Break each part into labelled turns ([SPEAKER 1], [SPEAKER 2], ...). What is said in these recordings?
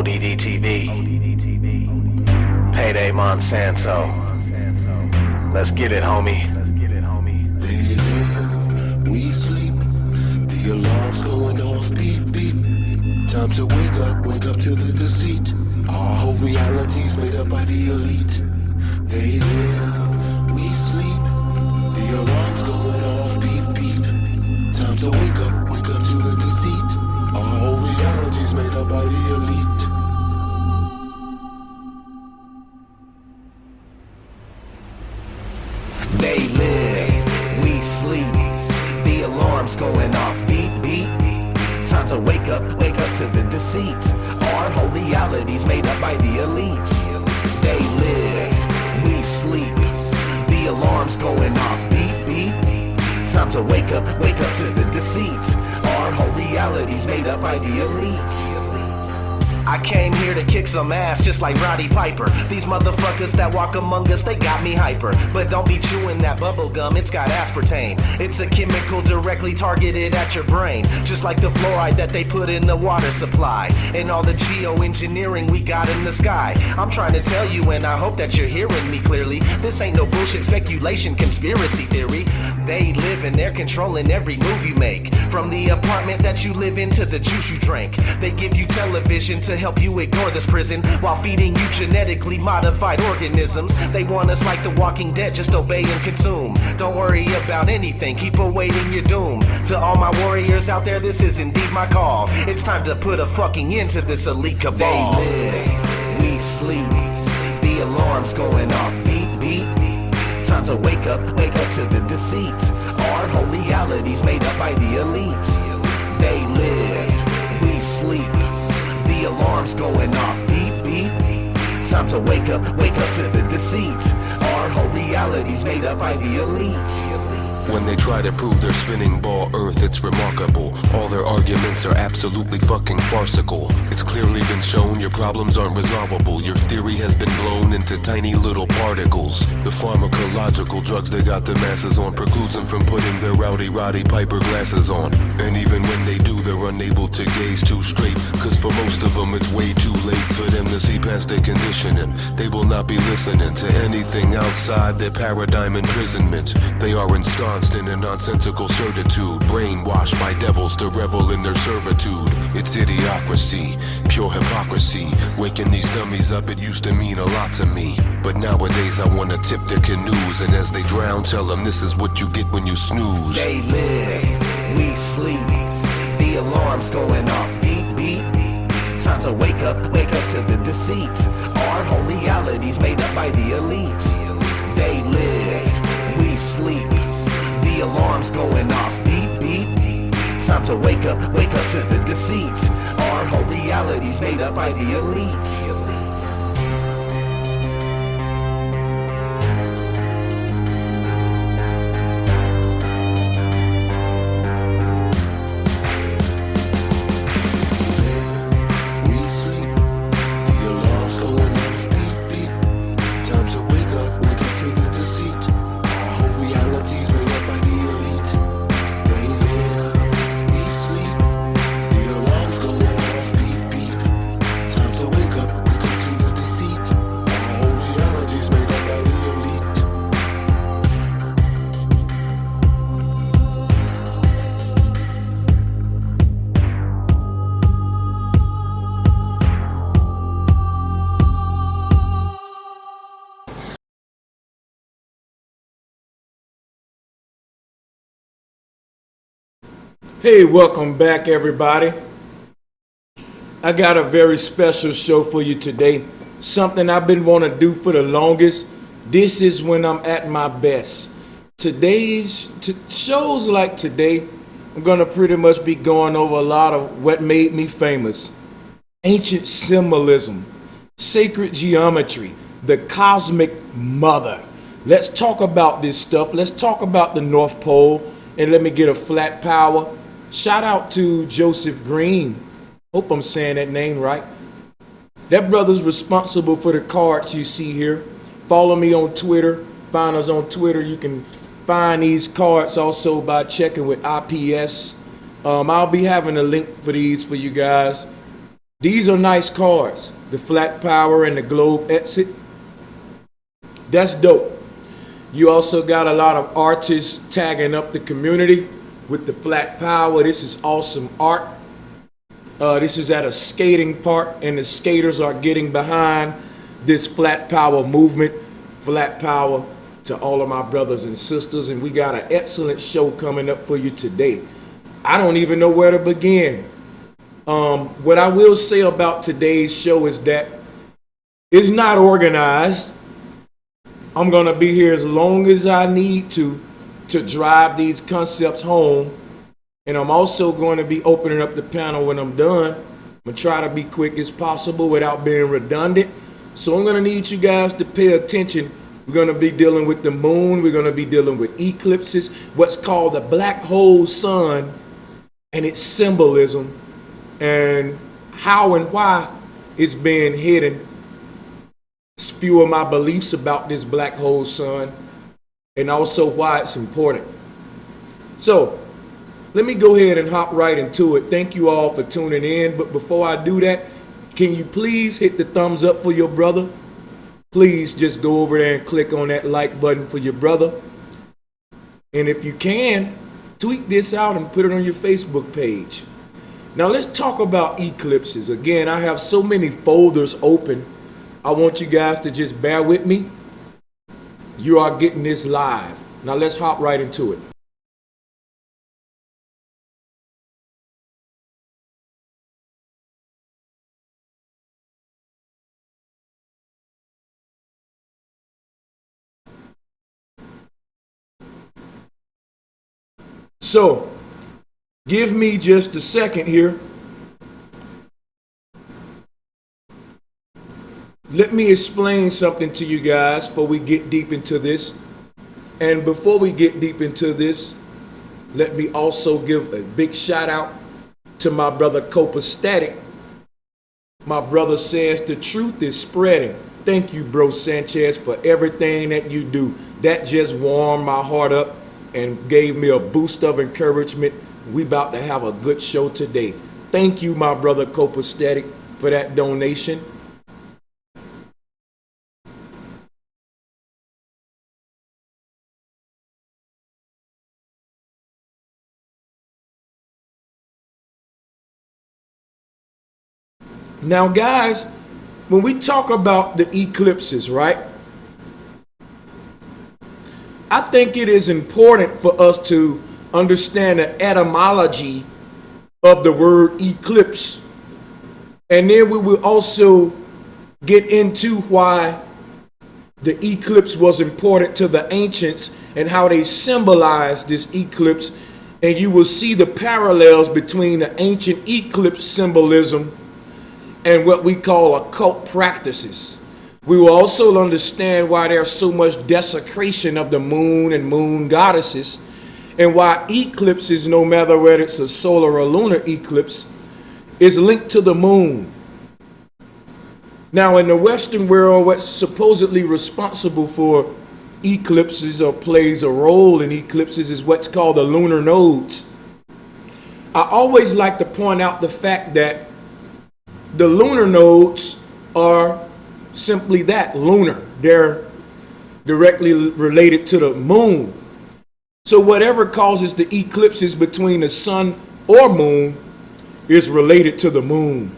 [SPEAKER 1] ODD-TV. Payday Monsanto. Let's get it, homie.
[SPEAKER 2] They live, we sleep. The alarm's going off, beep, beep. Time to wake up to the deceit. Our whole reality's made up by the elite. They live, we sleep. The alarm's going off, beep, beep. Time to wake up to the deceit. Our whole reality's made up by the elite.
[SPEAKER 1] They live, we sleep. The alarm's going off, beep, beep. Time to wake up to the deceit. Our whole reality's made up by the elite. They live, we sleep. The alarm's going off, beep, beep. Time to wake up to the deceit. Our whole reality's made up by the elite. I came here to kick some ass just like Roddy Piper. These motherfuckers that walk among us, they got me hyper. But don't be chewing that bubble gum, it's got aspartame. It's a chemical directly targeted at your brain, just like the fluoride that they put in the water supply and all the geoengineering we got in the sky. I'm trying to tell you, and I hope that you're hearing me clearly, this ain't no bullshit speculation conspiracy theory. They live and they're controlling every move you make, from the apartment that you live in to the juice you drink. They give you television to help you ignore this prison while feeding you genetically modified organisms. They want us like the Walking Dead, just obey and consume. Don't worry about anything, keep awaiting your doom. To all my warriors out there, this is indeed my call. It's time to put a fucking end to this elite cabal. They live, we sleep. The alarm's going off, beep, beep. Time to wake up to the deceit. Our whole reality's made up by the elite. They live, we sleep. The alarm's going off, beep, beep. Time to wake up to the deceit. Our whole reality's made up by the elite.
[SPEAKER 2] When they try to prove their spinning ball Earth, it's remarkable. All their arguments are absolutely fucking farcical. It's clearly been shown your problems aren't resolvable. Your theory has been blown into tiny little particles. The pharmacological drugs they got the masses on precludes them from putting their rowdy Roddy Piper glasses on. And even when they do, they're unable to gaze too straight, cause for most of them it's way too late for them to see past their conditioning. They will not be listening to anything outside their paradigm imprisonment. They are ensconced in a nonsensical certitude, brainwashed by devils to revel in their servitude. It's idiocracy, pure hypocrisy. Waking these dummies up, it used to mean a lot to me, but nowadays I wanna tip their canoes, and as they drown, tell them this is what you get when you snooze.
[SPEAKER 1] They live, we sleep. The alarm's going off, beep, beep. Time to wake up to the deceit. Our whole reality's made up by the elite. They live, we sleep. The alarm's going off, beep, beep. Time to wake up to the deceit. Our whole reality's made up by the elite.
[SPEAKER 3] Hey, welcome back everybody. I got a very special show for you today. Something I've been wanting to do for the longest. This is when I'm at my best. Shows like today, I'm gonna pretty much be going over a lot of what made me famous. Ancient symbolism, sacred geometry, the cosmic mother. Let's talk about this stuff. Let's talk about the North Pole, and let me get a flat power. Shout out to Joseph Green. Hope I'm saying that name right. That brother's responsible for the cards you see here. Follow me on Twitter. Find us on Twitter. You can find these cards also by checking with IPS. I'll be having a link for these for you guys. These are nice cards. The flat power and the globe exit. That's dope. You also got a lot of artists tagging up the community with the flat power. This is awesome art. This is at a skating park, and the skaters are getting behind this flat power movement. Flat power to all of my brothers and sisters, and we got an excellent show coming up for you today. I don't even know where to begin. What I will say about today's show is that it's not organized. I'm going to be here as long as I need to drive these concepts home. And I'm also going to be opening up the panel when I'm done. I'm going to try to be quick as possible without being redundant. So I'm going to need you guys to pay attention. We're going to be dealing with the moon. We're going to be dealing with eclipses, what's called the black hole sun and its symbolism, and how and why it's being hidden. It's a few of my beliefs about this black hole sun, and also why it's important. So let me go ahead and hop right into it. Thank you all for tuning in. But before I do that, can you please hit the thumbs up for your brother? Please just go over there and click on that like button for your brother. And if you can, tweet this out and put it on your Facebook page. Now let's talk about eclipses. Again, I have so many folders open. I want you guys to just bear with me. You are getting this live. Now let's hop right into it. So, give me just a second here. Let me explain something to you guys before we get deep into this. And before we get deep into this, let me also give a big shout out to my brother Copastatic. My brother says the truth is spreading. Thank you, Bro Sanchez, for everything that you do. That just warmed my heart up and gave me a boost of encouragement. We about to have a good show today. Thank you, my brother Copastatic, for that donation. Now, guys, when we talk about the eclipses, right? I think it is important for us to understand the etymology of the word eclipse. And then we will also get into why the eclipse was important to the ancients and how they symbolized this eclipse. And you will see the parallels between the ancient eclipse symbolism and what we call occult practices. We will also understand why there's so much desecration of the moon and moon goddesses, and why eclipses, no matter whether it's a solar or lunar eclipse, is linked to the moon. Now, in the Western world, what's supposedly responsible for eclipses or plays a role in eclipses is what's called the lunar nodes. I always like to point out the fact that the lunar nodes are simply that, lunar. They're directly related to the moon. So whatever causes the eclipses between the sun or moon is related to the moon.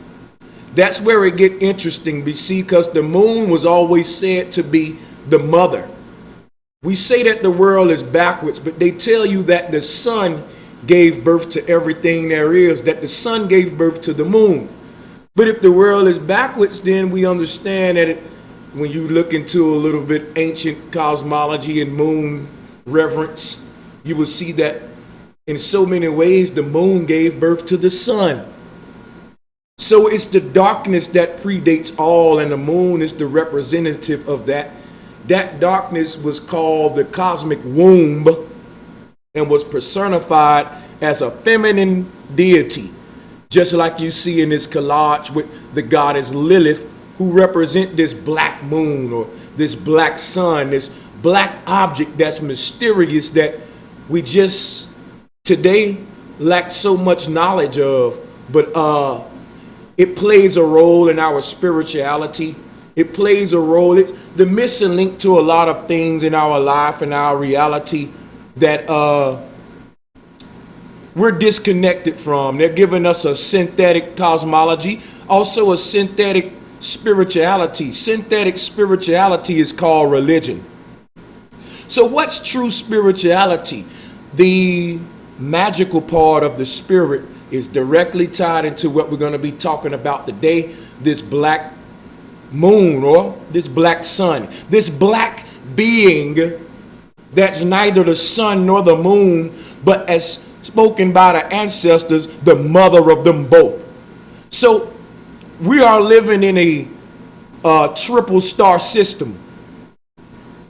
[SPEAKER 3] That's where it get interesting, because the moon was always said to be the mother. We say that the world is backwards, but they tell you that the sun gave birth to everything there is, that the sun gave birth to the moon. But if the world is backwards, then we understand that when you look into a little bit ancient cosmology and moon reverence, you will see that in so many ways the moon gave birth to the sun. So it's the darkness that predates all, and the moon is the representative of that. That darkness was called the cosmic womb and was personified as a feminine deity. Just like you see in this collage with the goddess Lilith, who represent this black moon or this black sun, this black object that's mysterious that we just today lack so much knowledge of. But It plays a role in our spirituality. It plays a role. It's the missing link to a lot of things in our life and our reality that we're disconnected from. They're giving us a synthetic cosmology, also a synthetic spirituality. Synthetic spirituality is called religion. So what's true spirituality? The magical part of the spirit is directly tied into what we're going to be talking about today, this black moon or this black sun, this black being that's neither the sun nor the moon, but as spoken by the ancestors, the mother of them both. So we are living in a triple star system.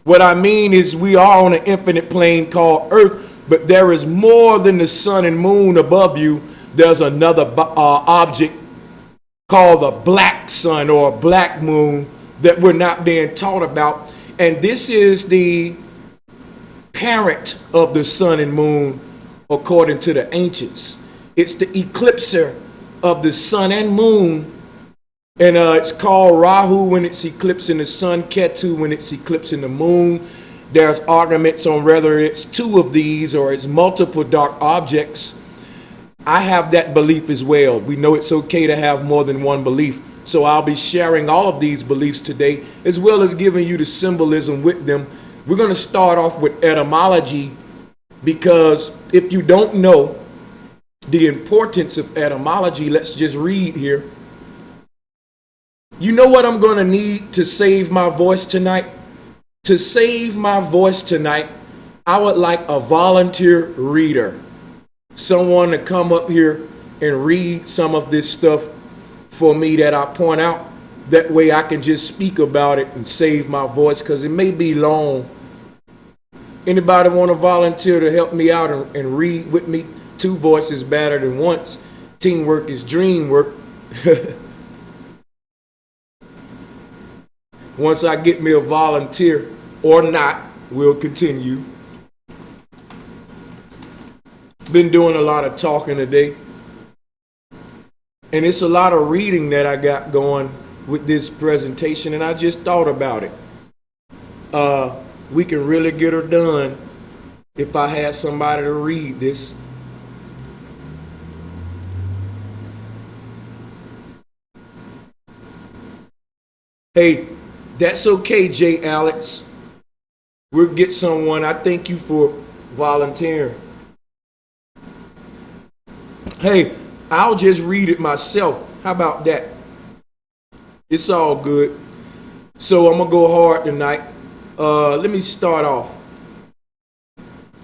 [SPEAKER 3] What I mean is we are on an infinite plane called Earth, but there is more than the sun and moon above you. There's another object called the black sun or black moon that we're not being taught about. And this is the parent of the sun and moon, according to the ancients. It's the eclipser of the sun and moon. And it's called Rahu when it's eclipsing the sun, Ketu when it's eclipsing the moon. There's arguments on whether it's two of these or it's multiple dark objects. I have that belief as well. We know it's okay to have more than one belief. So I'll be sharing all of these beliefs today, as well as giving you the symbolism with them. We're going to start off with etymology, because if you don't know the importance of etymology, let's just read here. You know what I'm going to need to save my voice tonight? To save my voice tonight, I would like a volunteer reader. Someone to come up here and read some of this stuff for me that I point out. That way I can just speak about it and save my voice, because it may be long. Anybody want to volunteer to help me out and read with me? Two voices better than once. Teamwork is dream work. Once I get me a volunteer or not, we'll continue. Been doing a lot of talking today, and it's a lot of reading that I got going with this presentation, and I just thought about it. We can really get her done if I had somebody to read this. Hey, that's okay, J. Alex. We'll get someone. I thank you for volunteering. Hey, I'll just read it myself. How about that? It's all good. So I'm going to go hard tonight. Let me start off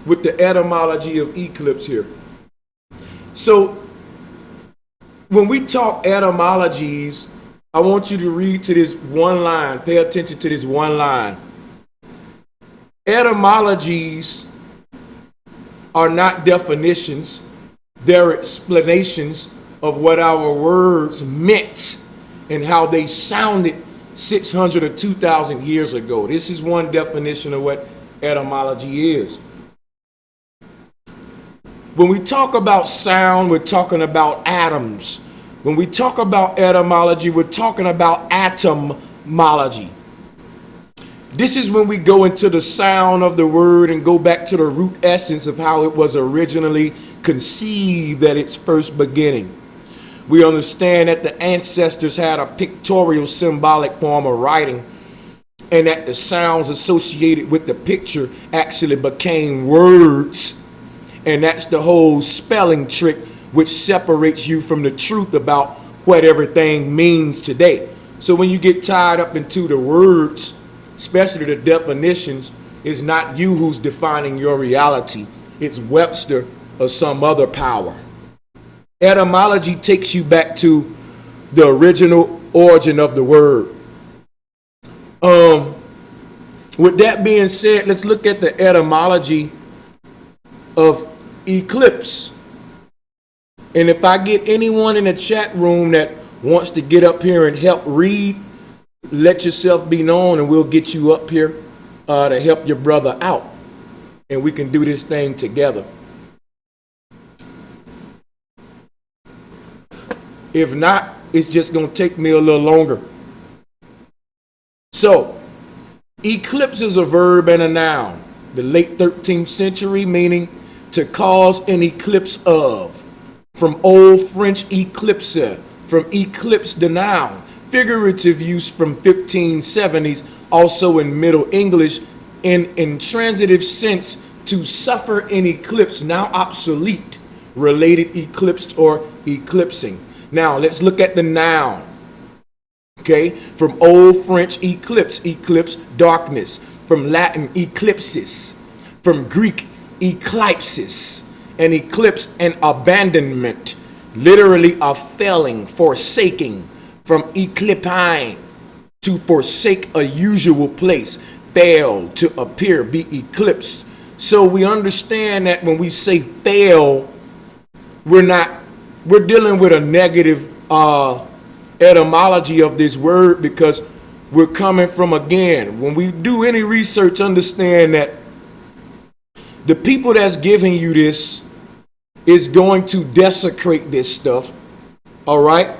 [SPEAKER 3] with the etymology of eclipse here. So when we talk etymologies, I want you to read to this one line. Pay attention to this one line. Etymologies are not definitions. They're explanations of what our words meant and how they sounded 600 or 2,000 years ago. This is one definition of what etymology is. When we talk about sound, we're talking about atoms. When we talk about etymology, we're talking about atomology. This is when we go into the sound of the word and go back to the root essence of how it was originally conceived at its first beginning. We understand that the ancestors had a pictorial symbolic form of writing, and that the sounds associated with the picture actually became words. And that's the whole spelling trick, which separates you from the truth about what everything means today. So when you get tied up into the words, especially the definitions, it's not you who's defining your reality. It's Webster or some other power. Etymology takes you back to the original origin of the word. With that being said, let's look at the etymology of eclipse. And if I get anyone in the chat room that wants to get up here and help read, let yourself be known and we'll get you up here to help your brother out. And we can do this thing together. If not, it's just going to take me a little longer. So, eclipse is a verb and a noun. The late 13th century, meaning to cause an eclipse of. From Old French eclipser, from eclipse the noun. Figurative use from 1570s, also in Middle English, in intransitive sense, to suffer an eclipse, now obsolete, related, eclipsed, or eclipsing. Now, let's look at the noun. Okay, from Old French eclipse, eclipse, darkness. From Latin, eclipsis. From Greek, eclipses. An eclipse, an abandonment. Literally a failing, forsaking. From eclipine, to forsake a usual place. Fail, to appear, be eclipsed. So we understand that when we say fail, we're dealing with a negative etymology of this word, because we're coming from, again, when we do any research, understand that the people that's giving you this is going to desecrate this stuff, all right?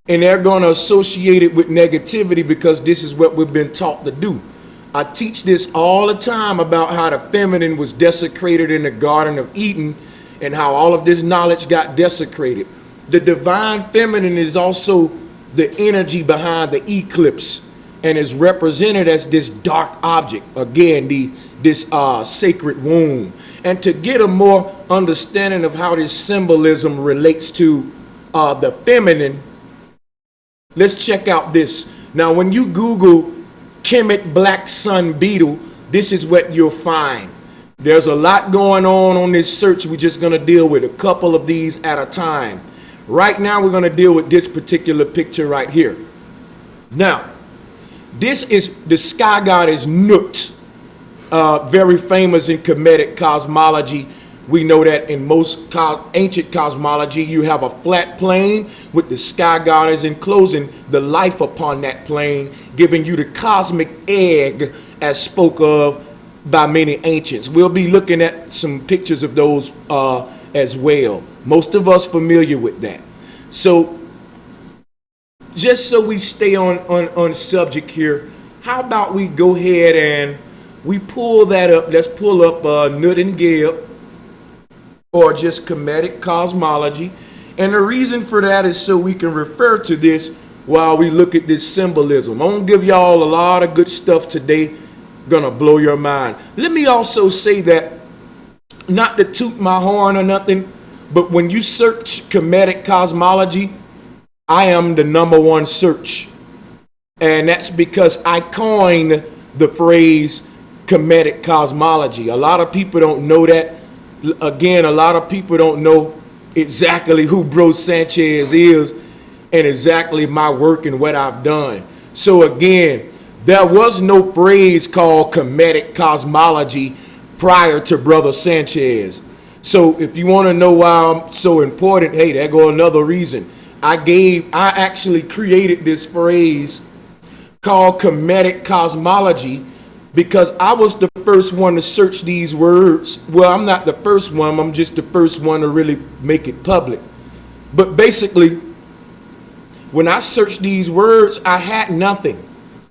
[SPEAKER 3] And they're going to associate it with negativity, because this is what we've been taught to do. I teach this all the time about how the feminine was desecrated in the Garden of Eden and how all of this knowledge got desecrated. The divine feminine is also the energy behind the eclipse and is represented as this dark object, again, this sacred womb. And to get a more understanding of how this symbolism relates to the feminine, let's check out this. Now, when you Google Kemet black sun beetle, this is what you'll find. There's a lot going on this search. We're just going to deal with a couple of these at a time. Right now, we're going to deal with this particular picture right here. Now, this is the sky goddess Nut, very famous in Kemetic cosmology. We know that in most ancient cosmology, you have a flat plane with the sky goddess enclosing the life upon that plane, giving you the cosmic egg as spoke of by many ancients. We'll be looking at some pictures of those as well. Most of us familiar with that. So just so we stay on subject here, how about we go ahead and we pull that up. Let's pull up Nut and Geb, or just Kemetic cosmology. And the reason for that is so we can refer to this while we look at this symbolism. I'm gonna give y'all a lot of good stuff today, gonna blow your mind. Let me also say that, not to toot my horn or nothing, but when you search Kemetic cosmology, I am the #1 search. And that's because I coined the phrase Kemetic cosmology. A lot of people don't know that. Again, a lot of people don't know exactly who Bro Sanchez is and exactly my work and what I've done. So again, there was no phrase called Kemetic cosmology prior to Brother Sanchez. So if you want to know why I'm so important, hey, there go another reason. I actually created this phrase called Kemetic cosmology because I was the first one to search these words. Well, I'm not the first one. I'm just the first one to really make it public. But basically, when I searched these words, I had nothing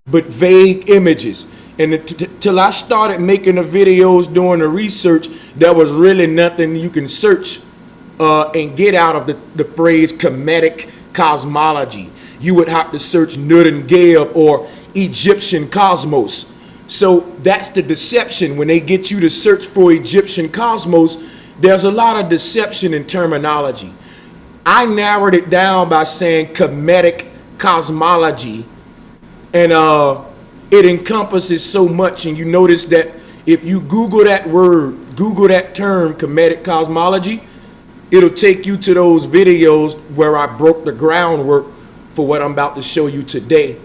[SPEAKER 3] but vague images. And till I started making the videos, doing the research, there was really nothing you can search and get out of the phrase Kemetic cosmology. You would have to search Nut and Geb or Egyptian cosmos. So that's the deception. When they get you to search for Egyptian cosmos, there's a lot of deception in terminology. I narrowed it down by saying Kemetic cosmology, and it encompasses so much. And you notice that if you Google that word, Google that term, Kemetic cosmology, it'll take you to those videos where I broke the groundwork for what I'm about to show you today.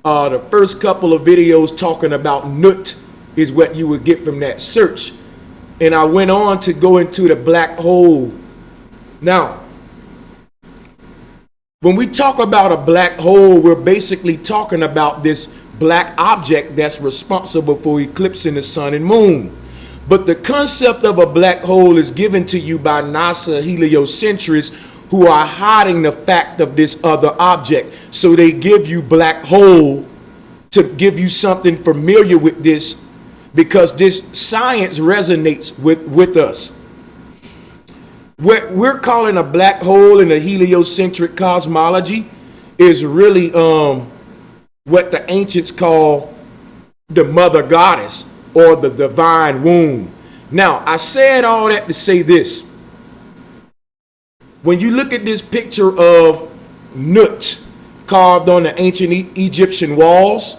[SPEAKER 3] The first couple of videos talking about Nut is what you would get from that search. And I went on to go into the black hole. Now, when we talk about a black hole, we're basically talking about this black object that's responsible for eclipsing the sun and moon. But the concept of a black hole is given to you by NASA heliocentrists, who are hiding the fact of this other object. So they give you black hole to give you something familiar with this, because this science resonates with us. What we're calling a black hole in the heliocentric cosmology is really what the ancients call the mother goddess, or the divine womb. Now, I said all that to say this. When you look at this picture of Nut carved on the ancient Egyptian walls,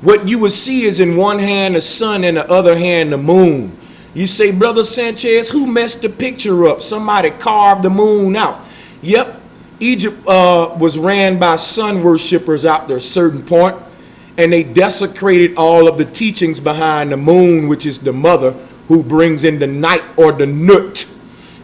[SPEAKER 3] what you would see is in one hand the sun and the other hand the moon. You say, Brother Sanchez, who messed the picture up? Somebody carved the moon out. Yep, Egypt was ran by sun worshippers after a certain point, and they desecrated all of the teachings behind the moon, which is the mother who brings in the night, or the Nut.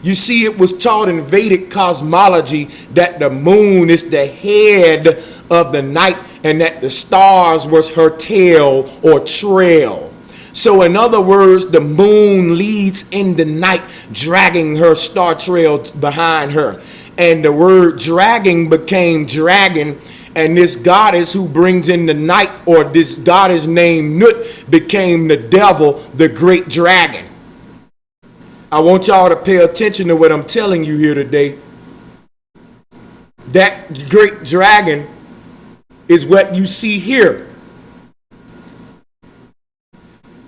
[SPEAKER 3] You see, it was taught in Vedic cosmology that the moon is the head of the night, and that the stars was her tail or trail. So in other words, the moon leads in the night, dragging her star trail behind her. And the word dragging became dragon. And this goddess who brings in the night, or this goddess named Nut, became the devil, the great dragon. I want y'all to pay attention to what I'm telling you here today. That great dragon is what you see here.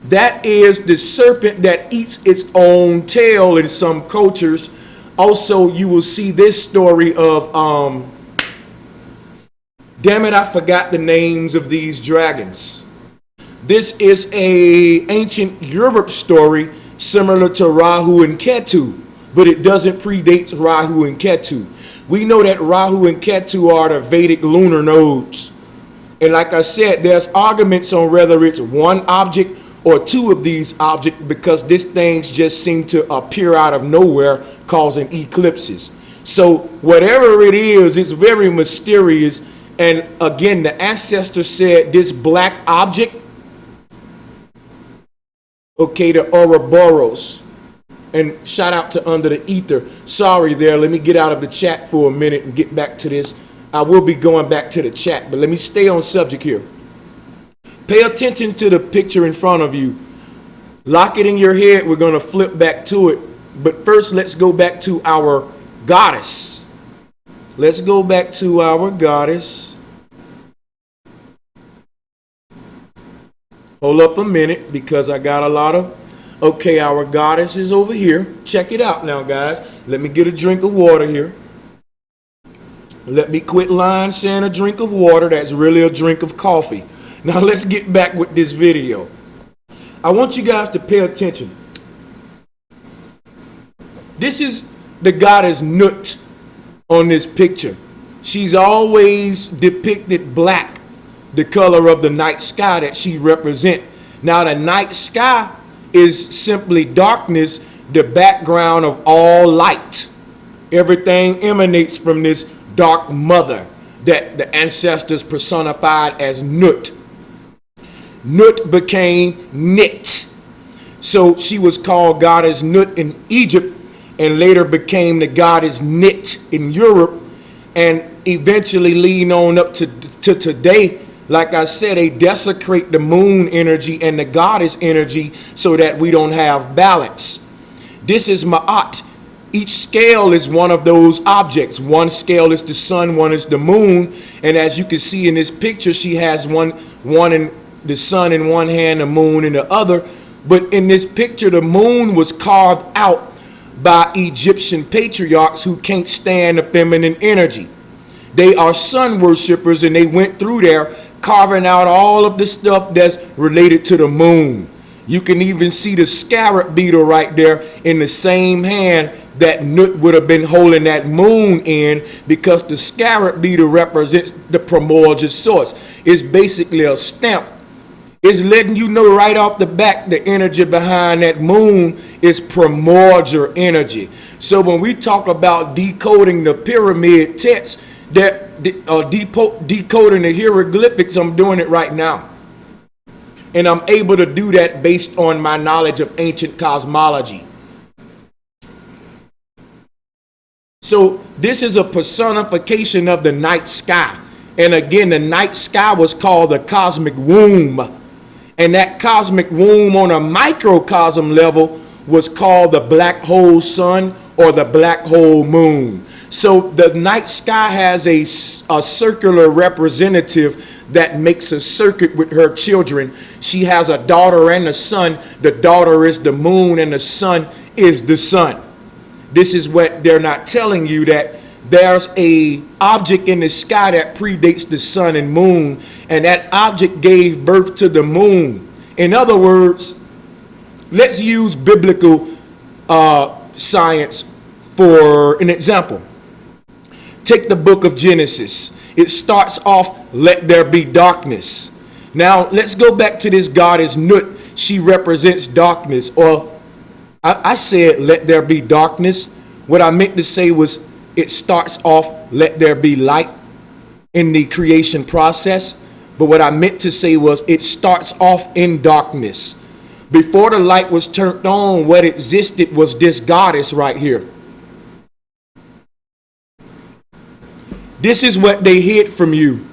[SPEAKER 3] That is the serpent that eats its own tail in some cultures. Also, you will see this story of, damn it, I forgot the names of these dragons. This is a ancient Europe story similar to Rahu and Ketu, but it doesn't predate Rahu and Ketu. We know that Rahu and Ketu are the Vedic lunar nodes. And like I said, there's arguments on whether it's one object or two of these objects, because these things just seem to appear out of nowhere, causing eclipses. So whatever it is, it's very mysterious. And again, the ancestors said this black object, okay, the Ouroboros. And shout out to Under the Ether. Sorry there, let me get out of the chat for a minute and get back to this. I will be going back to the chat, but let me stay on subject here. Pay attention to the picture in front of you. Lock it in your head. We're going to flip back to it. But first, let's go back to our goddess. Let's go back to our goddess. Hold up a minute, because I got a lot of... Okay, our goddess is over here. Check it out now, guys. Let me get a drink of water here. Let me quit lying saying a drink of water. That's really a drink of coffee. Now let's get back with this video. I want you guys to pay attention. This is the goddess Nut on this picture. She's always depicted black, the color of the night sky that she represents. Now the night sky is simply darkness, the background of all light. Everything emanates from this dark mother that the ancestors personified as Nut. Nut became Nit. So she was called goddess Nut in Egypt, and later became the goddess Nit in Europe, and eventually leading on up to today. Like I said, they desecrate the moon energy and the goddess energy so that we don't have balance. This is Ma'at. Each scale is one of those objects. One scale is the sun, one is the moon. And as you can see in this picture, she has one in the sun in one hand, the moon in the other. But in this picture, the moon was carved out by Egyptian patriarchs who can't stand the feminine energy. They are sun worshippers, and they went through there carving out all of the stuff that's related to the moon. You can even see the scarab beetle right there in the same hand that Nut would have been holding that moon in, because the scarab beetle represents the primordial source. It's basically a stamp. It's letting you know right off the back the energy behind that moon is primordial energy. So when we talk about decoding the pyramid text, that decoding the hieroglyphics, I'm doing it right now. And I'm able to do that based on my knowledge of ancient cosmology. So this is a personification of the night sky. And again, the night sky was called the cosmic womb. And that cosmic womb on a microcosm level was called the black hole sun or the black hole moon. So the night sky has a circular representative that makes a circuit with her children. She has a daughter and a son. The daughter is the moon and the son is the sun. This is what they're not telling you, that there's a object in the sky that predates the sun and moon, and that object gave birth to the moon. In other words, let's use biblical science for an example. Take the book of Genesis. It starts off, let there be darkness. Now, let's go back to this goddess Nut. She represents darkness. Or I said, let there be darkness. What I meant to say was, it starts off, let there be light in the creation process. But what I meant to say was, it starts off in darkness. Before the light was turned on, what existed was this goddess right here. This is what they hid from you.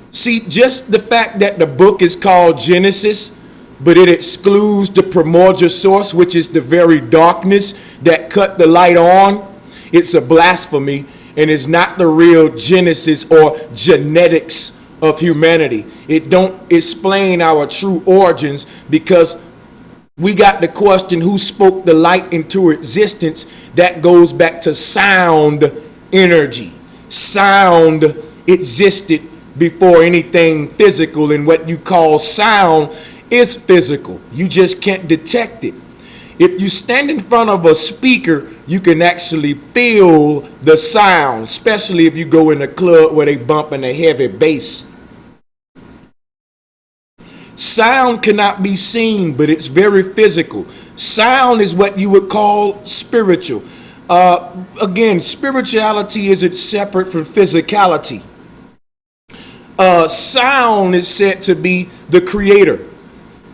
[SPEAKER 3] See, just the fact that the book is called Genesis, but it excludes the primordial source, which is the very darkness that cut the light on, it's a blasphemy, and it's not the real Genesis or genetics of humanity. It don't explain our true origins, because we got the question, who spoke the light into existence? That goes back to sound energy. Sound existed before anything physical, and what you call sound is physical. You just can't detect it. If you stand in front of a speaker, you can actually feel the sound, especially if you go in a club where they bumping a heavy bass. Sound cannot be seen, but it's very physical. Sound is what you would call spiritual. Again, spirituality isn't separate from physicality. Sound is said to be the creator.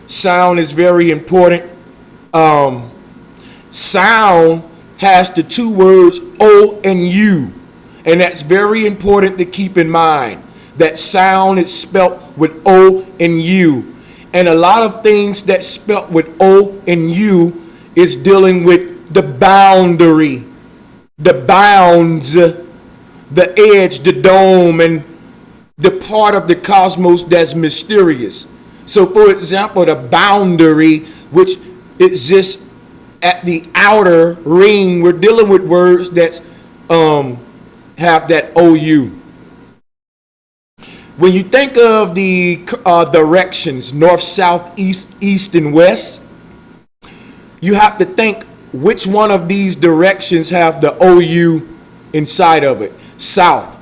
[SPEAKER 3] Sound is very important. Sound has the two words O and U, and that's very important to keep in mind. That sound is spelt with O and U. And a lot of things that spelt with O and U is dealing with the boundary, the bounds, the edge, the dome, and the part of the cosmos that's mysterious. So, for example, the boundary, which exists at the outer ring, we're dealing with words that have that OU. When you think of the directions, north, south, east, east, and west, you have to think which one of these directions have the OU inside of it. South.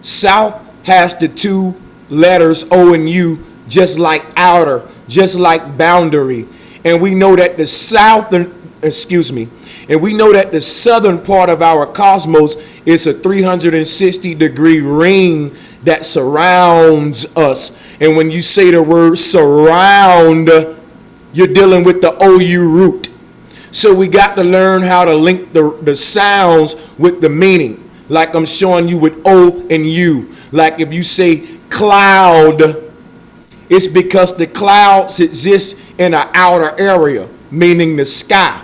[SPEAKER 3] South has the two letters O and U, just like outer, just like boundary. And we know that the southern part of our cosmos is a 360-degree ring that surrounds us. And when you say the word surround, you're dealing with the OU root. So we got to learn how to link the sounds with the meaning. Like I'm showing you with O and U. Like if you say cloud, it's because the clouds exist in an outer area, meaning the sky.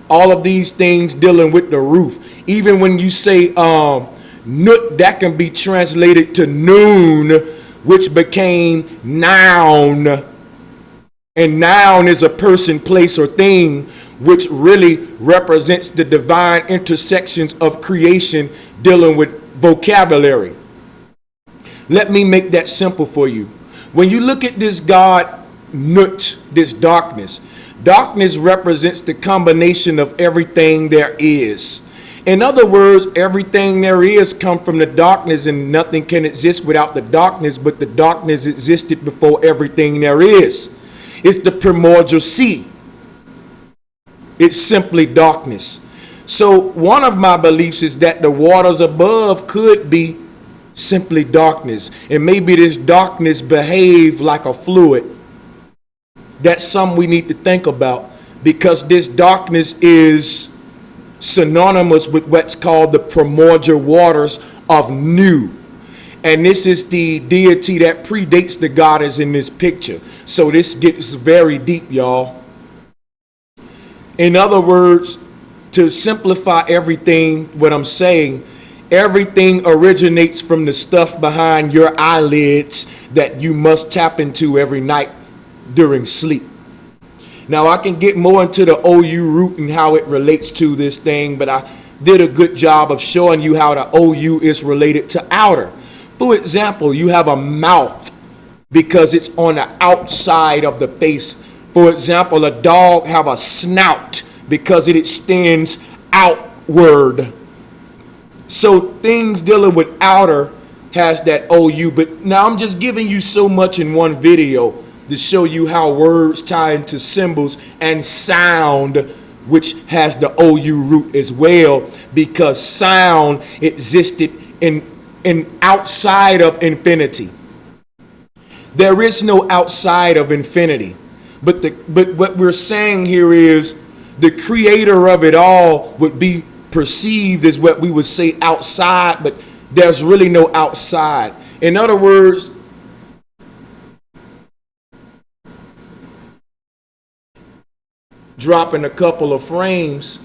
[SPEAKER 3] All of these things dealing with the roof. Even when you say nut, that can be translated to noon, which became noun. And noun is a person, place, or thing, which really represents the divine intersections of creation dealing with vocabulary. Let me make that simple for you. When you look at this God, Nut, this darkness, darkness represents the combination of everything there is. In other words, everything there is comes from the darkness, and nothing can exist without the darkness, but the darkness existed before everything there is. It's the primordial sea. It's simply darkness. So one of my beliefs is that the waters above could be simply darkness. And maybe this darkness behave like a fluid. That's something we need to think about, because this darkness is synonymous with what's called the primordial waters of Nu. And this is the deity that predates the goddess in this picture. So this gets very deep, y'all. In other words, to simplify everything, what I'm saying, everything originates from the stuff behind your eyelids that you must tap into every night during sleep. Now, I can get more into the OU root and how it relates to this thing, but I did a good job of showing you how the OU is related to outer. For example, you have a mouth because it's on the outside of the face. For example, a dog have a snout because it extends outward. So things dealing with outer has that OU. But now I'm just giving you so much in one video to show you how words tie into symbols and sound, which has the OU root as well, because sound existed in outside of infinity. There is no outside of infinity. But what we're saying here is the creator of it all would be perceived as what we would say outside, but there's really no outside. In other words, dropping a couple of frames,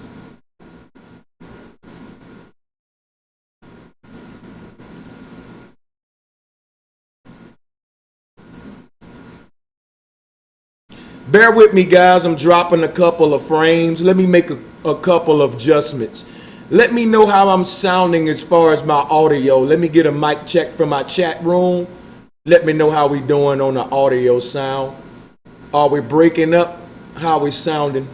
[SPEAKER 3] bear with me, guys. I'm dropping a couple of frames. Let me make a couple of adjustments. Let me know how I'm sounding as far as my audio. Let me get a mic check from my chat room. Let me know how we doing on the audio sound. Are we breaking up? How we sounding?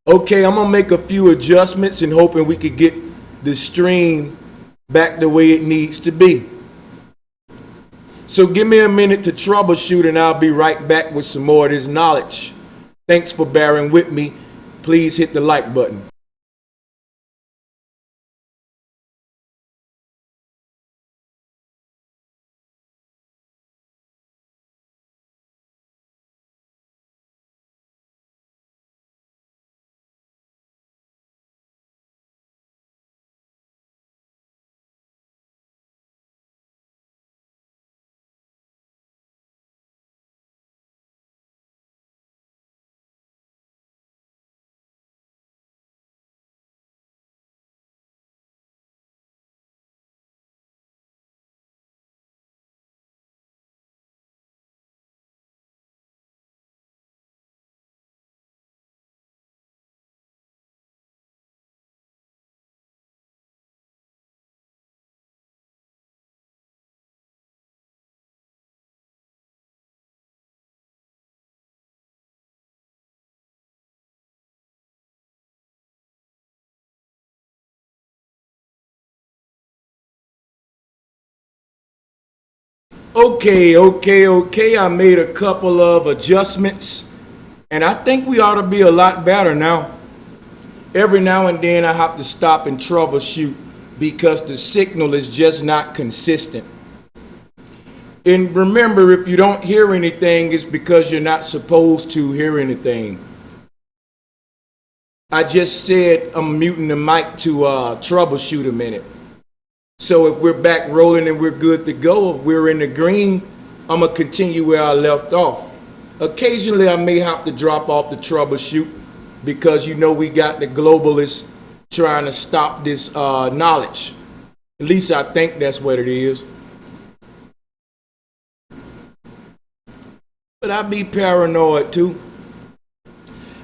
[SPEAKER 3] Okay, I'm gonna make a few adjustments and hoping we could get the stream back the way it needs to be. So give me a minute to troubleshoot and I'll be right back with some more of this knowledge. Thanks for bearing with me. Please hit the like button. Okay. I made a couple of adjustments and I think we ought to be a lot better now. Every now and then I have to stop and troubleshoot because the signal is just not consistent. And remember, if you don't hear anything, it's because you're not supposed to hear anything. I just said I'm muting the mic to troubleshoot a minute. So if we're back rolling and we're good to go, if we're in the green, I'm going to continue where I left off. Occasionally, I may have to drop off the troubleshoot because you know we got the globalists trying to stop this knowledge. At least I think that's what it is. But I be paranoid too.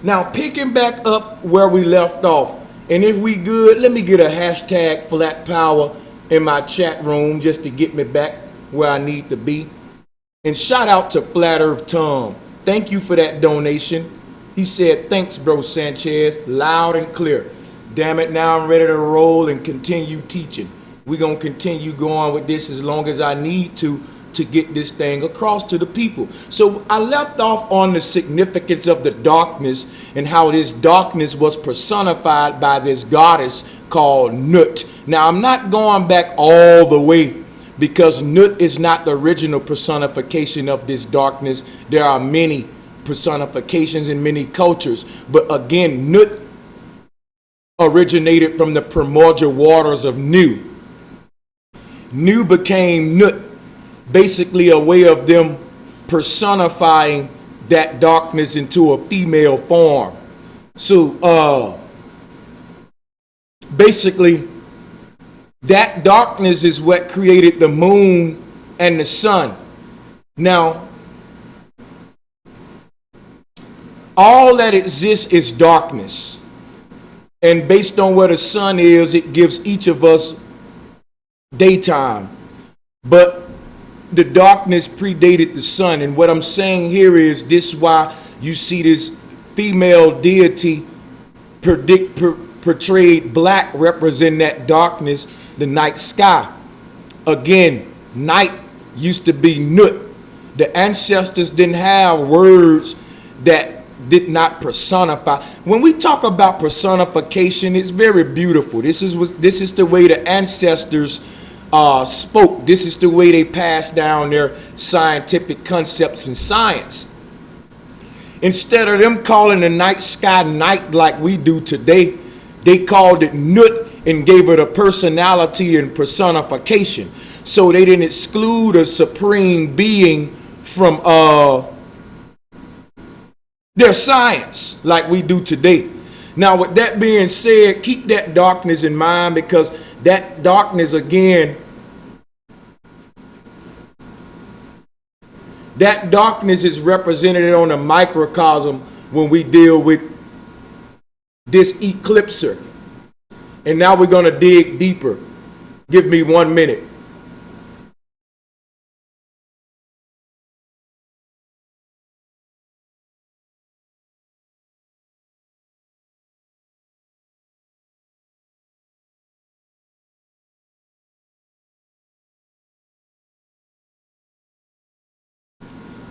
[SPEAKER 3] Now, picking back up where we left off, and if we good, let me get a hashtag flat power in my chat room just to get me back where I need to be. And shout out to Flat Earth Tom. Thank you for that donation. He said, thanks, bro Sanchez, loud and clear. Damn it, now I'm ready to roll and continue teaching. We're going to continue going with this as long as I need to get this thing across to the people. So I left off on the significance of the darkness and how this darkness was personified by this goddess called Nut. Now, I'm not going back all the way because Nut is not the original personification of this darkness. There are many personifications in many cultures. But again, Nut originated from the primordial waters of Nu. Nu became Nut, basically a way of them personifying that darkness into a female form. So basically that darkness is what created the moon and the sun. Now, all that exists is darkness. And based on where the sun is, it gives each of us daytime. But the darkness predated the sun. And what I'm saying here is this is why you see this female deity portrayed black, representing that darkness, the night sky. Again, night used to be Nut. The ancestors didn't have words that did not personify. When we talk about personification, it's very beautiful. This is the way the ancestors spoke. This is the way they passed down their scientific concepts in science. Instead of them calling the night sky night like we do today, they called it Nut and gave it a personality and personification. So they didn't exclude a supreme being from their science like we do today. Now, with that being said, keep that darkness in mind, because that darkness, again, that darkness is represented on a microcosm when we deal with this eclipser. And now we're going to dig deeper. Give me 1 minute.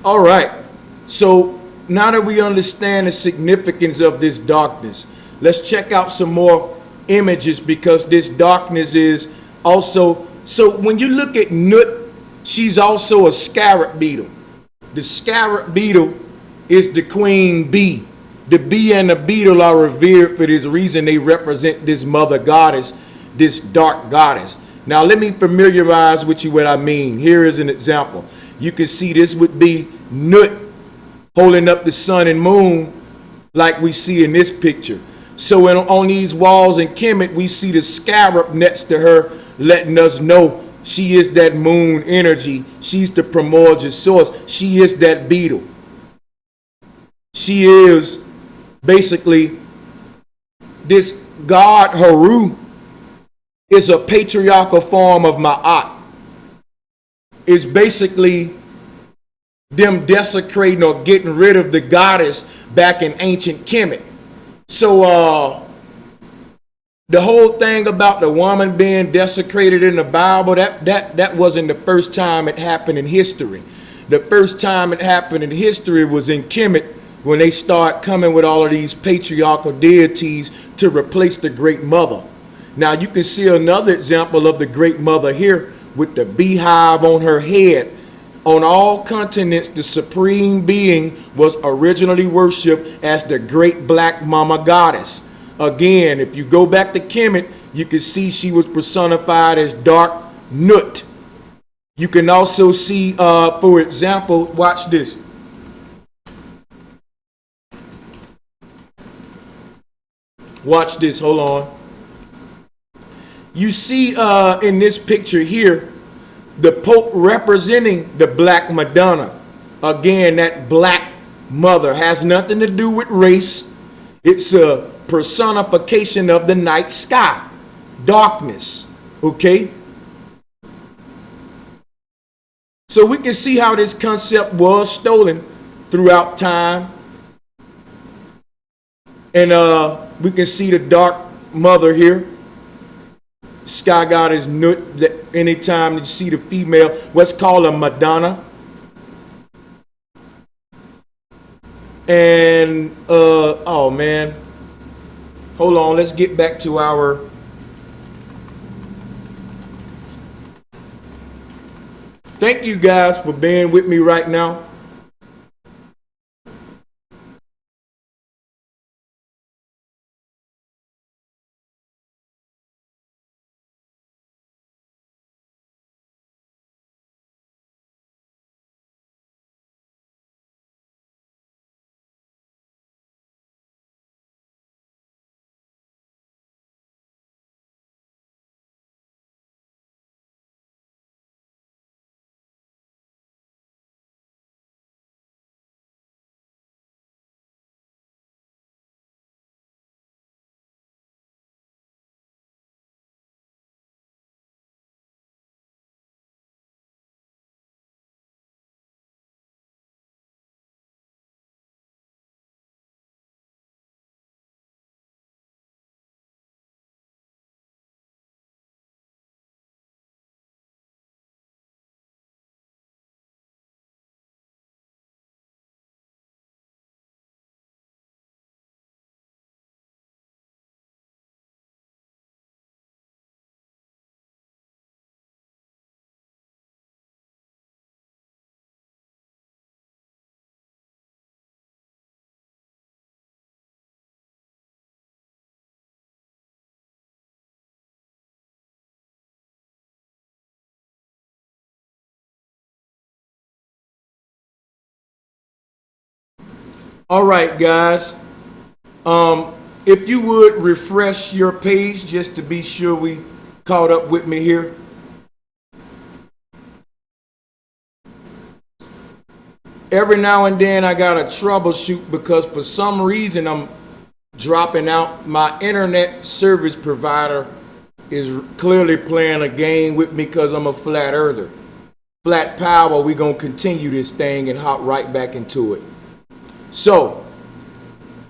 [SPEAKER 3] All right, so now that we understand the significance of this darkness, let's check out some more images, because this darkness is also, so when you look at Nut, she's also a scarab beetle. The scarab beetle is the queen bee. The bee and the beetle are revered for this reason. They represent this mother goddess, this dark goddess. Now let me familiarize with you what I mean. Here is an example. You can see this would be Nut holding up the sun and moon like we see in this picture. So on these walls in Kemet, we see the scarab next to her, letting us know she is that moon energy. She's the primordial source. She is that beetle. She is basically this god Haru is a patriarchal form of Ma'at. It's basically them desecrating or getting rid of the goddess back in ancient Kemet. So the whole thing about the woman being desecrated in the Bible, that wasn't the first time it happened in history. The first time it happened in history was in Kemet, when they start coming with all of these patriarchal deities to replace the Great Mother. Now you can see another example of the Great Mother here with the beehive on her head. On all continents, the supreme being was originally worshipped as the Great Black Mama Goddess. Again, if you go back to Kemet, you can see she was personified as Dark Nut. You can also see, for example, watch this. Watch this, hold on. You see in this picture here, the Pope representing the Black Madonna. Again, that black mother has nothing to do with race. It's a personification of the night sky, darkness, okay? So we can see how this concept was stolen throughout time. And we can see the dark mother here. Sky goddess Nut, that anytime you see the female, what's called a Madonna. And oh man, hold on, let's get back to our thank you guys for being with me right now. All right, guys. If you would refresh your page just to be sure we caught up with me here. Every now and then I got to troubleshoot because for some reason I'm dropping out. My internet service provider is clearly playing a game with me because I'm a flat earther. Flat power, we're going to continue this thing and hop right back into it. So,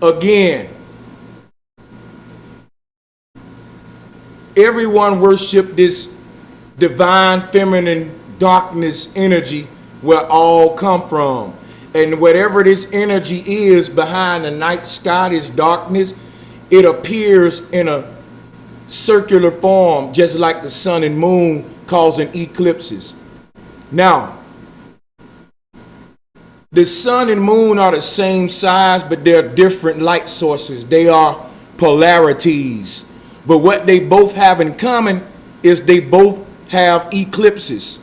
[SPEAKER 3] again, everyone worship this divine feminine darkness energy where all come from. And whatever this energy is behind the night sky, this darkness, it appears in a circular form, just like the sun and moon causing eclipses. Now, the sun and moon are the same size, but they're different light sources. They are polarities. But what they both have in common is they both have eclipses.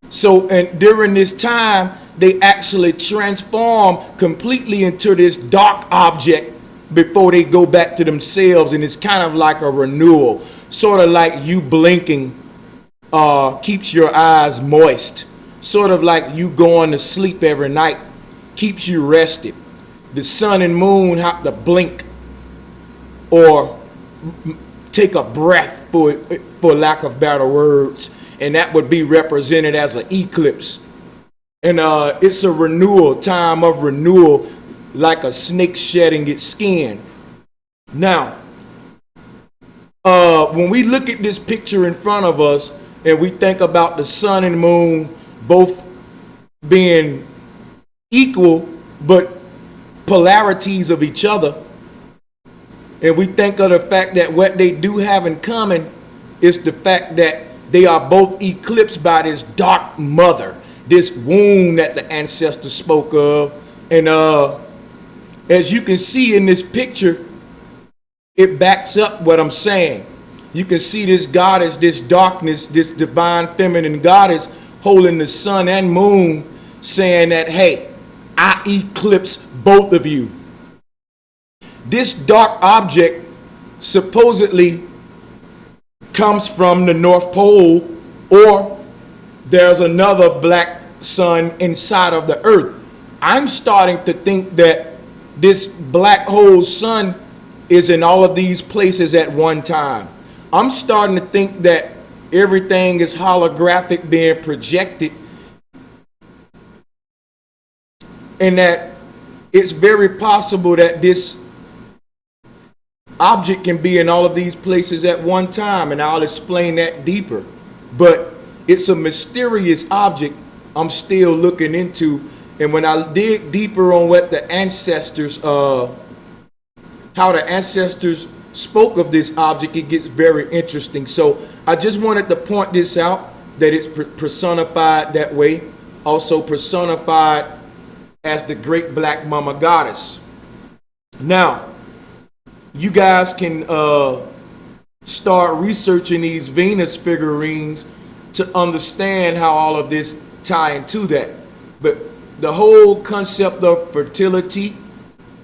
[SPEAKER 3] So, and during this time, they actually transform completely into this dark object before they go back to themselves. And it's kind of like a renewal, sort of like you blinking keeps your eyes moist. Sort of like you going to sleep every night keeps you rested. The sun and moon have to blink or take a breath, for lack of better words, and that would be represented as an eclipse. And it's a renewal, time of renewal, like a snake shedding its skin. Now, when we look at this picture in front of us and we think about the sun and moon both being equal but polarities of each other, and we think of the fact that what they do have in common is the fact that they are both eclipsed by this dark mother, this womb that the ancestors spoke of. And as you can see in this picture, it backs up what I'm saying. You can see this goddess, this darkness, this divine feminine goddess holding the sun and moon, saying that, hey, I eclipse both of you. This dark object supposedly comes from the North Pole, or there's another black sun inside of the earth. I'm starting to think that this black hole sun is in all of these places at one time. I'm starting to think that everything is holographic, being projected, and that it's very possible that this object can be in all of these places at one time, and I'll explain that deeper. But it's a mysterious object I'm still looking into. And when I dig deeper on what the ancestors, how the ancestors spoke of this object, it gets very interesting. So I just wanted to point this out, that it's personified that way, also personified as the great black mama goddess. Now, you guys can start researching these Venus figurines to understand how all of this tie into that. But the whole concept of fertility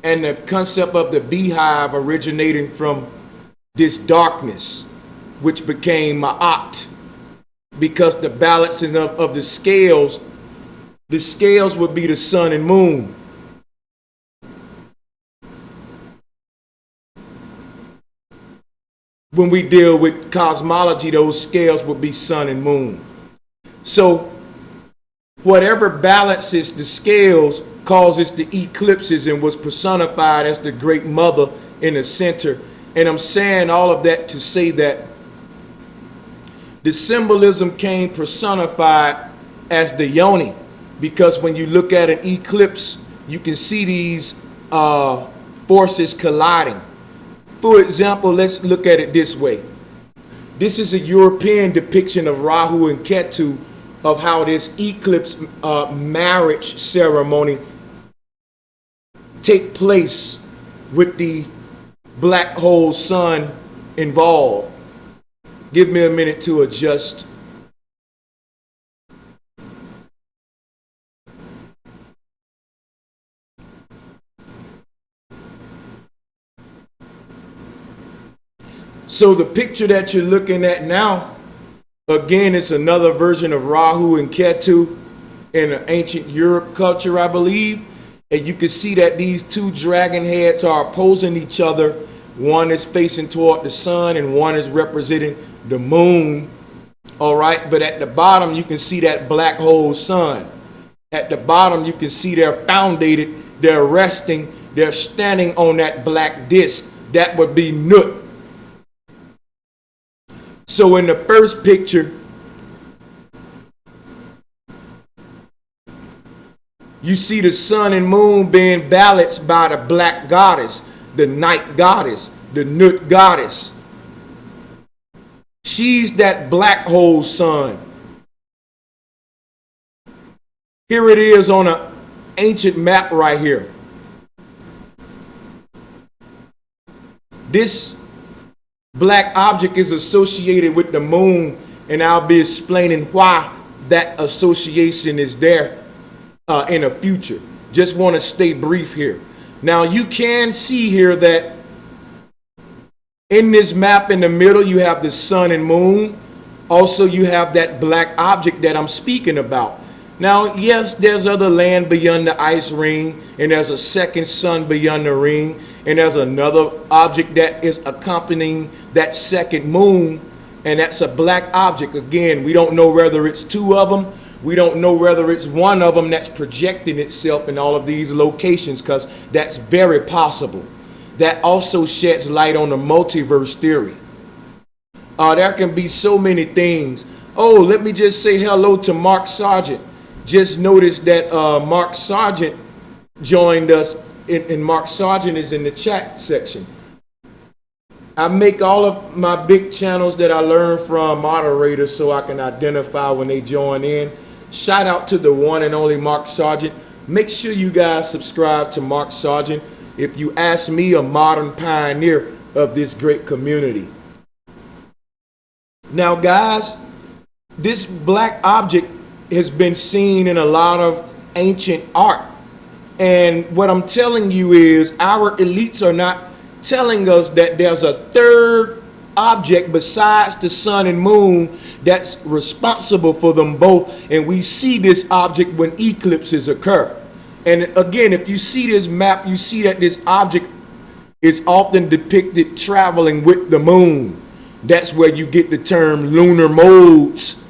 [SPEAKER 3] and the concept of the beehive originating from this darkness, which became Ma'at, because the balancing of the scales would be the sun and moon. When we deal with cosmology, those scales would be sun and moon. So whatever balances the scales causes the eclipses, and was personified as the great mother in the center. And I'm saying all of that to say that the symbolism came personified as the yoni, because when you look at an eclipse, you can see these forces colliding. For example, let's look at it this way. This is a European depiction of Rahu and Ketu, of how this eclipse marriage ceremony take place with the black hole sun involved. Give me a minute to adjust. So the picture that you're looking at now, again, it's another version of Rahu and Ketu in an ancient Europe culture, I believe. And you can see that these two dragon heads are opposing each other. One is facing toward the sun and one is representing the moon. All right, but at the bottom, you can see that black hole sun. At the bottom, you can see they're foundated, they're resting, they're standing on that black disk. That would be Nut. So in the first picture, you see the sun and moon being balanced by the black goddess, the night goddess, the Nut goddess. She's that black hole sun. Here it is on an ancient map right here. This black object is associated with the moon, and I'll be explaining why that association is there in the future. Just want to stay brief here. Now you can see here that in this map in the middle, you have the sun and moon. Also, you have that black object that I'm speaking about. Now, yes, there's other land beyond the ice ring, and there's a second sun beyond the ring, and there's another object that is accompanying that second moon, and that's a black object. Again, we don't know whether it's two of them. We don't know whether it's one of them that's projecting itself in all of these locations, because that's very possible. That also sheds light on the multiverse theory. There can be so many things. Oh, let me just say hello to Mark Sargent. Just noticed that Mark Sargent joined us, and Mark Sargent is in the chat section. I make all of my big channels that I learn from moderators so I can identify when they join in. Shout out to the one and only Mark Sargent. Make sure you guys subscribe to Mark Sargent. If you ask me, a modern pioneer of this great community. Now, guys, this black object has been seen in a lot of ancient art. And what I'm telling you is our elites are not telling us that there's a third object besides the sun and moon that's responsible for them both. And we see this object when eclipses occur. And again, if you see this map, you see that this object is often depicted traveling with the moon. That's where you get the term lunar modes.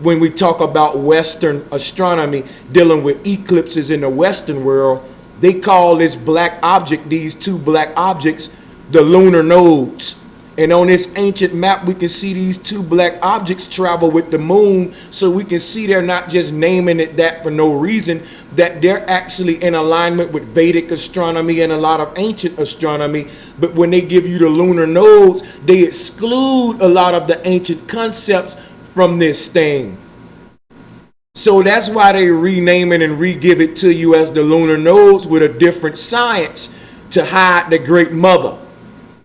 [SPEAKER 3] When we talk about Western astronomy dealing with eclipses in the Western world, they call this black object, these two black objects, the lunar nodes. And on this ancient map, we can see these two black objects travel with the moon. So we can see they're not just naming it that for no reason, that they're actually in alignment with Vedic astronomy and a lot of ancient astronomy. But when they give you the lunar nodes, they exclude a lot of the ancient concepts from this thing. So that's why they rename it and re-give it to you as the lunar nodes with a different science to hide the great mother.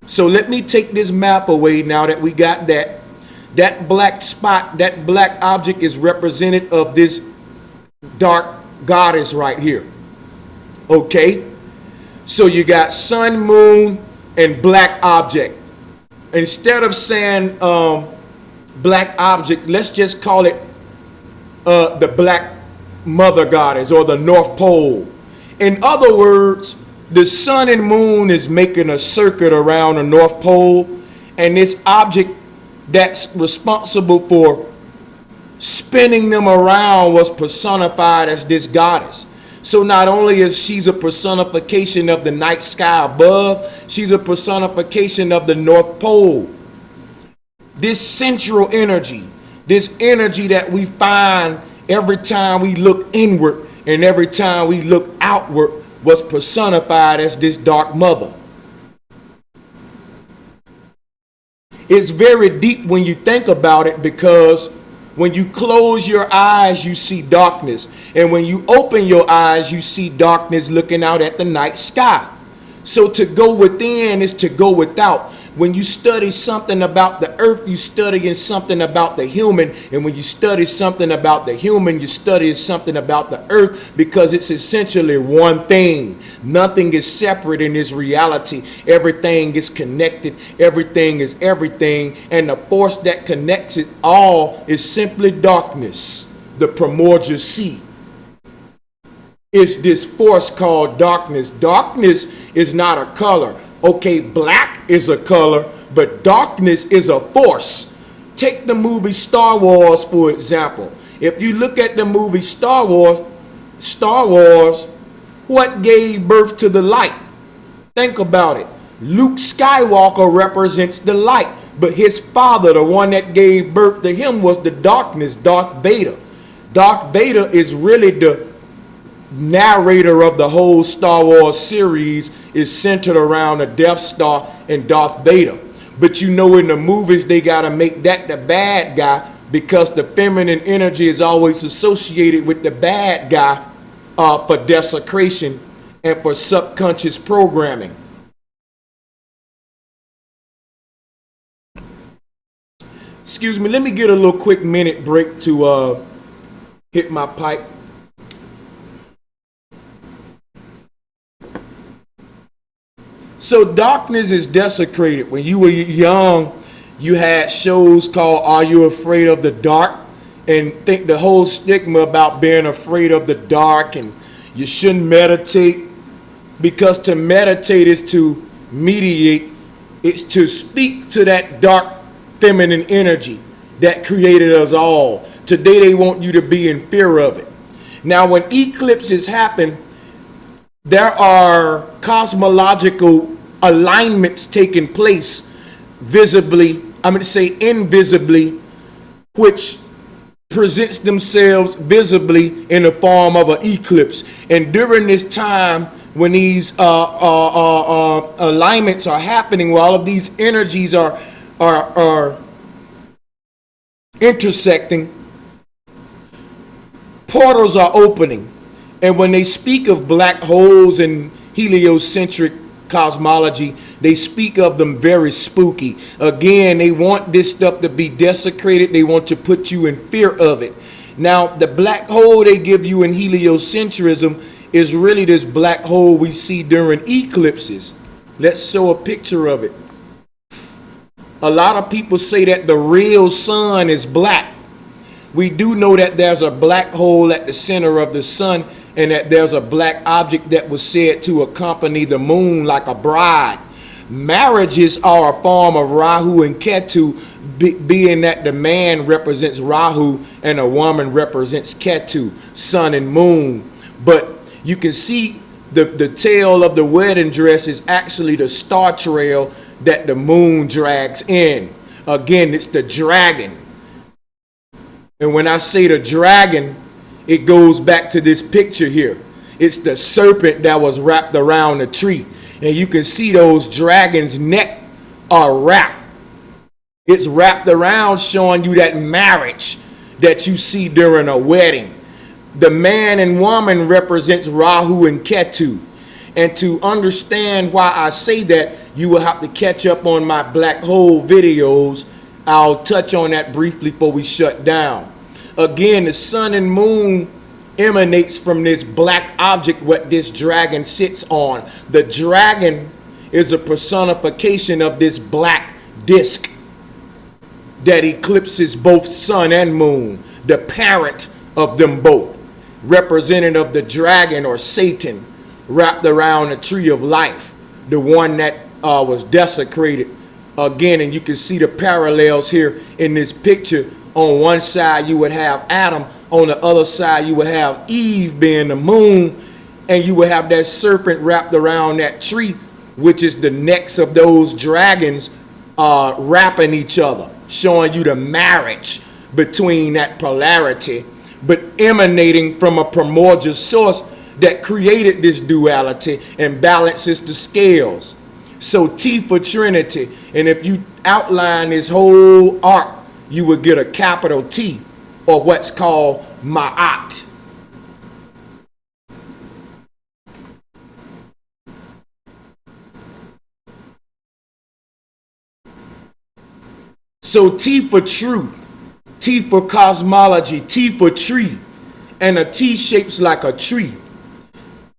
[SPEAKER 3] So let me take this map away now that we got that. That black spot, that black object is representative of this dark goddess right here. Okay? So you got sun, moon, and black object. Instead of saying black object, let's just call it the black mother goddess or the North Pole. In other words, the sun and moon is making a circuit around the North Pole, and this object that's responsible for spinning them around was personified as this goddess. So not only is she's a personification of the night sky above, she's a personification of the North Pole. This central energy, this energy that we find every time we look inward and every time we look outward, was personified as this dark mother. It's very deep when you think about it, because when you close your eyes, you see darkness. And when you open your eyes, you see darkness looking out at the night sky. So to go within is to go without. When you study something about the earth, you studying something about the human. And when you study something about the human, you study something about the earth, because it's essentially one thing. Nothing is separate in this reality. Everything is connected. Everything is everything. And the force that connects it all is simply darkness, the primordial sea. It's this force called darkness. Darkness is not a color. Okay, black is a color, but darkness is a force. Take the movie Star Wars, for example. If you look at the movie Star Wars, what gave birth to the light? Think about it. Luke Skywalker represents the light, but his father, the one that gave birth to him, was the darkness, Darth Vader. Darth Vader is really the narrator of the whole Star Wars series, is centered around the Death Star and Darth Vader. But you know, in the movies, they got to make that the bad guy, because the feminine energy is always associated with the bad guy for desecration and for subconscious programming. Excuse me, let me get a little quick minute break to hit my pipe. So darkness is desecrated. When you were young, you had shows called Are You Afraid of the Dark? And think the whole stigma about being afraid of the dark, and you shouldn't meditate, because to meditate is to mediate. It's to speak to that dark feminine energy that created us all. Today they want you to be in fear of it. Now when eclipses happen, there are cosmological alignments taking place visibly, invisibly, which presents themselves visibly in the form of an eclipse. And during this time, when these alignments are happening, where all of these energies are intersecting, portals are opening. And when they speak of black holes and heliocentric cosmology, they speak of them very spooky. Again, they want this stuff to be desecrated. They want to put you in fear of it. Now, the black hole they give you in heliocentrism is really this black hole we see during eclipses. Let's show a picture of it. A lot of people say that the real sun is black. We do know that there's a black hole at the center of the sun, and that there's a black object that was said to accompany the moon like a bride. Marriages are a form of Rahu and Ketu, being that the man represents Rahu and a woman represents Ketu, sun and moon. But you can see The tail of the wedding dress is actually the star trail that the moon drags in. Again, it's the dragon. And when I say the dragon, it goes back to this picture here. It's the serpent that was wrapped around the tree. And you can see those dragons' neck are wrapped. It's wrapped around, showing you that marriage that you see during a wedding. The man and woman represents Rahu and Ketu. And to understand why I say that, you will have to catch up on my black hole videos. I'll touch on that briefly before we shut down. Again, the sun and moon emanates from this black object what this dragon sits on. The dragon is a personification of this black disk that eclipses both sun and moon, the parent of them both, representative of the dragon or Satan wrapped around the tree of life, the one that was desecrated. Again, and you can see the parallels here in this picture. On one side you would have Adam, on the other side you would have Eve being the moon, and you would have that serpent wrapped around that tree, which is the necks of those dragons wrapping each other, showing you the marriage between that polarity, but emanating from a primordial source that created this duality and balances the scales. So T for Trinity, and if you outline this whole arc, you would get a capital T, or what's called Ma'at. So T for truth, T for cosmology, T for tree, and a T shapes like a tree.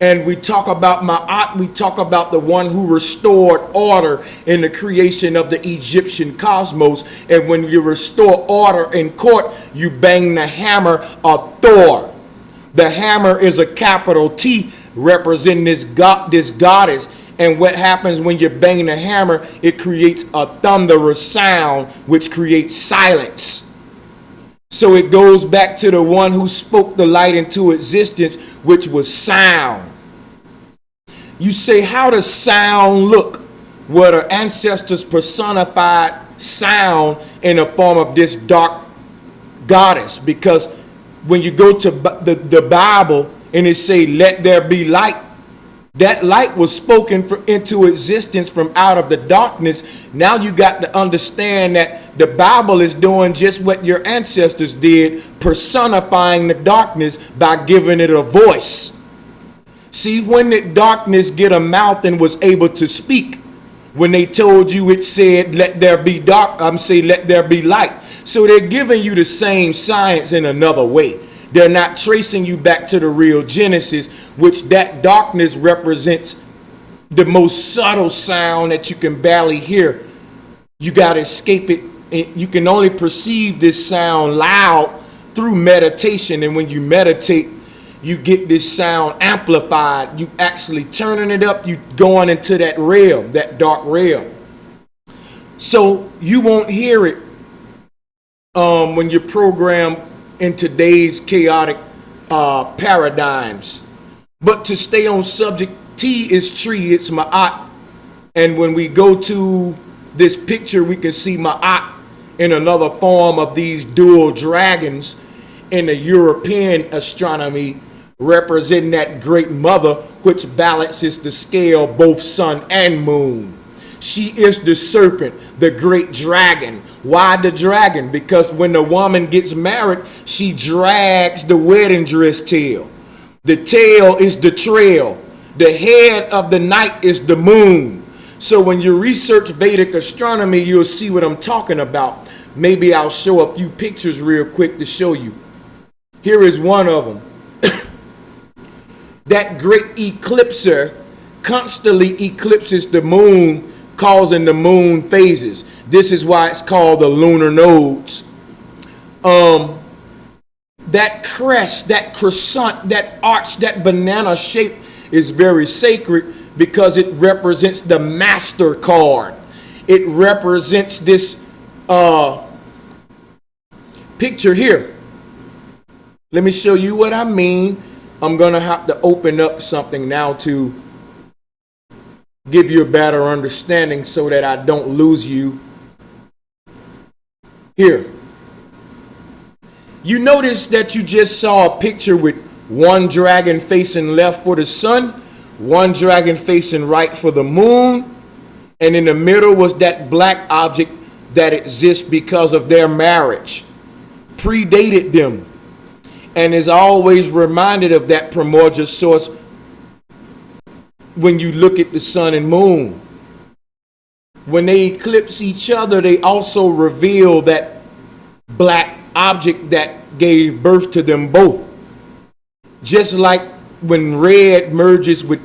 [SPEAKER 3] And we talk about Ma'at, we talk about the one who restored order in the creation of the Egyptian cosmos. And when you restore order in court, you bang the hammer of Thor. The hammer is a capital T representing this goddess. And what happens when you bang the hammer, it creates a thunderous sound, which creates silence. So it goes back to the one who spoke the light into existence, which was sound. You say, how does sound look? Well, the ancestors personified sound in the form of this dark goddess, because when you go to the Bible and it say, let there be light, that light was spoken into existence from out of the darkness. Now you got to understand that the Bible is doing just what your ancestors did, personifying the darkness by giving it a voice. See, when did darkness get a mouth and was able to speak? When they told you, it said, let there be dark, let there be light. So they're giving you the same science in another way. They're not tracing you back to the real Genesis, which that darkness represents the most subtle sound that you can barely hear. You got to escape it. You can only perceive this sound loud through meditation. And when you meditate, you get this sound amplified. You actually turning it up. You going into that realm, that dark realm. So you won't hear it when you're programmed in today's chaotic paradigms. But to stay on subject, T is tree, it's Ma'at. And when we go to this picture, we can see Ma'at in another form of these dual dragons in the European astronomy, representing that great mother which balances the scale, both sun and moon. She is the serpent, the great dragon. Why the dragon? Because when the woman gets married, she drags the wedding dress tail. The tail is the trail. The head of the night is the moon. So when you research Vedic astronomy, you'll see what I'm talking about. Maybe I'll show a few pictures real quick to show you. Here is one of them. That great eclipser constantly eclipses the moon, causing the moon phases. This is why it's called the lunar nodes. That crest, that croissant, that arch, that banana shape is very sacred because it represents the master card. It represents this picture here. Let me show you what I mean. I'm going to have to open up something now to give you a better understanding so that I don't lose you here. You notice that you just saw a picture with one dragon facing left for the sun, one dragon facing right for the moon, and in the middle was that black object that exists because of their marriage, predated them, and is always reminded of that primordial source when you look at the sun and moon. When they eclipse each other, they also reveal that black object that gave birth to them both. Just like when red merges with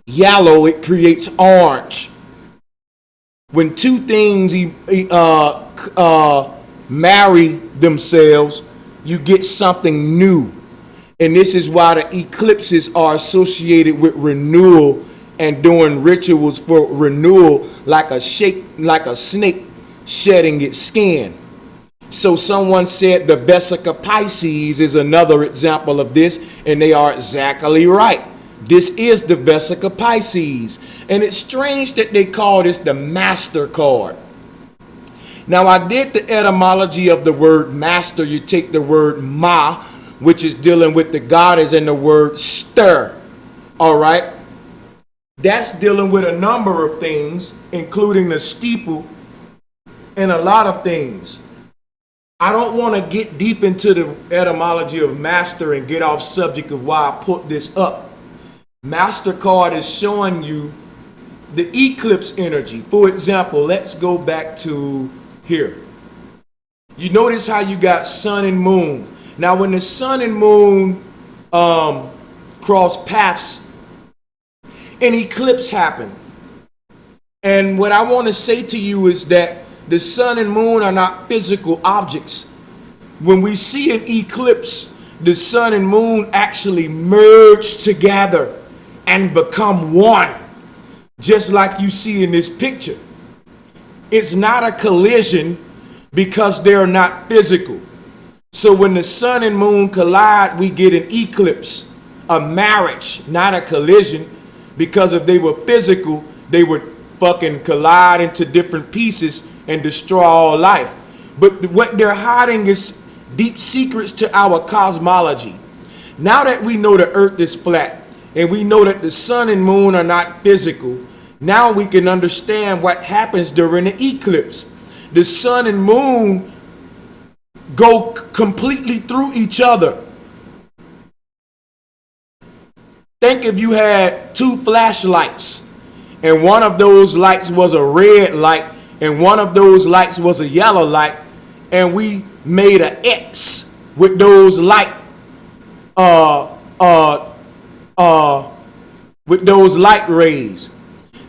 [SPEAKER 3] yellow, it creates orange. When two things marry themselves, you get something new. And this is why the eclipses are associated with renewal and doing rituals for renewal, like a snake shedding its skin. So someone said the Vesica Pisces is another example of this, and they are exactly right. This is the Vesica Pisces, and it's strange that they call this the master card. Now, I did the etymology of the word master. You take the word ma, which is dealing with the goddess, and the word stir. All right, that's dealing with a number of things, including the steeple and a lot of things. I don't want to get deep into the etymology of master and get off subject of why I put this up. Master card is showing you the eclipse energy. For example, let's go back to here. You notice how you got sun and moon. Now, when the sun and moon cross paths, an eclipse happened. And what I want to say to you is that the sun and moon are not physical objects. When we see an eclipse, the sun and moon actually merge together and become one, just like you see in this picture. It's not a collision because they're not physical. So when the sun and moon collide, we get an eclipse, a marriage, not a collision, because if they were physical, they would fucking collide into different pieces and destroy all life. But what they're hiding is deep secrets to our cosmology. Now that we know the earth is flat and we know that the sun and moon are not physical, now we can understand what happens during the eclipse. The sun and moon go completely through each other. Think if you had two flashlights and one of those lights was a red light and one of those lights was a yellow light, and we made an X with those light rays.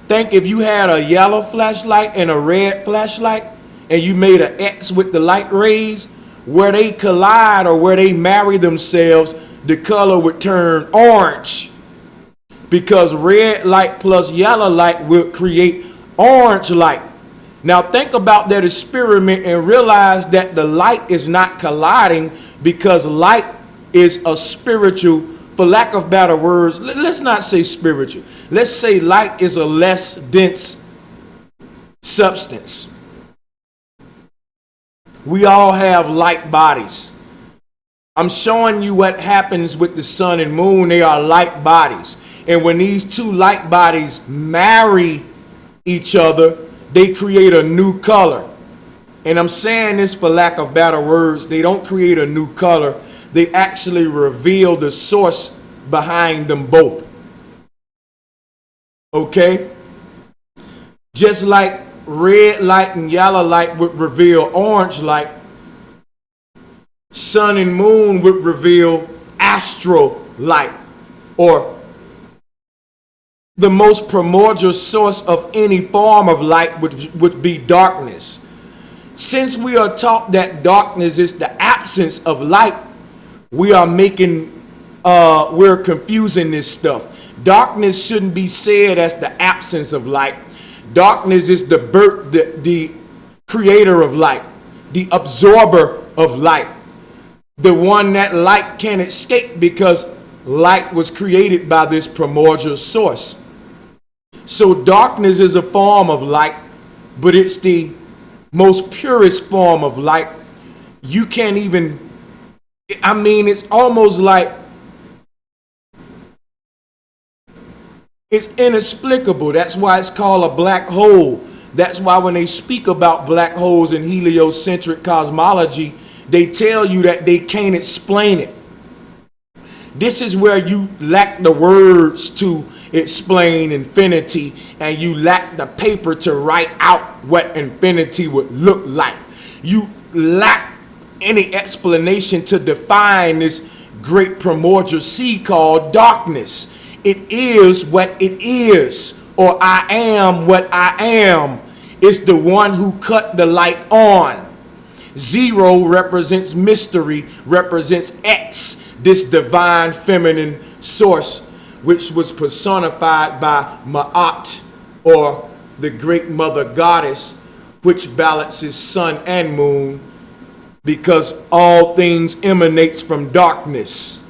[SPEAKER 3] Think if you had a yellow flashlight and a red flashlight and you made an X with the light rays, where they collide or where they marry themselves, the color would turn orange, because red light plus yellow light will create orange light. Now think about that experiment and realize that the light is not colliding, because light is a spiritual, for lack of better words, let's not say spiritual. Let's say light is a less dense substance. We all have light bodies. I'm showing you what happens with the sun and moon. They are light bodies. And when these two light bodies marry each other, they create a new color. And I'm saying this for lack of better words. They don't create a new color. They actually reveal the source behind them both. Okay? Just like red light and yellow light would reveal orange light, sun and moon would reveal astral light, or the most primordial source of any form of light would be darkness. Since we are taught that darkness is the absence of light, we're confusing this stuff. Darkness shouldn't be said as the absence of light. Darkness is the creator of light, the absorber of light, the one that light can't escape, because light was created by this primordial source. So darkness is a form of light, but it's the most purest form of light. You can't even, I mean, it's almost like it's inexplicable. That's why it's called a black hole. That's why when they speak about black holes in heliocentric cosmology, they tell you that they can't explain it. This is where you lack the words to explain infinity, and you lack the paper to write out what infinity would look like. You lack any explanation to define this great primordial sea called darkness. It is what it is, or I am what I am. It's the one who cut the light on. Zero represents mystery, represents X, this divine feminine source, which was personified by Ma'at, or the great mother goddess, which balances sun and moon, because all things emanates from darkness.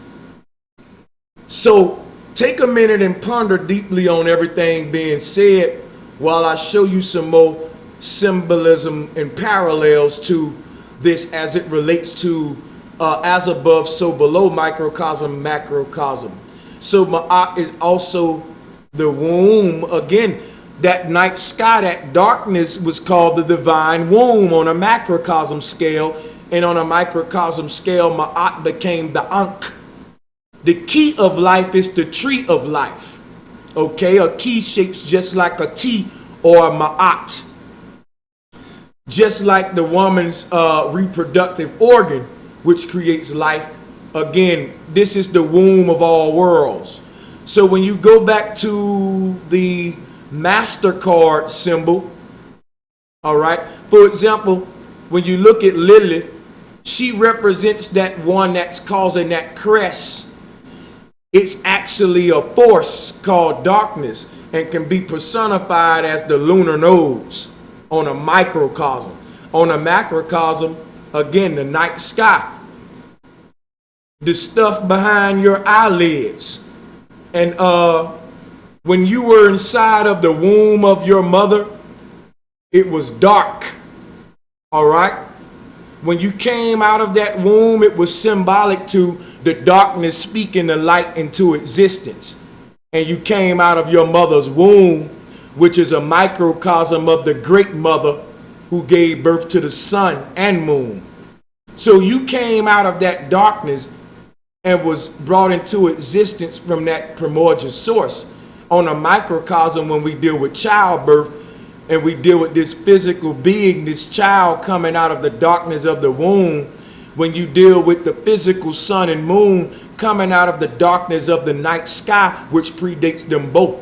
[SPEAKER 3] So take a minute and ponder deeply on everything being said while I show you some more symbolism and parallels to this as it relates to as above, so below, microcosm, macrocosm. So Ma'at is also the womb. Again, that night sky, that darkness was called the divine womb on a macrocosm scale. And on a microcosm scale, Ma'at became the Ankh. The key of life is the tree of life. Okay, a key shapes just like a T or a Ma'at. Just like the woman's reproductive organ, which creates life. Again, this is the womb of all worlds. So when you go back to the MasterCard symbol, all right, for example, when you look at Lilith, she represents that one that's causing that crest. It's actually a force called darkness and can be personified as the lunar nodes on a microcosm. On a macrocosm, again, the night sky, the stuff behind your eyelids. And when you were inside of the womb of your mother, it was dark. All right? When you came out of that womb, it was symbolic to the darkness speaking the light into existence. And you came out of your mother's womb, which is a microcosm of the great mother who gave birth to the sun and moon. So you came out of that darkness and was brought into existence from that primordial source. On a microcosm, when we deal with childbirth and we deal with this physical being, this child coming out of the darkness of the womb, when you deal with the physical sun and moon coming out of the darkness of the night sky, which predates them both.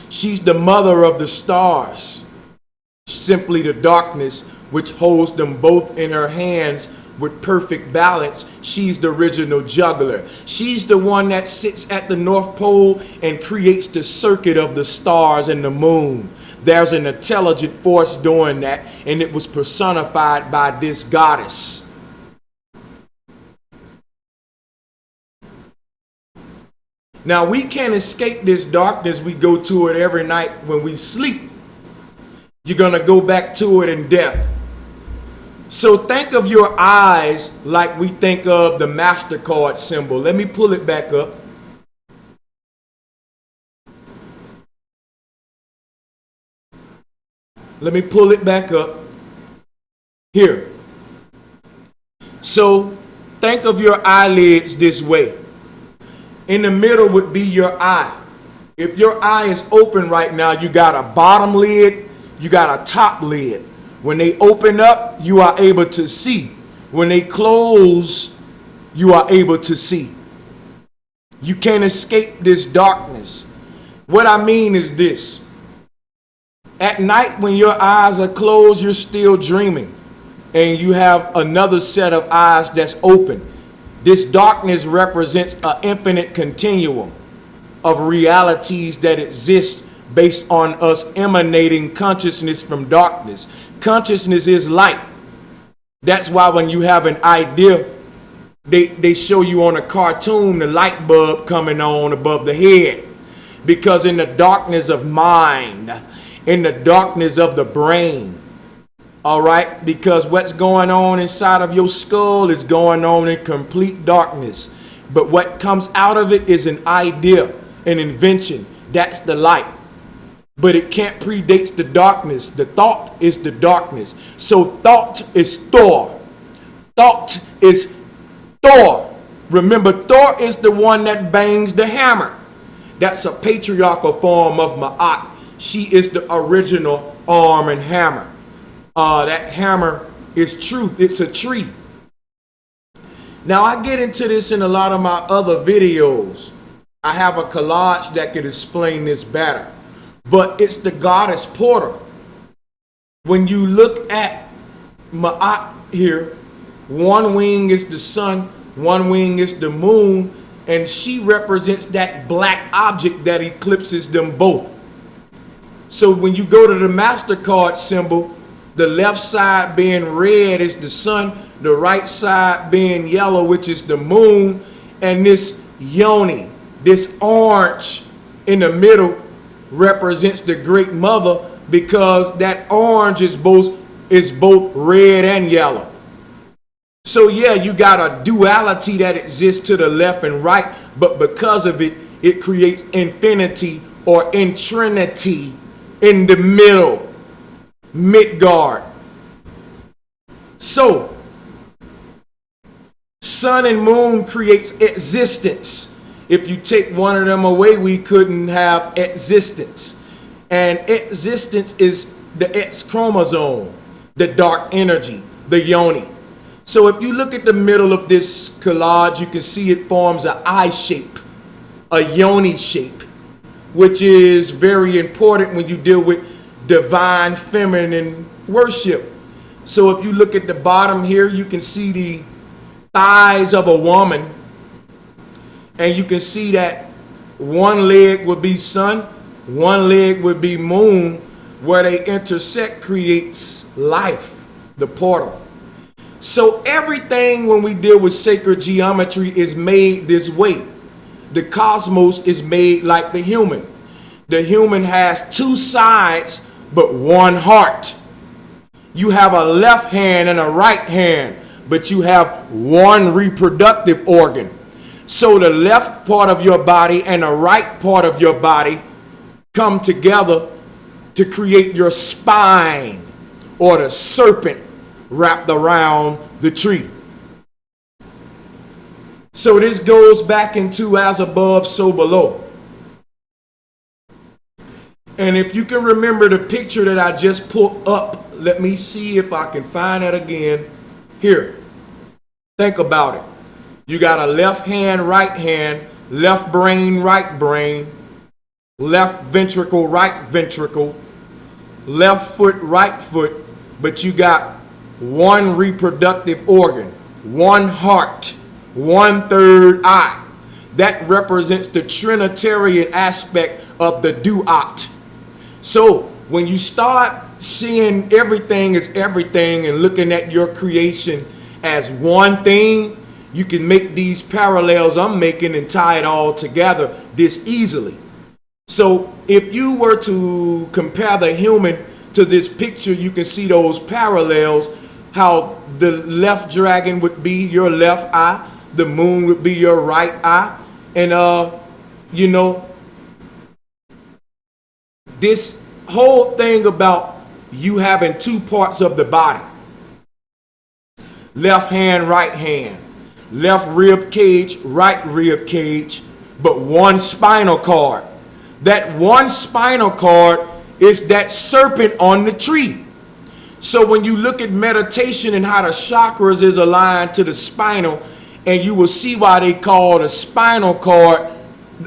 [SPEAKER 3] She's the mother of the stars, simply the darkness which holds them both in her hands with perfect balance. She's the original juggler. She's the one that sits at the North Pole and creates the circuit of the stars and the moon. There's an intelligent force doing that, and it was personified by this goddess. Now, we can't escape this darkness. We go to it every night when we sleep. You're going to go back to it in death. So think of your eyes like we think of the MasterCard symbol. Let me pull it back up. Let me pull it back up. Here. So think of your eyelids this way. In the middle would be your eye. If your eye is open right now, you got a bottom lid, you got a top lid. When they open up, you are able to see. When they close, you are able to see. You can't escape this darkness. What I mean is this. At night, when your eyes are closed, you're still dreaming. And you have another set of eyes that's open. This darkness represents an infinite continuum of realities that exist based on us emanating consciousness from darkness. Consciousness is light. That's why when you have an idea they show you on a cartoon the light bulb coming on above the head. Because in the darkness of mind, in the darkness of the brain, all right, because what's going on inside of your skull is going on in complete darkness. But what comes out of it is an idea, an invention. That's the light. But it can't predate the darkness. The thought is the darkness. So thought is Thor. Thought is Thor. Remember, Thor is the one that bangs the hammer. That's a patriarchal form of Ma'at. She is the original arm and hammer. That hammer is truth. It's a tree. Now, I get into this in a lot of my other videos. I have a collage that could explain this better. But it's the goddess porter. When you look at Ma'at here, one wing is the sun, one wing is the moon, and she represents that black object that eclipses them both. So when you go to the MasterCard symbol, the left side being red is the sun, the right side being yellow, which is the moon, and this yoni, this orange in the middle represents the great mother, because that orange is both red and yellow. So yeah, you got a duality that exists to the left and right, but because of it, it creates infinity or intrinity in the middle, Midgard. So sun and moon creates existence. If you take one of them away, we couldn't have existence. And existence is the X chromosome, the dark energy, the yoni. So if you look at the middle of this collage, you can see it forms an eye shape, a yoni shape, which is very important when you deal with divine feminine worship. So if you look at the bottom here, you can see the thighs of a woman, and you can see that one leg would be sun, one leg would be moon. Where they intersect creates life, the portal. So everything when we deal with sacred geometry is made this way. The cosmos is made like the human. The human has two sides but one heart. You have a left hand and a right hand, but you have one reproductive organ. So the left part of your body and the right part of your body come together to create your spine, or the serpent wrapped around the tree. So this goes back into as above, so below. And if you can remember the picture that I just pulled up, let me see if I can find it again. Here, think about it. You got a left hand, right hand, left brain, right brain, left ventricle, right ventricle, left foot, right foot, but you got one reproductive organ, one heart, 1/3 eye. That represents the Trinitarian aspect of the duat. So when you start seeing everything as everything and looking at your creation as one thing, you can make these parallels I'm making and tie it all together this easily. So if you were to compare the human to this picture, you can see those parallels, how the left dragon would be your left eye, the moon would be your right eye, and you know, this whole thing about you having two parts of the body, left hand, right hand, left rib cage, right rib cage, but one spinal cord. That one spinal cord is that serpent on the tree. So when you look at meditation and how the chakras is aligned to the spinal, and you will see why they call the spinal cord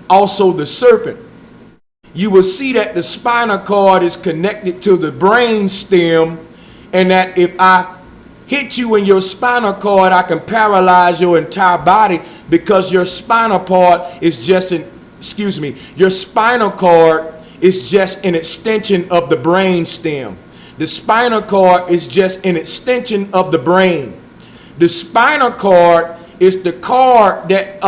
[SPEAKER 3] also the serpent. You will see that the spinal cord is connected to the brain stem, and that if I hit you in your spinal cord, I can paralyze your entire body, because your spinal cord is just your spinal cord is just an extension of the brain stem. The spinal cord is just an extension of the brain. The spinal cord It's the cord that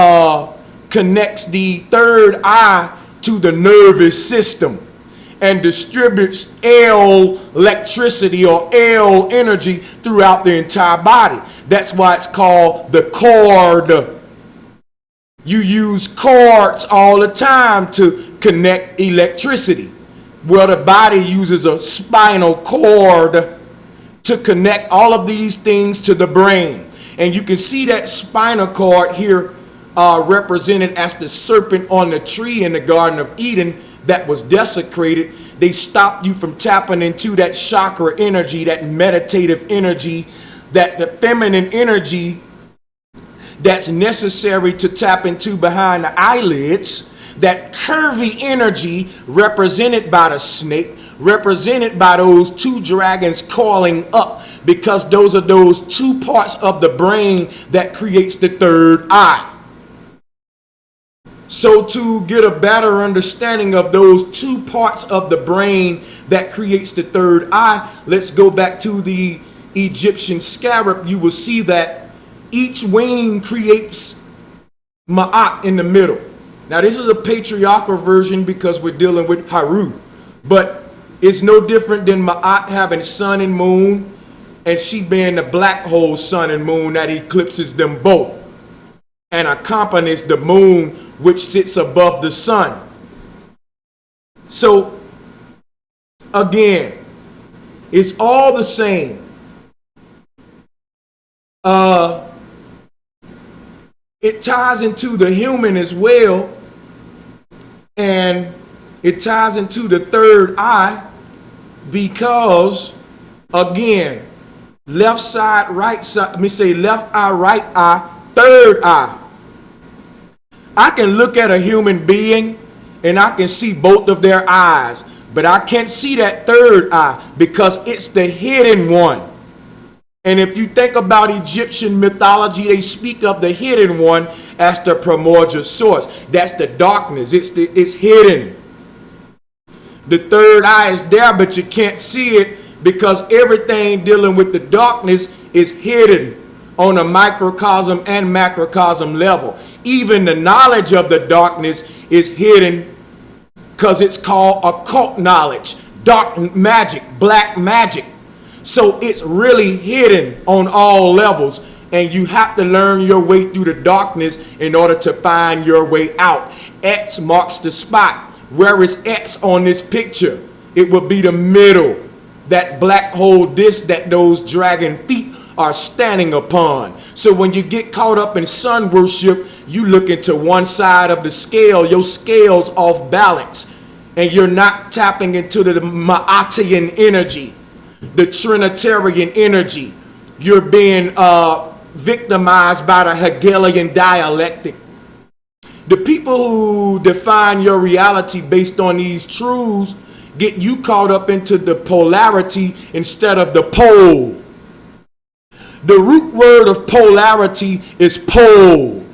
[SPEAKER 3] connects the third eye to the nervous system and distributes electricity or energy throughout the entire body. That's why it's called the cord. You use cords all the time to connect electricity. Well, the body uses a spinal cord to connect all of these things to the brain. And you can see that spinal cord here represented as the serpent on the tree in the Garden of Eden that was desecrated. They stopped you from tapping into that chakra energy, that meditative energy, that the feminine energy that's necessary to tap into behind the eyelids, that curvy energy represented by the snake, represented by those two dragons coiling up, because those are those two parts of the brain that creates the third eye. So to get a better understanding of those two parts of the brain that creates the third eye, let's go back to the Egyptian scarab. You will see that each wing creates Ma'at in the middle. Now this is a patriarchal version because we're dealing with Haru, but it's no different than Ma'at having sun and moon, and she being the black hole sun and moon that eclipses them both and accompanies the moon which sits above the sun. So again, it's all the same. It ties into the human as well, and it ties into the third eye because, again, left side, right side, let me say left eye, right eye, third eye. I can look at a human being and I can see both of their eyes, but I can't see that third eye because it's the hidden one. And if you think about Egyptian mythology, they speak of the hidden one as the primordial source. That's the darkness. It's hidden. The third eye is there, but you can't see it because everything dealing with the darkness is hidden on a microcosm and macrocosm level. Even the knowledge of the darkness is hidden because it's called occult knowledge, dark magic, black magic. So it's really hidden on all levels, and you have to learn your way through the darkness in order to find your way out. X marks the spot. Where is X on this picture? It would be the middle, that black hole disc that those dragon feet are standing upon. So when you get caught up in sun worship, you look into one side of the scale, your scale's off balance, and you're not tapping into the Ma'atian energy, the Trinitarian energy. You're being victimized by the Hegelian dialectic. The people who define your reality based on these truths get you caught up into the polarity instead of the pole. The root word of polarity is pole,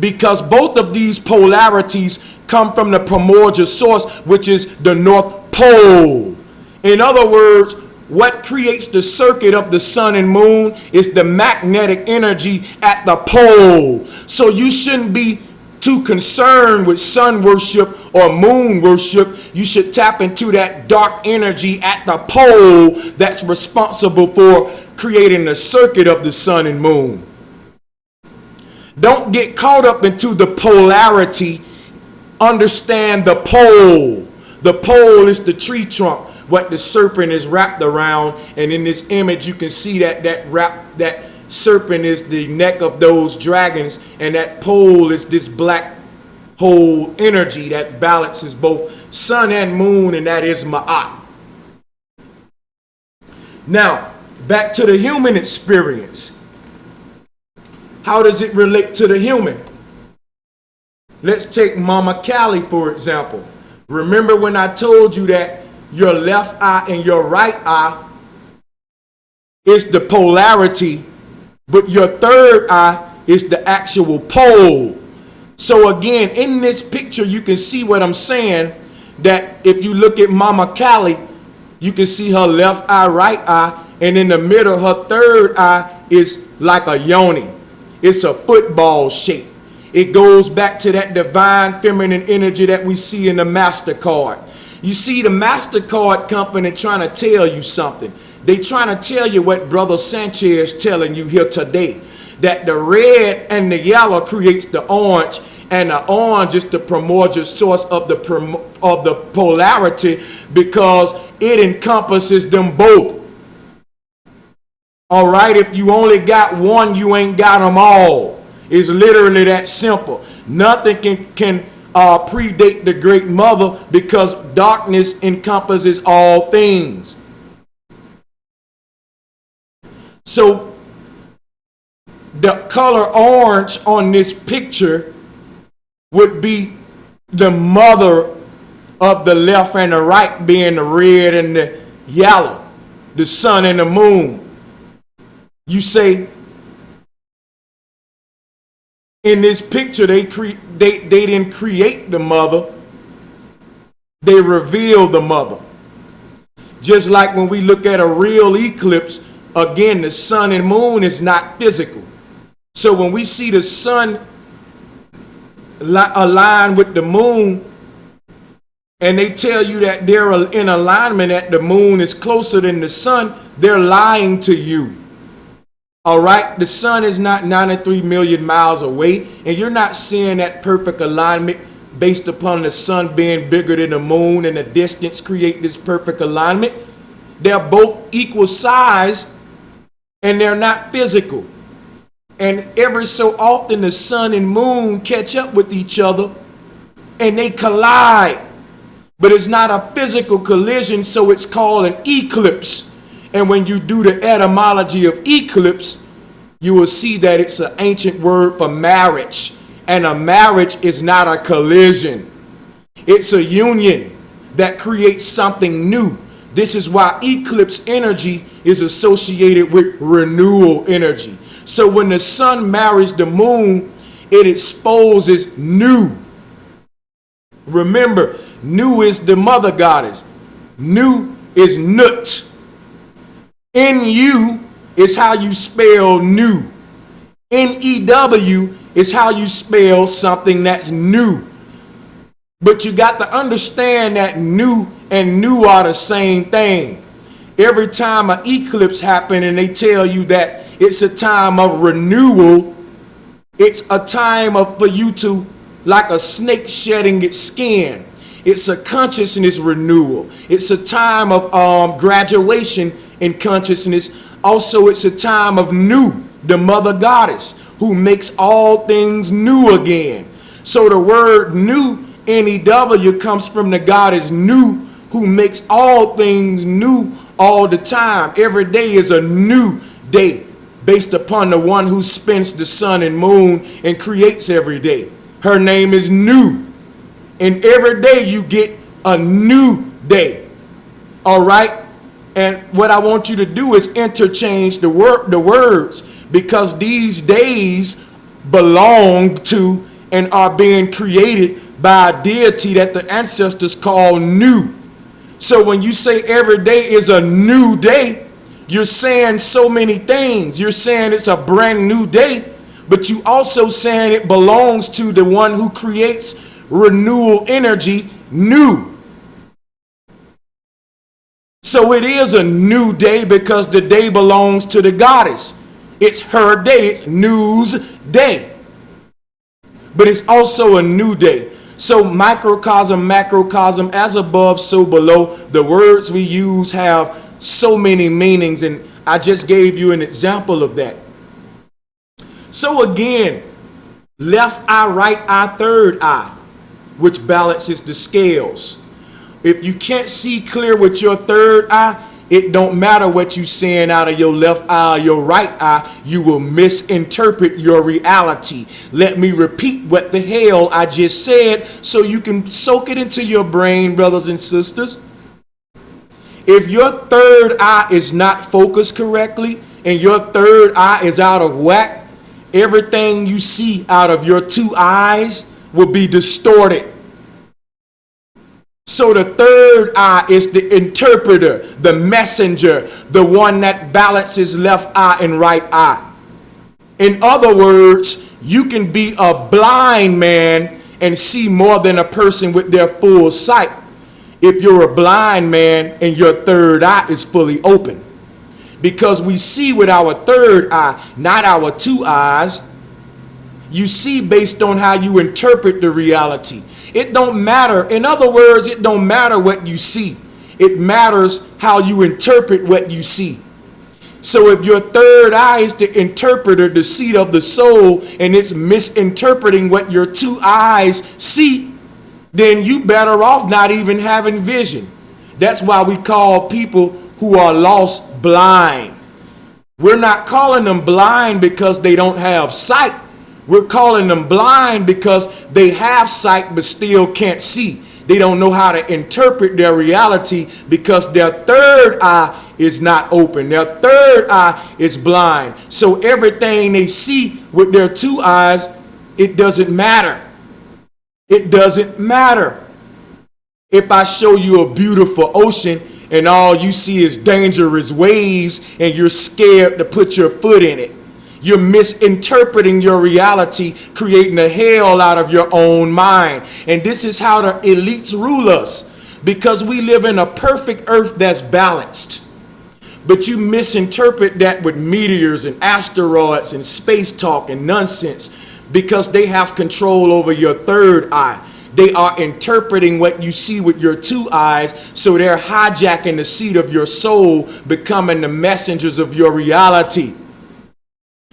[SPEAKER 3] because both of these polarities come from the primordial source, which is the North Pole. In other words, what creates the circuit of the sun and moon is the magnetic energy at the pole. So you shouldn't be too concerned with sun worship or moon worship. You should tap into that dark energy at the pole that's responsible for creating the circuit of the sun and moon. Don't get caught up into the polarity. Understand the pole. The pole is the tree trunk, what the serpent is wrapped around, and in this image you can see that serpent is the neck of those dragons, and that pole is this black hole energy that balances both sun and moon, and that is Ma'at. Now back to the human experience. How does it relate to the human? Let's take Mama Kali for example. Remember when I told you that your left eye and your right eye is the polarity, but your third eye is the actual pole. So again, in this picture, you can see what I'm saying, that if you look at Mama Kali, you can see her left eye, right eye, and in the middle, her third eye is like a yoni. It's a football shape. It goes back to that divine feminine energy that we see in the MasterCard. You see the MasterCard company trying to tell you something. They trying to tell you what Brother Sanchez telling you here today, that the red and the yellow creates the orange, and the orange is the primordial source of the polarity, because it encompasses them both. All right, if you only got one, you ain't got them all. It's literally that simple. Nothing can predate the Great Mother, because darkness encompasses all things. So the color orange on this picture would be the mother of the left and the right, being the red and the yellow, the sun and the moon. You say, in this picture, they didn't create the mother, they revealed the mother. Just like when we look at a real eclipse, again, the sun and moon is not physical. So when we see the sun align with the moon, and they tell you that they're in alignment, that the moon is closer than the sun, they're lying to you. All right, the sun is not 93 million miles away, and you're not seeing that perfect alignment based upon the sun being bigger than the moon and the distance create this perfect alignment. They're both equal size, and they're not physical. And every so often the sun and moon catch up with each other and they collide. But it's not a physical collision, so it's called an eclipse. And when you do the etymology of eclipse, you will see that it's an ancient word for marriage. And a marriage is not a collision. It's a union that creates something new. This is why eclipse energy is associated with renewal energy. So when the sun marries the moon, it exposes new. Remember, Nu is the mother goddess. Nu is Nut. N-U is how you spell new. N-E-W is how you spell something that's new. But you got to understand that nu and new are the same thing. Every time an eclipse happens and they tell you that it's a time of renewal, it's a time for you to, like a snake shedding its skin. It's a consciousness renewal. It's a time of graduation in consciousness. Also, it's a time of Nu, the mother goddess, who makes all things new again. So the word Nu, N-E-W, comes from the goddess Nu, who makes all things new all the time. Every day is a new day based upon the one who spins the sun and moon and creates every day. Her name is Nu. And every day you get a new day. All right? And what I want you to do is interchange the words, because these days belong to and are being created by a deity that the ancestors call Nu. So when you say every day is a new day, you're saying so many things. You're saying it's a brand new day, but you also saying it belongs to the one who creates renewal energy, Nu. So it is a new day because the day belongs to the goddess. It's her day. It's Nu's day. But it's also a new day. So microcosm, macrocosm, as above, so below. The words we use have so many meanings, and I just gave you an example of that. So again, left eye, right eye, third eye, which balances the scales. If you can't see clear with your third eye, it don't matter what you seeing out of your left eye or your right eye, you will misinterpret your reality. Let me repeat what the hell I just said so you can soak it into your brain, brothers and sisters. If your third eye is not focused correctly and your third eye is out of whack, everything you see out of your two eyes will be distorted. So the third eye is the interpreter, the messenger, the one that balances left eye and right eye. In other words, you can be a blind man and see more than a person with their full sight if you're a blind man and your third eye is fully open. Because we see with our third eye, not our two eyes. You see based on how you interpret the reality. It don't matter. In other words, it don't matter what you see. It matters how you interpret what you see. So if your third eye is the interpreter, the seat of the soul, and it's misinterpreting what your two eyes see, then you better off not even having vision. That's why we call people who are lost blind. We're not calling them blind because they don't have sight. We're calling them blind because they have sight but still can't see. They don't know how to interpret their reality because their third eye is not open. Their third eye is blind. So everything they see with their two eyes, it doesn't matter. It doesn't matter. If I show you a beautiful ocean and all you see is dangerous waves and you're scared to put your foot in it, you're misinterpreting your reality, creating a hell out of your own mind. And this is how the elites rule us, because we live in a perfect earth that's balanced. But you misinterpret that with meteors and asteroids and space talk and nonsense because they have control over your third eye. They are interpreting what you see with your two eyes, so they're hijacking the seat of your soul, becoming the messengers of your reality.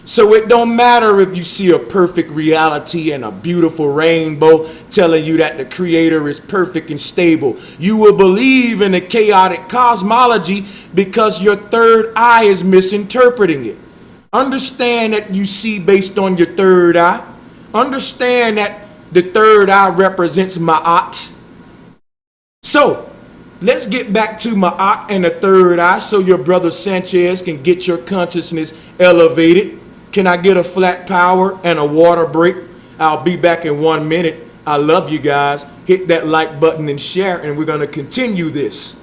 [SPEAKER 3] So it don't matter if you see a perfect reality and a beautiful rainbow telling you that the creator is perfect and stable. You will believe in a chaotic cosmology because your third eye is misinterpreting it. Understand that you see based on your third eye. Understand that the third eye represents Ma'at. So let's get back to Ma'at and the third eye so your brother Sanchez can get your consciousness elevated. Can I get a flat power and a water break? I'll be back in 1 minute. I love you guys. Hit that like button and share, and we're going to continue this.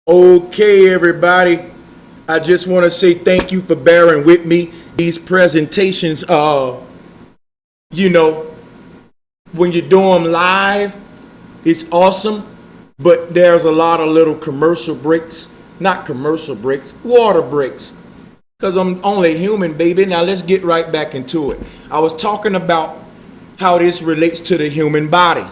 [SPEAKER 3] Okay, everybody. I just want to say thank you for bearing with me. These presentations, you know, when you do them live, it's awesome. But there's a lot of little commercial breaks, not commercial breaks, water breaks. Because I'm only human, baby. Now let's get right back into it. I was talking about how this relates to the human body.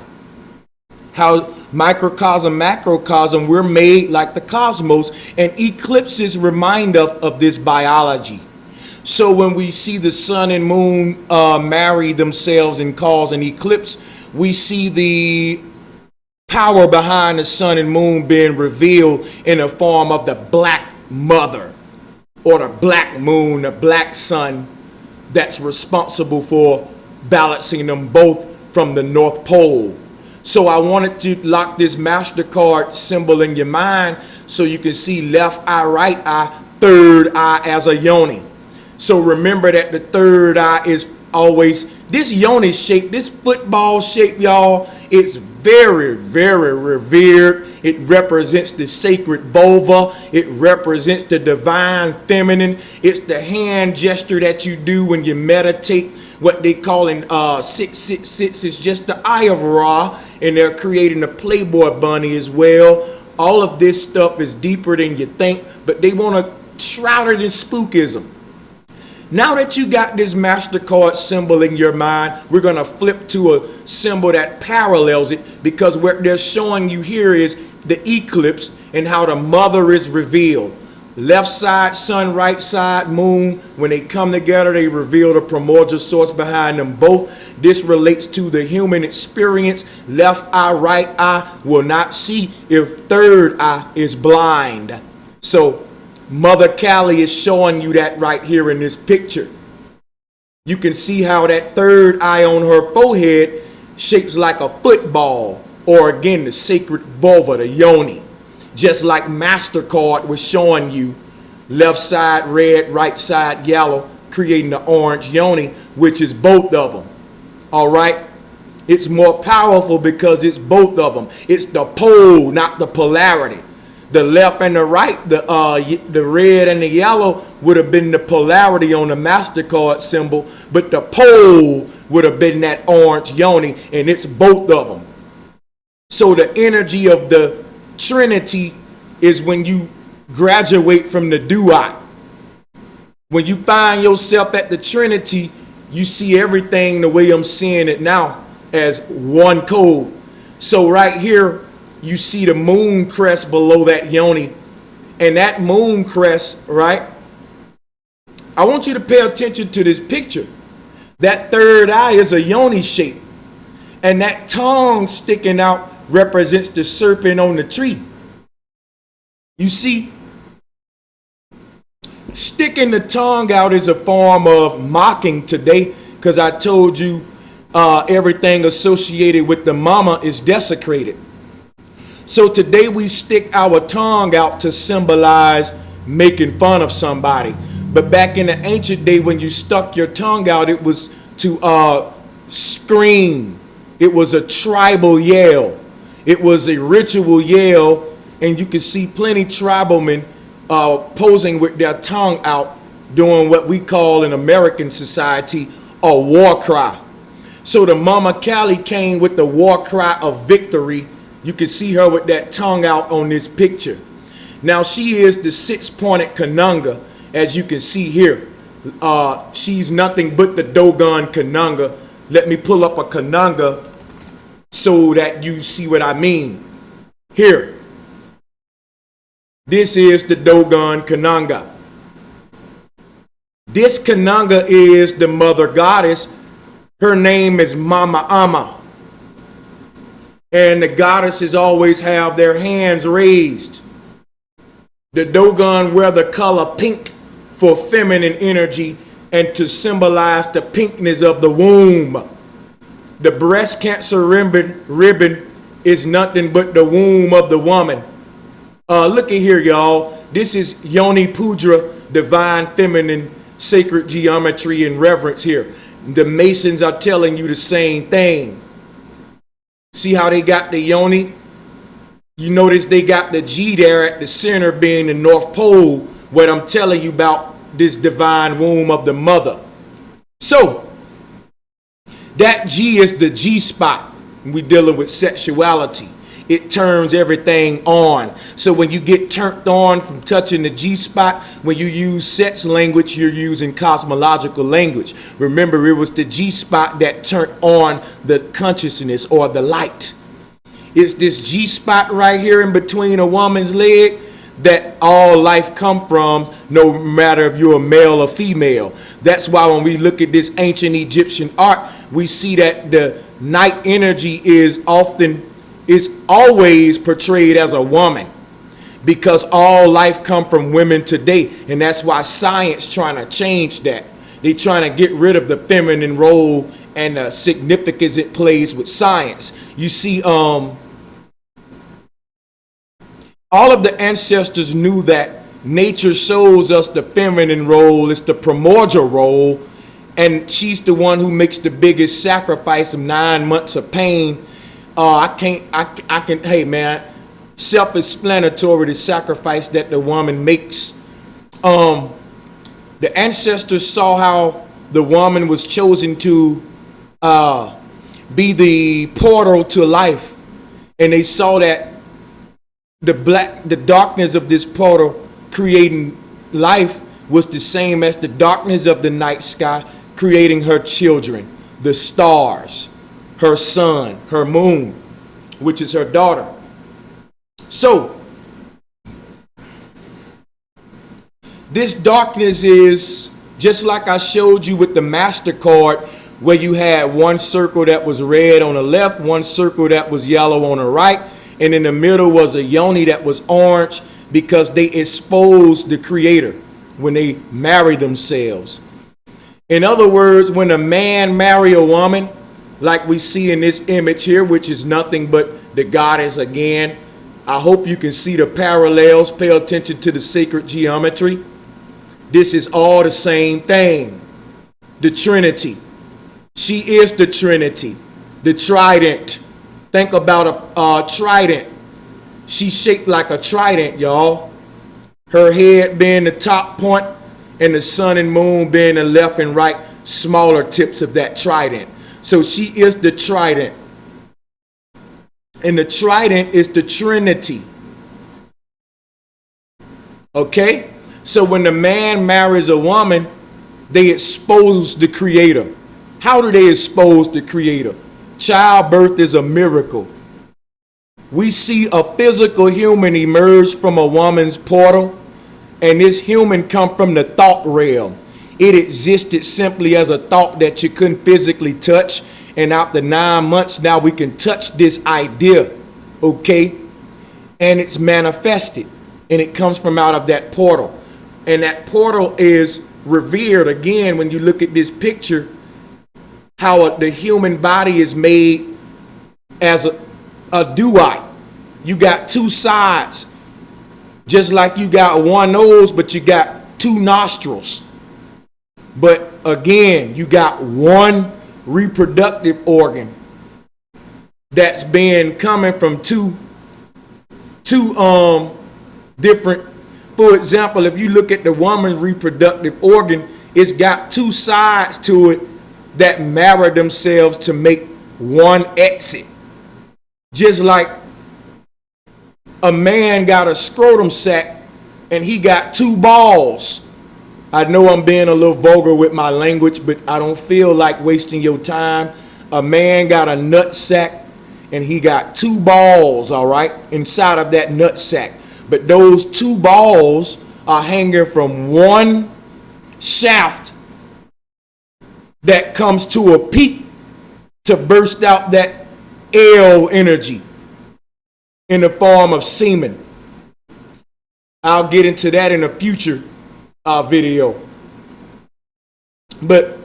[SPEAKER 3] How microcosm, macrocosm, we're made like the cosmos, and eclipses remind us of this biology. So when we see the sun and moon marry themselves and cause an eclipse, we see the power behind the sun and moon being revealed in the form of the black mother, or the black moon, the black sun, that's responsible for balancing them both from the North Pole. So I wanted to lock this MasterCard symbol in your mind so you can see left eye, right eye, third eye as a yoni. So remember that the third eye is always, this yoni shape, this football shape, y'all, it's very, very revered. It represents the sacred vulva. It represents the divine feminine. It's the hand gesture that you do when you meditate. What they call in 666 is just the eye of Ra, and they're creating a Playboy bunny as well. All of this stuff is deeper than you think, but they want to shroud it in spookism. Now that you got this MasterCard symbol in your mind, we're going to flip to a symbol that parallels it, because what they're showing you here is the eclipse and how the mother is revealed. Left side sun, right side moon. When they come together, they reveal the primordial source behind them both. This relates to the human experience. Left eye, right eye will not see if third eye is blind. So Mother Kali is showing you that right here in this picture. You can see how that third eye on her forehead shapes like a football, or again, the sacred vulva, the yoni. Just like MasterCard was showing you, left side red, right side yellow, creating the orange yoni, which is both of them. All right? It's more powerful because it's both of them. It's the pole, not the polarity. The left and the right, the red and the yellow would have been the polarity on the MasterCard symbol, but the pole would have been that orange yoni, and it's both of them. So the energy of the Trinity is when you graduate from the duat. When you find yourself at the Trinity, you see everything the way I'm seeing it now, as one code. So right here, you see the moon crest below that yoni. And that moon crest, right? I want you to pay attention to this picture. That third eye is a yoni shape. And that tongue sticking out represents the serpent on the tree. You see, sticking the tongue out is a form of mocking today, because I told you everything associated with the mama is desecrated. So today we stick our tongue out to symbolize making fun of somebody. But back in the ancient day, when you stuck your tongue out, it was to scream. It was a tribal yell. It was a ritual yell, and you can see plenty tribalmen posing with their tongue out, doing what we call in American society a war cry. So the Mama Kali came with the war cry of victory. You can see her with that tongue out on this picture. Now she is the six-pointed Kanunga, as you can see here. She's nothing but the Dogon Kanunga. Let me pull up a Kanunga so that you see what I mean. Here. This is the Dogon Kanunga. This Kanunga is the mother goddess. Her name is Mama Amma. And the goddesses always have their hands raised. The Dogon wear the color pink for feminine energy and to symbolize the pinkness of the womb. The breast cancer ribbon is nothing but the womb of the woman. Look at here, y'all. This is Yoni Pudra, divine feminine, sacred geometry and reverence here. The Masons are telling you the same thing. See how they got the yoni? You notice they got the G there at the center being the North Pole, what I'm telling you about this divine womb of the mother. So, that G is the G spot. We're dealing with sexuality. It turns everything on. So when you get turned on from touching the G spot, when you use sex language, you're using cosmological language. Remember, it was the G spot that turned on the consciousness or the light. It's this G spot right here in between a woman's leg that all life come from, no matter if you're a male or female. That's why when we look at this ancient Egyptian art, we see that the night energy is always portrayed as a woman, because all life come from women today. And that's why science trying to change that. They trying to get rid of the feminine role and the significance it plays with science. You see, all of the ancestors knew that nature shows us the feminine role, it's the primordial role, and she's the one who makes the biggest sacrifice of 9 months of pain. Hey man, self-explanatory, the sacrifice that the woman makes. The ancestors saw how the woman was chosen to be the portal to life, and they saw that the darkness of this portal creating life was the same as the darkness of the night sky creating her children, the stars, her sun, her moon, which is her daughter. So this darkness is just like I showed you with the MasterCard, where you had one circle that was red on the left, one circle that was yellow on the right, and in the middle was a yoni that was orange, because they exposed the creator when they marry themselves. In other words, when a man marry a woman, like we see in this image here, which is nothing but the goddess again. I hope you can see the parallels. Pay attention to the sacred geometry. This is all the same thing. The Trinity. She is the Trinity. The trident. Think about a trident. She's shaped like a trident, y'all. Her head being the top point, and the sun and moon being the left and right smaller tips of that trident. So she is the trident. And the trident is the Trinity. Okay? So when the man marries a woman, they expose the creator. How do they expose the creator? Childbirth is a miracle. We see a physical human emerge from a woman's portal, and this human come from the thought realm. It existed simply as a thought that you couldn't physically touch, and after 9 months, now we can touch this idea, okay? And it's manifested, and it comes from out of that portal. And that portal is revered again when you look at this picture, how the human body is made as a duat. You got two sides, just like you got one nose, but you got two nostrils. But again, you got one reproductive organ that's been coming from two different. For example, if you look at the woman's reproductive organ, it's got two sides to it that marry themselves to make one exit. Just like a man got a scrotum sac and he got two balls. I know I'm being a little vulgar with my language, but I don't feel like wasting your time. A man got a nut sack and he got two balls, all right, inside of that nut sack. But those two balls are hanging from one shaft that comes to a peak to burst out that L energy in the form of semen. I'll get into that in a future video. But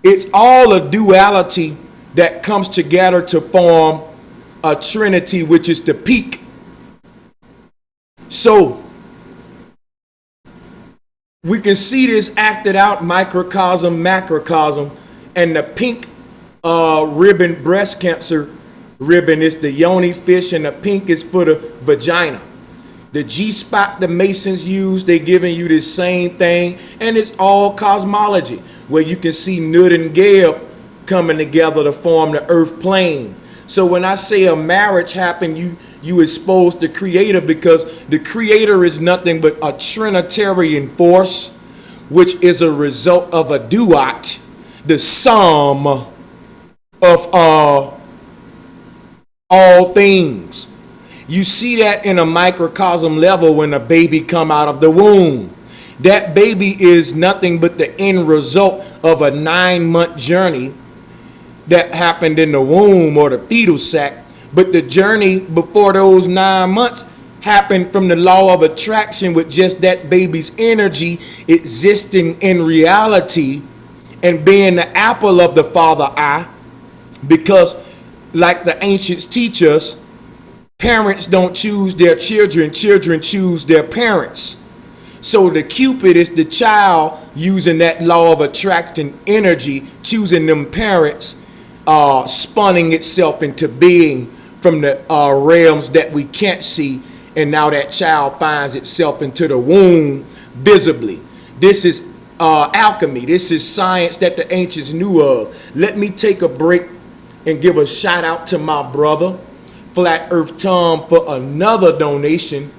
[SPEAKER 3] it's all a duality that comes together to form a trinity, which is the peak. So we can see this acted out, microcosm, macrocosm, and the pink ribbon, breast cancer ribbon, is the yoni fish, and the pink is for the vagina. The G-spot the Masons use, they giving you the same thing, and it's all cosmology, where you can see Nut and Geb coming together to form the earth plane. So when I say a marriage happened, you expose the creator, because the creator is nothing but a trinitarian force, which is a result of a duat, the sum of all things. You see that in a microcosm level when a baby come out of the womb. That baby is nothing but the end result of a 9-month journey that happened in the womb or the fetal sac. But the journey before those 9 months happened from the law of attraction, with just that baby's energy existing in reality and being the apple of the father eye. Because like the ancients teach us, parents don't choose their children, children choose their parents. So the Cupid is the child using that law of attracting energy, choosing them parents, spawning itself into being from the realms that we can't see, and now that child finds itself into the womb visibly. This is alchemy. This is science that the ancients knew of. Let me take a break and give a shout out to my brother, Flat Earth Tom, for another donation.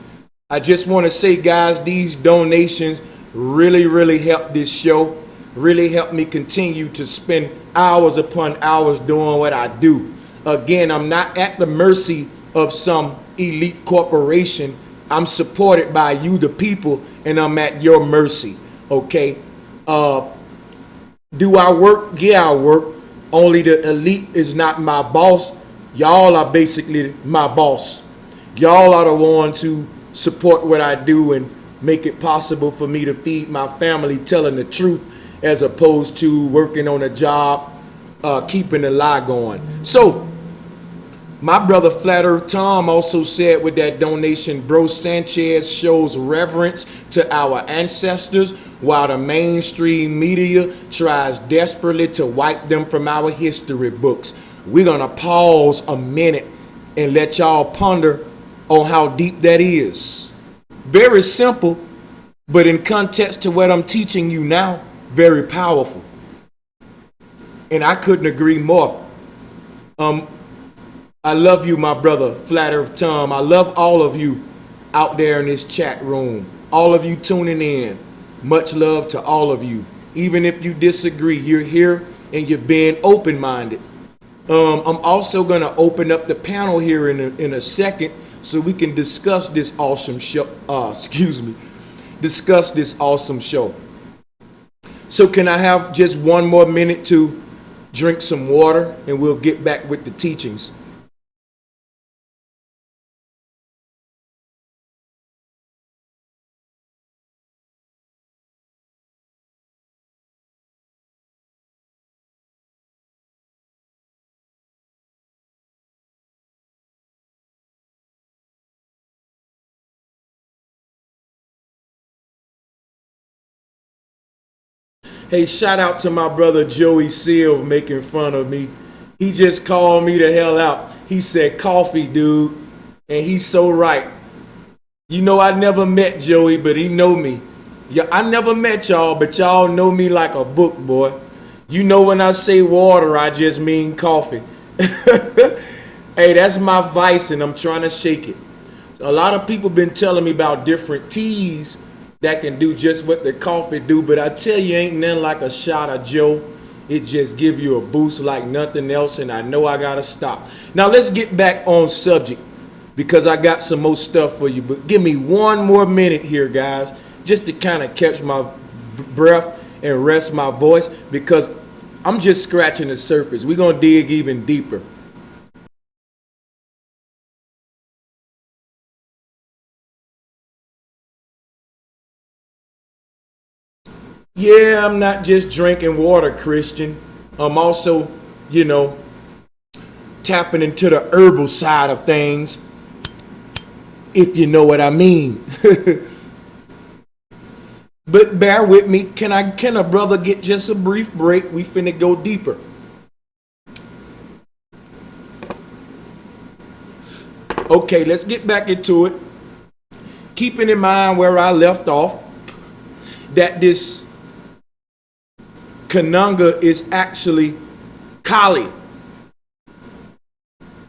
[SPEAKER 3] I just want to say, guys, these donations really help this show, really help me continue to spend hours upon hours doing what I do. Again, I'm not at the mercy of some elite corporation. I'm supported by you, the people, and I'm at your mercy, okay? Do I work? Yeah, I work. Only the elite is not my boss. Y'all are basically my boss. Y'all are the ones who support what I do and make it possible for me to feed my family telling the truth as opposed to working on a job, keeping the lie going. So, my brother Flat Earth Tom also said with that donation, Bro Sanchez shows reverence to our ancestors while the mainstream media tries desperately to wipe them from our history books. We're going to pause a minute and let y'all ponder on how deep that is. Very simple, but in context to what I'm teaching you now, very powerful. And I couldn't agree more. I love you, my brother, Flat Earth Tom. I love all of you out there in this chat room. All of you tuning in. Much love to all of you. Even if you disagree, you're here and you're being open-minded. I'm also going to open up the panel here in a second so we can discuss this awesome show. Discuss this awesome show. So can I have just one more minute to drink some water and we'll get back with the teachings. Hey, shout out to my brother Joey Seal making fun of me. He just called me the hell out. He said, coffee, dude. And he's so right. You know, I never met Joey, but he know me. Yeah, I never met y'all, but y'all know me like a book, boy. You know when I say water, I just mean coffee. Hey, that's my vice, and I'm trying to shake it. A lot of people been telling me about different teas that can do just what the coffee do, but I tell you, ain't nothing like a shot of Joe. It just give you a boost like nothing else, and I know I gotta stop. Now let's get back on subject because I got some more stuff for you, but give me one more minute here, guys, just to kind of catch my breath and rest my voice because I'm just scratching the surface. We're gonna dig even deeper. Yeah, I'm not just drinking water, Christian. I'm also, you know, tapping into the herbal side of things, if you know what I mean. But bear with me. Can a brother get just a brief break? We finna go deeper. Okay, let's get back into it. Keeping in mind where I left off, that this Kananga is actually Kali,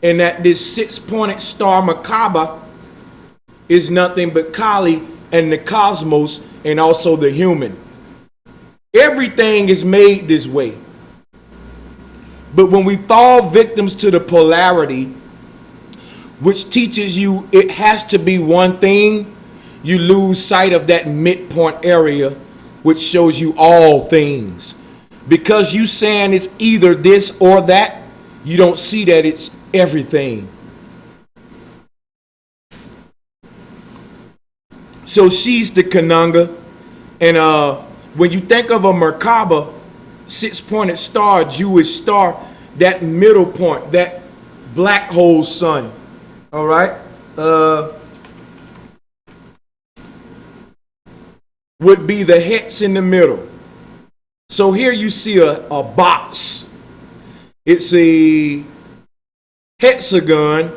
[SPEAKER 3] and that this six-pointed star Merkaba is nothing but Kali and the cosmos and also the human. Everything is made this way. But when we fall victims to the polarity, which teaches you it has to be one thing, you lose sight of that midpoint area, which shows you all things. Because you saying it's either this or that, you don't see that it's everything. So she's the Kananga. And when you think of a Merkaba, six-pointed star, Jewish star, that middle point, that black hole sun, all right? would be the hex in the middle. So here you see a box. It's a hexagon,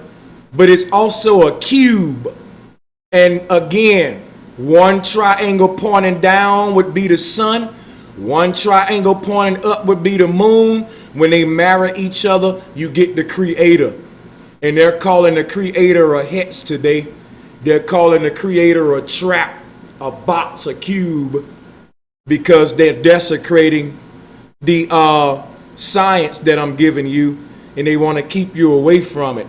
[SPEAKER 3] but it's also a cube. And again, one triangle pointing down would be the sun. One triangle pointing up would be the moon. When they marry each other, you get the creator. And they're calling the creator a hex today. They're calling the creator a trap, a box, a cube, because they're desecrating the science that I'm giving you, and they want to keep you away from it.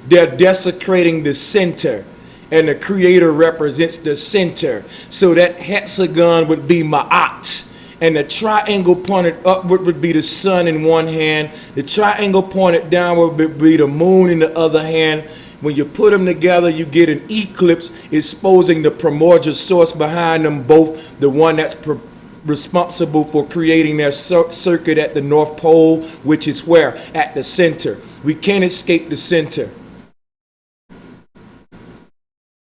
[SPEAKER 3] They're desecrating the center, and the creator represents the center. So that hexagon would be Ma'at, and the triangle pointed upward would be the sun in one hand. The triangle pointed downward would be the moon in the other hand. When you put them together, you get an eclipse exposing the primordial source behind them both, the one that's responsible for creating their circuit at the North Pole, which is where? At the center. We can't escape the center.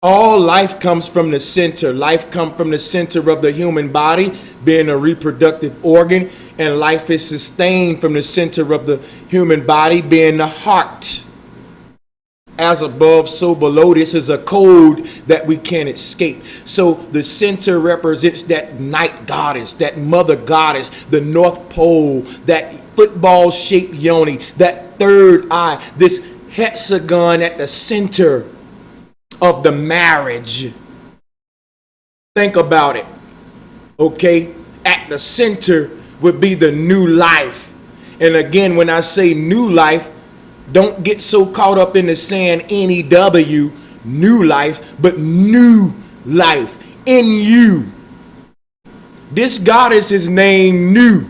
[SPEAKER 3] All life comes from the center. Life comes from the center of the human body, being a reproductive organ, and life is sustained from the center of the human body, being the heart. As above, so below. This is a code that we can't escape. So the center represents that night goddess, that mother goddess, the North Pole, that football-shaped yoni, that third eye, this hexagon at the center of the marriage. Think about it, okay? At the center would be the new life. And again, when I say new life, don't get so caught up in the saying N-E-W, new life, but new life in you. This goddess is named Nu.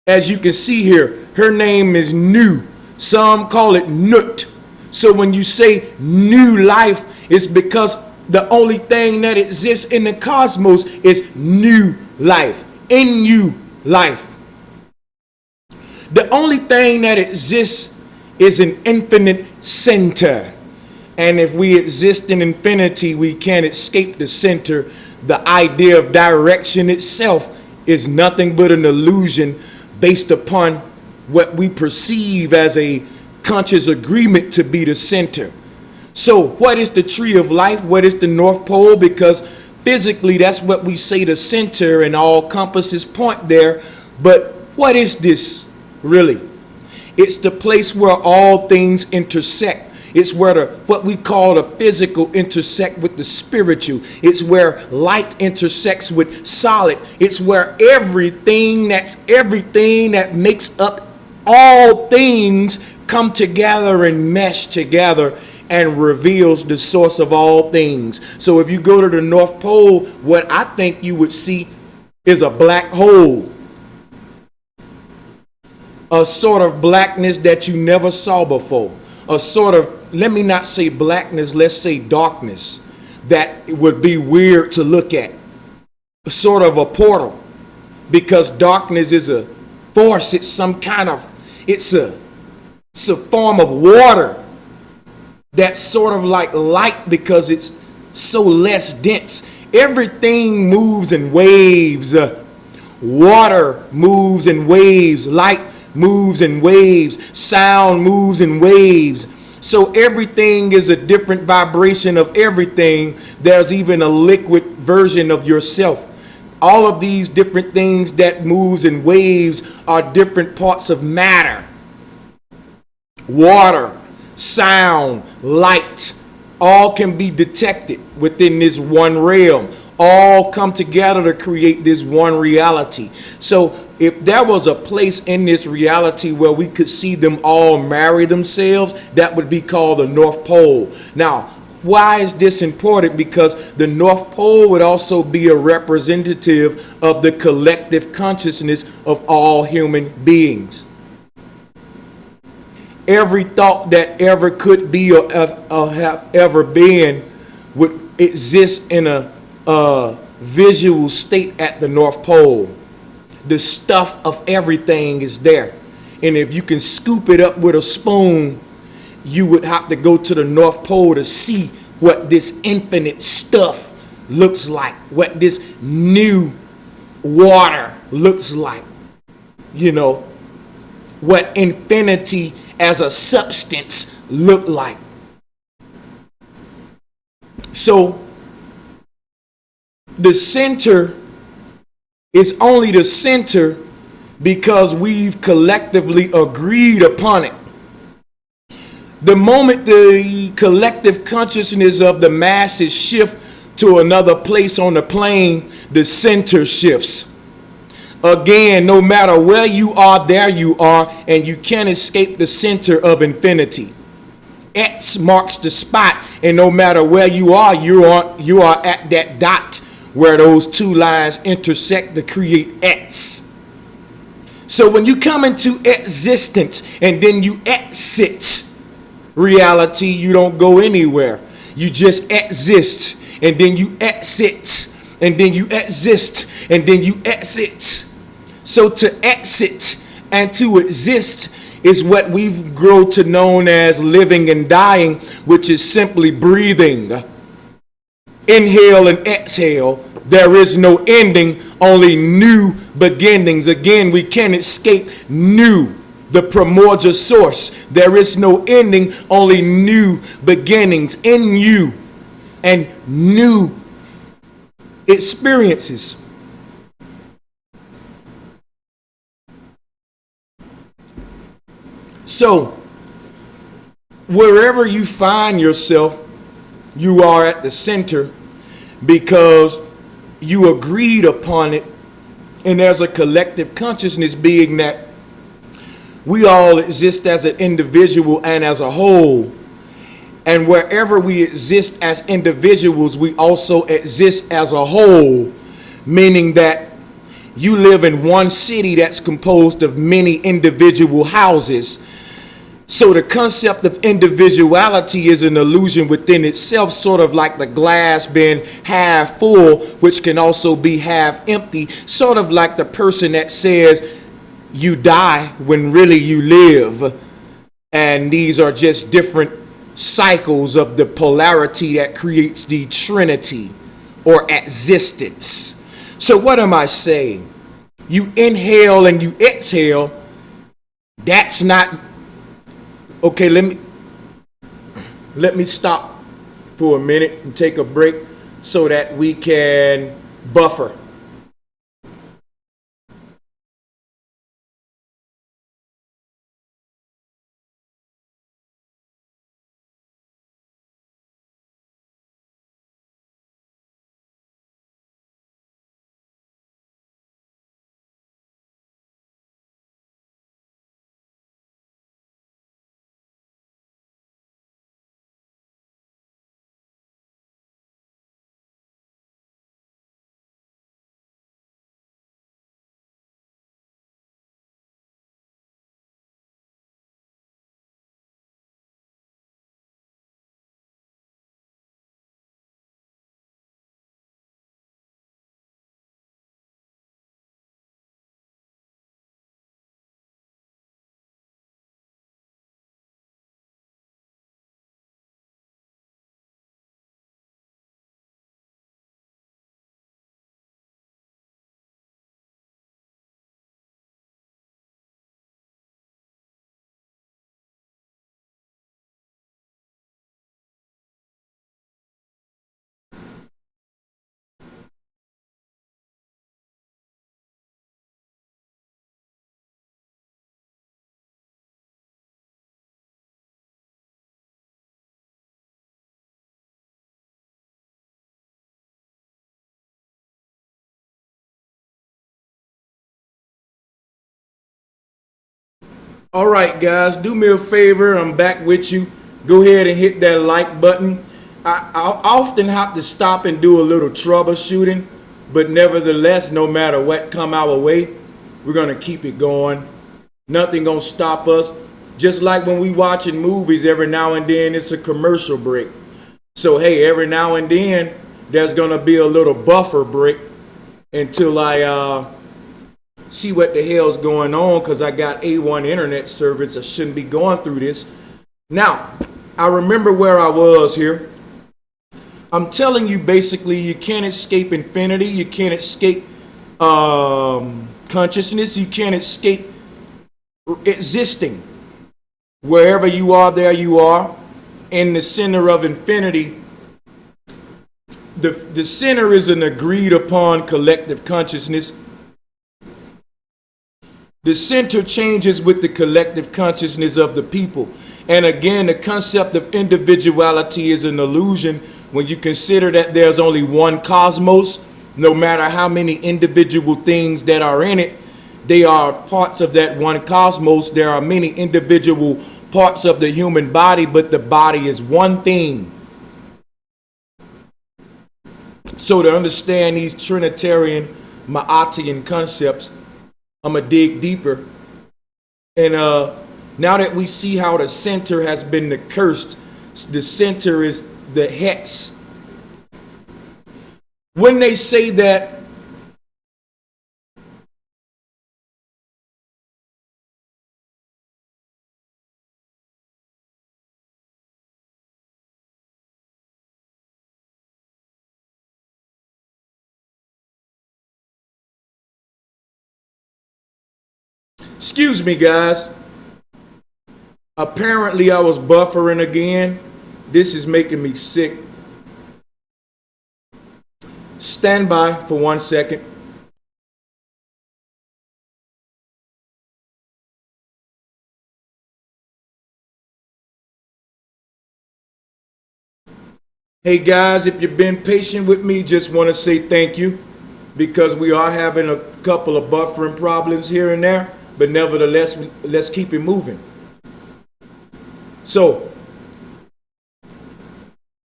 [SPEAKER 3] As you can see here, her name is Nu. Some call it Nut. So when you say new life, it's because the only thing that exists in the cosmos is new life, in you life. The only thing that exists is an infinite center. And if we exist in infinity, we can't escape the center. The idea of direction itself is nothing but an illusion based upon what we perceive as a conscious agreement to be the center. So what is the tree of life? What is the North Pole? Because physically that's what we say the center, and all compasses point there. But what is this really? It's the place where all things intersect. It's where what we call the physical intersect with the spiritual. It's where light intersects with solid. It's where everything that makes up all things come together and mesh together and reveals the source of all things. So if you go to the North Pole, what I think you would see is a black hole. A sort of blackness that you never saw before. A sort of, let me not say blackness, let's say darkness. That would be weird to look at. A sort of a portal. Because darkness is a force, it's some kind of, it's a form of water. That's sort of like light because it's so less dense. Everything moves in waves. Water moves in waves. Light moves in waves. Sound moves in waves. So everything is a different vibration of everything. There's even a liquid version of yourself. All of these different things that moves in waves are different parts of matter. Water, sound, light, all can be detected within this one realm. All come together to create this one reality. So if there was a place in this reality where we could see them all marry themselves, that would be called the North Pole. Now, why is this important? Because the North Pole would also be a representative of the collective consciousness of all human beings. Every thought that ever could be or have ever been would exist in a visual state at the North Pole. The stuff of everything is there. And if you can scoop it up with a spoon, you would have to go to the North Pole to see what this infinite stuff looks like, what this new water looks like, you know, what infinity as a substance look like. So the center is only the center because we've collectively agreed upon it. The moment the collective consciousness of the masses shift to another place on the plane, the center shifts. Again, no matter where you are, there you are, and you can't escape the center of infinity. X marks the spot, and no matter where you are at that dot where those two lines intersect to create X. So when you come into existence and then you exit reality, you don't go anywhere. You just exist, and then you exit, and then you exist, and then you exit. So to exit and to exist is what we've grown to known as living and dying, which is simply breathing. Inhale and exhale. There is no ending, only new beginnings. Again, we can't escape new, the primordial source. There is no ending, only new beginnings in you and new experiences. So, wherever you find yourself, you are at the center because you agreed upon it, and there's a collective consciousness, being that we all exist as an individual and as a whole. And wherever we exist as individuals, we also exist as a whole, meaning that you live in one city that's composed of many individual houses. So the concept of individuality is an illusion within itself, sort of like the glass being half full, which can also be half empty, sort of like the person that says you die when really you live. And these are just different cycles of the polarity that creates the trinity or existence. So what am I saying? You inhale and you exhale. That's not okay. Let me stop for a minute and take a break so that we can buffer. All right, guys, do me a favor. I'm back with you. Go ahead and hit that like button. I often have to stop and do a little troubleshooting, but nevertheless, no matter what come our way, we're going to keep it going. Nothing going to stop us. Just like when we watching movies, every now and then it's a commercial break. So, hey, every now and then there's going to be a little buffer break until I see what the hell's going on, because I got A1 internet service. I shouldn't be going through this. Now, I remember where I was here. I'm telling you, basically, you can't escape infinity. You can't escape consciousness. You can't escape existing. Wherever you are, there you are. In the center of infinity, the center is an agreed upon collective consciousness. The center changes with the collective consciousness of the people. And again, the concept of individuality is an illusion when you consider that there's only one cosmos. No matter how many individual things that are in it, they are parts of that one cosmos. There are many individual parts of the human body, but the body is one thing. So to understand these Trinitarian Maatian concepts, I'm going to dig deeper. And now that we see how the center has been the cursed, the center is the hex. When they say that excuse me, guys. Apparently, I was buffering again. This is making me sick. Stand by for 1 second. Hey, guys, if you've been patient with me, just want to say thank you, because we are having a couple of buffering problems here and there. But nevertheless, let's keep it moving. So,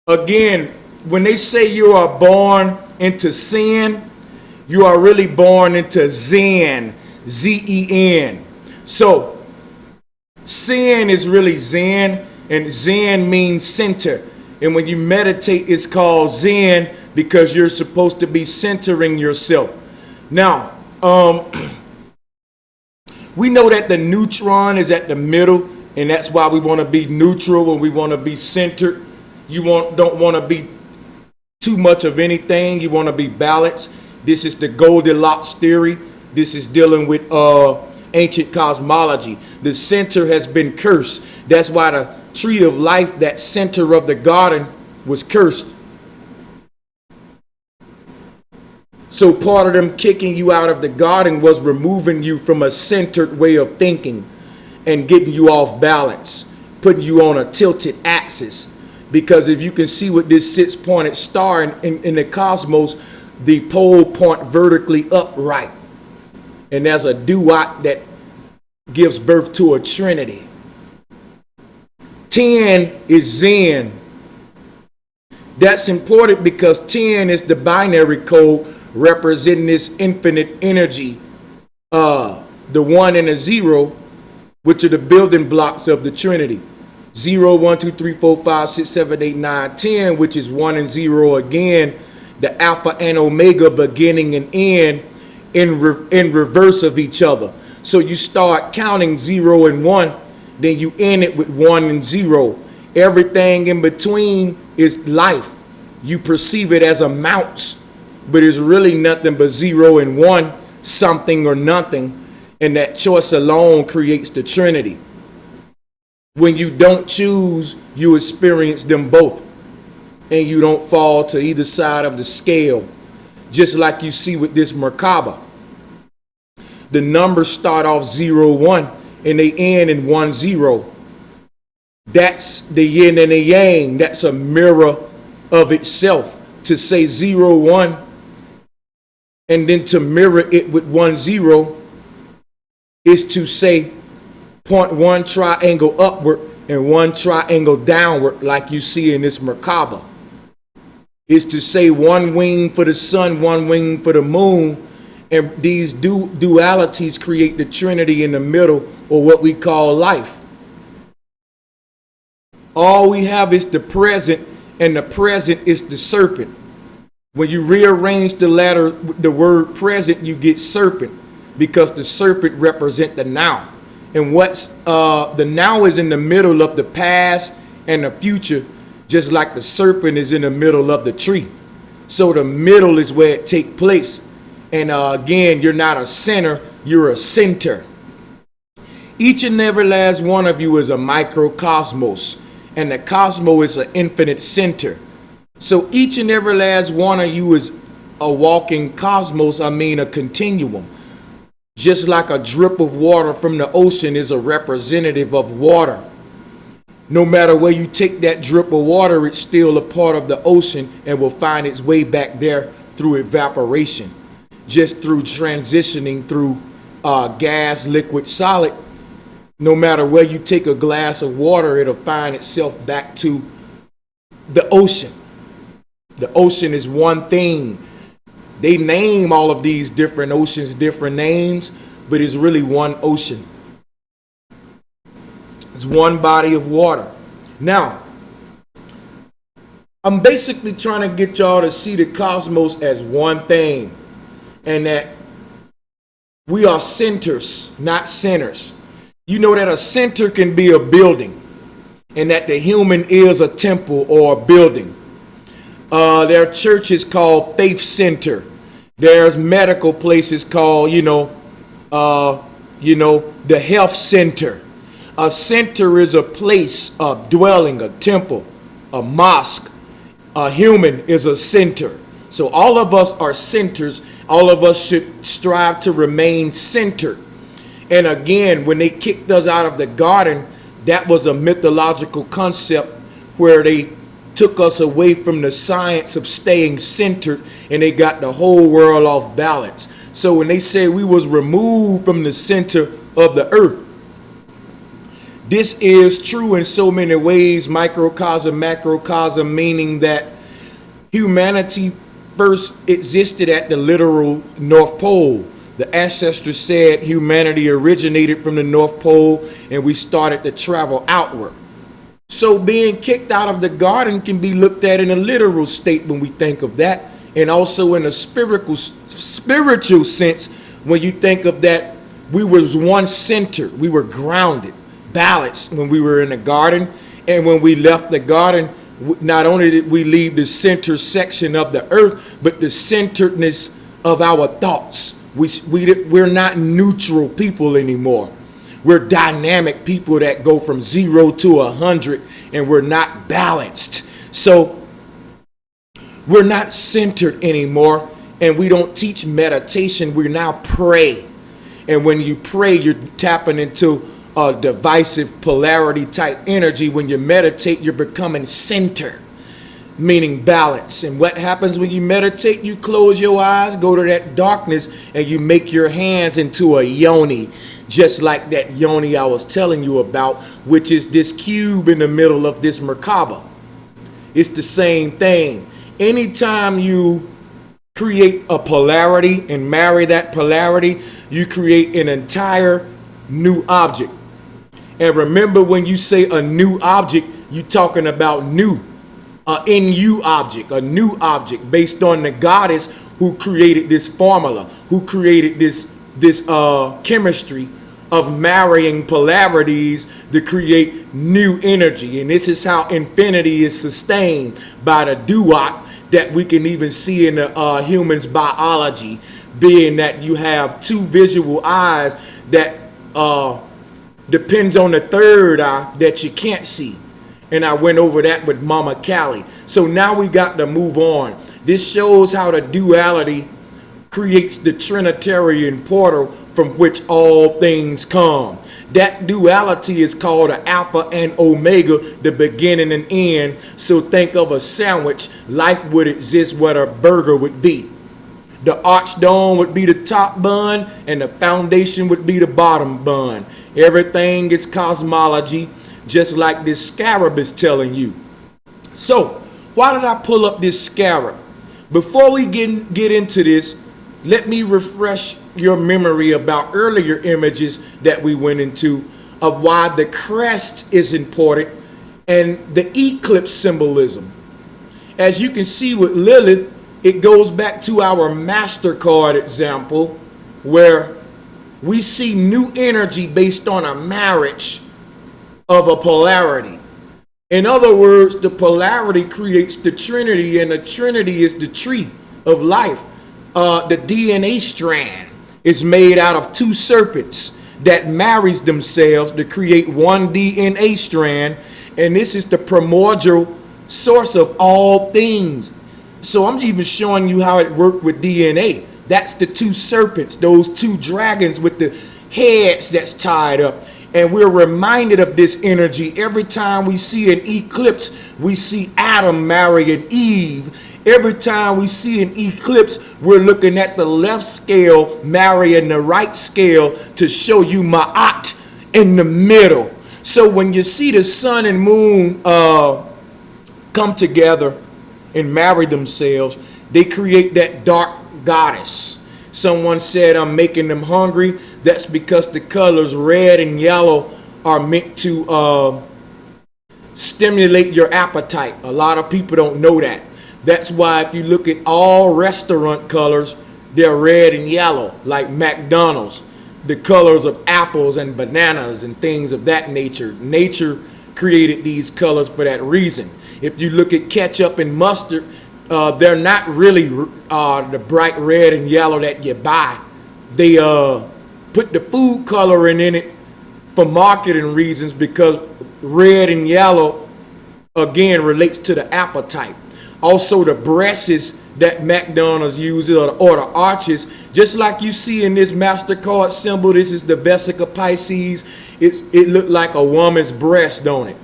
[SPEAKER 3] again, when they say you are born into sin, you are really born into Zen, Z-E-N. So, sin is really Zen, and Zen means center. And when you meditate, it's called Zen because you're supposed to be centering yourself. Now, we know that the neutron is at the middle, and that's why we want to be neutral and we want to be centered. You don't want to be too much of anything. You want to be balanced. This is the Goldilocks theory. This is dealing with ancient cosmology. The center has been cursed. That's why the tree of life, that center of the garden, was cursed. So part of them kicking you out of the garden was removing you from a centered way of thinking and getting you off balance, putting you on a tilted axis. Because if you can see with this six-pointed star in the cosmos, the pole point vertically upright. And there's a duat that gives birth to a trinity. 10 is Zen. That's important because 10 is the binary code representing this infinite energy, the 1 and a 0, which are the building blocks of the Trinity. 0, 1, 2, 3, 4, 5, 6, 7, 8, 9, 10, which is 1 and 0 again, the alpha and omega, beginning and end, in reverse of each other. So you start counting 0 and 1, then you end it with 1 and 0. Everything in between is life. You perceive it as amounts, but it's really nothing but 0 and 1, something or nothing. And that choice alone creates the Trinity. When you don't choose, you experience them both. And you don't fall to either side of the scale. Just like you see with this Merkaba. The numbers start off 0, 1, and they end in 1, 0. That's the yin and the yang. That's a mirror of itself. To say 0, 1, and then to mirror it with 1, 0, is to say point 1 triangle upward and 1 triangle downward, like you see in this Merkaba. Is to say 1 wing for the sun, 1 wing for the moon, and these dualities create the Trinity in the middle, or what we call life. All we have is the present, and the present is the serpent. When you rearrange the word present, you get serpent, because the serpent represents the now. And what's the now is in the middle of the past and the future, just like the serpent is in the middle of the tree. So the middle is where it takes place. And again, you're not a center, you're a center. Each and every last one of you is a microcosmos, and the cosmos is an infinite center. So each and every last one of you is a walking cosmos, a continuum. Just like a drip of water from the ocean is a representative of water. No matter where you take that drip of water, it's still a part of the ocean and will find its way back there through evaporation. Just through transitioning through gas, liquid, solid. No matter where you take a glass of water, it'll find itself back to the ocean. The ocean is one thing. They name all of these different oceans different names, but it's really one ocean. It's one body of water. Now, I'm basically trying to get y'all to see the cosmos as one thing, and that we are centers, not centers. You know that a center can be a building, and that the human is a temple or a building. There are churches called faith center. There's medical places called, the health center. A center is a place, a dwelling, a temple, a mosque. A human is a center. So all of us are centers. All of us should strive to remain centered. And again, when they kicked us out of the garden, that was a mythological concept where they took us away from the science of staying centered, and they got the whole world off balance. So when they say we was removed from the center of the earth, this is true in so many ways, microcosm, macrocosm, meaning that humanity first existed at the literal North Pole. The ancestors said humanity originated from the North Pole and we started to travel outward. So being kicked out of the garden can be looked at in a literal state when we think of that, and also in a spiritual sense when you think of that we was one center, we were grounded, balanced when we were in the garden, and when we left the garden, not only did we leave the center section of the earth, but the centeredness of our thoughts. We're not neutral people anymore. We're dynamic people that go from 0 to 100, and we're not balanced. So we're not centered anymore, and we don't teach meditation. We now pray. And when you pray, you're tapping into a divisive polarity type energy. When you meditate, you're becoming centered, meaning balance. And what happens when you meditate? You close your eyes, go to that darkness, and you make your hands into a yoni, just like that yoni I was telling you about, which is this cube in the middle of this Merkaba. It's the same thing. Anytime you create a polarity and marry that polarity, you create an entire new object. And remember, when you say a new object, you're talking about new. NU object, a new object based on the goddess who created this formula, who created this chemistry of marrying polarities to create new energy. And this is how infinity is sustained by the duat that we can even see in the human's biology, being that you have two visual eyes that depends on the third eye that you can't see. And I went over that with Mama Callie. So now we got to move on. This shows how the duality creates the Trinitarian portal from which all things come. That duality is called an alpha and omega, the beginning and end. So think of a sandwich. Life would exist where a burger would be. The arch dome would be the top bun, and the foundation would be the bottom bun. Everything is cosmology, just like this scarab is telling you. So, why did I pull up this scarab? Before we get into this, let me refresh your memory about earlier images that we went into of why the crest is important and the eclipse symbolism. As you can see with Lilith, it goes back to our MasterCard example where we see new energy based on a marriage of a polarity. In other words, the polarity creates the trinity, and the trinity is the tree of life. The DNA strand is made out of two serpents that marries themselves to create one DNA strand, and this is the primordial source of all things. So I'm even showing you how it worked with DNA. That's the two serpents, those two dragons with the heads that's tied up. And we're reminded of this energy every time we see an eclipse. We see Adam marrying Eve. Every time we see an eclipse, we're looking at the left scale marrying the right scale to show you Ma'at in the middle. So when you see the sun and moon come together and marry themselves, they create that dark goddess. Someone said, I'm making them hungry. That's because the colors red and yellow are meant to stimulate your appetite. A lot of people don't know that. That's why if you look at all restaurant colors, they're red and yellow, like McDonald's. The colors of apples and bananas and things of that nature. Nature created these colors for that reason. If you look at ketchup and mustard, they're not really the bright red and yellow that you buy. They put the food coloring in it for marketing reasons, because red and yellow again relates to the appetite. Also the breasts that McDonald's uses, or the arches, just like you see in this MasterCard symbol. This is the Vesica Pisces. It looked like a woman's breast, don't it?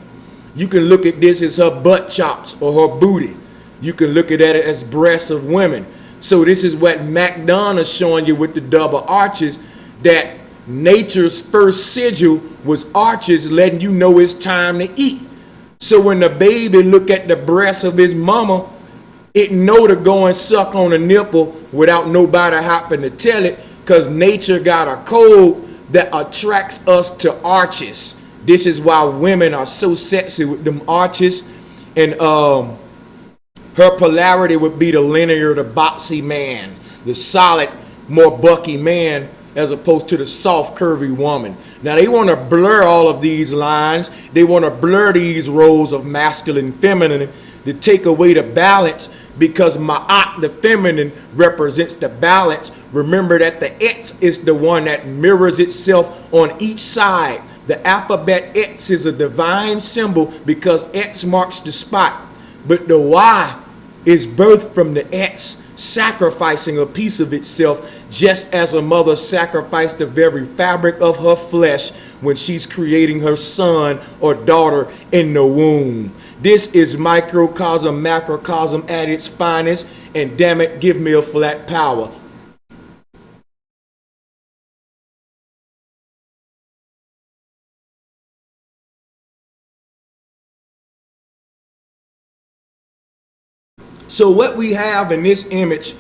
[SPEAKER 3] You can look at this as her butt chops or her booty. You can look at it as breasts of women. So this is what McDonald's showing you with the double arches, that nature's first sigil was arches, letting you know it's time to eat. So when the baby look at the breast of his mama, it know to go and suck on a nipple without nobody having to tell it, because nature got a code that attracts us to arches. This is why women are so sexy with them arches. And her polarity would be the linear, the boxy man, the solid, more bucky man, as opposed to the soft, curvy woman. Now they want to blur all of these lines. They want to blur these roles of masculine and feminine to take away the balance, because Ma'at, the feminine, represents the balance. Remember that the X is the one that mirrors itself on each side. The alphabet X is a divine symbol because X marks the spot. But the Y is birthed from the X, sacrificing a piece of itself, just as a mother sacrificed the very fabric of her flesh when she's creating her son or daughter in the womb. This is microcosm, macrocosm at its finest, and damn it, give me a flat power. So what we have in this image,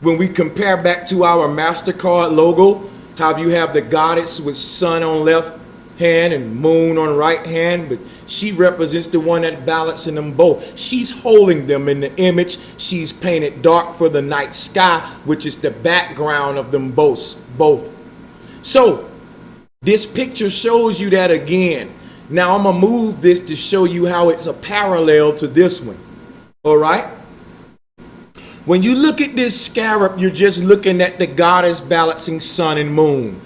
[SPEAKER 3] when we compare back to our MasterCard logo, how you have the goddess with sun on left hand and moon on right hand, but she represents the one that balancing them both. She's holding them in the image. She's painted dark for the night sky, which is the background of them both. So this picture shows you that again. Now I'm gonna move this to show you how it's a parallel to this one. All right. When you look at this scarab, you're just looking at the goddess balancing sun and moon.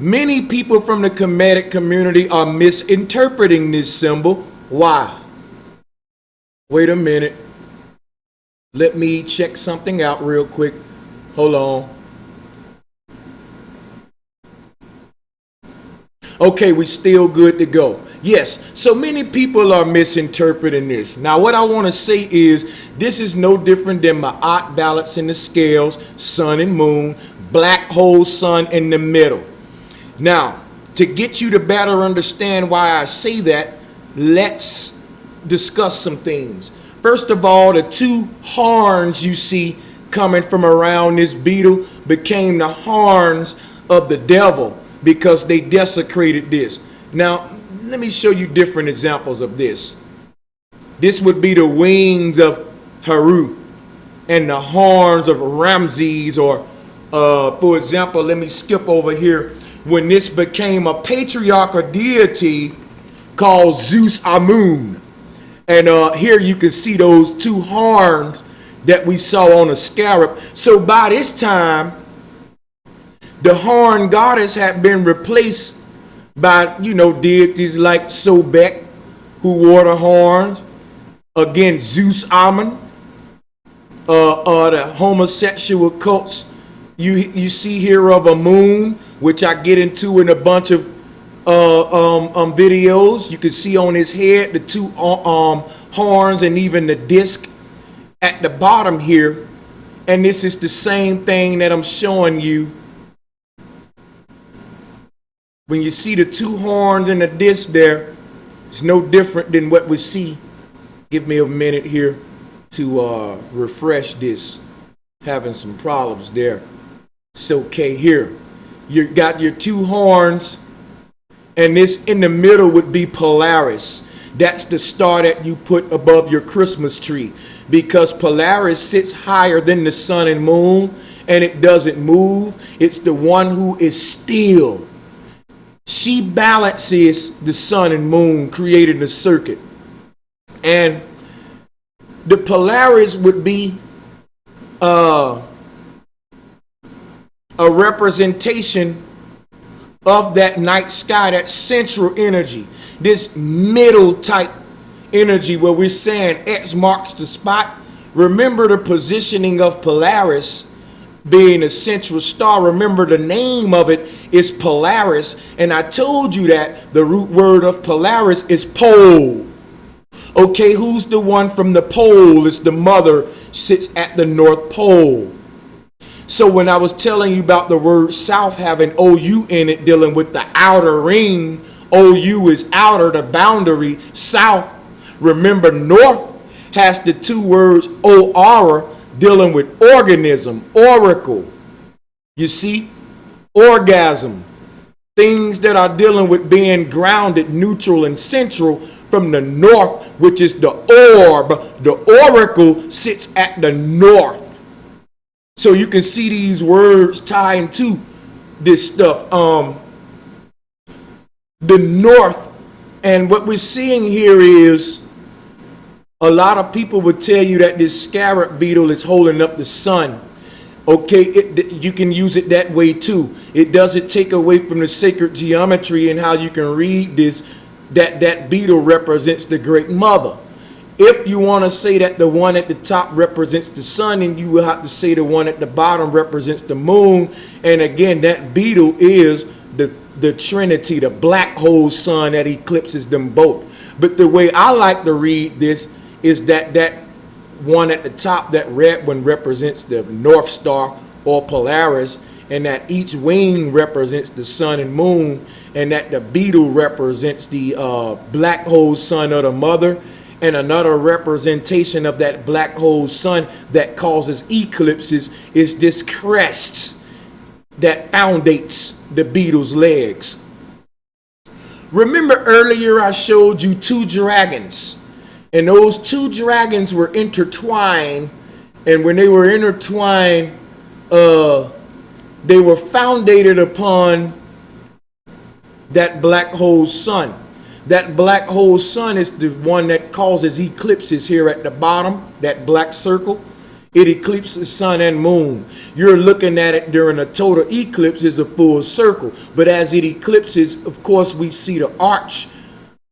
[SPEAKER 3] Many people from the Kemetic community are misinterpreting this symbol. Why? Wait a minute. Let me check something out real quick. Hold on. Okay, we're still good to go. Yes, so many people are misinterpreting this. Now, what I want to say is this is no different than Ma'at balancing the scales, sun and moon, black hole sun in the middle. Now, to get you to better understand why I say that, let's discuss some things. First of all, the two horns you see coming from around this beetle became the horns of the devil because they desecrated this. Now, let me show you different examples of this. This would be the wings of Haru and the horns of Ramses, or for example, let me skip over here. When this became a patriarch or deity called Zeus Amun. And here you can see those two horns that we saw on the scarab. So by this time, the horn goddess had been replaced by, deities like Sobek, who wore the horns. Again, Zeus Ammon, the homosexual cults you see here of a moon, which I get into in a bunch of videos. You can see on his head the two horns and even the disc at the bottom here. And this is the same thing that I'm showing you. When you see the two horns and the disc there, it's no different than what we see. Give me a minute here to refresh this. Having some problems there. It's okay here. You got your two horns, and this in the middle would be Polaris. That's the star that you put above your Christmas tree, because Polaris sits higher than the sun and moon, and it doesn't move. It's the one who is still. She balances the sun and moon, creating the circuit. And the Polaris would be a representation of that night sky, that central energy, this middle type energy where we're saying X marks the spot. Remember the positioning of Polaris being a central star. Remember the name of it is Polaris, and I told you that the root word of Polaris is pole. Okay, who's the one from the pole? It's the mother, sits at the North Pole. So when I was telling you about the word south having OU in it, dealing with the outer ring, OU is outer, the boundary, south. Remember, north has the two words OR, dealing with organism, oracle. You see, orgasm, things that are dealing with being grounded, neutral, and central from the north, which is the orb. The oracle sits at the north. So you can see these words tie into this stuff. The north, and what we're seeing here is a lot of people would tell you that this scarab beetle is holding up the sun. Okay, you can use it that way too. It doesn't take away from the sacred geometry and how you can read this, that beetle represents the great mother. If you want to say that the one at the top represents the sun, then you will have to say the one at the bottom represents the moon. And again, that beetle is the Trinity, the black hole sun that eclipses them both. But the way I like to read this is that one at the top, that red one, represents the North Star or Polaris, and that each wing represents the sun and moon, and that the beetle represents the black hole sun of the mother, and another representation of that black hole sun that causes eclipses is this crest that foundates the beetle's legs. Remember earlier I showed you two dragons, and those two dragons were intertwined, and when they were intertwined, they were founded upon that black hole sun. That black hole sun is the one that causes eclipses here at the bottom, that black circle. It eclipses sun and moon. You're looking at it during a total eclipse as a full circle. But as it eclipses, of course, we see the arch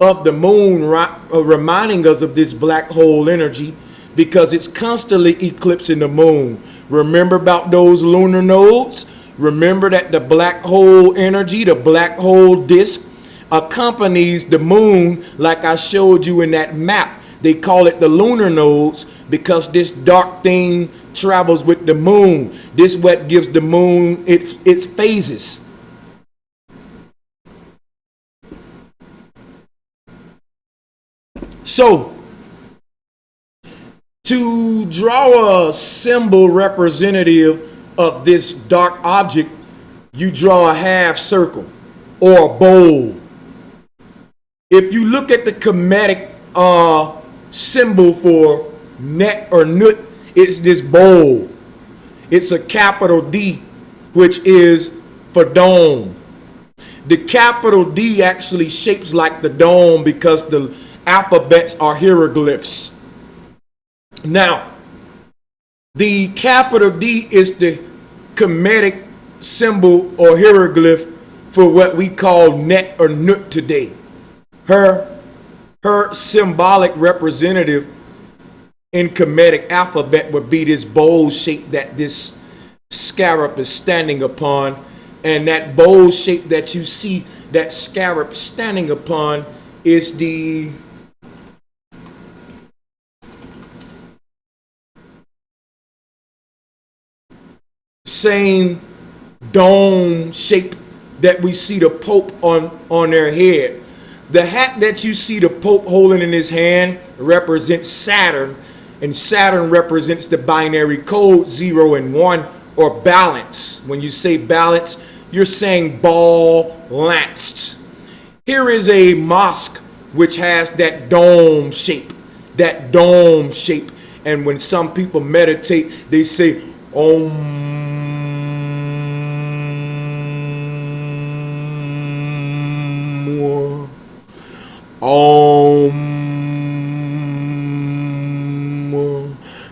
[SPEAKER 3] of the moon reminding us of this black hole energy, because it's constantly eclipsing the moon. Remember about those lunar nodes? Remember that the black hole energy, the black hole disk, accompanies the moon, like I showed you in that map. They call it the lunar nodes because this dark thing travels with the moon. This is what gives the moon its phases. So, to draw a symbol representative of this dark object, you draw a half circle or a bowl. If you look at the Kemetic symbol for net or nut, it's this bowl. It's a capital D, which is for dome. The capital D actually shapes like the dome because the alphabets are hieroglyphs. Now, the capital D is the Kemetic symbol or hieroglyph for what we call Net or Nut today. Her symbolic representative in Kemetic alphabet would be this bowl shape that this scarab is standing upon, and that bowl shape that you see that scarab standing upon is the same dome shape that we see the Pope on their head. The hat that you see the Pope holding in his hand represents Saturn, and Saturn represents the binary code 0 and 1, or balance. When you say balance, you're saying ball lanced. Here is a mosque which has that dome shape, and when some people meditate, they say Om.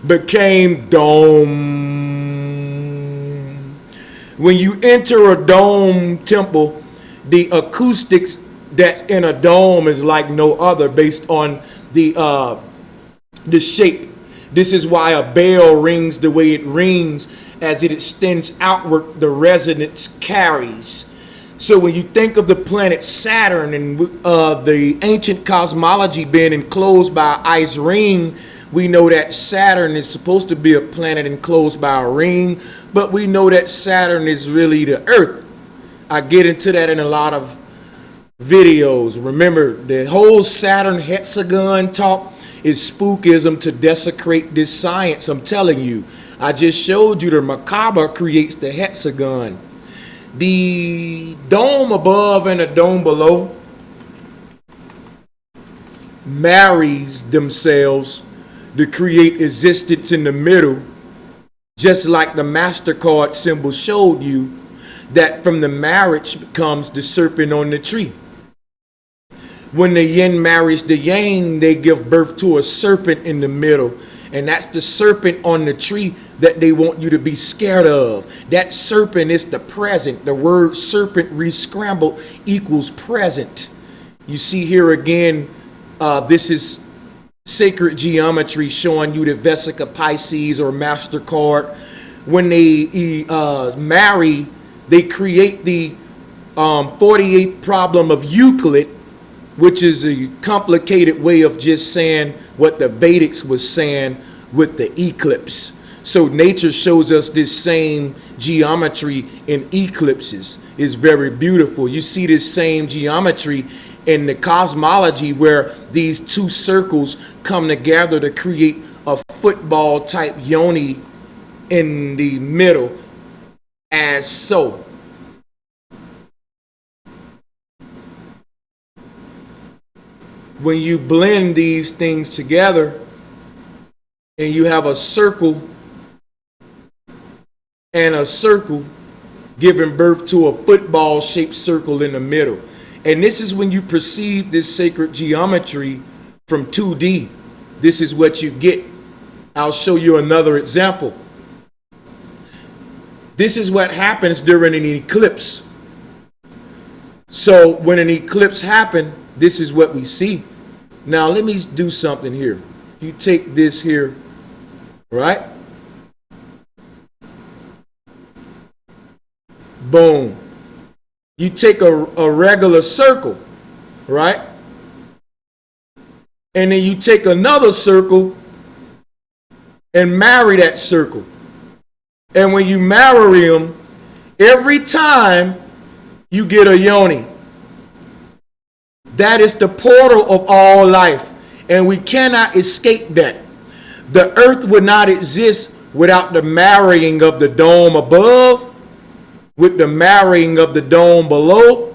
[SPEAKER 3] Became dome. When you enter a dome temple, the acoustics that's in a dome is like no other based on the shape. This is why a bell rings the way it rings. As it extends outward, the resonance carries. So when you think of the planet Saturn and the ancient cosmology being enclosed by an ice ring, we know that Saturn is supposed to be a planet enclosed by a ring, but we know that Saturn is really the Earth. I get into that in a lot of videos. Remember, the whole Saturn hexagon talk is spookism to desecrate this science. I'm telling you. I just showed you the macabre creates the hexagon. The dome above and the dome below marries themselves to create existence in the middle, just like the MasterCard symbol showed you, that from the marriage comes the serpent on the tree. When the yin marries the yang, they give birth to a serpent in the middle, and that's the serpent on the tree that they want you to be scared of. That serpent is the present. The word serpent re-scrambled equals present. You see here again, this is sacred geometry showing you the Vesica Pisces or MasterCard. When they marry, they create the 48th problem of Euclid, which is a complicated way of just saying what the Vedics was saying with the eclipse. So nature shows us this same geometry in eclipses. It's very beautiful. You see this same geometry in the cosmology where these two circles come together to create a football type yoni in the middle, as so. When you blend these things together and you have a circle and a circle giving birth to a football shaped circle in the middle. And this is when you perceive this sacred geometry from 2D. This is what you get. I'll show you another example. This is what happens during an eclipse. So when an eclipse happens, this is what we see. Now let me do something here. You take this here, right? Boom. You take a regular circle, right? And then you take another circle and marry that circle. And when you marry them, every time you get a yoni. That is the portal of all life, and we cannot escape that. The earth would not exist without the marrying of the dome above with the marrying of the dome below,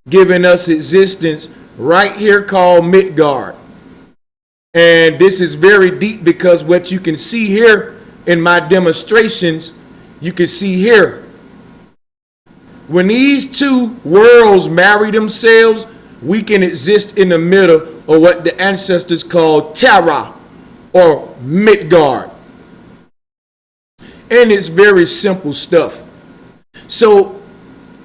[SPEAKER 3] giving us existence right here called Midgard. And this is very deep because what you can see here in my demonstrations, you can see here. When these two worlds marry themselves, we can exist in the middle of what the ancestors called Terra or Midgard. And it's very simple stuff. So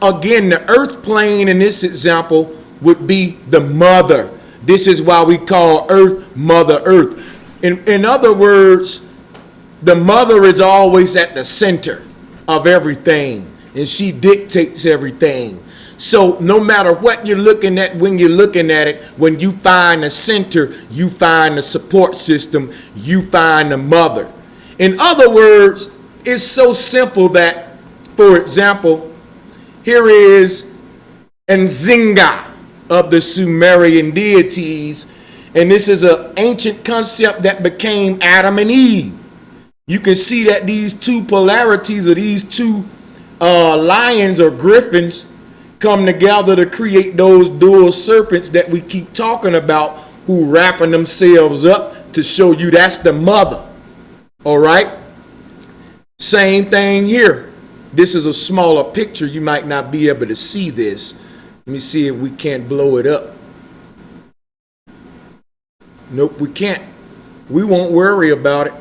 [SPEAKER 3] again, the earth plane in this example would be the mother. This is why we call Earth Mother Earth. In other words, the mother is always at the center of everything, and she dictates everything. So no matter what you're looking at, when you're looking at it, when you find the center, you find the support system, you find the mother. In other words, it's so simple that, for example, here is Nzinga of the Sumerian deities, and this is an ancient concept that became Adam and Eve. You can see that these two polarities, or these two lions or griffins, come together to create those dual serpents that we keep talking about, who wrapping themselves up to show you that's the mother. All right, same thing here. This is a smaller picture. You might not be able to see this. Let me see if we can't blow it up. Nope, we can't. We won't worry about it.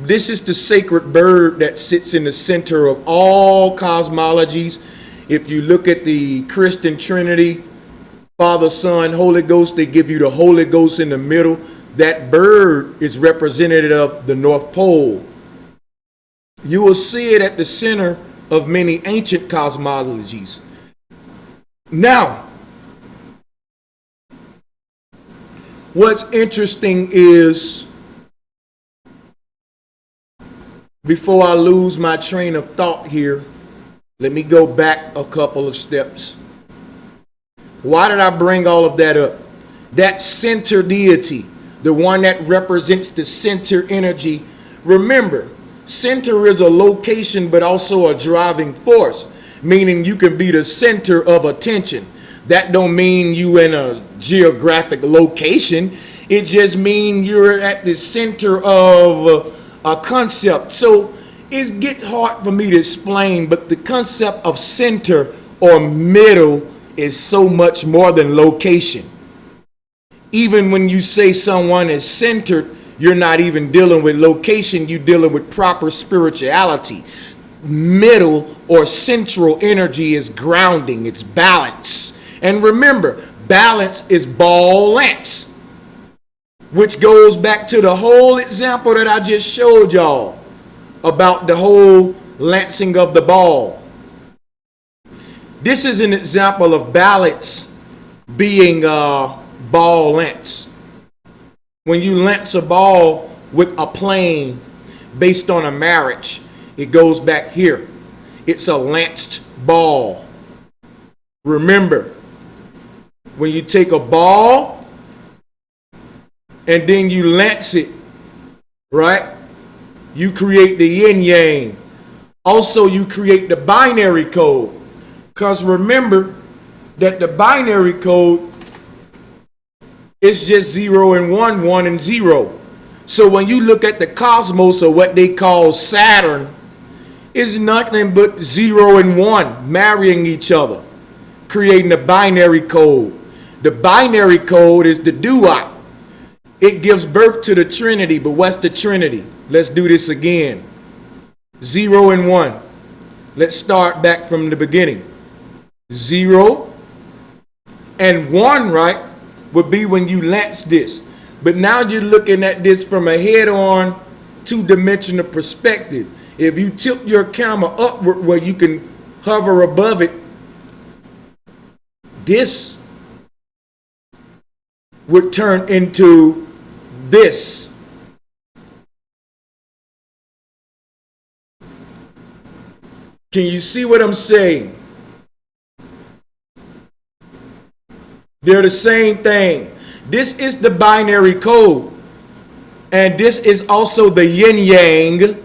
[SPEAKER 3] This is the sacred bird that sits in the center of all cosmologies. If you look at the Christian Trinity, Father, Son, Holy Ghost, they give you the Holy Ghost in the middle. That bird is representative of the North Pole. You will see it at the center of many ancient cosmologies. Now, what's interesting is, before I lose my train of thought here, let me go back a couple of steps. Why did I bring all of that up? That center deity, the one that represents the center energy. Remember, center is a location, but also a driving force, meaning you can be the center of attention. That don't mean you in a geographic location. It just means you're at the center of a concept. So it gets hard for me to explain, but the concept of center or middle is so much more than location. Even when you say someone is centered, you're not even dealing with location, you're dealing with proper spirituality. Middle or central energy is grounding, it's balance. And remember, balance is ball lengths, which goes back to the whole example that I just showed y'all about the whole lancing of the ball. This is an example of balance being ball lengths. When you lance a ball with a plane based on a marriage, it goes back here. It's a lanced ball. Remember, when you take a ball and then you lance it, right? You create the yin yang. Also, you create the binary code. Because remember that the binary code is just 0 and 1, 1 and 0. So when you look at the cosmos, or what they call Saturn, is nothing but 0 and 1 marrying each other, creating a binary code. The binary code is the duat. It gives birth to the Trinity. But what's the Trinity? Let's do this again. 0 and 1. Let's start back from the beginning. 0 and 1, right, would be when you lance this. But now you're looking at this from a head-on, two-dimensional perspective. If you tilt your camera upward where you can hover above it, this would turn into this. Can you see what I'm saying? They're the same thing. This is the binary code. And this is also the yin yang.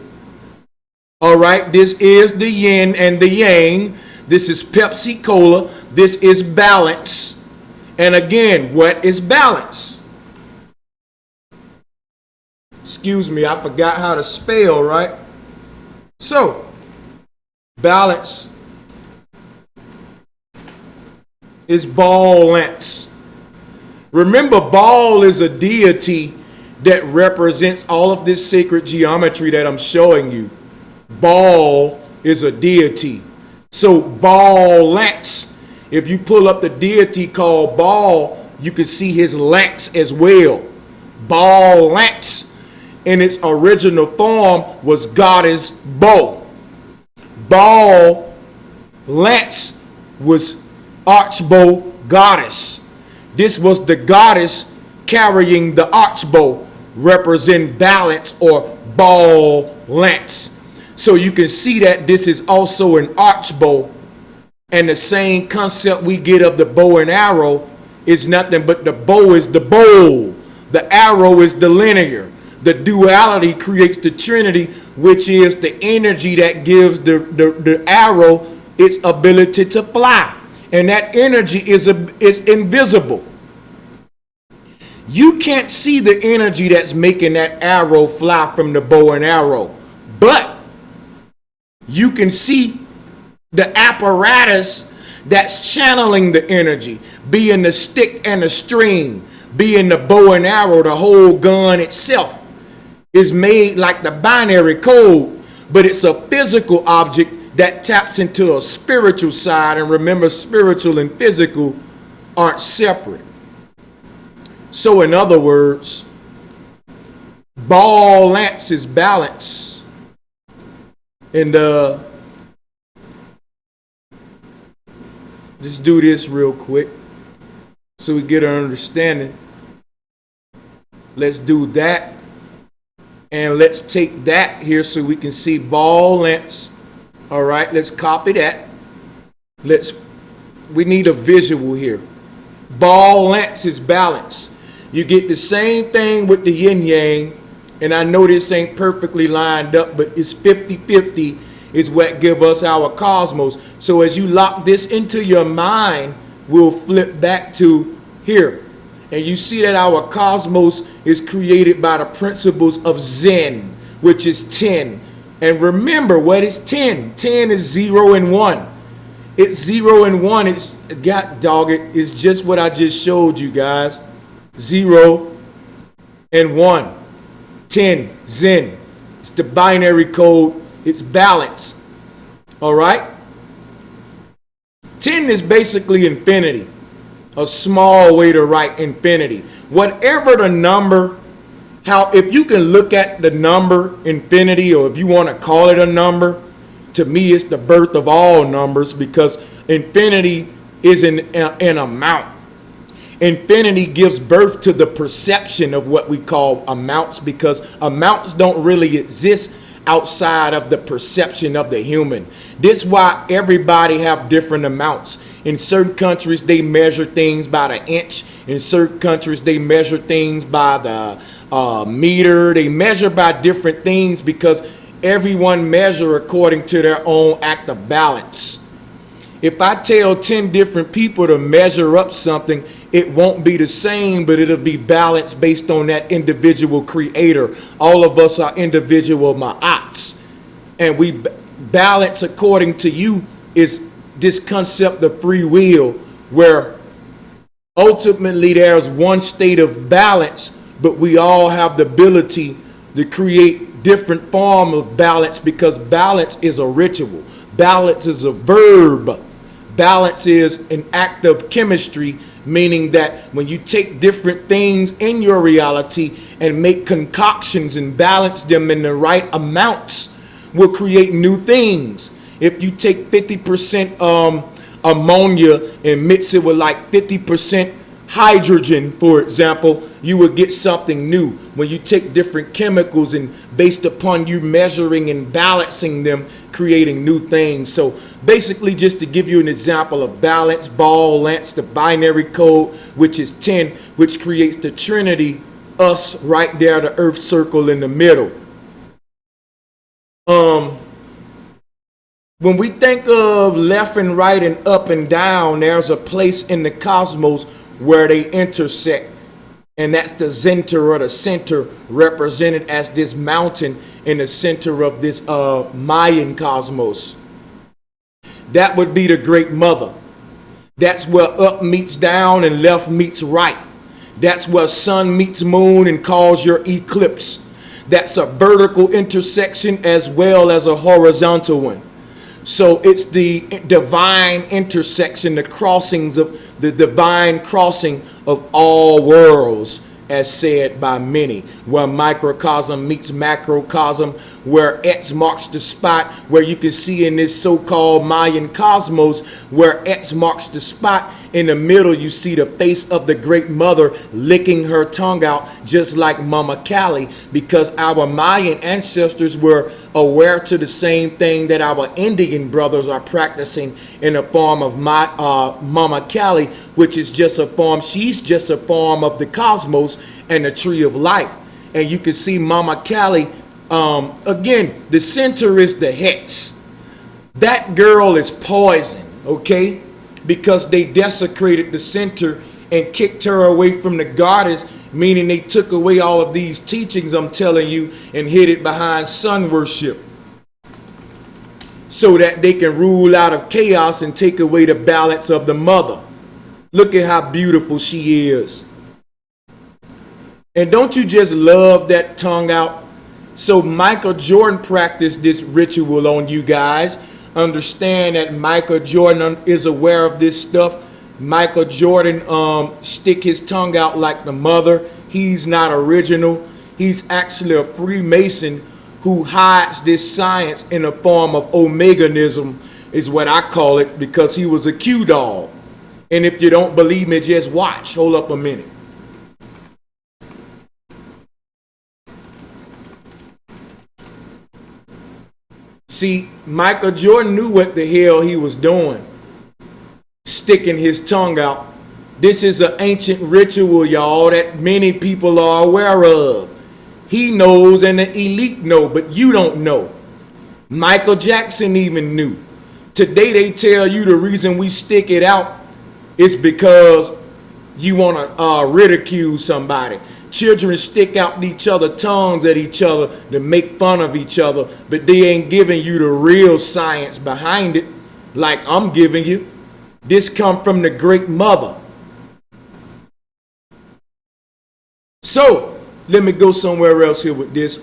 [SPEAKER 3] All right, this is the yin and the yang. This is Pepsi Cola. This is balance. And again, what is balance? Excuse me, I forgot how to spell, right? So, balance is ball lengths. Remember, Baal is a deity that represents all of this sacred geometry that I'm showing you. Baal is a deity. So Baal lance, if you pull up the deity called Baal, you can see his lance as well. Baal lance in its original form was goddess bow. Baal lance was archbow goddess. This was the goddess carrying the archbow, represent balance or Baal lance. So you can see that this is also an archbow, and the same concept we get of the bow and arrow is nothing but the bow is the bowl, the arrow is the linear. The duality creates the trinity, which is the energy that gives the arrow its ability to fly, and that energy is invisible. You can't see the energy that's making that arrow fly from the bow and arrow, but you can see the apparatus that's channeling the energy, being the stick and the string, being the bow and arrow. The whole gun itself is made like the binary code, but it's a physical object that taps into a spiritual side. And remember, spiritual and physical aren't separate. So in other words, Baal lance is balance. And let's do this real quick so we get an understanding. Let's do that. And let's take that here so we can see Baal lance. All right, let's copy that. We need a visual here. Baal lance is balance. You get the same thing with the yin yang. And I know this ain't perfectly lined up, but it's 50-50 is what give us our cosmos. So as you lock this into your mind, we'll flip back to here. And you see that our cosmos is created by the principles of Zen, which is 10. And remember, what is 10? 10 is 0 and 1. It's 0 and 1. It's, God dog it, it's just what I just showed you guys. 0 and 1. 10, Zen. It's the binary code. It's balance. All right? 10 is basically infinity. A small way to write infinity. Whatever the number, if you can look at the number infinity, or if you want to call it a number, to me it's the birth of all numbers, because infinity is an amount. Infinity gives birth to the perception of what we call amounts, because amounts don't really exist outside of the perception of the human. This is why everybody have different amounts. In certain countries, they measure things by the inch. In certain countries, they measure things by the meter. They measure by different things because everyone measure according to their own act of balance. If I tell 10 different people to measure up something, it won't be the same, but it'll be balanced based on that individual creator. All of us are individual ma'ats. And we balance according to you is this concept of free will, where ultimately there's one state of balance, but we all have the ability to create different form of balance, because balance is a ritual. Balance is a verb. Balance is an act of chemistry, meaning that when you take different things in your reality and make concoctions and balance them in the right amounts, will create new things. If you take 50% ammonia and mix it with like 50% hydrogen, for example, you will get something new. When you take different chemicals and based upon you measuring and balancing them, creating new things. So basically, just to give you an example of balance, Baal lance, the binary code, which is 10, which creates the trinity, us right there, the earth circle in the middle. When we think of left and right and up and down, there's a place in the cosmos where they intersect. And that's the center, or the center, represented as this mountain in the center of this Mayan cosmos. That would be the Great Mother. That's where up meets down and left meets right. That's where sun meets moon and cause your eclipse. That's a vertical intersection as well as a horizontal one. So it's the divine intersection, the crossings of the divine crossing of all worlds, as said by many, where microcosm meets macrocosm, where X marks the spot, where you can see in this so-called Mayan cosmos, where X marks the spot. In the middle, you see the face of the Great Mother licking her tongue out, just like Mama Kali, because our Mayan ancestors were aware to the same thing that our Indian brothers are practicing in the form of Mama Kali, which is just a form, she's just a form of the cosmos and the tree of life. And you can see Mama Kali, again, the center is the hex. That girl is poison, okay? Because they desecrated the center and kicked her away from the goddess, meaning they took away all of these teachings, I'm telling you, and hid it behind sun worship so that they can rule out of chaos and take away the balance of the mother. Look at how beautiful she is. And don't you just love that tongue out? So Michael Jordan practiced this ritual on you guys. Understand that Michael Jordan is aware of this stuff. Michael Jordan stick his tongue out like the mother. He's not original. He's actually a Freemason who hides this science in the form of Omeganism, is what I call it, because he was a Q dog. And if you don't believe me, just watch. Hold up a minute. See, Michael Jordan knew what the hell he was doing, sticking his tongue out. This is an ancient ritual, y'all, that many people are aware of. He knows and the elite know, but you don't know. Michael Jackson even knew. Today they tell you the reason we stick it out is because you want to ridicule somebody. Children stick out each other tongues at each other to make fun of each other, but they ain't giving you the real science behind it like I'm giving you. This come from the Great Mother. So let me go somewhere else here with this.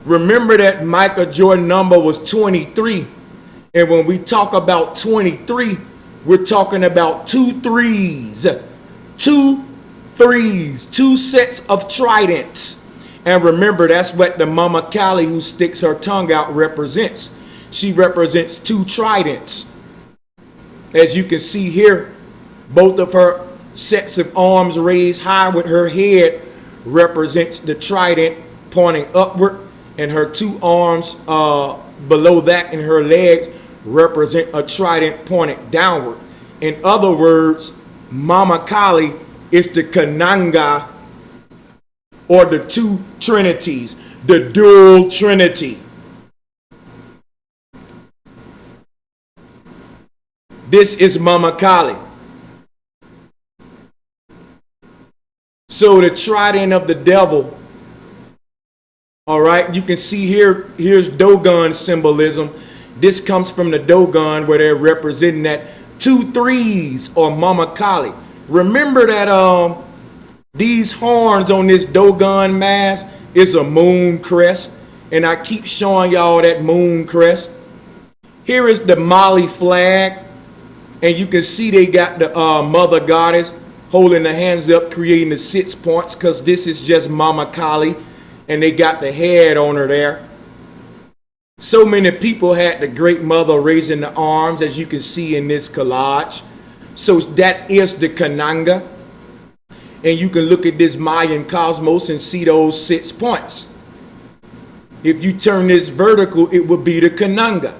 [SPEAKER 3] Remember that Michael Jordan number was 23. And when we talk about 23, we're talking about 2 threes. 2 threes, 2 sets of tridents. And remember, that's what the Mama Kali who sticks her tongue out represents. She represents 2 tridents. As you can see here, both of her sets of arms raised high with her head represents the trident pointing upward, and her 2 arms below that in her legs represent a trident pointing downward. In other words, Mama Kali is the Kananga, or the 2 trinities, the dual trinity. This is Mama Kali. So the trident of the devil, all right, you can see here, here's Dogon symbolism. This comes from the Dogon, where they're representing that 2 threes or Mama Kali. Remember that these horns on this Dogon mask is a moon crest, and I keep showing y'all that moon crest. Here is the Mali flag, and you can see they got the mother goddess holding the hands up, creating the 6 points, because this is just Mama Kali, and they got the head on her there. So many people had the Great Mother raising the arms, as you can see in this collage. So that is the Kananga. And you can look at this Mayan cosmos and see those 6 points. If you turn this vertical, it would be the Kananga.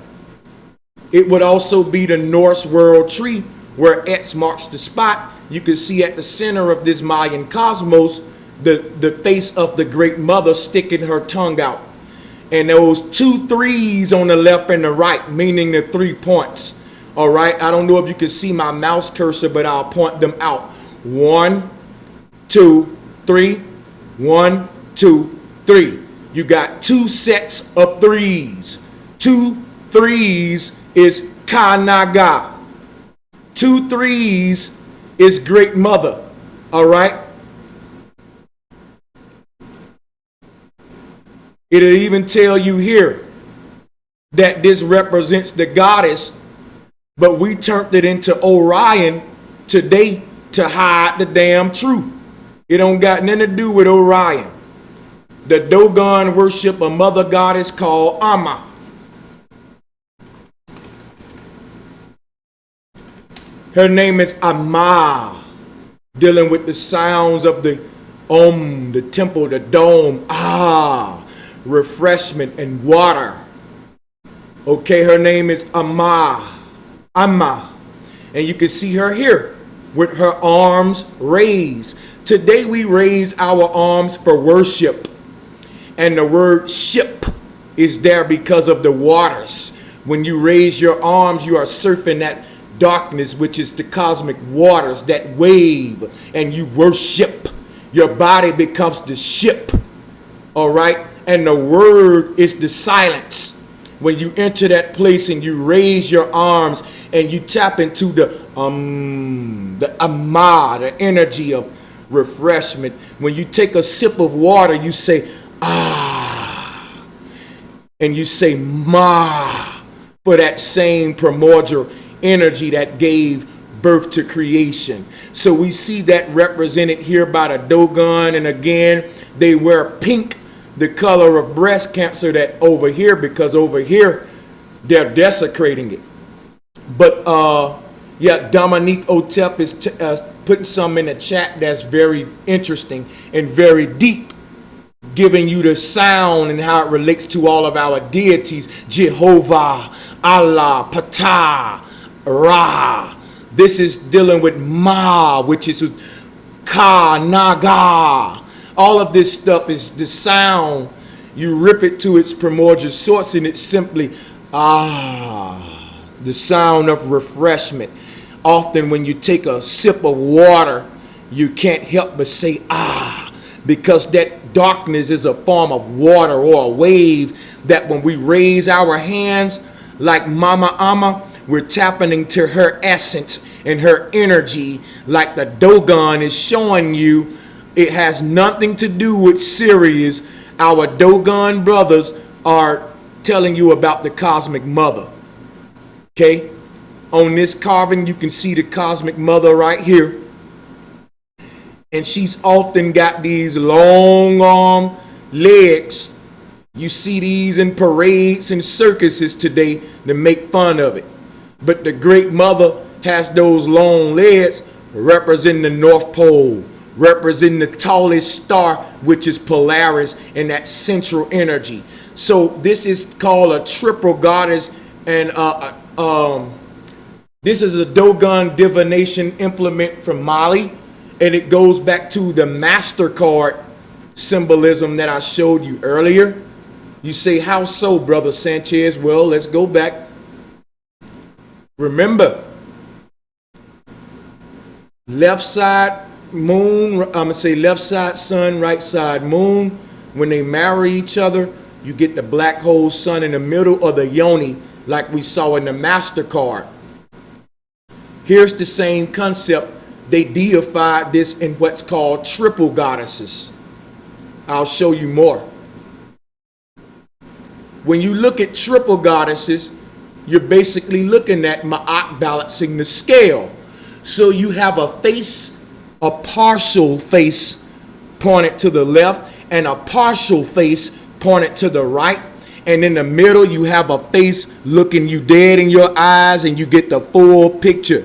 [SPEAKER 3] It would also be the Norse world tree, where X marks the spot. You can see at the center of this Mayan cosmos, the face of the Great Mother sticking her tongue out. And those 2 threes on the left and the right, meaning the 3 points. All right, I don't know if you can see my mouse cursor, but I'll point them out. 1, 2, 3. 1, 2, 3. You got 2 sets of 3s. 2 threes is Kanaga. 2 threes is Great Mother. All right. It'll even tell you here that this represents the goddess, but we turned it into Orion today to hide the damn truth. It don't got nothing to do with Orion. The Dogon worship a mother goddess called Amma. Her name is Amma, dealing with the sounds of the the temple, the dome, refreshment and water. Okay, her name is Amma. And you can see her here with her arms raised. Today we raise our arms for worship. And the word ship is there because of the waters. When you raise your arms, you are surfing that darkness, which is the cosmic waters, that wave, and you worship. Your body becomes the ship. All right. And the word is the silence. When you enter that place and you raise your arms and you tap into the Amma, the energy of refreshment. When you take a sip of water, you say, ah, and you say, ma, for that same primordial energy that gave birth to creation. So we see that represented here by the Dogon. And again, they wear pink, the color of breast cancer, that over here, because over here they're desecrating it. But yeah, Dominique Otep is putting some in the chat that's very interesting and very deep, giving you the sound and how it relates to all of our deities: Jehovah, Allah, Ptah, Ra. This is dealing with Ma, which is Ka, Naga. All of this stuff is the sound. You rip it to its primordial source and it's simply the sound of refreshment. Often when you take a sip of water, you can't help but say because that darkness is a form of water or a wave that when we raise our hands like Mama Amma, we're tapping into her essence and her energy, like the Dogon is showing you. It has nothing to do with Sirius. Our Dogon brothers are telling you about the cosmic mother. Okay? On this carving, you can see the cosmic mother right here. And she's often got these long arm legs. You see these in parades and circuses today to make fun of it. But the Great Mother has those long legs representing the North Pole, representing the tallest star, which is Polaris, and that central energy. So this is called a triple goddess, and this is a Dogon divination implement from Mali, and it goes back to the MasterCard symbolism that I showed you earlier. You say, how so, Brother Sanchez? Well, let's go back. Remember, left side moon, I'm going to say left side sun, right side moon. When they marry each other, you get the black hole sun in the middle of the yoni, like we saw in the MasterCard. Here's the same concept. They deified this in what's called triple goddesses. I'll show you more. When you look at triple goddesses, you're basically looking at Ma'at balancing the scale. So you have a face, a partial face pointed to the left, and a partial face pointed to the right. And in the middle, you have a face looking you dead in your eyes, and you get the full picture.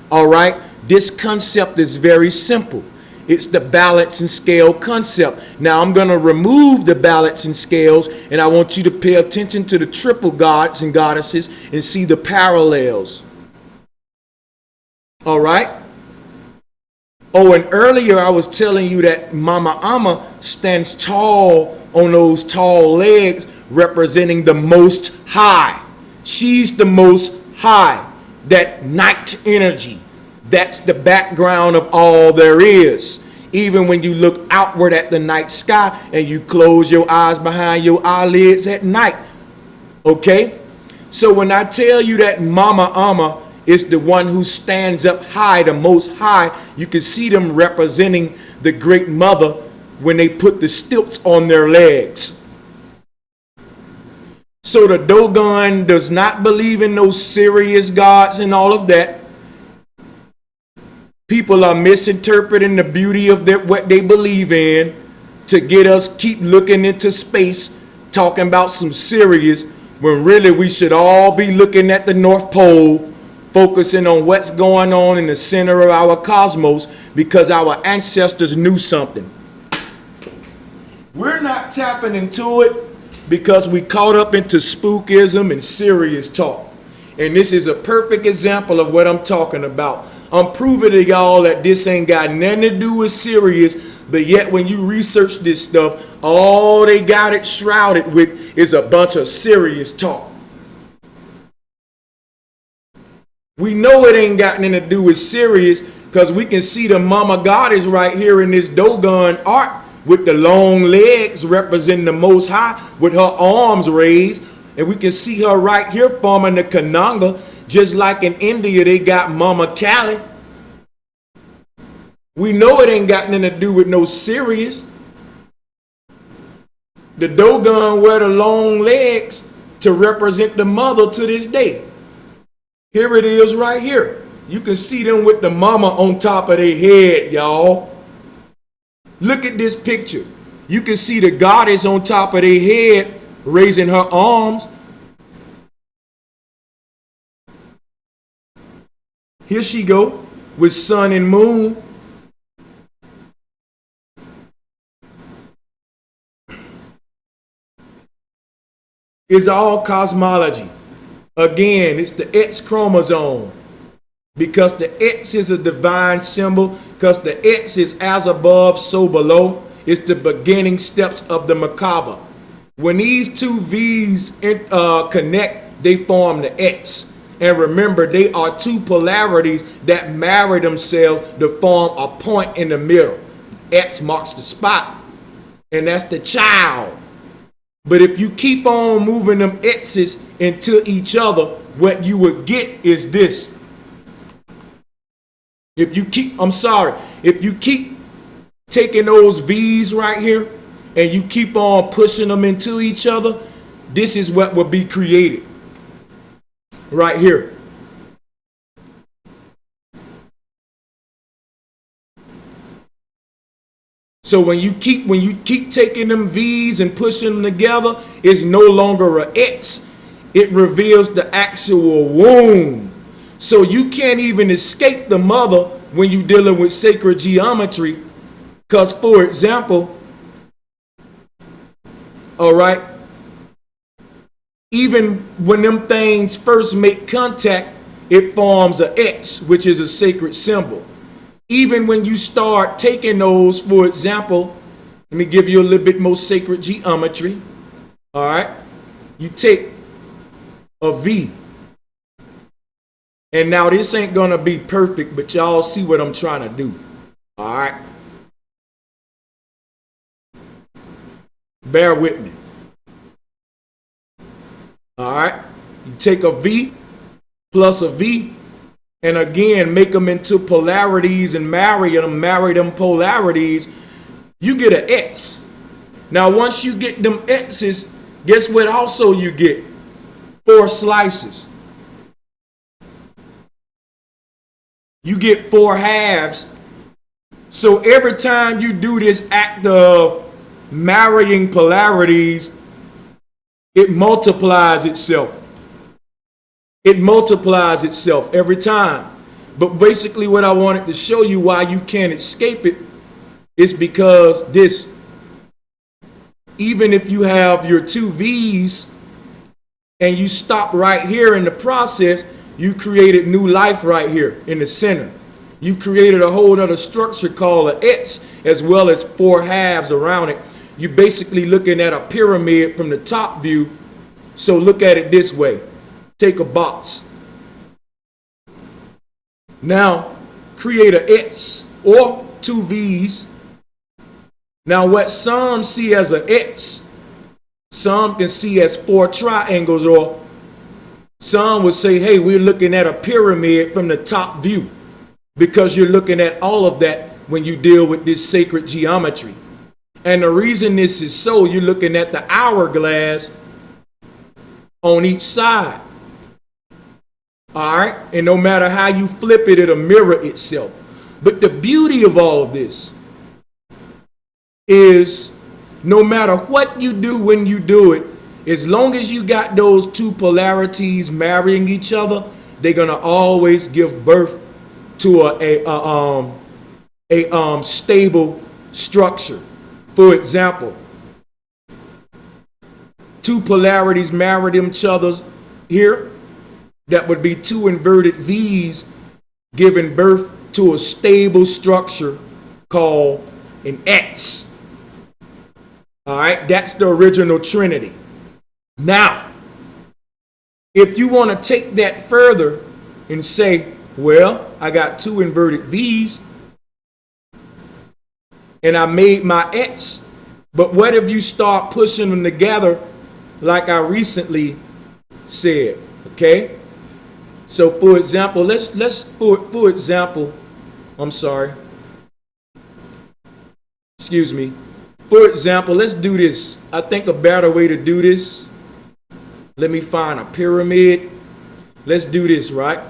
[SPEAKER 3] All right. This concept is very simple. It's the balance and scale concept. Now I'm going to remove the balance and scales, and I want you to pay attention to the triple gods and goddesses and see the parallels. All right. Oh, and earlier I was telling you that Mama Amma stands tall on those tall legs, representing the Most High. She's the Most High, that night energy. That's the background of all there is. Even when you look outward at the night sky and you close your eyes behind your eyelids at night. Okay? So when I tell you that Mama Amma is the one who stands up high, the most high. You can see them representing the great mother when they put the stilts on their legs. So the Dogon does not believe in those serious gods and all of that. People are misinterpreting the beauty of what they believe in to get us keep looking into space, talking about some serious, when really we should all be looking at the North Pole, focusing on what's going on in the center of our cosmos, because our ancestors knew something. We're not tapping into it because we caught up into spookism and serious talk. And this is a perfect example of what I'm talking about. I'm proving to y'all that this ain't got nothing to do with serious, but yet when you research this stuff, all they got it shrouded with is a bunch of serious talk. We know it ain't got nothing to do with serious because we can see the mama goddess right here in this Dogon art with the long legs representing the Most High with her arms raised. And we can see her right here forming the Kananga. Just like in India, they got Mama Kali. We know it ain't got nothing to do with no Sirius. The Dogon wear the long legs to represent the mother to this day. Here it is right here. You can see them with the mama on top of their head, y'all. Look at this picture. You can see the goddess on top of their head raising her arms. Here she go with sun and moon. It's all cosmology. Again, it's the X chromosome. Because the X is a divine symbol. Because the X is as above, so below. It's the beginning steps of the macabre. When these two V's connect, they form the X. And remember, they are two polarities that marry themselves to form a point in the middle. X marks the spot, and that's the child. But if you keep on moving them X's into each other, what you would get is this. If you keep taking those V's right here, and you keep on pushing them into each other, this is what will be created. Right here. So when you keep taking them V's and pushing them together, it's no longer a X. It reveals the actual womb. So you can't even escape the mother when you're dealing with sacred geometry. Because, for example, all right, even when them things first make contact, it forms an X, which is a sacred symbol. Even when you start taking those, for example, let me give you a little bit more sacred geometry. All right. You take a V. And now this ain't going to be perfect, but y'all see what I'm trying to do. All right. Bear with me. All right. You take a V plus a V. And again, make them into polarities and marry them polarities, you get an X. Now, once you get them X's, guess what also you get? 4 slices. You get 4 halves. So every time you do this act of marrying polarities, it multiplies itself. It multiplies itself every time. But basically what I wanted to show you why you can't escape it is because this, even if you have your 2 V's and you stop right here in the process, you created new life right here in the center. You created a whole other structure called an X, as well as 4 halves around it. You're basically looking at a pyramid from the top view. So look at it this way. Take a box. Now create an X or 2 V's. Now what some see as an X, some can see as 4 triangles, or Some would say, hey, we're looking at a pyramid from the top view, because you're looking at all of that when you deal with this sacred geometry. And the reason this is so, you're looking at the hourglass on each side. All right? And no matter how you flip it, it'll mirror itself. But the beauty of all of this is no matter what you do when you do it, as long as you got those two polarities marrying each other, they're going to always give birth to a stable structure. For example, two polarities marry each other here. That would be two inverted V's giving birth to a stable structure called an X. All right, that's the original trinity. Now, if you want to take that further and say, well, I got two inverted V's and I made my X, but what if you start pushing them together like I recently said, okay? So for example, for example, let's do this. I think a better way to do this, let me find a pyramid. Let's do this, right?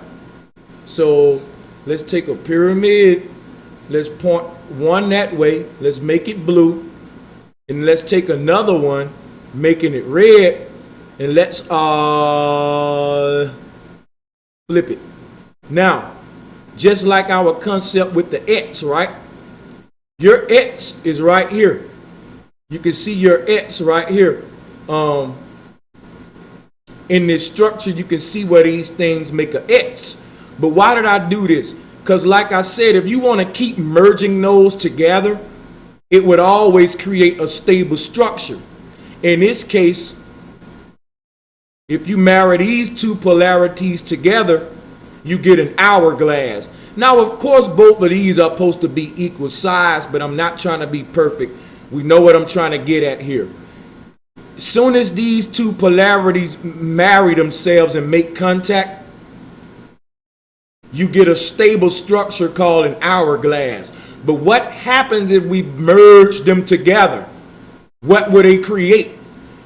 [SPEAKER 3] So let's take a pyramid. Let's point one that way. Let's make it blue. And let's take another one, making it red. And let's flip it. Now, just like our concept with the X, right? Your X is right here. You can see your X right here. In this structure, you can see where these things make an X. But why did I do this? Because like I said, if you want to keep merging those together, it would always create a stable structure. In this case, if you marry these two polarities together, you get an hourglass. Now, of course, both of these are supposed to be equal size, but I'm not trying to be perfect. We know what I'm trying to get at here. As soon as these two polarities marry themselves and make contact, you get a stable structure called an hourglass. But what happens if we merge them together? What would they create?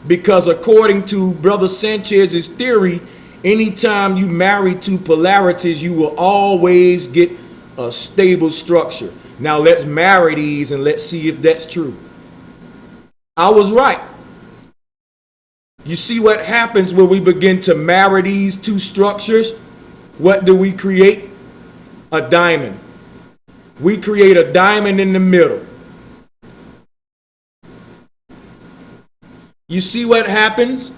[SPEAKER 3] Because according to Brother Sanchez's theory, anytime you marry two polarities, you will always get a stable structure. Now let's marry these and let's see if that's true. I was right. You see what happens when we begin to marry these two structures? What do we create? A diamond. We create a diamond in the middle. You see what happens?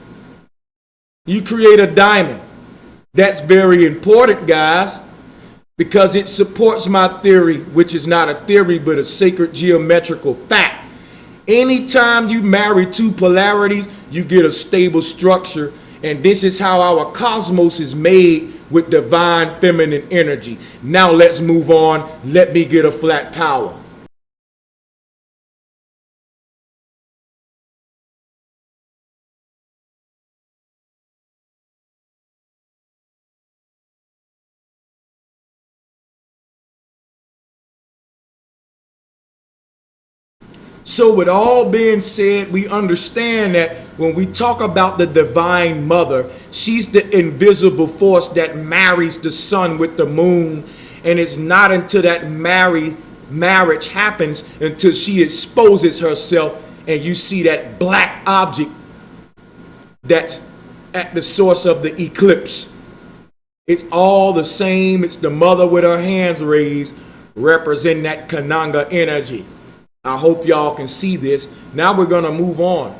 [SPEAKER 3] You create a diamond. That's very important, guys, because it supports my theory, which is not a theory, but a sacred geometrical fact. Anytime you marry two polarities, you get a stable structure. And this is how our cosmos is made with divine feminine energy. Now let's move on. Let me get a flat power. So with all being said, we understand that when we talk about the divine mother, she's the invisible force that marries the sun with the moon. And it's not until that marriage happens until she exposes herself and you see that black object that's at the source of the eclipse. It's all the same. It's the mother with her hands raised, representing that Kananga energy. I hope y'all can see this. Now we're going to move on.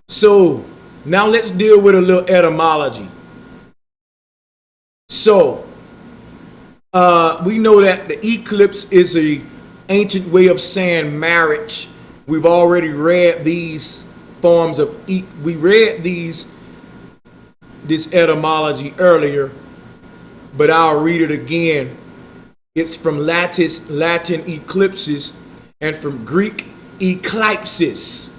[SPEAKER 3] So now let's deal with a little etymology. So we know that the eclipse is an ancient way of saying marriage. We've already read these forms of, we read this etymology earlier. But I'll read it again. It's from Latin eclipses and from Greek eclipses.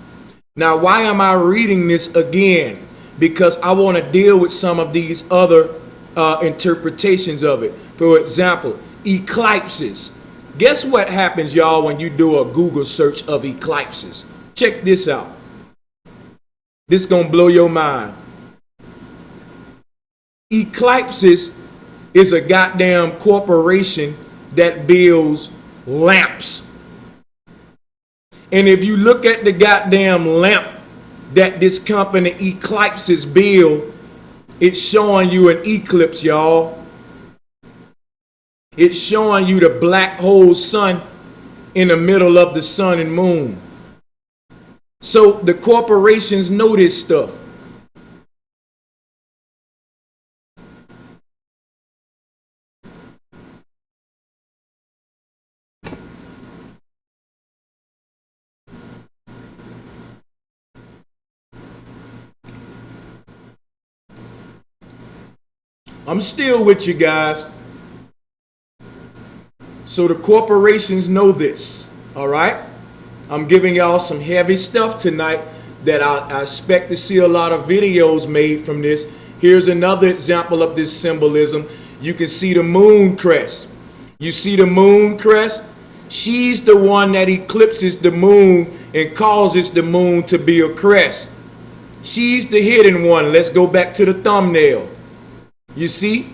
[SPEAKER 3] Now, why am I reading this again? Because I want to deal with some of these other interpretations of it. For example, eclipses. Guess what happens, y'all, when you do a Google search of eclipses? Check this out. This gonna blow your mind. Eclipses is a goddamn corporation that builds lamps. And if you look at the goddamn lamp that this company Eclipses build, it's showing you an eclipse, y'all. It's showing you the black hole sun in the middle of the sun and moon. So the corporations know this stuff. I'm still with you guys. So the corporations know this, all right? I'm giving y'all some heavy stuff tonight that I expect to see a lot of videos made from this. Here's another example of this symbolism. You can see the moon crest. You see the moon crest? She's the one that eclipses the moon and causes the moon to be a crest. She's the hidden one. Let's go back to the thumbnail. You see?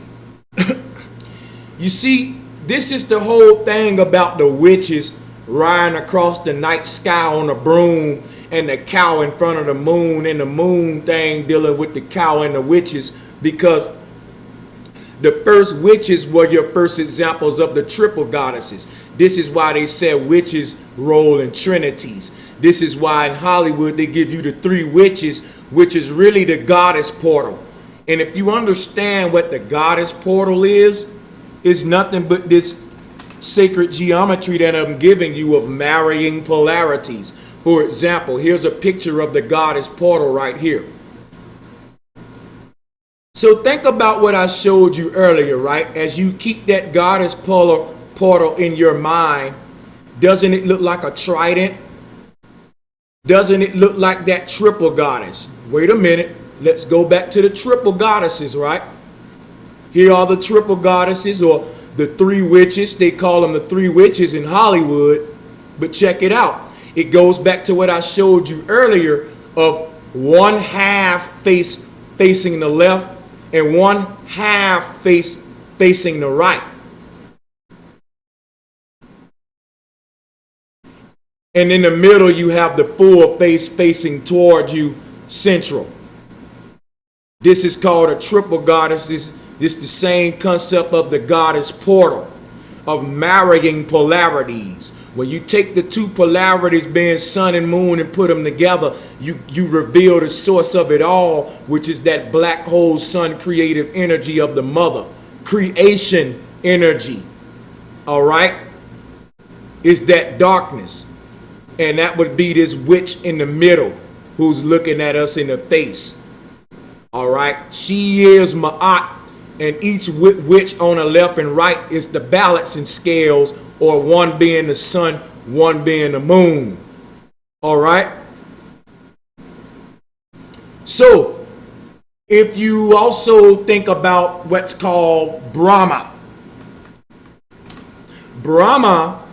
[SPEAKER 3] You see, this is the whole thing about the witches riding across the night sky on a broom and the cow in front of the moon, and the moon thing dealing with the cow and the witches, because the first witches were your first examples of the triple goddesses. This is why they said witches roll in trinities. This is why in Hollywood they give you the three witches, which is really the goddess portal. And if you understand what the goddess portal is, it's nothing but this sacred geometry that I'm giving you of marrying polarities. For example, here's a picture of the goddess portal right here. So think about what I showed you earlier, right? As you keep that goddess portal in your mind, doesn't it look like a trident? Doesn't it look like that triple goddess? Wait a minute. Let's go back to the triple goddesses, right? Here are the triple goddesses, or the three witches. They call them the three witches in Hollywood. But check it out. It goes back to what I showed you earlier of one half facing the left and one half facing the right. And in the middle, you have the full face facing toward you, central. This is called a triple goddess. This is the same concept of the goddess portal, of marrying polarities. When you take the two polarities, being sun and moon, and put them together, you reveal the source of it all, which is that black hole sun creative energy of the mother, creation energy. All right? It's that darkness. And that would be this witch in the middle who's looking at us in the face. All right, she is Ma'at, and each witch on the left and right is the balancing scales, or one being the sun, one being the moon. All right. So if you also think about what's called Brahma, Brahma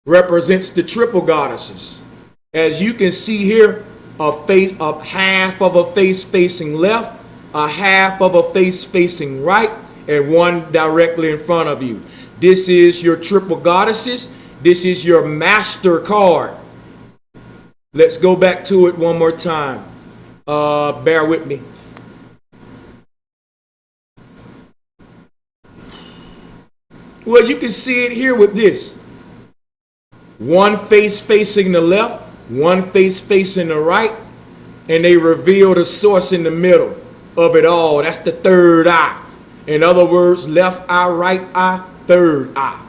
[SPEAKER 3] represents the triple goddesses. As you can see here, a half of a face facing left, a half of a face facing right, and one directly in front of you. This is your triple goddesses. This is your master card. Let's go back to it one more time. Bear with me. Well, you can see it here with this. One face facing the left, one face facing the right, and they reveal the source in the middle of it all. That's the third eye. In other words, left eye, right eye, third eye.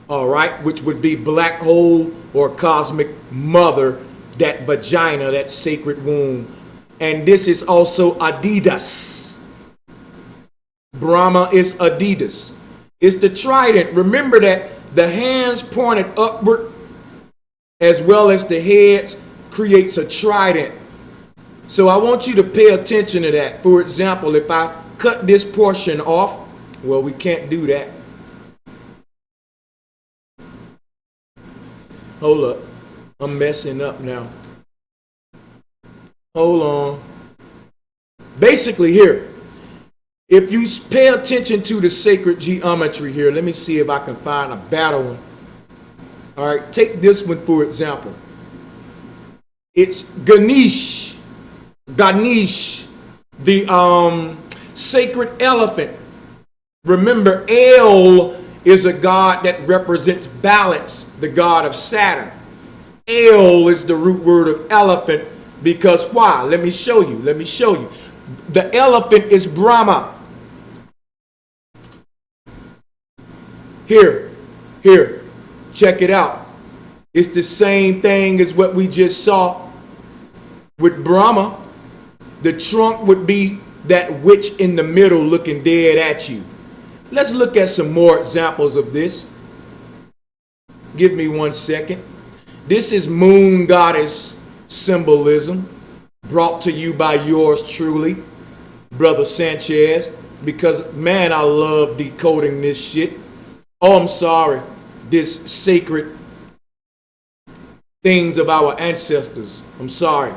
[SPEAKER 3] All right, which would be black hole or cosmic mother, that vagina, that sacred womb. And this is also Adidas. Brahma is Adidas. It's the trident. Remember that the hands pointed upward as well as the heads creates a trident. So I want you to pay attention to that. For example, if I cut this portion off, well, we can't do that. Hold up. I'm messing up now. Hold on. Basically here, if you pay attention to the sacred geometry here, let me see if I can find a better one. All right, take this one for example. It's Ganesh, the sacred elephant. Remember, El is a god that represents balance, the god of Saturn. El is the root word of elephant because why? Let me show you. The elephant is Brahma. Here, check it out. It's the same thing as what we just saw with Brahma. The trunk would be that witch in the middle looking dead at you. Let's look at some more examples of this. Give me 1 second. This is Moon Goddess Symbolism, brought to you by yours truly, Brother Sanchez, because man, I love decoding this shit. Oh, I'm sorry. This sacred things of our ancestors. I'm sorry.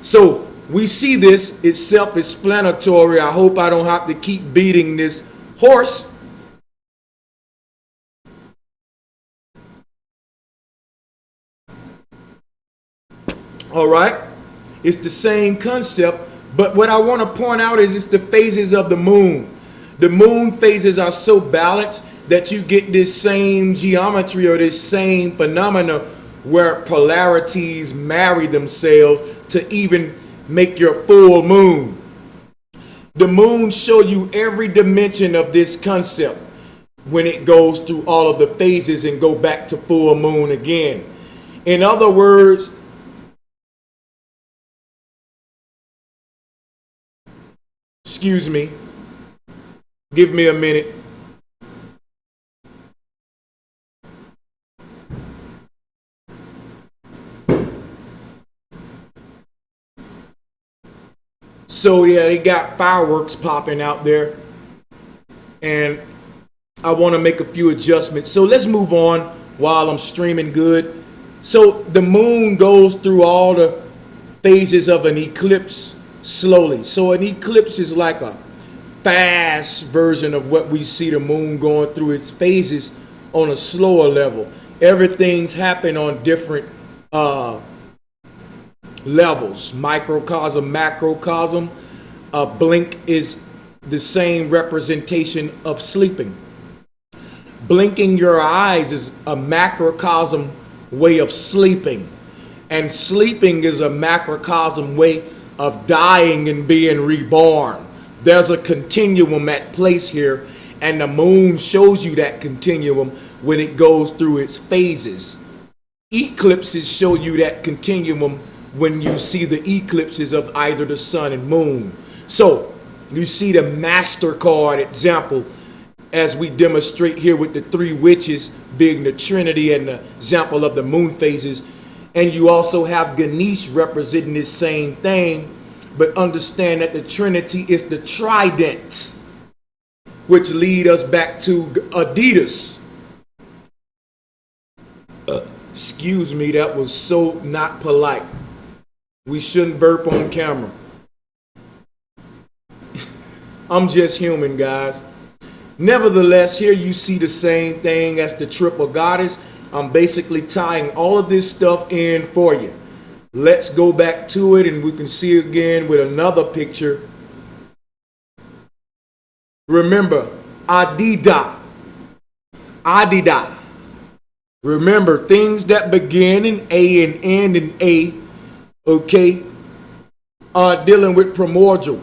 [SPEAKER 3] So we see this. It's self-explanatory. I hope I don't have to keep beating this horse. All right. It's the same concept. But what I want to point out is it's the phases of the moon. The moon phases are so balanced that you get this same geometry or this same phenomena where polarities marry themselves to even make your full moon. The moon show you every dimension of this concept when it goes through all of the phases and go back to full moon again. In other words, excuse me, give me a minute. So yeah, they got fireworks popping out there, and I want to make a few adjustments. So let's move on while I'm streaming good. So the moon goes through all the phases of an eclipse slowly. So an eclipse is like a fast version of what we see the moon going through its phases on a slower level. Everything's happened on different levels, microcosm, macrocosm. A blink is the same representation of sleeping. Blinking your eyes is a macrocosm way of sleeping, and sleeping is a macrocosm way of dying and being reborn. There's a continuum at place here, and the moon shows you that continuum when it goes through its phases. Eclipses show you that continuum when you see the eclipses of either the sun and moon. So you see the MasterCard example as we demonstrate here with the three witches being the Trinity and the example of the moon phases. And you also have Ganesh representing this same thing, but understand that the Trinity is the trident, which lead us back to Adidas. Excuse me, that was so not polite. We shouldn't burp on camera. I'm just human, guys. Nevertheless, here you see the same thing as the triple goddess. I'm basically tying all of this stuff in for you. Let's go back to it and we can see again with another picture. Remember, Adida. Remember, things that begin in A and end in A, okay, are dealing with primordial.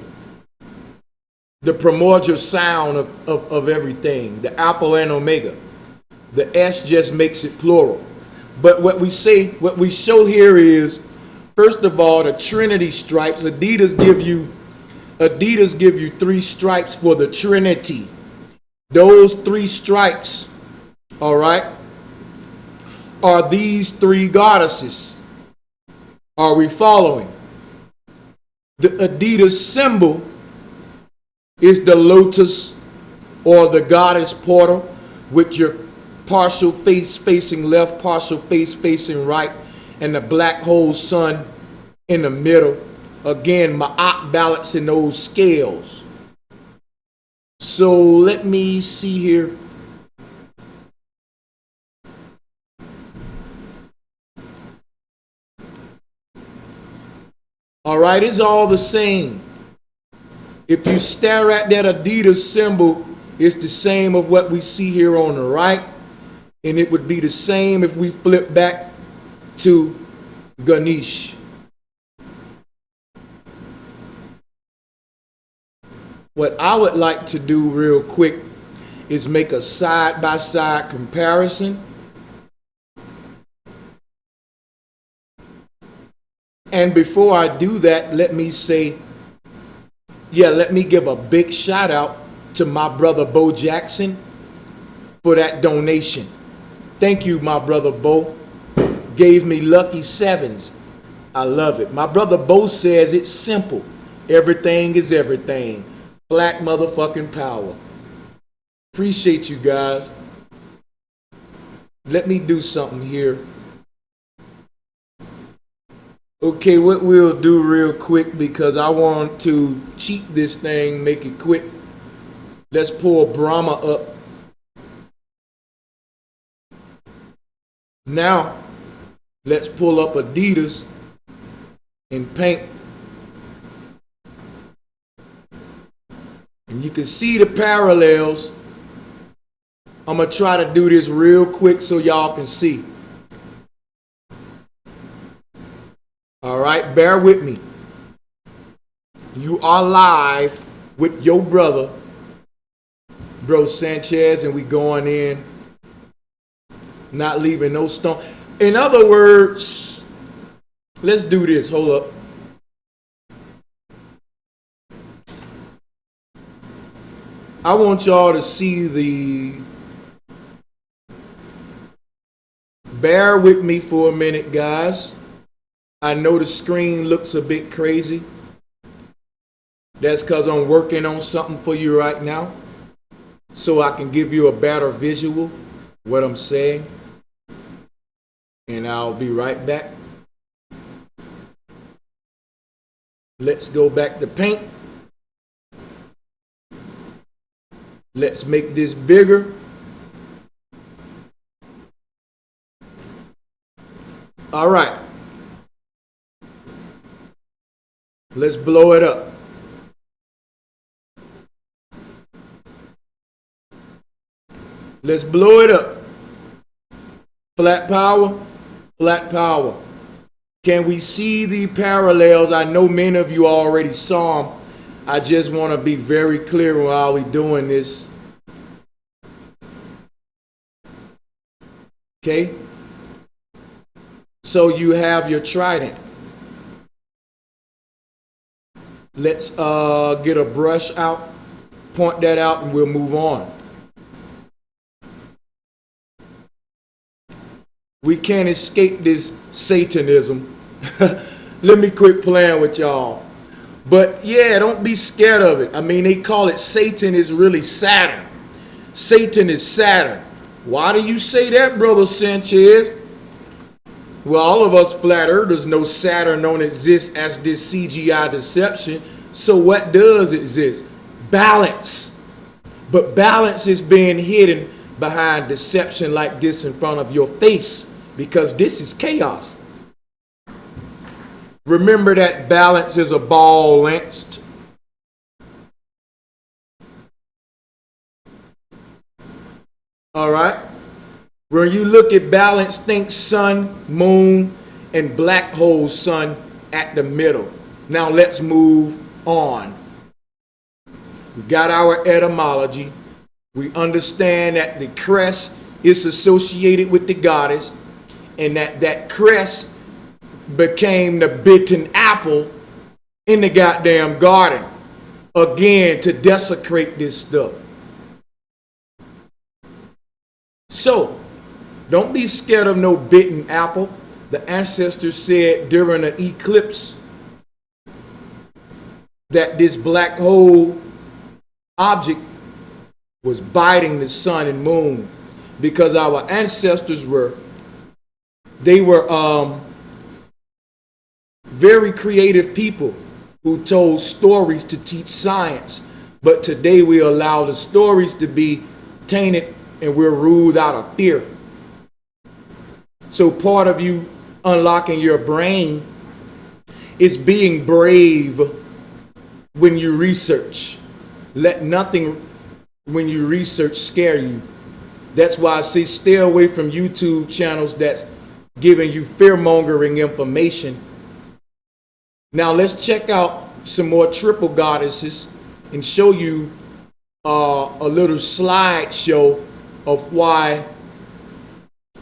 [SPEAKER 3] The primordial sound of everything, the alpha and omega. The S just makes it plural. But what we show here is, first of all, the Trinity stripes. Adidas give you 3 stripes for the Trinity. Those 3 stripes, all right, are these 3 goddesses. Are we following? The Adidas symbol is the lotus or the goddess portal with your partial face facing left, partial face facing right, and the black hole sun in the middle. Again, Ma'at balancing those scales. So let me see here. All right, it's all the same. If you stare at that Adidas symbol, it's the same of what we see here on the right. And it would be the same if we flip back to Ganesh. What I would like to do real quick is make a side-by-side comparison. And before I do that, let me give a big shout out to my brother Bo Jackson for that donation. Thank you, my brother Bo. Gave me lucky sevens. I love it. My brother Bo says it's simple. Everything is everything. Black motherfucking power. Appreciate you guys. Let me do something here. Okay, what we'll do real quick, because I want to cheat this thing, make it quick. Let's pull Brahma up. Now, let's pull up Adidas and paint. And you can see the parallels. I'm going to try to do this real quick so y'all can see. All right, bear with me. You are live with your brother, Bro Sanchez, and we going in, not leaving no stone. In other words, let's do this. Hold up. I want y'all to see bear with me for a minute, guys. I know the screen looks a bit crazy. That's because I'm working on something for you right now, so I can give you a better visual what I'm saying. And I'll be right back. Let's go back to paint. Let's make this bigger. All right. Let's blow it up. Let's blow it up. Flat power, flat power. Can we see the parallels? I know many of you already saw them. I just want to be very clear while we're doing this. Okay? So you have your trident. Let's get a brush out, point that out, and we'll move on. We can't escape this Satanism. Let me quit playing with y'all. But yeah, don't be scared of it. I mean, they call it Satan is really Saturn. Satan is Saturn. Why do you say that, Brother Sanchez? Well, all of us flat earthers know Saturn don't exist as this CGI deception. So what does exist? Balance. But balance is being hidden behind deception like this in front of your face, because this is chaos. Remember that balance is a ball lanced. All right. When you look at balance, think sun, moon, and black hole sun at the middle. Now let's move on. We got our etymology. We understand that the crest is associated with the goddess, and that crest became the bitten apple in the goddamn garden. Again, to desecrate this stuff. So, don't be scared of no bitten apple. The ancestors said during an eclipse that this black hole object was biting the sun and moon, because our ancestors were very creative people who told stories to teach science. But today we allow the stories to be tainted and we're ruled out of fear. So part of you unlocking your brain is being brave when you research. Let nothing when you research scare you. That's why I say stay away from YouTube channels that's giving you fear-mongering information. Now let's check out some more triple goddesses and show you a little slideshow of why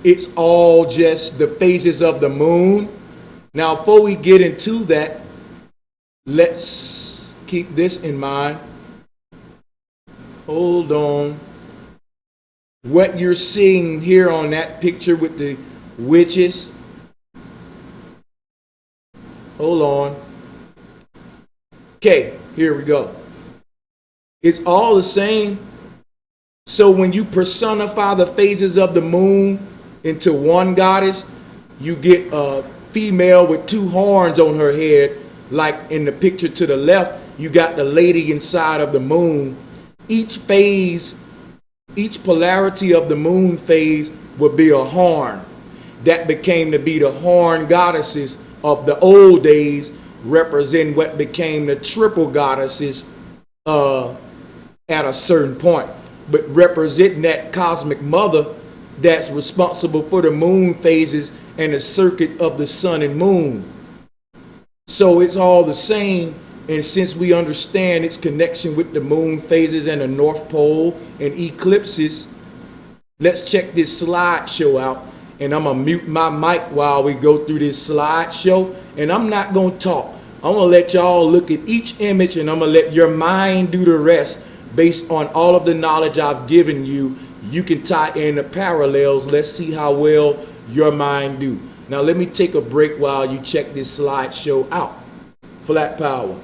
[SPEAKER 3] it's all just the phases of the moon. Now, before we get into that, let's keep this in mind. Hold on. What you're seeing here on that picture with the witches. Hold on. Okay, here we go. It's all the same. So when you personify the phases of the moon into one goddess, you get a female with two horns on her head. Like in the picture to the left, you got the lady inside of the moon. Each phase, each polarity of the moon phase would be a horn. That became to be the horn goddesses of the old days, represent what became the triple goddesses at a certain point, but representing that cosmic mother that's responsible for the moon phases and the circuit of the sun and moon. So it's all the same. And since we understand its connection with the moon phases and the North Pole and eclipses, let's check this slideshow out. And I'm going to mute my mic while we go through this slideshow. And I'm not going to talk. I'm going to let y'all look at each image, and I'm going to let your mind do the rest based on all of the knowledge I've given you. You can tie in the parallels. Let's see how well your mind do. Now let me take a break while you check this slideshow out. Flat power.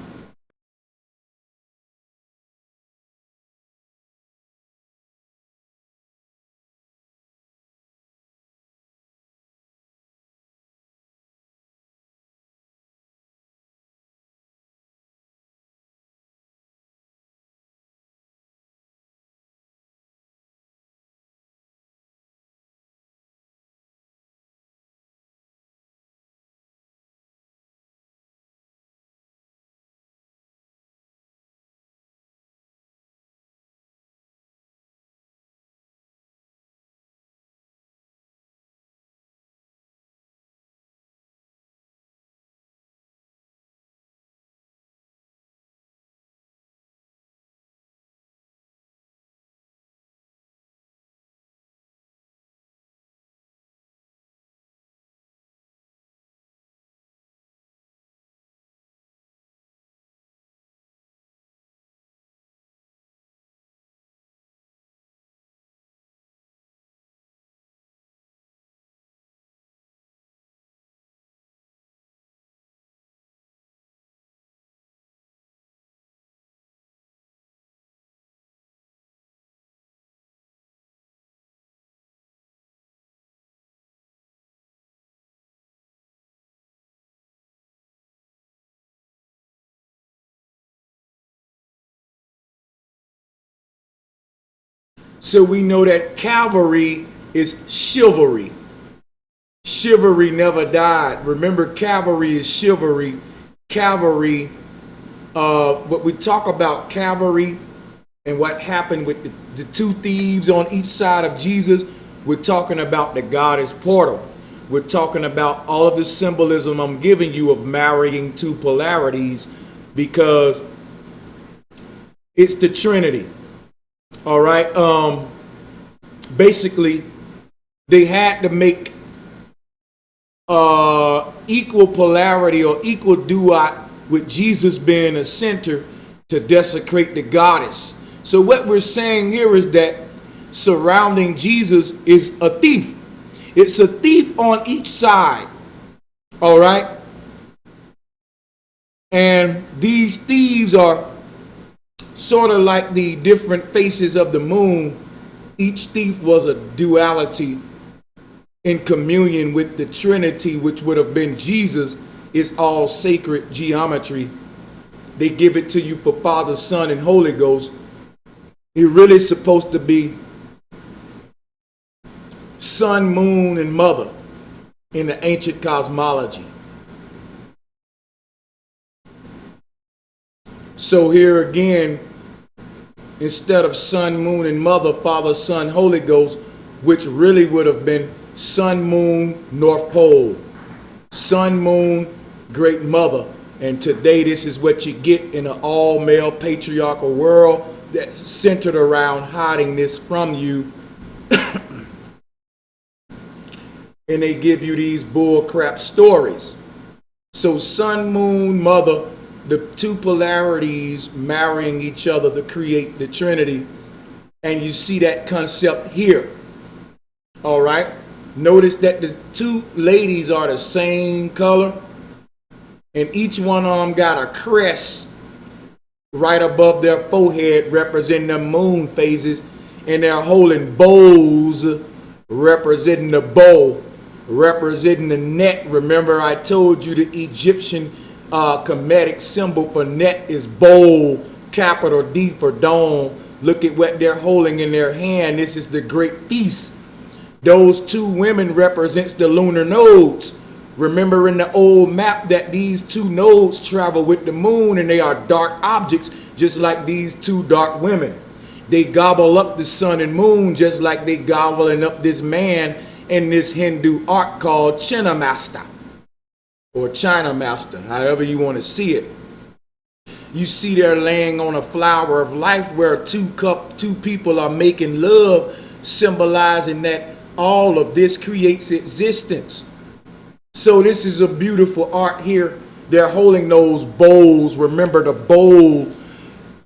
[SPEAKER 3] So we know that cavalry is chivalry. Chivalry never died. Remember, cavalry is chivalry. Cavalry, what we talk about cavalry and what happened with the two thieves on each side of Jesus, we're talking about the goddess portal. We're talking about all of the symbolism I'm giving you of marrying two polarities, because it's the Trinity. All right. Basically, they had to make equal polarity or equal duat with Jesus being a center to desecrate the goddess. So what we're saying here is that surrounding Jesus is a thief. It's a thief on each side. All right. And these thieves are sort of like the different faces of the moon. Each thief was a duality in communion with the Trinity, which would have been Jesus. Is all sacred geometry. They give it to you for Father, Son, and Holy Ghost. It really is supposed to be sun, moon, and mother in the ancient cosmology. So here again, instead of sun, moon, and mother, Father, Son, Holy Ghost, which really would have been sun, moon, North Pole, sun, moon, Great Mother. And today this is what you get in an all-male patriarchal world that's centered around hiding this from you. And they give you these bull crap stories. So sun, moon, mother, the two polarities marrying each other to create the Trinity. And you see that concept here. All right. Notice that the two ladies are the same color. And each one of them got a crest right above their forehead representing the moon phases. And they're holding bowls representing the bow, representing the net. Remember I told you the Egyptian Kemetic symbol for net is bowl, capital D for dome. Look at what they're holding in their hand. This is the great feast. Those two women represents the lunar nodes. Remember in the old map that these two nodes travel with the moon, and they are dark objects just like these two dark women. They gobble up the sun and moon just like they gobbling up this man in this Hindu art called China Master or China Master, however you want to see it. You see they're laying on a flower of life where two people are making love, symbolizing that all of this creates existence. So this is a beautiful art here. They're holding those bowls. Remember the bowl.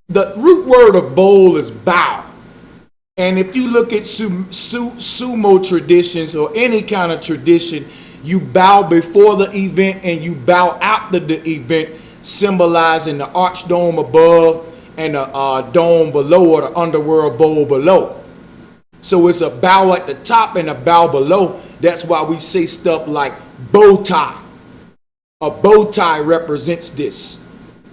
[SPEAKER 3] The root word of bowl is bow. And if you look at sumo traditions or any kind of tradition, you bow before the event and you bow after the event, symbolizing the archdome above and the dome below, or the underworld bowl below. So it's a bow at the top and a bow below. That's why we say stuff like bow tie. A bow tie represents this.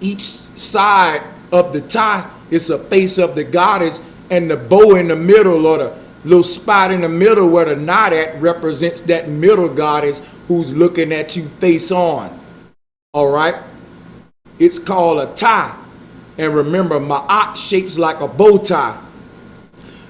[SPEAKER 3] Each side of the tie is a face of the goddess, and the bow in the middle, or the little spot in the middle where the knot at, represents that middle goddess who's looking at you face on. All right. It's called a tie. And remember, Ma'at shapes like a bow tie.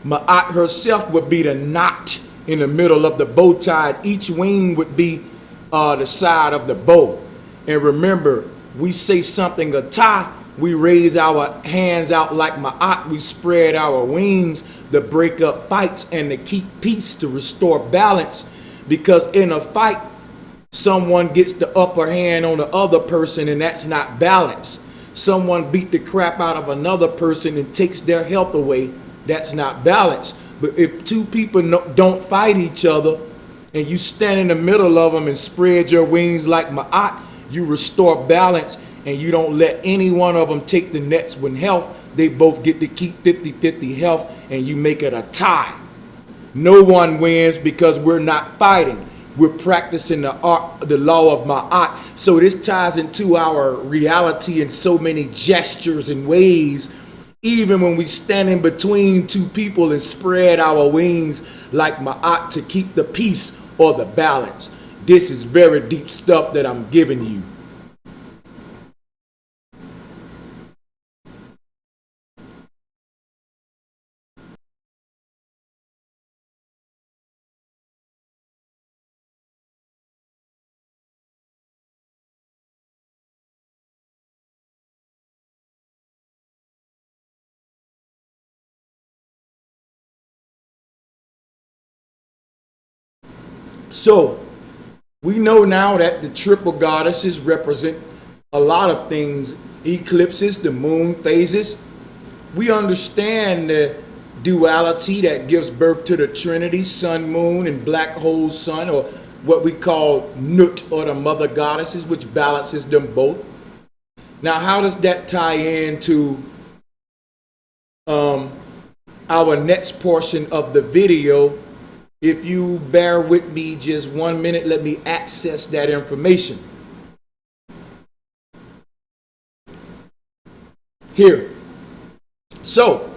[SPEAKER 3] Ma'at herself would be the knot in the middle of the bow tie. Each wing would be the side of the bow. And remember, we say something a tie, we raise our hands out like Ma'at. We spread our wings to break up fights and to keep peace, to restore balance. Because in a fight, someone gets the upper hand on the other person, and that's not balance. Someone beat the crap out of another person and takes their health away. That's not balance. But if two people don't fight each other, and you stand in the middle of them and spread your wings like Ma'at, you restore balance, and you don't let any one of them take the nets with health. They both get to keep 50-50 health, and you make it a tie. No one wins because we're not fighting. We're practicing the law of Ma'at. So this ties into our reality in so many gestures and ways. Even when we stand in between two people and spread our wings like Ma'at to keep the peace or the balance. This is very deep stuff that I'm giving you. So we know now that the triple goddesses represent a lot of things. Eclipses, the moon phases. We understand the duality that gives birth to the Trinity, sun, moon, and black hole sun, or what we call Nut, or the mother goddesses, which balances them both. Now, how does that tie into our next portion of the video? If you bear with me just 1 minute, let me access that information. Here. So,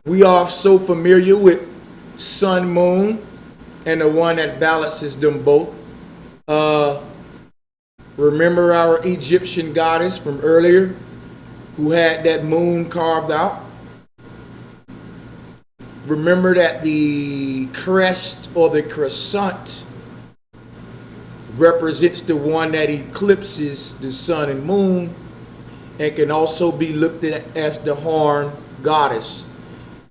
[SPEAKER 3] we are so familiar with sun, moon, and the one that balances them both. Remember our Egyptian goddess from earlier who had that moon carved out? Remember that the crest or the crescent represents the one that eclipses the sun and moon, and can also be looked at as the horn goddess.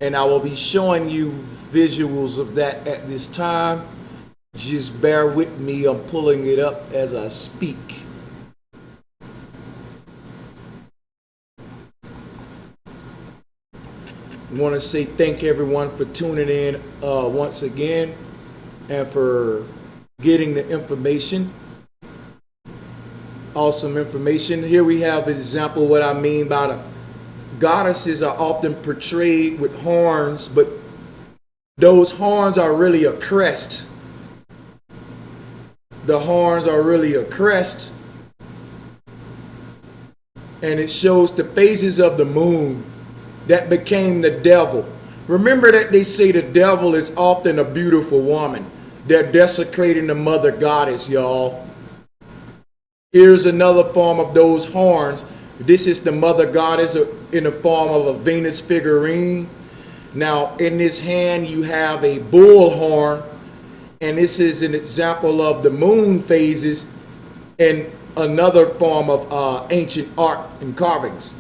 [SPEAKER 3] And I will be showing you visuals of that at this time. Just bear with me, I'm pulling it up as I speak. I want to say thank everyone for tuning in once again and for getting the information. Awesome information. Here we have an example of what I mean by the goddesses are often portrayed with horns, but those horns are really a crest. The horns are really a crest. And it shows the phases of the moon that became the devil. Remember that they say the devil is often a beautiful woman. They're desecrating the mother goddess, y'all. Here's another form of those horns. This is the mother goddess in the form of a Venus figurine. Now, in this hand, you have a bull horn, and this is an example of the moon phases and another form of ancient art and carvings.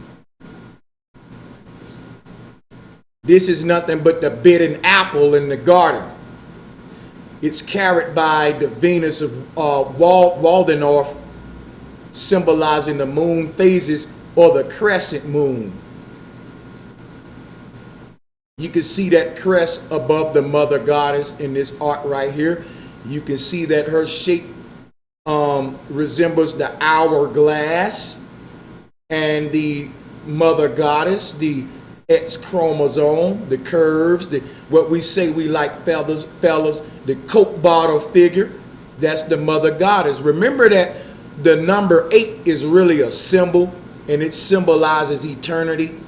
[SPEAKER 3] This is nothing but the bitten apple in the garden. It's carried by the Venus of Waldorf, symbolizing the moon phases or the crescent moon. You can see that crest above the mother goddess in this art right here. You can see that her shape resembles the hourglass, and the mother goddess, the X chromosome, the curves, what we say we like, fellas, the Coke bottle figure, that's the mother goddess. Remember that the number 8 is really a symbol, and it symbolizes eternity.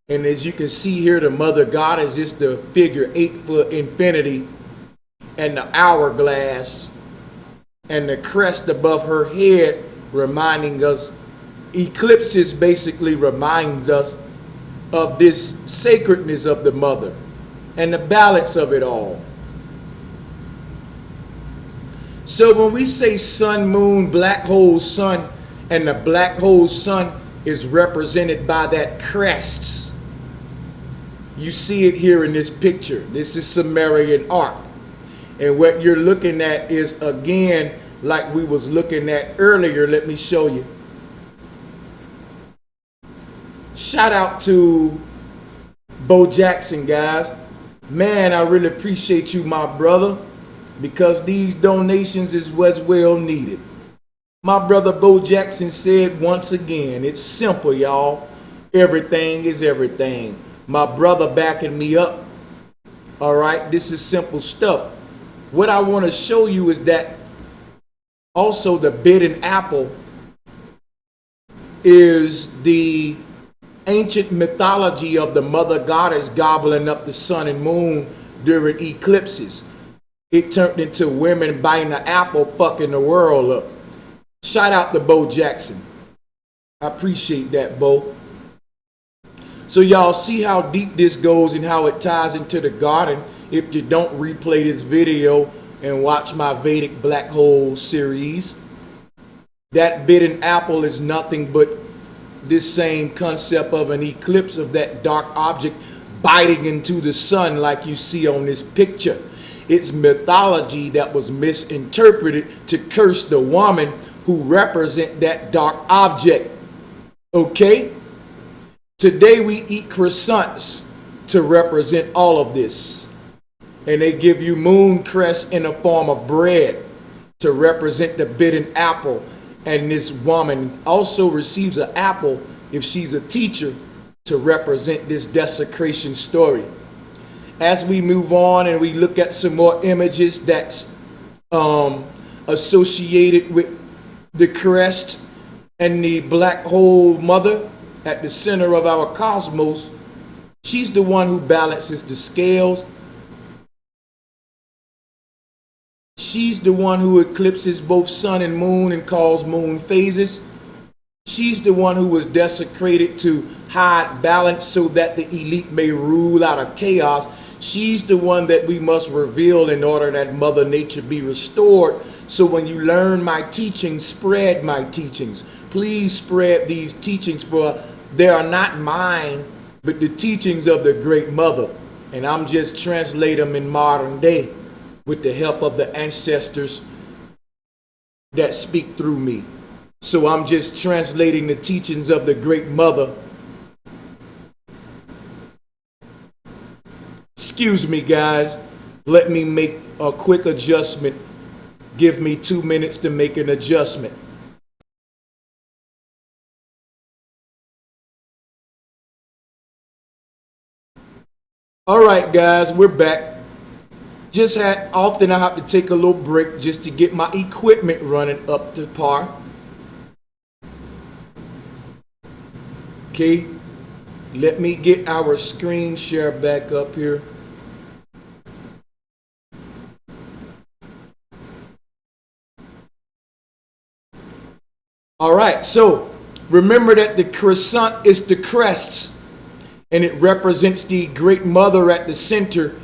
[SPEAKER 3] And as you can see here, the mother goddess is the figure 8 for infinity, and the hourglass and the crest above her head reminding us, eclipses basically reminds us of this sacredness of the mother and the balance of it all. So when we say sun, moon, black hole, sun, and the black hole sun is represented by that crest. You see it here in this picture. This is Sumerian art. And what you're looking at is, again, like we was looking at earlier. Let me show you. Shout out to Bo Jackson, guys. Man, I really appreciate you, my brother, because these donations is what's well needed. My brother Bo Jackson said once again, it's simple, y'all. Everything is everything. My brother backing me up. All right, this is simple stuff. What I want to show you is that also the bitten apple is the ancient mythology of the mother goddess gobbling up the sun and moon during eclipses. It turned into women biting the apple, fucking the world up. Shout out to Bo Jackson. I appreciate that, Bo. So y'all see how deep this goes and how it ties into the garden. If you don't replay this video and watch my Vedic Black Hole series, that bitten apple is nothing but this same concept of an eclipse of that dark object biting into the sun like you see on this picture. It's mythology that was misinterpreted to curse the woman who represent that dark object. Okay? Today we eat croissants to represent all of this. And they give you moon crest in the form of bread to represent the bitten apple. And this woman also receives an apple if she's a teacher to represent this desecration story. As we move on and we look at some more images that's associated with the crest and the black hole mother at the center of our cosmos, she's the one who balances the scales. She's the one who eclipses both sun and moon and calls moon phases. She's the one who was desecrated to hide balance so that the elite may rule out of chaos. She's the one that we must reveal in order that Mother Nature be restored. So when you learn my teachings, spread my teachings. Please spread these teachings, for they are not mine, but the teachings of the Great Mother. And I'm just translating them in modern day with the help of the ancestors that speak through me. So I'm just translating the teachings of the Great Mother. Excuse me, guys. Let me make a quick adjustment. Give me 2 minutes to make an adjustment. All right, guys, we're back. Often I have to take a little break just to get my equipment running up to par. Okay, let me get our screen share back up here. All right, so remember that the crescent is the crest, and it represents the Great Mother at the center.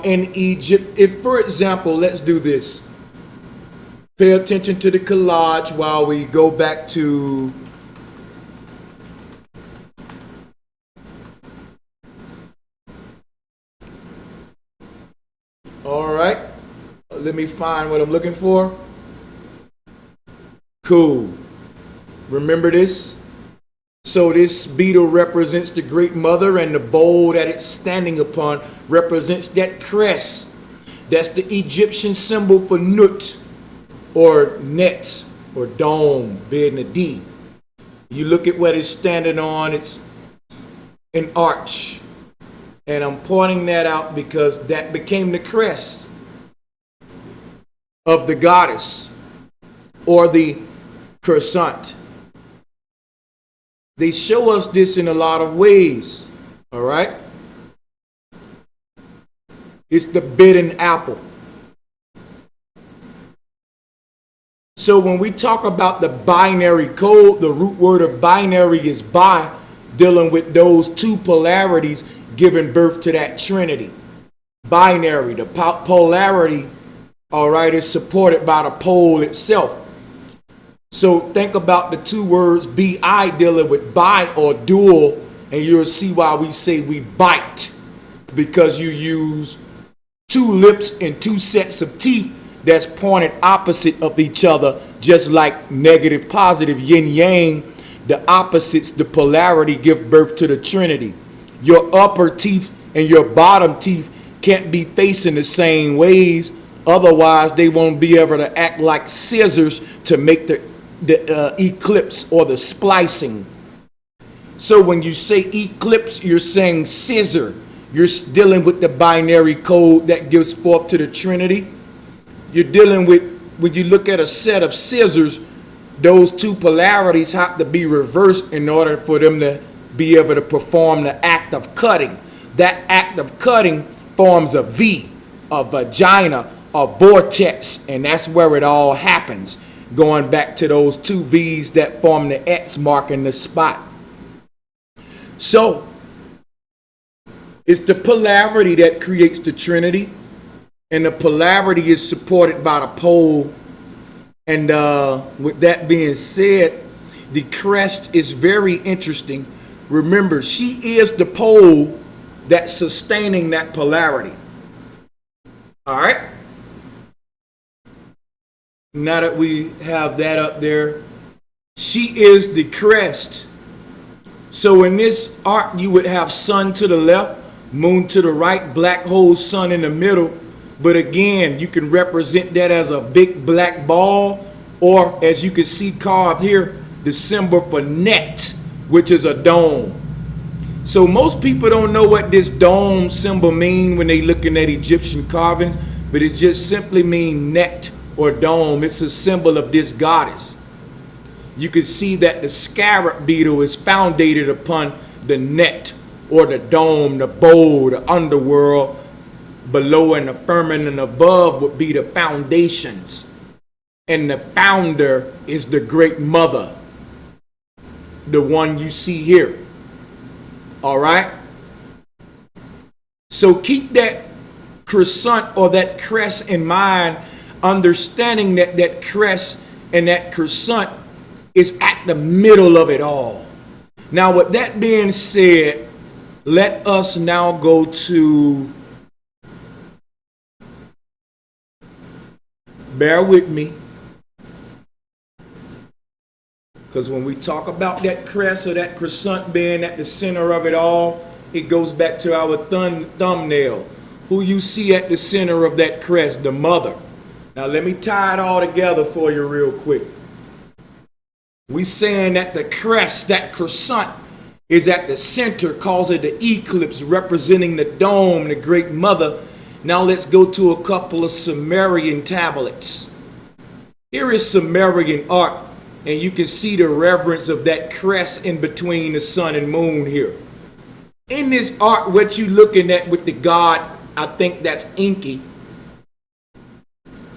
[SPEAKER 3] In Egypt, if, for example, let's do this. Pay attention to the collage while we go back to all right. Let me find what I'm looking for. Cool. Remember this? So this beetle represents the Great Mother, and the bowl that it's standing upon represents that crest. That's the Egyptian symbol for Nut, or net, or dome, being a D. You look at what it's standing on, it's an arch. And I'm pointing that out because that became the crest of the goddess, or the crescent. They show us this in a lot of ways, all right? It's the bitten apple. So when we talk about the binary code, the root word of binary is bi, dealing with those two polarities giving birth to that trinity. Binary, the polarity, all right, is supported by the pole itself. So think about the two words bi dealing with bi or dual, and you'll see why we say we bite, because you use two lips and two sets of teeth that's pointed opposite of each other, just like negative, positive, yin yang. The opposites, the polarity, give birth to the trinity. Your upper teeth and your bottom teeth can't be facing the same ways, otherwise they won't be able to act like scissors to make the eclipse or the splicing. So when you say eclipse, you're saying scissor. You're dealing with the binary code that gives forth to the trinity. You're dealing with, when you look at a set of scissors, those two polarities have to be reversed in order for them to be able to perform the act of cutting. That act of cutting forms a V, a vagina, a vortex, and that's where it all happens. Going back to those two V's that form the X marking the spot. So it's the polarity that creates the trinity, and the polarity is supported by the pole. And with that being said, the crest is very interesting. Remember, she is the pole that's sustaining that polarity. All right. Now that we have that up there, she is the crest. So in this arc, you would have sun to the left, moon to the right, black hole, sun in the middle. But again, you can represent that as a big black ball, or as you can see carved here, the symbol for net, which is a dome. So most people don't know what this dome symbol mean when they looking at Egyptian carving, but it just simply means net or dome. It's a symbol of this goddess. You can see that the scarab beetle is founded upon the net or the dome, the bowl, the underworld. Below and the firmament above would be the foundations. And the founder is the great mother, the one you see here. All right? So keep that crescent or that crest in mind, understanding that that crest and that crescent is at the middle of it all. Now, with that being said, let us now go to, bear with me, because when we talk about that crest or that crescent being at the center of it all, it goes back to our thumbnail. Who you see at the center of that crest? The mother. Now let me tie it all together for you real quick. We saying that the crest, that crescent, is at the center, calls it the eclipse, representing the dome, the great mother. Now let's go to a couple of Sumerian tablets. Here is Sumerian art, and you can see the reverence of that crest in between the sun and moon here. In this art, what you looking at with the god, I think that's Enki.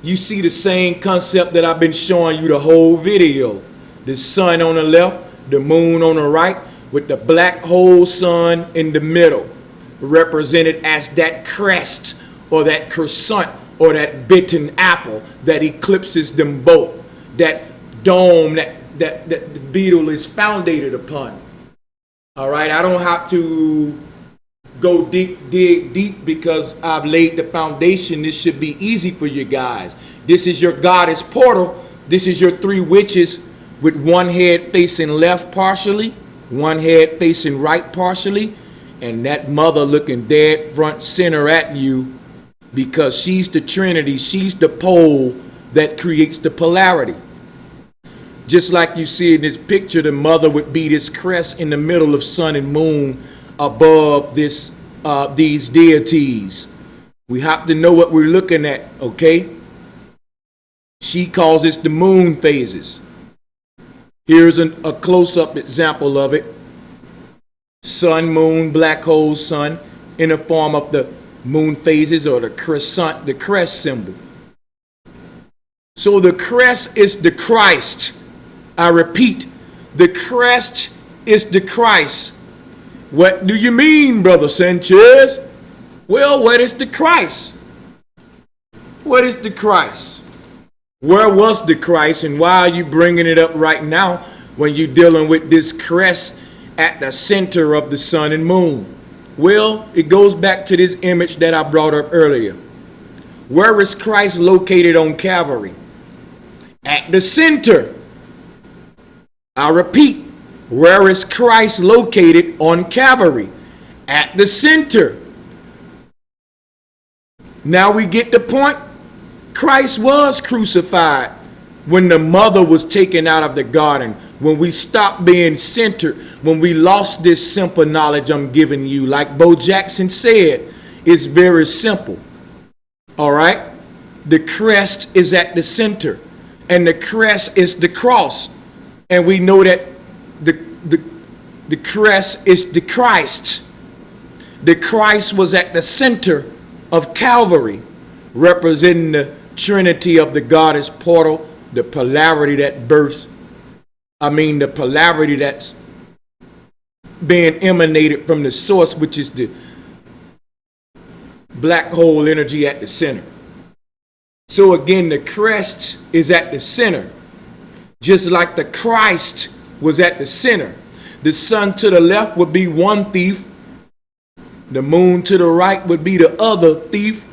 [SPEAKER 3] You see the same concept that I've been showing you the whole video. The sun on the left, the moon on the right, with the black hole sun in the middle, represented as that crest or that crescent or that bitten apple that eclipses them both. That dome that the beetle is founded upon. All right, I don't have to go dig deep because I've laid the foundation. This should be easy for you guys. This is your goddess portal. This is your three witches with one head facing left partially, one head facing right partially, and that mother looking dead front center at you, because she's the trinity. She's the pole that creates the polarity. Just like you see in this picture, the mother would be this crest in the middle of sun and moon above this these deities. We have to know what we're looking at, okay? She calls this the moon phases. Here's a close-up example of it. Sun, moon, black hole, sun, in the form of the moon phases or the crescent, the crest symbol. So the crest is the Christ. I repeat, the crest is the Christ. What do you mean, Brother Sanchez? Well, what is the Christ? What is the Christ? Where was the Christ, and why are you bringing it up right now when you're dealing with this crest at the center of the sun and moon? Well, it goes back to this image that I brought up earlier. Where is Christ located on Calvary? At the center. I repeat, where is Christ located on Calvary? At the center. Now we get the point. Christ was crucified when the mother was taken out of the garden, when we stopped being centered, when we lost this simple knowledge I'm giving you. Like Bo Jackson said, it's very simple. All right? The crest is at the center, and the crest is the cross. And we know that the crest is the Christ. The Christ was at the center of Calvary, representing the trinity of the goddess portal, the polarity that births, the polarity that's being emanated from the source, which is the black hole energy at the center. So again, the crest is at the center. Just like the Christ was at the center. The sun to the left would be one thief. The moon to the right would be the other thief.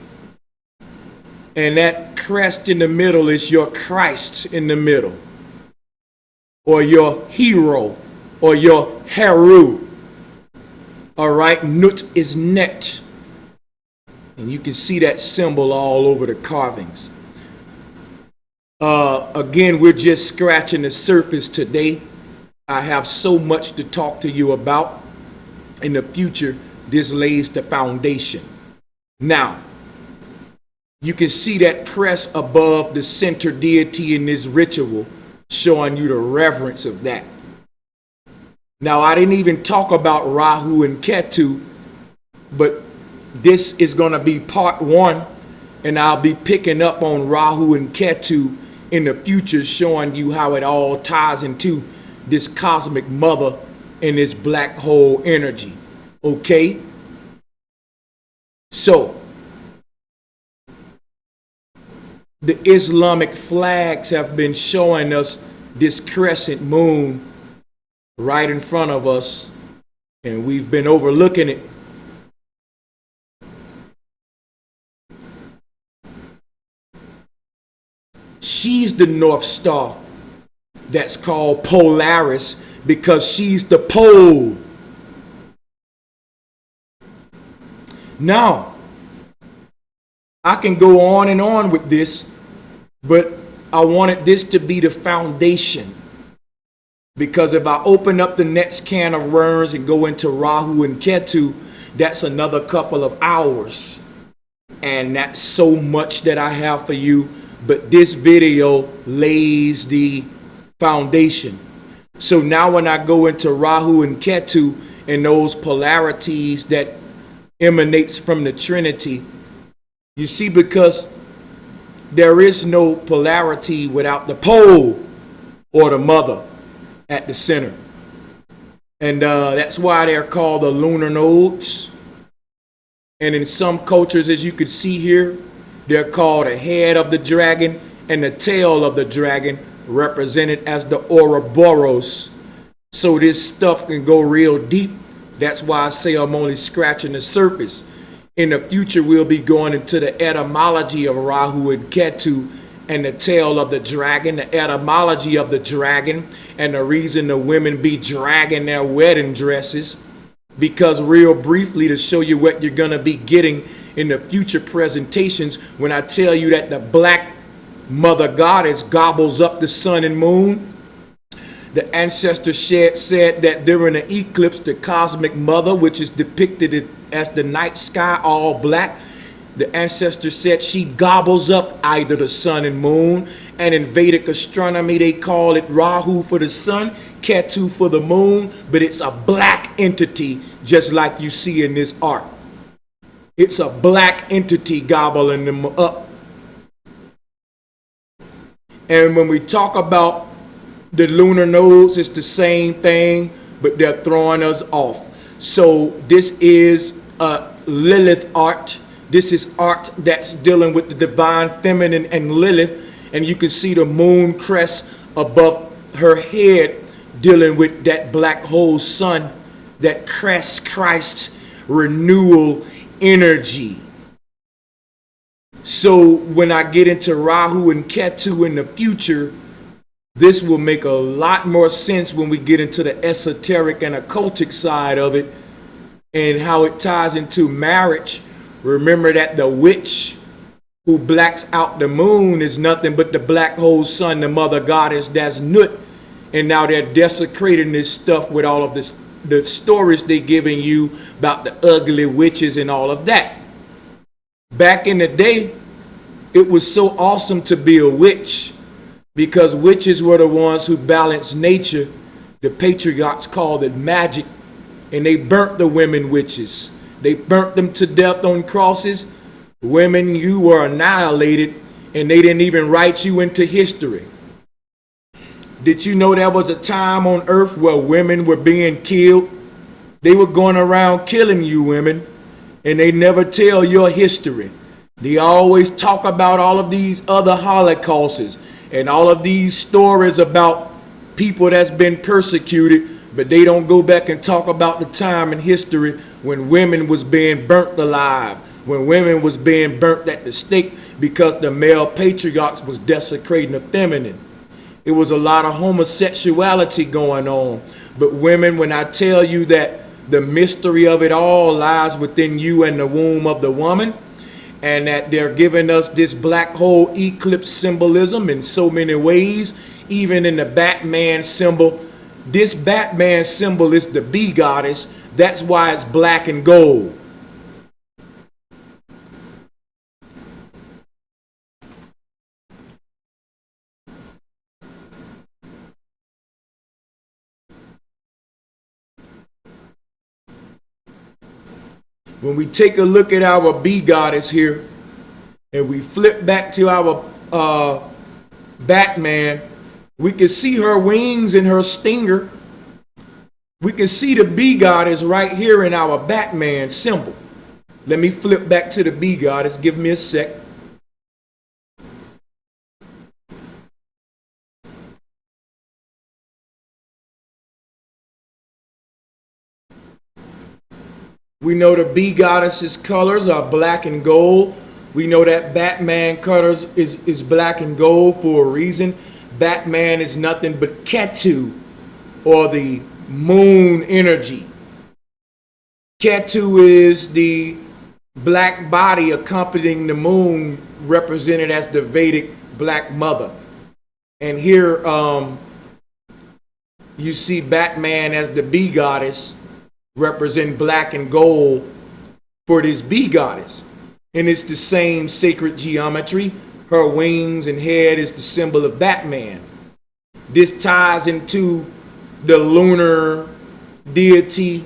[SPEAKER 3] And that crest in the middle is your Christ in the middle. Or your hero. Or your Haru. All right. Nut is net. And you can see that symbol all over the carvings. Again, we're just scratching the surface today. I have so much to talk to you about. In the future, this lays the foundation. Now, you can see that crest above the center deity in this ritual, showing you the reverence of that. Now, I didn't even talk about Rahu and Ketu, but this is going to be part 1, and I'll be picking up on Rahu and Ketu in the future, showing you how it all ties into this cosmic mother and this black hole energy. Okay? So, the Islamic flags have been showing us this crescent moon right in front of us, and we've been overlooking it. She's the North Star. That's called Polaris because she's the pole. Now, I can go on and on with this, but I wanted this to be the foundation. Because if I open up the next can of worms and go into Rahu and Ketu, that's another couple of hours. And that's so much that I have for you. But this video lays the foundation. So now when I go into Rahu and Ketu and those polarities that emanates from the Trinity, you see, because there is no polarity without the pole or the mother at the center. And that's why they're called the lunar nodes. And in some cultures, as you can see here, they're called the head of the dragon and the tail of the dragon, represented as the Ouroboros. So this stuff can go real deep. That's why I say I'm only scratching the surface. In the future, we'll be going into the etymology of Rahu and Ketu and the tail of the dragon, the etymology of the dragon, and the reason the women be dragging their wedding dresses. Because real briefly, to show you what you're going to be getting in the future presentations, when I tell you that the black mother goddess gobbles up the sun and moon, the ancestor said that during the eclipse, the cosmic mother, which is depicted as the night sky all black, the ancestor said she gobbles up either the sun and moon. And in Vedic astronomy, they call it Rahu for the sun, Ketu for the moon, but it's a black entity, just like you see in this art. It's a black entity gobbling them up. And when we talk about the lunar nodes, it's the same thing, but they're throwing us off. So this is Lilith art. This is art that's dealing with the divine feminine and Lilith. And you can see the moon crest above her head dealing with that black hole sun, that crest Christ renewal energy. So when I get into Rahu and Ketu in the future, this will make a lot more sense when we get into the esoteric and occultic side of it and how it ties into marriage. Remember that the witch who blacks out the moon is nothing but the black hole sun, the mother goddess, that's Nut. And now they're desecrating this stuff with all of this, the stories they're giving you about the ugly witches and all of that. Back in the day, it was so awesome to be a witch because witches were the ones who balanced nature. The patriarchs called it magic, and they burnt the women witches. They burnt them to death on crosses. Women, you were annihilated, and they didn't even write you into history. Did you know there was a time on earth where women were being killed? They were going around killing you women, and they never tell your history. They always talk about all of these other holocausts and all of these stories about people that's been persecuted, but they don't go back and talk about the time in history when women was being burnt alive, when women was being burnt at the stake because the male patriarchs was desecrating the feminine. It was a lot of homosexuality going on. But women, when I tell you that the mystery of it all lies within you and the womb of the woman, and that they're giving us this black hole eclipse symbolism in so many ways, even in the Batman symbol. This Batman symbol is the bee goddess. That's why it's black and gold. When we take a look at our bee goddess here, and we flip back to our Batman, we can see her wings and her stinger. We can see the bee goddess right here in our Batman symbol. Let me flip back to the bee goddess. Give me a sec. We know the bee goddess's colors are black and gold. We know that Batman colors is black and gold for a reason. Batman is nothing but Ketu, or the moon energy. Ketu is the black body accompanying the moon, represented as the Vedic black mother. And here you see Batman as the bee goddess, represent black and gold for this bee goddess. And it's the same sacred geometry. Her wings and head is the symbol of Batman. This ties into the lunar deity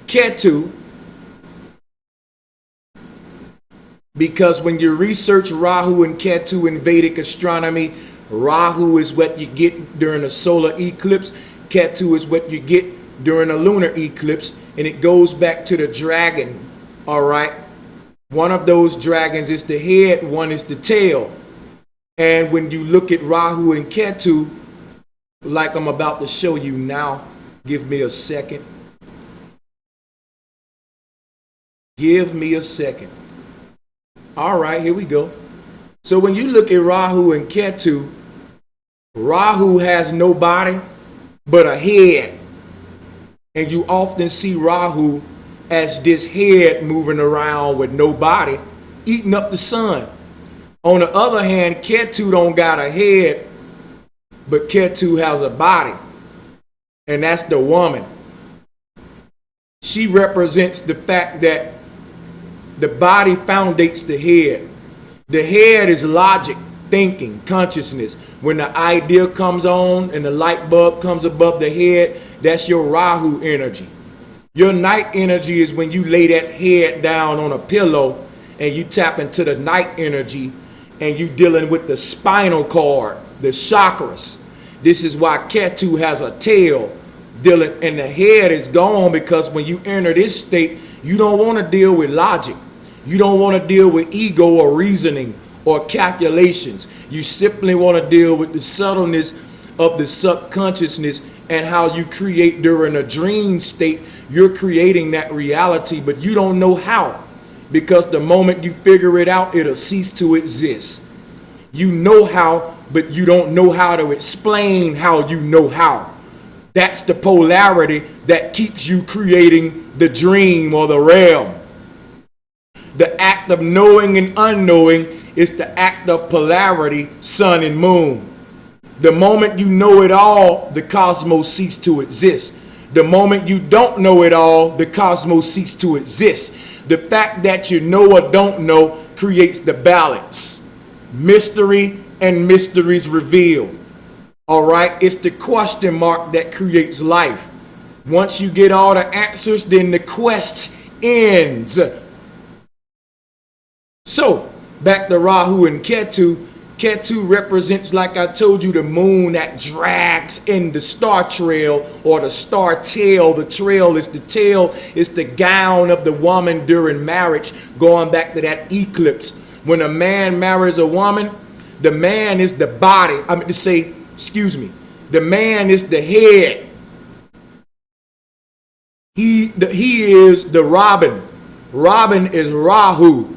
[SPEAKER 3] Ketu, because when you research Rahu and Ketu in Vedic astronomy, Rahu is what you get during a solar eclipse. Ketu is what you get during a lunar eclipse, and it goes back to the dragon. All right, one of those dragons is the head, one is the tail. And when you look at Rahu and Ketu, like I'm about to show you now, give me a second. Give me a second. All right, here we go. So when you look at Rahu and Ketu, Rahu has no body but a head. And you often see Rahu as this head moving around with no body, eating up the sun. On the other hand, Ketu don't got a head, but Ketu has a body. And that's the woman. She represents the fact that the body foundates the head. The head is logic, thinking, consciousness. When the idea comes on and the light bulb comes above the head, that's your Rahu energy. Your night energy is when you lay that head down on a pillow and you tap into the night energy, and you dealing with the spinal cord, the chakras. This is why Ketu has a tail, dealing, and the head is gone, because when you enter this state, you don't want to deal with logic. You don't want to deal with ego or reasoning or calculations. You simply want to deal with the subtleness of the subconsciousness and how you create during a dream state. You're creating that reality, but you don't know how, because the moment you figure it out, it'll cease to exist. You know how, but you don't know how to explain how you know how. That's the polarity that keeps you creating the dream or the realm. The act of knowing and unknowing is the act of polarity, sun and moon. The moment you know it all, the cosmos ceases to exist. The moment you don't know it all, the cosmos ceases to exist. The fact that you know or don't know creates the balance. Mystery and mysteries revealed. All right, it's the question mark that creates life. Once you get all the answers, then the quest ends. So, back to Rahu and Ketu. Ketu represents, like I told you, the moon that drags in the star trail or the star tail. The trail is the tail, it's the gown of the woman during marriage, going back to that eclipse. When a man marries a woman, the man is the body. The man is the head. He is the Robin. Robin is Rahu.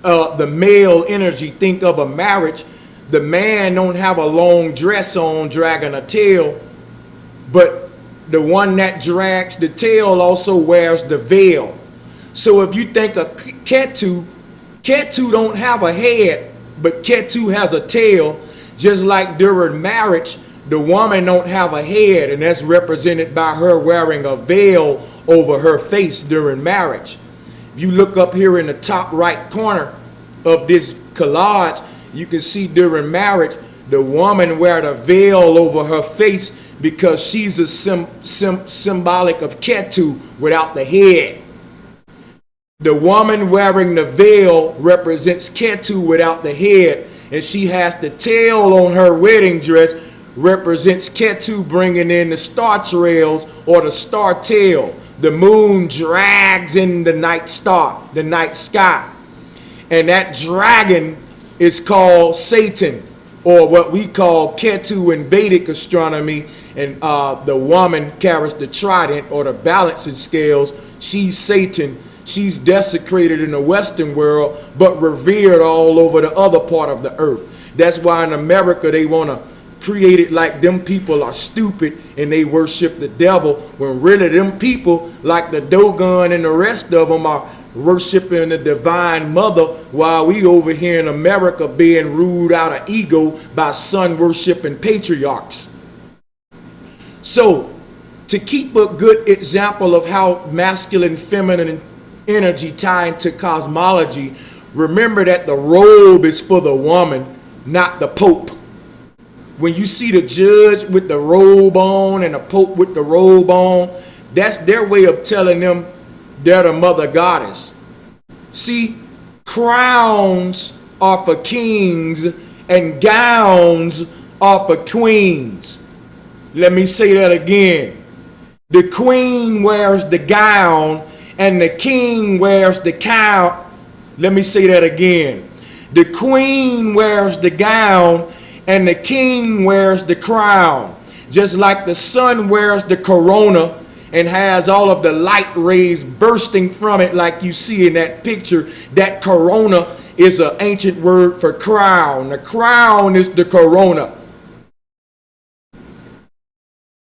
[SPEAKER 3] The male energy. Think of a marriage. The man don't have a long dress on dragging a tail, but the one that drags the tail also wears the veil. So if you think of Ketu Ketu don't have a head, but Ketu has a tail. Just like during marriage, the woman don't have a head, and that's represented by her wearing a veil over her face during marriage. If you look up here in the top right corner of this collage, you can see during marriage, the woman wears a veil over her face because she's a symbolic of Ketu without the head. The woman wearing the veil represents Ketu without the head, and she has the tail on her wedding dress, represents Ketu bringing in the star trails or the star tail. The moon drags in the night star, the night sky. And that dragon is called Satan, or what we call Ketu in Vedic astronomy. And the woman carries the trident or the balancing scales. She's Satan. She's desecrated in the Western world, but revered all over the other part of the earth. That's why in America they want to create it like them people are stupid and they worship the devil, when really them people like the Dogon and the rest of them are worshiping the divine mother, while we over here in America being ruled out of ego by sun worshiping patriarchs. So to keep a good example of how masculine, feminine energy tie into cosmology, remember that the robe is for the woman, not the Pope. When you see the judge with the robe on and the Pope with the robe on, that's their way of telling them they're the mother goddess. See, crowns are for kings and gowns are for queens. Let me say that again. The queen wears the gown and the king wears the cow. Let me say that again. The queen wears the gown and the king wears the crown. Just like the sun wears the corona and has all of the light rays bursting from it like you see in that picture. That corona is an ancient word for crown. The crown is the corona.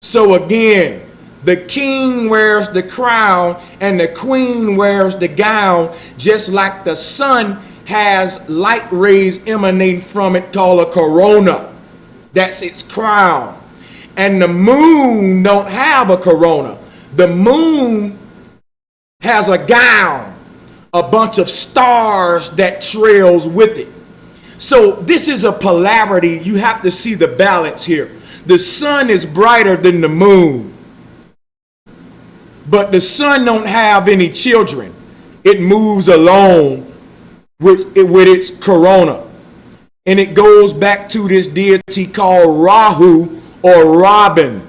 [SPEAKER 3] So again, the king wears the crown and the queen wears the gown, just like the sun has light rays emanating from it called a corona. That's its crown. And the moon don't have a corona. The moon has a gown, a bunch of stars that trails with it. So this is a polarity. You have to see the balance here. The sun is brighter than the moon, but the sun don't have any children. It moves alone with its corona. And it goes back to this deity called Rahu or Robin.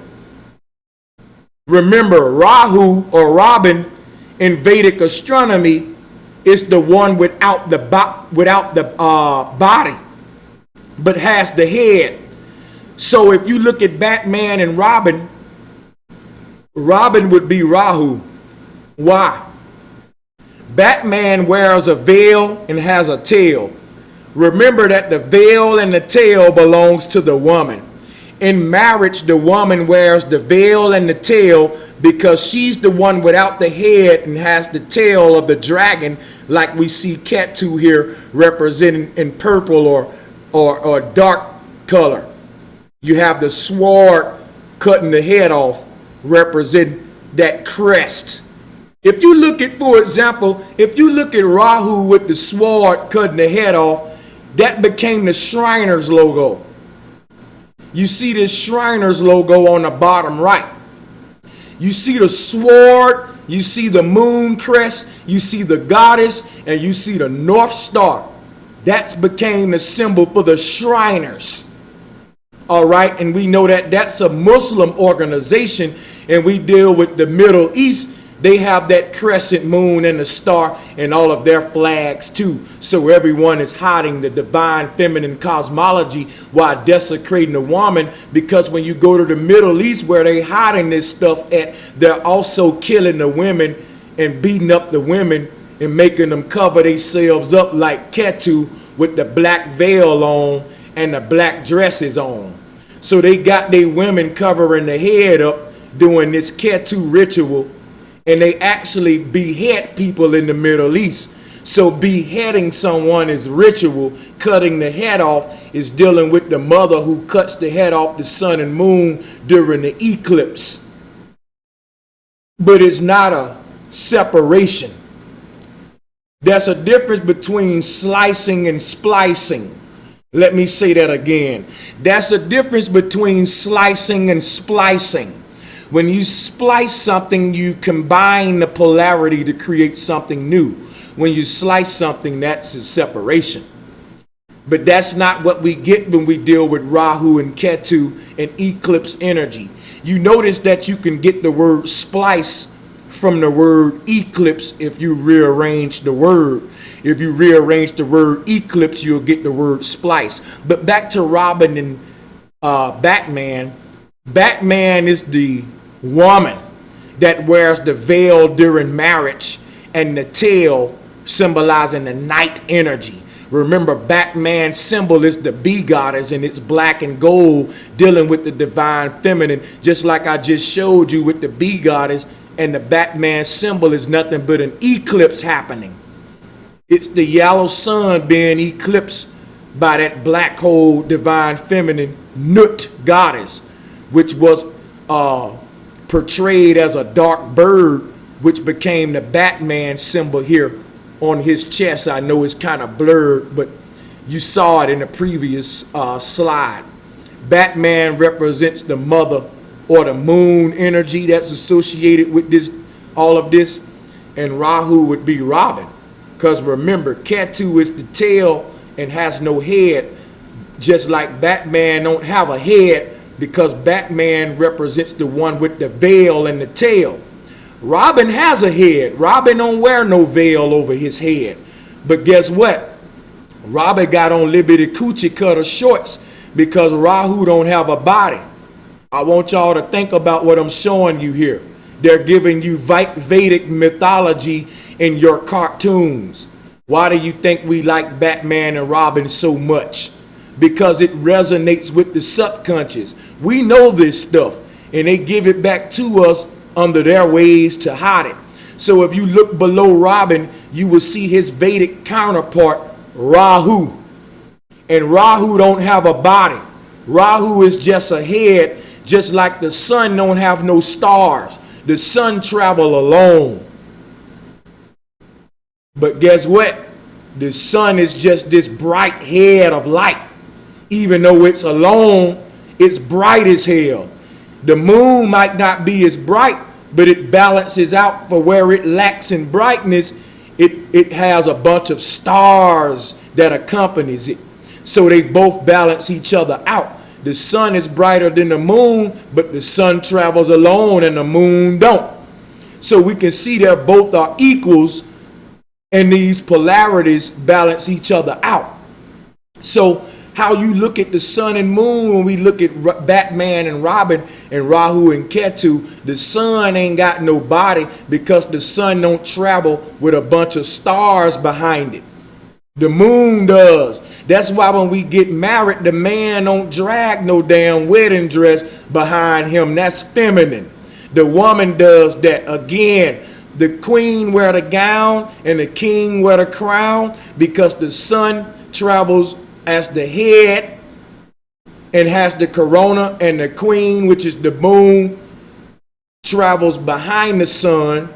[SPEAKER 3] Remember, Rahu or Robin in Vedic astronomy is the one without the body, but has the head. So if you look at Batman and Robin, Robin would be Rahu. Why? Batman wears a veil and has a tail. Remember that the veil and the tail belongs to the woman. In marriage, the woman wears the veil and the tail because she's the one without the head and has the tail of the dragon, like we see Ketu here representing in purple or dark color. You have the sword cutting the head off, representing that crest. If you look at, for example, if you look at Rahu with the sword cutting the head off, that became the Shriners logo. You see this Shriners logo on the bottom right. You see the sword, you see the moon crest, you see the goddess, and you see the North Star. That became the symbol for the Shriners. All right, and we know that that's a Muslim organization, and we deal with the Middle East. They have that crescent moon and the star and all of their flags too. So everyone is hiding the divine feminine cosmology while desecrating the woman, because when you go to the Middle East where they hiding this stuff at, they're also killing the women and beating up the women and making them cover themselves up like Ketu with the black veil on and the black dresses on. So they got their women covering the head up doing this Ketu ritual, and they actually behead people in the Middle East. So beheading someone is ritual. Cutting the head off is dealing with the mother who cuts the head off the sun and moon during the eclipse. But it's not a separation. There's a difference between slicing and splicing. Let me say that again. That's a difference between slicing and splicing. When you splice something, you combine the polarity to create something new. When you slice something, that's a separation. But that's not what we get when we deal with Rahu and Ketu and eclipse energy. You notice that you can get the word splice from the word eclipse if you rearrange the word. If you rearrange the word eclipse, you'll get the word splice. But back to Robin and Batman. Batman is the woman that wears the veil during marriage and the tail symbolizing the night energy. Remember, Batman's symbol is the bee goddess, and it's black and gold, dealing with the divine feminine, just like I just showed you with the bee goddess. And the Batman symbol is nothing but an eclipse happening. It's the yellow sun being eclipsed by that black hole divine feminine Nut goddess, which was portrayed as a dark bird, which became the Batman symbol here on his chest. I know it's kind of blurred, but you saw it in the previous slide. Batman represents the mother or the moon energy that's associated with this, all of this, and Rahu would be Robin, because remember, Ketu is the tail and has no head, just like Batman don't have a head, because Batman represents the one with the veil and the tail. Robin has a head. Robin don't wear no veil over his head. But guess what? Robin got on Liberty Coochie Cutter shorts because Rahu don't have a body. I want y'all to think about what I'm showing you here. They're giving you Vedic mythology in your cartoons. Why do you think we like Batman and Robin so much? Because it resonates with the subconscious. We know this stuff, and they give it back to us under their ways to hide it. So if you look below Robin, you will see his Vedic counterpart, Rahu. And Rahu don't have a body. Rahu is just a head, just like the sun don't have no stars. The sun travel alone. But guess what? The sun is just this bright head of light. Even though it's alone, it's bright as hell. The moon might not be as bright, but it balances out for where it lacks in brightness. It has a bunch of stars that accompanies it. So they both balance each other out. The sun is brighter than the moon, but the sun travels alone and the moon don't. So we can see that both are equals, and these polarities balance each other out. So how you look at the sun and moon when we look at Batman and Robin and Rahu and Ketu, the sun ain't got no body because the sun don't travel with a bunch of stars behind it. The moon does. That's why when we get married, the man don't drag no damn wedding dress behind him. That's feminine. The woman does that. Again, the queen wear the gown and the king wear the crown because the sun travels as the head and has the corona, and the queen, which is the moon, travels behind the sun,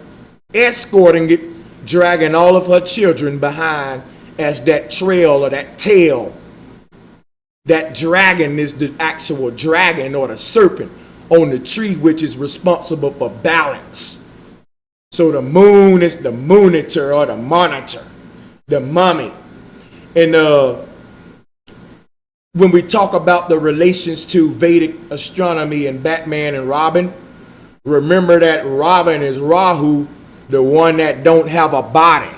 [SPEAKER 3] escorting it, dragging all of her children behind as that trail or that tail. That dragon is the actual dragon or the serpent on the tree, which is responsible for balance. So the moon is the monitor or the monitor, the mummy. And when we talk about the relations to Vedic astronomy and Batman and Robin, remember that Robin is Rahu, the one that don't have a body.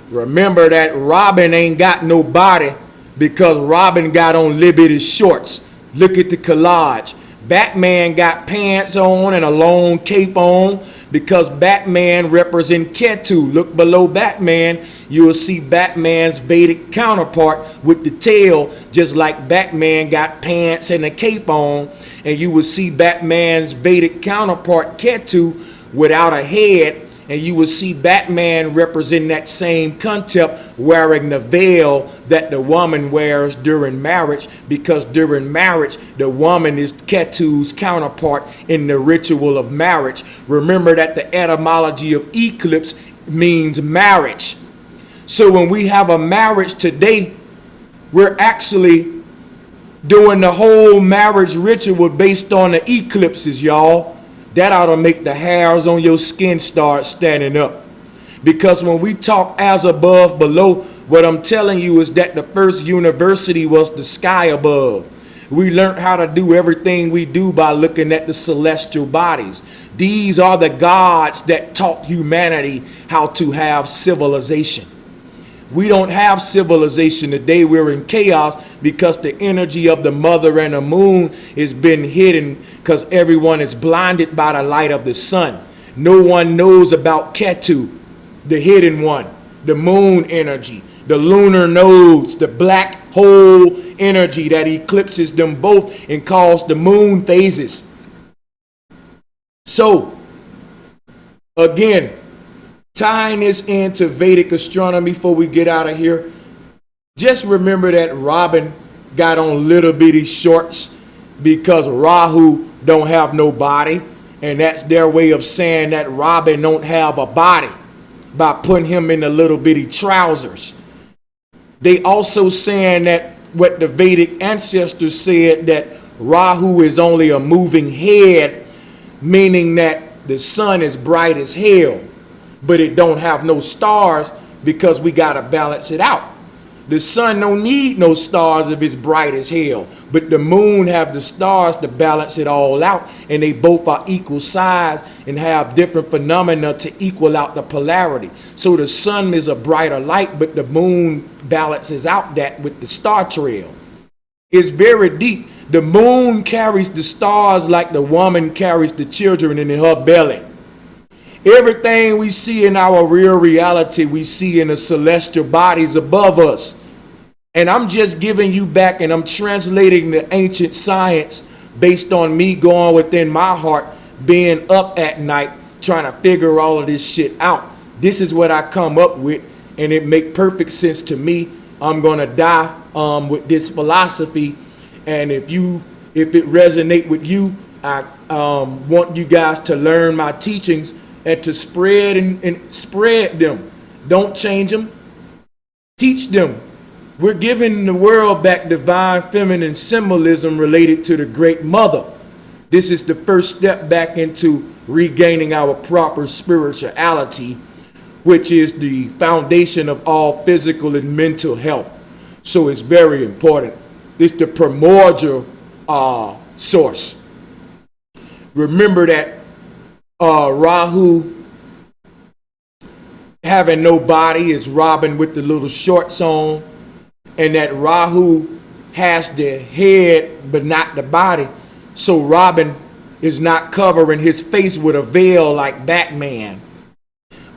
[SPEAKER 3] Remember that Robin ain't got no body because Robin got on Liberty shorts. Look at the collage. Batman got pants on and a long cape on because Batman represents Ketu. Look below Batman, you will see Batman's Vedic counterpart with the tail, just like Batman got pants and a cape on. And you will see Batman's Vedic counterpart Ketu without a head And you will see Batman representing that same concept, wearing the veil that the woman wears during marriage, because during marriage, the woman is Ketu's counterpart in the ritual of marriage. Remember that the etymology of eclipse means marriage. So when we have a marriage today, we're actually doing the whole marriage ritual based on the eclipses, y'all. That ought to make the hairs on your skin start standing up. Because when we talk as above, below, what I'm telling you is that the first university was the sky above. We learned how to do everything we do by looking at the celestial bodies. These are the gods that taught humanity how to have civilization. We don't have civilization today. We're in chaos because the energy of the mother and the moon has been hidden because everyone is blinded by the light of the sun. No one knows about Ketu, the hidden one, the moon energy, the lunar nodes, the black hole energy that eclipses them both and causes the moon phases. So, again, tying this into Vedic astronomy before we get out of here, just remember that Robin got on little bitty shorts because Rahu don't have no body, and that's their way of saying that Robin don't have a body by putting him in the little bitty trousers. They also saying that what the Vedic ancestors said, that Rahu is only a moving head, meaning that the sun is bright as hell, but it don't have no stars because we got to balance it out. The sun don't need no stars if it's bright as hell, but the moon have the stars to balance it all out, and they both are equal size and have different phenomena to equal out the polarity. So the sun is a brighter light, but the moon balances out that with the star trail. It's very deep. The moon carries the stars like the woman carries the children in her belly. Everything we see in our real reality, we see in the celestial bodies above us. And I'm just giving you back, and I'm translating the ancient science based on me going within my heart, being up at night, trying to figure all of this shit out. This is what I come up with, and it make perfect sense to me. I'm going to die with this philosophy. And if it resonate with you, I want you guys to learn my teachings and to spread and spread them. Don't change them. Teach them. We're giving the world back divine feminine symbolism related to the Great Mother. This is the first step back into regaining our proper spirituality, which is the foundation of all physical and mental health. So it's very important. It's the primordial source. Remember that Rahu having no body is Robin with the little shorts on, and that Rahu has the head but not the body. So Robin is not covering his face with a veil like Batman.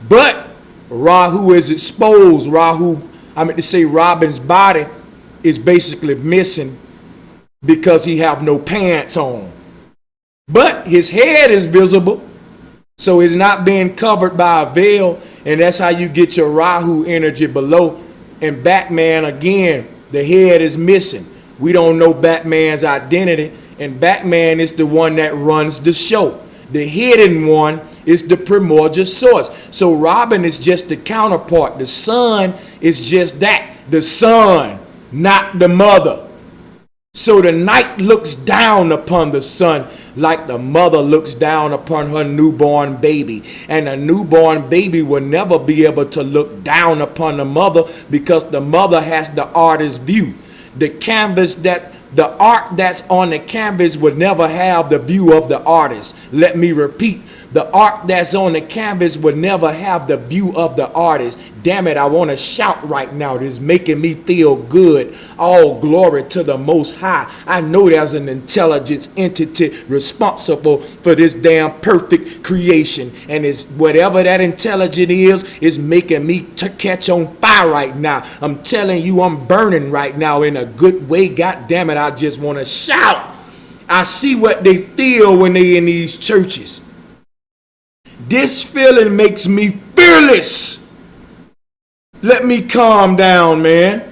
[SPEAKER 3] But Rahu is exposed. Robin's body is basically missing because he have no pants on. But his head is visible, so it's not being covered by a veil, and that's how you get your Rahu energy below. And Batman, again, the head is missing. We don't know Batman's identity, and Batman is the one that runs the show. The hidden one is the primordial source. So Robin is just the counterpart. The sun is just that. The sun, not the mother. So the night looks down upon the sun like the mother looks down upon her newborn baby. And a newborn baby will never be able to look down upon the mother because the mother has the artist's view. The art that's on the canvas would never have the view of the artist. Let me repeat. The art that's on the canvas would never have the view of the artist. Damn it, I want to shout right now. This is making me feel good. All glory to the Most High. I know there's an intelligence entity responsible for this damn perfect creation. And it's whatever that intelligence is making me catch on fire right now. I'm telling you, I'm burning right now in a good way. God damn it, I just want to shout. I see what they feel when they in these churches. This feeling makes me fearless. Let me calm down, man.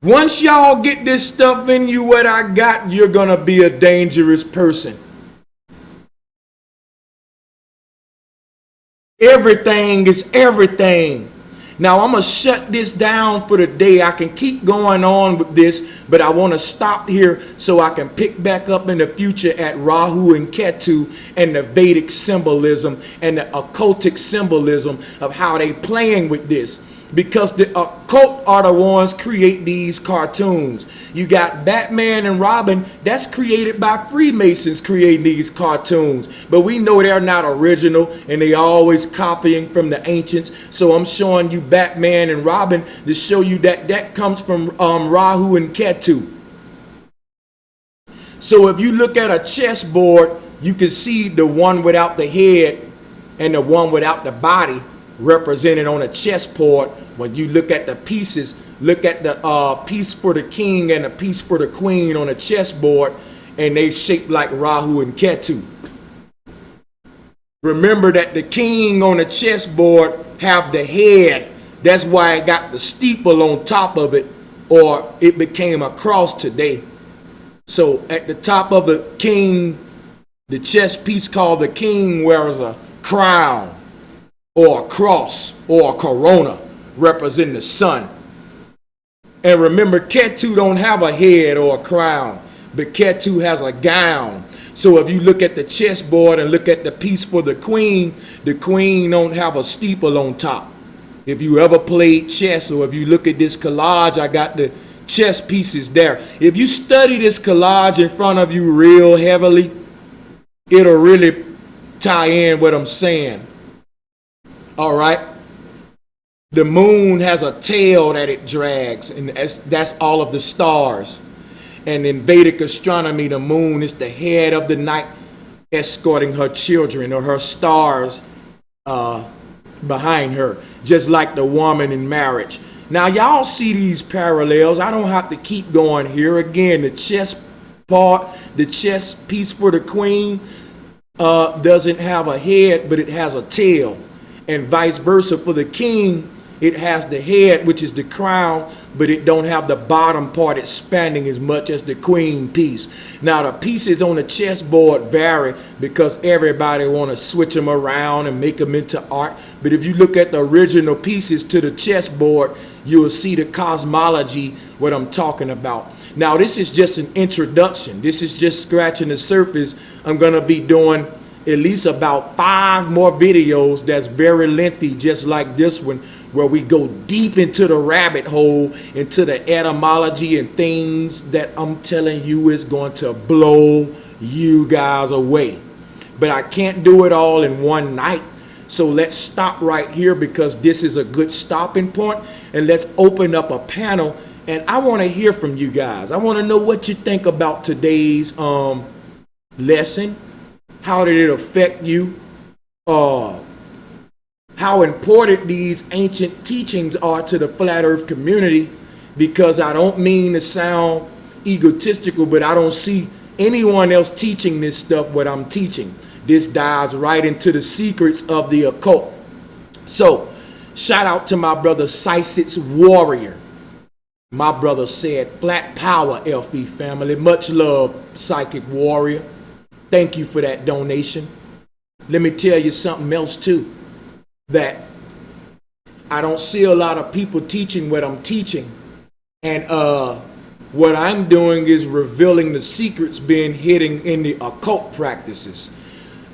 [SPEAKER 3] Once y'all get this stuff in you, what I got, you're gonna be a dangerous person. Everything is everything. Now I'm gonna shut this down for the day. I can keep going on with this, but I want to stop here so I can pick back up in the future at Rahu and Ketu and the Vedic symbolism and the occultic symbolism of how they playing with this. Because the occult are the ones create these cartoons. You got Batman and Robin, that's created by Freemasons creating these cartoons. But we know they're not original and they always copying from the ancients. So I'm showing you Batman and Robin to show you that that comes from Rahu and Ketu. So if you look at a chessboard, you can see the one without the head and the one without the body represented on a chessboard. When you look at the pieces, look at the piece for the king and a piece for the queen on a chessboard, and they shaped like Rahu and Ketu. Remember that the king on the chessboard have the head. That's why it got the steeple on top of it, or it became a cross today. So at the top of the king, the chess piece called the king wears a crown or a cross or a corona representing the sun. And remember, Ketu don't have a head or a crown, but Ketu has a gown. So if you look at the chessboard and look at the piece for the queen don't have a steeple on top. If you ever played chess, or if you look at this collage, I got the chess pieces there. If you study this collage in front of you real heavily, it'll really tie in what I'm saying. All right. The moon has a tail that it drags, and that's all of the stars. And in Vedic astronomy, the moon is the head of the night, escorting her children or her stars behind her, just like the woman in marriage. Now, y'all see these parallels. I don't have to keep going here. Again, the chess part, the chess piece for the queen doesn't have a head, but it has a tail. And vice versa for the king, it has the head, which is the crown, but it don't have the bottom part expanding as much as the queen piece. Now the pieces on the chessboard vary because everybody want to switch them around and make them into art. But if you look at the original pieces to the chessboard, you will see the cosmology, what I'm talking about. Now this is just an introduction. This is just scratching the surface. I'm going to be doing at least about 5 more videos that's very lengthy, just like this one, where we go deep into the rabbit hole, into the etymology and things that I'm telling you is going to blow you guys away. But I can't do it all in one night. So let's stop right here because this is a good stopping point, and let's open up a panel. And I want to hear from you guys. I want to know what you think about today's lesson. How did it affect you? How important these ancient teachings are to the flat earth community, because I don't mean to sound egotistical, but I don't see anyone else teaching this stuff what I'm teaching. This dives right into the secrets of the occult. So shout out to my brother Sysit's Warrior. My brother said, flat power, LP family. Much love, Psychic Warrior. Thank you for that donation. Let me tell you something else too, that I don't see a lot of people teaching what I'm teaching. And what I'm doing is revealing the secrets being hidden in the occult practices.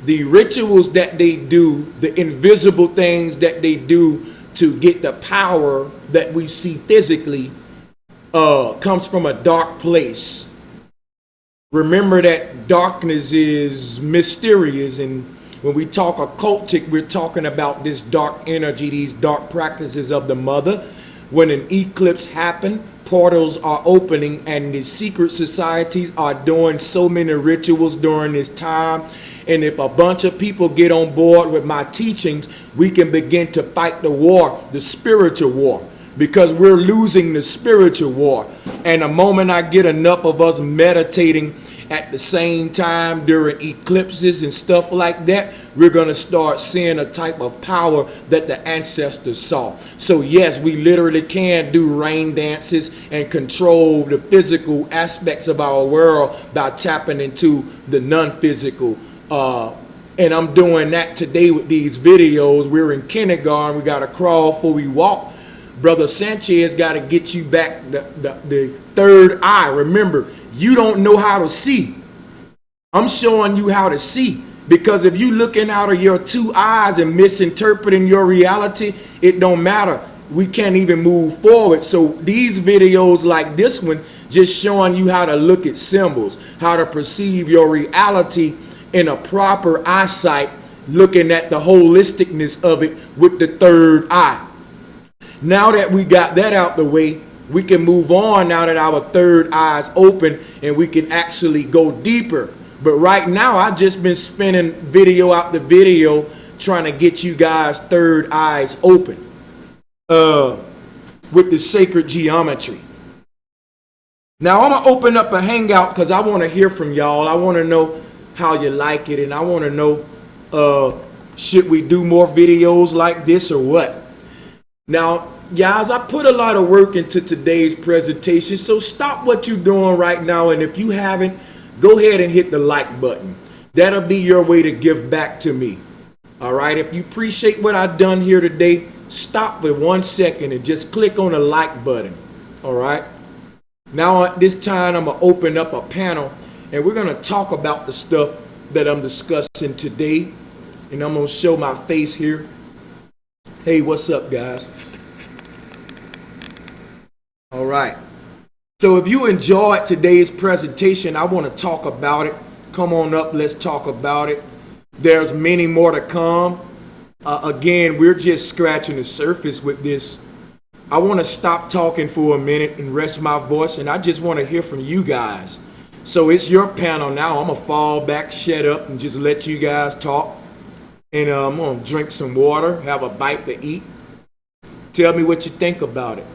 [SPEAKER 3] The rituals that they do, the invisible things that they do to get the power that we see physically comes from a dark place. Remember that darkness is mysterious, and when we talk occultic, we're talking about this dark energy, these dark practices of the mother. When an eclipse happens, portals are opening, and the secret societies are doing so many rituals during this time. And if a bunch of people get on board with my teachings, we can begin to fight the war, the spiritual war, because we're losing the spiritual war. And the moment I get enough of us meditating at the same time during eclipses and stuff like that, we're going to start seeing a type of power that the ancestors saw. So yes, we literally can do rain dances and control the physical aspects of our world by tapping into the non-physical. And I'm doing that today with these videos. We're in kindergarten. We got to crawl before we walk. Brother Sanchez got to get you back the third eye. Remember, you don't know how to see. I'm showing you how to see. Because if you looking out of your two eyes and misinterpreting your reality, it don't matter. We can't even move forward. So these videos like this one, just showing you how to look at symbols, how to perceive your reality in a proper eyesight, looking at the holisticness of it with the third eye. Now that we got that out the way, we can move on now that our third eye is open and we can actually go deeper. But right now, I just been spinning video out the video trying to get you guys third eyes open with the sacred geometry. Now I'm gonna open up a hangout because I want to hear from y'all. I want to know how you like it, and I want to know should we do more videos like this or what. Now guys, I put a lot of work into today's presentation, so stop what you're doing right now, and if you haven't, go ahead and hit the like button. That'll be your way to give back to me. All right, if you appreciate what I've done here today, stop for 1 second and just click on the like button. All right, now at this time I'm gonna open up a panel and we're gonna talk about the stuff that I'm discussing today, and I'm gonna show my face here. Hey, what's up, guys? All right, so if you enjoyed today's presentation, I want to talk about it. Come on up, let's talk about it. There's many more to come. Again, we're just scratching the surface with this. I want to stop talking for a minute and rest my voice, and I just want to hear from you guys. So it's your panel now. I'm going to fall back, shut up, and just let you guys talk. And I'm going to drink some water, have a bite to eat. Tell me what you think about it.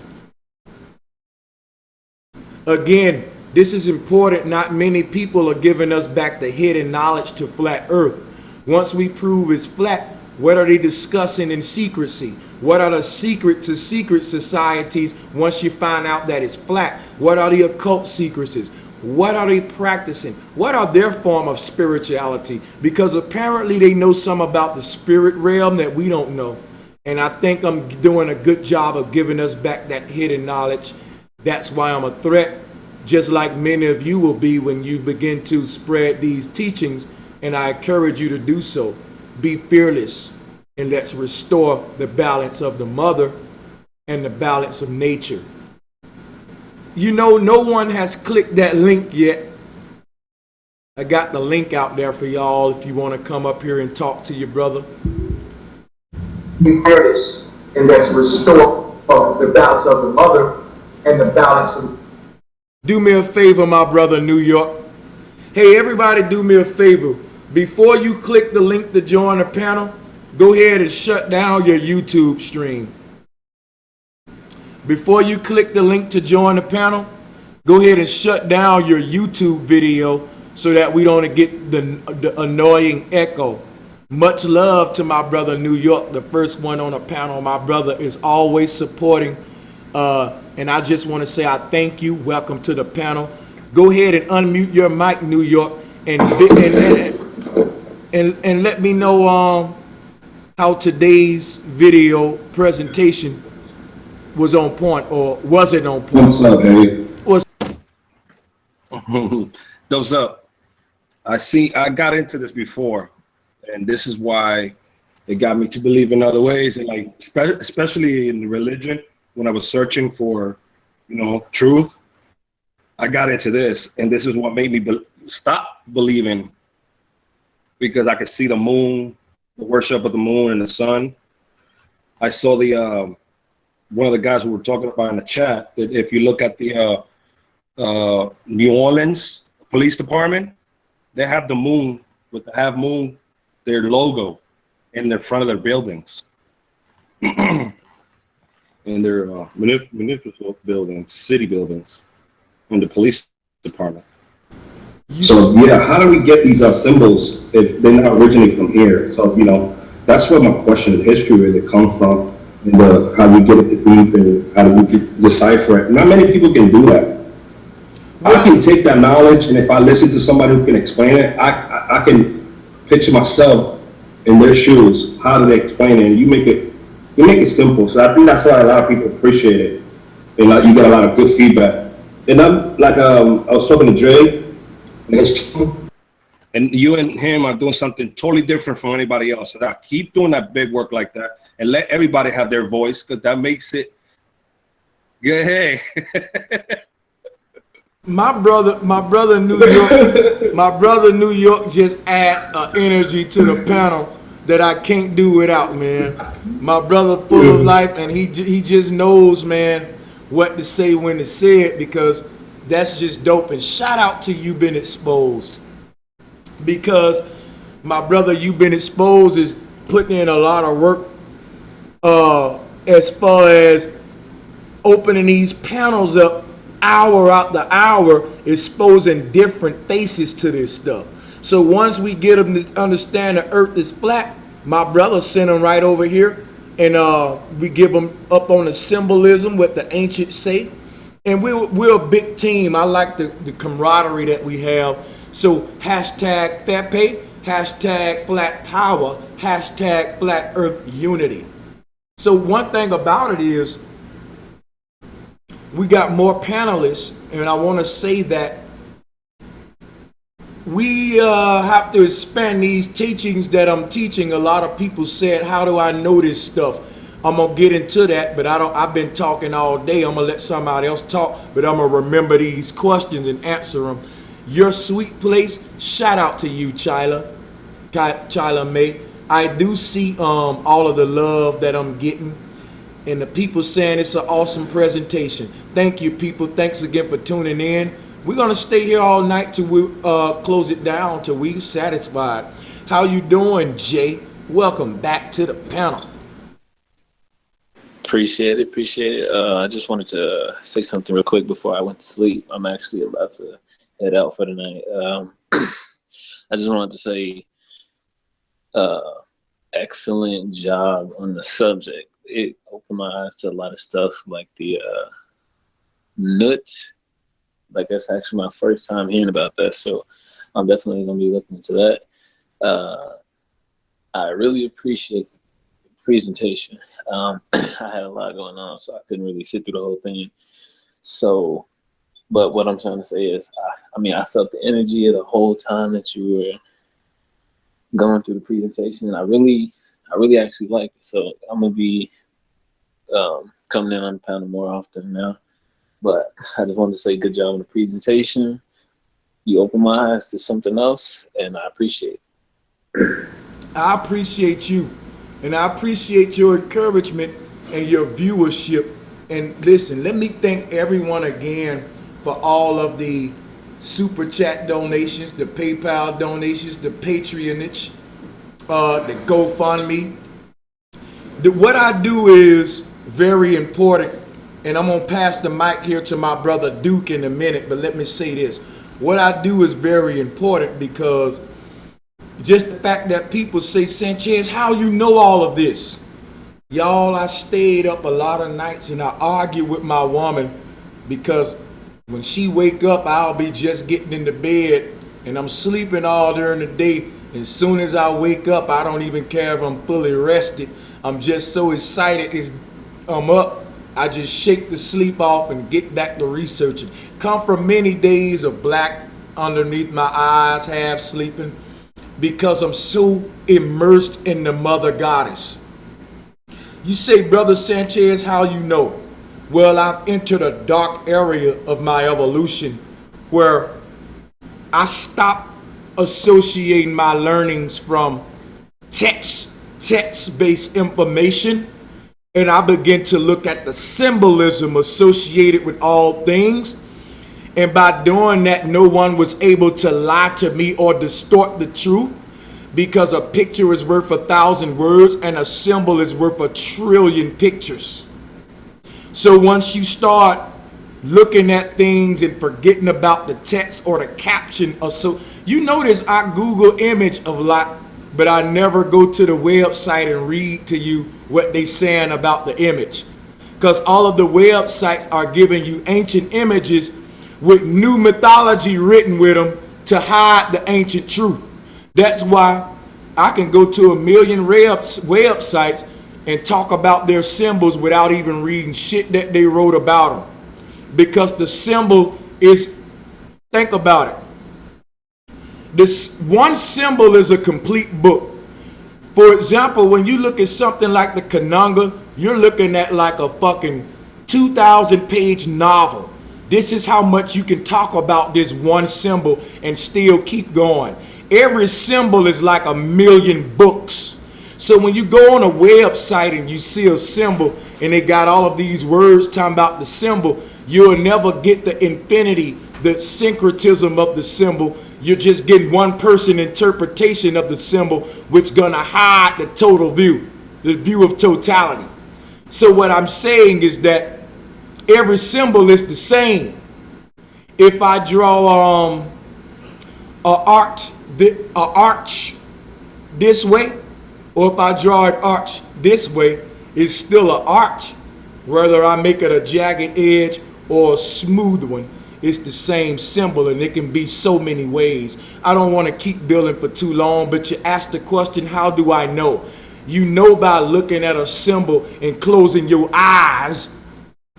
[SPEAKER 3] Again, this is important. Not many people are giving us back the hidden knowledge to flat earth. Once we prove it's flat, what are they discussing in secrecy? What are the secret to secret societies once you find out that it's flat? What are the occult secrecies? What are they practicing? What are their form of spirituality? Because apparently they know some about the spirit realm that we don't know. And I think I'm doing a good job of giving us back that hidden knowledge. That's why I'm a threat, just like many of you will be when you begin to spread these teachings, and I encourage you to do so. Be fearless, and let's restore the balance of the mother and the balance of nature. You know, no one has clicked that link yet. I got the link out there for y'all if you want to come up here and talk to your brother. Be fearless, and let's restore the balance of the mother and the balance of... Do me a favor, my brother New York. Hey, everybody, do me a favor. Before you click the link to join the panel, go ahead and shut down your YouTube stream. Before you click the link to join the panel, go ahead and shut down your YouTube video so that we don't get the annoying echo. Much love to my brother New York, the first one on the panel. My brother is always supporting, and I just want to say I thank you. Welcome to the panel. Go ahead and unmute your mic, New York, and let me know how today's video presentation was on point, or was it on point?
[SPEAKER 4] What's up, Dave?
[SPEAKER 5] What's up? I got into this before, and this is why it got me to believe in other ways, and like especially in religion, when I was searching for, truth, I got into this, and this is what made me stop believing, because I could see the moon, the worship of the moon and the sun. I saw the one of the guys who were talking about in the chat that if you look at the New Orleans Police Department, they have the moon with the half moon, their logo, in the front of their buildings. In their municipal buildings, city buildings, and the police department. So yeah, how do we get these symbols if they're not originally from here? So that's where my question of history really come from, and how you get it to deep and how do we decipher it. Not many people can do that. I can take that knowledge, and if I listen to somebody who can explain it, I can picture myself in their shoes. How do they explain it? And you make it simple. So I think that's why a lot of people appreciate it, and you get a lot of good feedback. And I'm like, I was talking to Dre. And you and him are doing something totally different from anybody else. So that keep doing that big work like that, and let everybody have their voice, because that makes it good. Hey,
[SPEAKER 3] my brother New York just adds an energy to the panel that I can't do without, man. My brother full of life, and he just knows, man, what to say when to say it, because that's just dope. And shout out to You Been Exposed, because my brother You Been Exposed is putting in a lot of work as far as opening these panels up hour out the hour, exposing different faces to this stuff. So once we get them to understand the earth is flat, my brother sent them right over here, and we give them up on the symbolism, what the ancients say. And we're a big team. I like the camaraderie that we have. So hashtag fair pay, hashtag flat power, hashtag flat earth unity. So one thing about it is we got more panelists, and I want to say that we have to expand these teachings that I'm teaching. A lot of people said, how do I know this stuff? I'm gonna get into that, but I've been talking all day. I'm gonna let somebody else talk, but I'm gonna remember these questions and answer them. Your sweet place, shout out to you, Chyla May. I do see all of the love that I'm getting, and the people saying it's an awesome presentation. Thank you, people. Thanks again for tuning in. We're gonna stay here all night till we close it down till we're satisfied. How you doing, Jay? Welcome back to the panel.
[SPEAKER 4] Appreciate it. I just wanted to say something real quick before I went to sleep. I'm actually about to head out for the night. I just wanted to say excellent job on the subject. It opened my eyes to a lot of stuff, like the nut. Like, that's actually my first time hearing about that, so I'm definitely going to be looking into that. I really appreciate the presentation. I had a lot going on, so I couldn't really sit through the whole thing. So, but what I'm trying to say is, I felt the energy of the whole time that you were going through the presentation, and I really actually liked it. So I'm gonna be coming in on the panel more often now. But I just wanted to say good job on the presentation. You opened my eyes to something else, and I appreciate it.
[SPEAKER 3] I appreciate you, and I appreciate your encouragement and your viewership. And listen, let me thank everyone again for all of the super chat donations, the PayPal donations, the Patreonage, the GoFundMe. What I do is very important, and I'm gonna pass the mic here to my brother Duke in a minute, but let me say this. What I do is very important, because just the fact that people say, Sanchez, how you know all of this? Y'all, I stayed up a lot of nights and I argue with my woman, because when she wake up, I'll be just getting into bed and I'm sleeping all during the day. As soon as I wake up, I don't even care if I'm fully rested. I'm just so excited I'm up. I just shake the sleep off and get back to researching. Come from many days of black underneath my eyes, half sleeping, because I'm so immersed in the mother goddess. You say, Brother Sanchez, how you know? Well, I've entered a dark area of my evolution where I stopped associating my learnings from text-based information, and I began to look at the symbolism associated with all things. And by doing that, no one was able to lie to me or distort the truth, because a picture is worth 1,000 words and a symbol is worth 1 trillion pictures. So once you start looking at things and forgetting about the text or the caption. Or so you notice I Google image a lot, but I never go to the website and read to you what they saying about the image, because all of the websites are giving you ancient images with new mythology written with them to hide the ancient truth. That's why I can go to a million websites and talk about their symbols without even reading shit that they wrote about them. Because the symbol is, think about it. This one symbol is a complete book. For example, when you look at something like the Kananga, you're looking at like a fucking 2,000 page novel. This is how much you can talk about this one symbol and still keep going. Every symbol is like a million books. So when you go on a website and you see a symbol and they got all of these words talking about the symbol, you'll never get the infinity, the syncretism of the symbol. You're just getting one person interpretation of the symbol, which gonna hide the total view, the view of totality. So what I'm saying is that every symbol is the same. If I draw a arch this way, or if I draw an arch this way, it's still an arch. Whether I make it a jagged edge or a smooth one, it's the same symbol, and it can be so many ways. I don't want to keep building for too long, but you asked the question, how do I know? You know by looking at a symbol and closing your eyes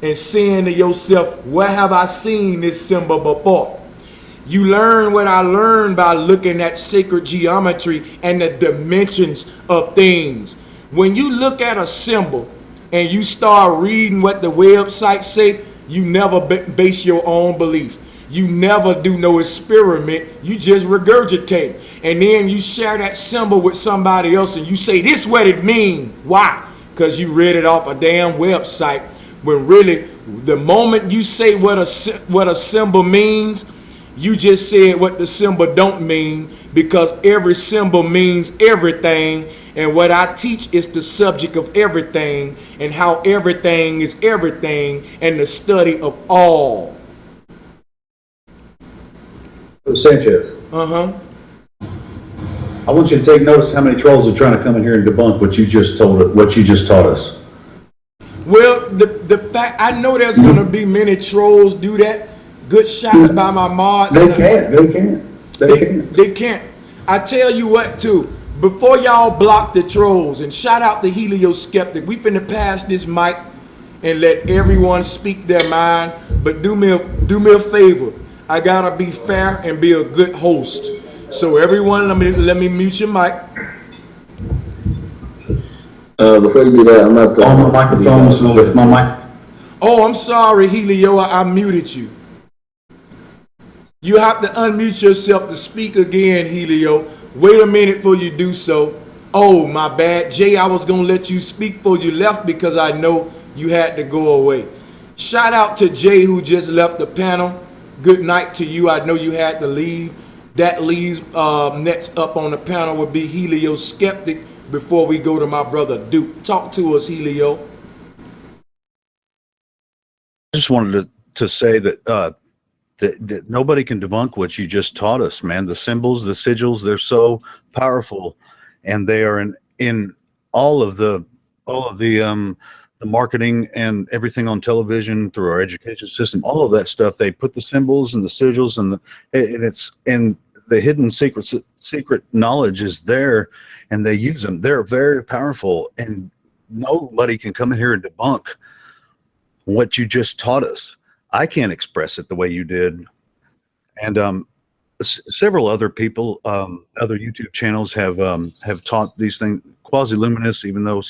[SPEAKER 3] and saying to yourself, where have I seen this symbol before? You learn what I learned by looking at sacred geometry and the dimensions of things. When you look at a symbol and you start reading what the websites say, you never base your own belief. You never do no experiment. You just regurgitate. And then you share that symbol with somebody else and you say, this what it means. Why? Because you read it off a damn website. When really, the moment you say what a symbol means, you just said what the symbol don't mean, because every symbol means everything. And what I teach is the subject of everything and how everything is everything and the study of all.
[SPEAKER 6] Sanchez.
[SPEAKER 3] Uh-huh.
[SPEAKER 6] I want you to take notice how many trolls are trying to come in here and debunk what you just taught us.
[SPEAKER 3] Well, the fact, I know there's going to be many trolls do that. Good shots by my mods.
[SPEAKER 6] They can't.
[SPEAKER 3] They can't. I tell you what, too. Before y'all block the trolls, and shout out the Helio Skeptic, we finna pass this mic and let everyone speak their mind. But do me a favor. I gotta be fair and be a good host. So everyone, let me mute your mic.
[SPEAKER 4] Before you do that, I'm not.
[SPEAKER 6] All my microphones with my mic.
[SPEAKER 3] Oh, I'm sorry, Helio. I muted you. You have to unmute yourself to speak again, Helio. Wait a minute before you do so. Oh, my bad. Jay, I was going to let you speak before you left because I know you had to go away. Shout out to Jay who just left the panel. Good night to you. I know you had to leave. That leaves next up on the panel would be Helio Skeptic before we go to my brother Duke. Talk to us, Helio.
[SPEAKER 7] I just wanted to say that that nobody can debunk what you just taught us, man. The symbols, the sigils, they're so powerful, and they are in all of the marketing and everything on television, through our education system, all of that stuff. They put the symbols and the sigils and the hidden secret knowledge is there, and they use them. They're very powerful, and nobody can come in here and debunk what you just taught us. I can't express it the way you did. And several other people, other YouTube channels have taught these things. Quasi-luminous, even though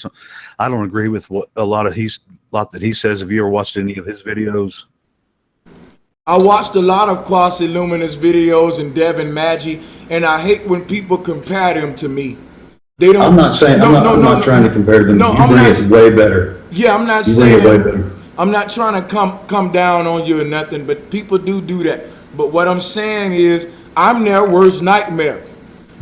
[SPEAKER 7] I don't agree with what a lot that he says. Have you ever watched any of his videos?
[SPEAKER 3] I watched a lot of quasi-luminous videos and Devin Maggi, and I hate when people compare them to me. They don't.
[SPEAKER 6] I'm not saying. I'm not trying to compare them.
[SPEAKER 3] No,
[SPEAKER 6] you bring it way better.
[SPEAKER 3] Yeah, I'm not saying. I'm not trying to come down on you or nothing, but people do that. But what I'm saying is, I'm their worst nightmare,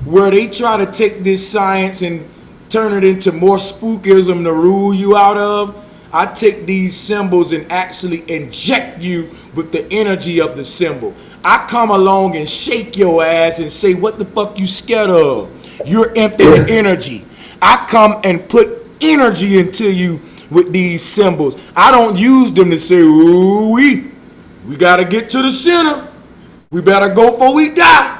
[SPEAKER 3] where they try to take this science and turn it into more spookism to rule you out of. I take these symbols and actually inject you with the energy of the symbol. I come along and shake your ass and say, what the fuck you scared of? You're infinite energy. I come and put energy into you with these symbols. I don't use them to say, ooh, we gotta get to the center. We better go before we die.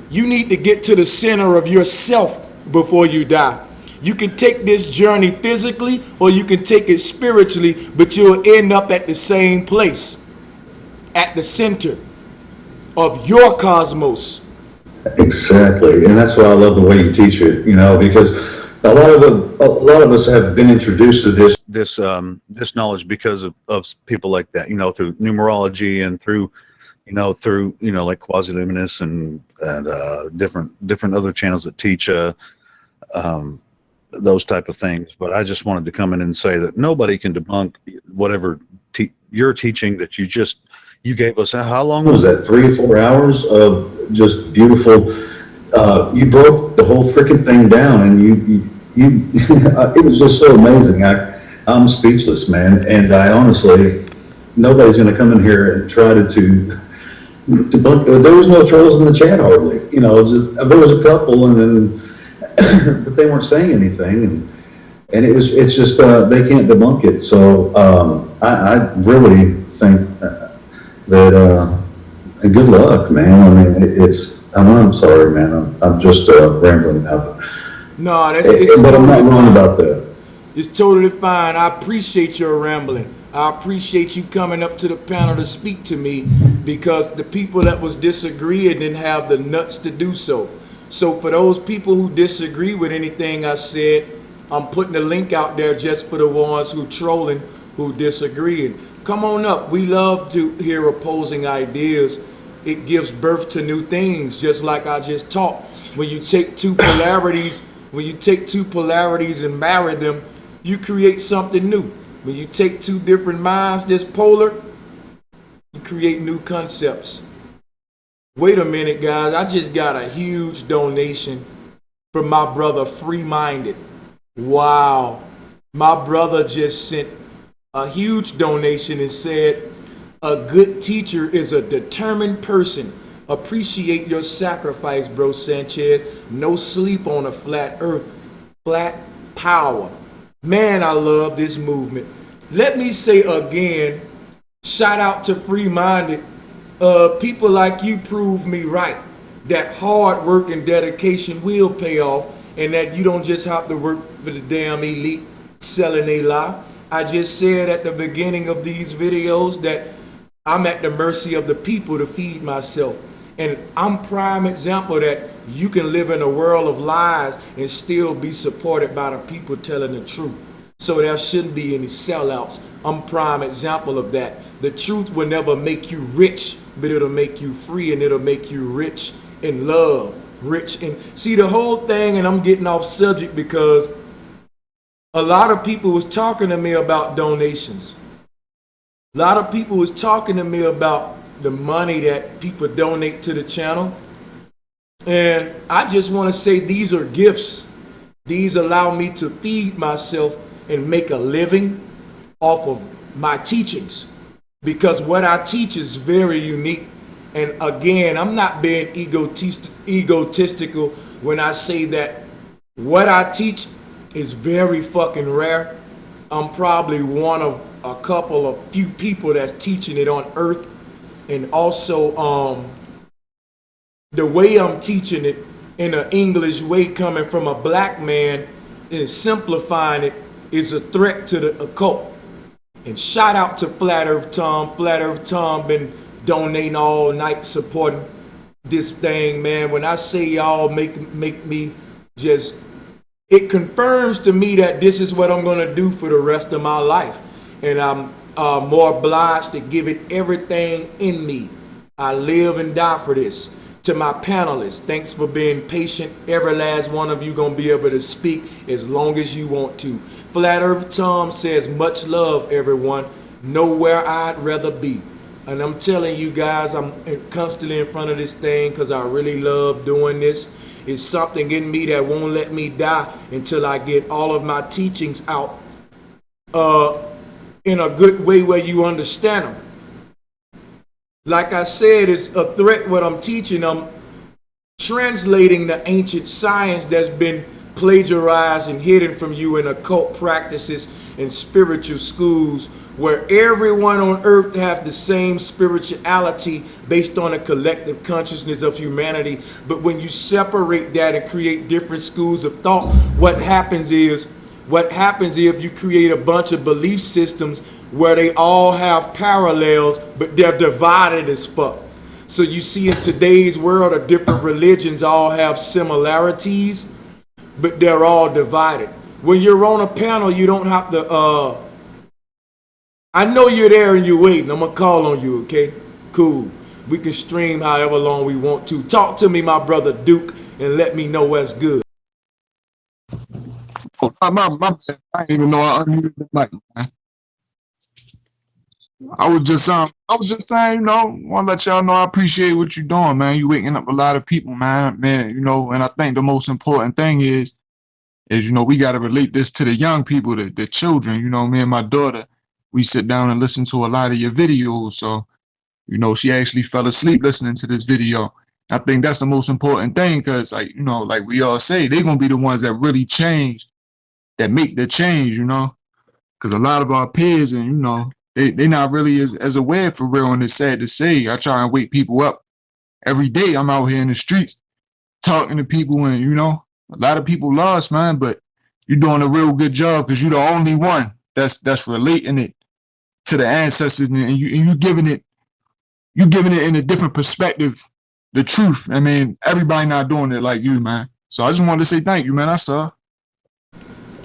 [SPEAKER 3] You need to get to the center of yourself before you die. You can take this journey physically or you can take it spiritually, but you'll end up at the same place, at the center of your cosmos.
[SPEAKER 6] Exactly, and that's why I love the way you teach it. You know, because a lot of us have been introduced to
[SPEAKER 7] this knowledge because of people like that. You know, through numerology and through like Quasi-Luminous and different other channels that teach those type of things. But I just wanted to come in and say that nobody can debunk whatever you're teaching that you gave us. How long
[SPEAKER 6] was that? 3 or 4 hours of just beautiful. You broke the whole freaking thing down, and you it was just so amazing. I'm speechless, man. And I honestly, nobody's going to come in here and try to debunk. There was no trolls in the chat hardly. You know, just there was a couple, and then but they weren't saying anything, and it's just they can't debunk it. So I really think that and good luck, man. I mean, I'm sorry, man. I'm just rambling now.
[SPEAKER 3] No,
[SPEAKER 6] but
[SPEAKER 3] totally
[SPEAKER 6] I'm not wrong
[SPEAKER 3] fine.
[SPEAKER 6] about that.
[SPEAKER 3] It's totally fine. I appreciate your rambling. I appreciate you coming up to the panel to speak to me, because the people that was disagreeing didn't have the nuts to do so. So for those people who disagree with anything I said, I'm putting a link out there just for the ones who trolling, who disagreeing. Come on up. We love to hear opposing ideas. It gives birth to new things, just like I just taught. When you take two polarities, and marry them, you create something new. When you take two different minds, this polar, you create new concepts. Wait a minute, guys. I just got a huge donation from my brother Free Minded. Wow. My brother just sent a huge donation and said, a good teacher is a determined person. Appreciate your sacrifice, bro Sanchez. No sleep on a flat earth. Flat power. Man, I love this movement. Let me say again, shout out to Free Minded. People like you prove me right, that hard work and dedication will pay off, and that you don't just have to work for the damn elite selling a lie. I just said at the beginning of these videos that I'm at the mercy of the people to feed myself. And I'm prime example that you can live in a world of lies and still be supported by the people telling the truth. So there shouldn't be any sellouts. I'm prime example of that. The truth will never make you rich, but it'll make you free, and it'll make you rich in love, rich in... See, the whole thing, and I'm getting off subject because a lot of people was talking to me about donations. A lot of people was talking to me about the money that people donate to the channel. And I just want to say these are gifts. These allow me to feed myself and make a living off of my teachings, because what I teach is very unique. And again, I'm not being egotistical when I say that what I teach is very fucking rare. I'm probably one of a few people that's teaching it on earth. And also the way I'm teaching it in an English way, coming from a black man, and simplifying it, is a threat to the occult. And shout out to Flat Earth Tom. Flat Earth Tom been donating all night, supporting this thing, man. When I say y'all make me just, it confirms to me that this is what I'm gonna do for the rest of my life. And I'm more obliged to give it everything in me. I live and die for this. To my panelists, thanks for being patient. Every last one of you gonna be able to speak as long as you want to. Flat Earth Tom says, much love, everyone. Nowhere I'd rather be. And I'm telling you guys, I'm constantly in front of this thing because I really love doing this. It's something in me that won't let me die until I get all of my teachings out. in a good way where you understand them. Like I said, it's a threat what I'm teaching them, translating the ancient science that's been plagiarized and hidden from you in occult practices and spiritual schools, where everyone on earth has the same spirituality based on a collective consciousness of humanity. But when you separate that and create different schools of thought, what happens is if you create a bunch of belief systems where they all have parallels, but they're divided as fuck. So you see in today's world, the different religions all have similarities, but they're all divided. When you're on a panel, you don't have to, I know you're there and you're waiting. I'm gonna call on you, okay? Cool. We can stream however long we want to. Talk to me, my brother Duke, and let me know what's good.
[SPEAKER 8] I didn't even know I unmuted the mic, man. I was just saying, you know, want to let y'all know I appreciate what you're doing, man. You waking up a lot of people, man, you know, and I think the most important thing is, you know, we got to relate this to the young people, the children. You know, me and my daughter, we sit down and listen to a lot of your videos. So, you know, she actually fell asleep listening to this video. I think that's the most important thing because, like, you know, like we all say, they're going to be the ones that really change, that make the change, you know, because a lot of our peers and, you know, they not really as aware for real, and it's sad to say. I try and wake people up every day. I'm out here in the streets talking to people, and, you know, a lot of people lost, man, but you're doing a real good job because you're the only one that's relating it to the ancestors, and you giving it in a different perspective, the truth. I mean, everybody not doing it like you, man. So I just wanted to say thank you, man. That's all.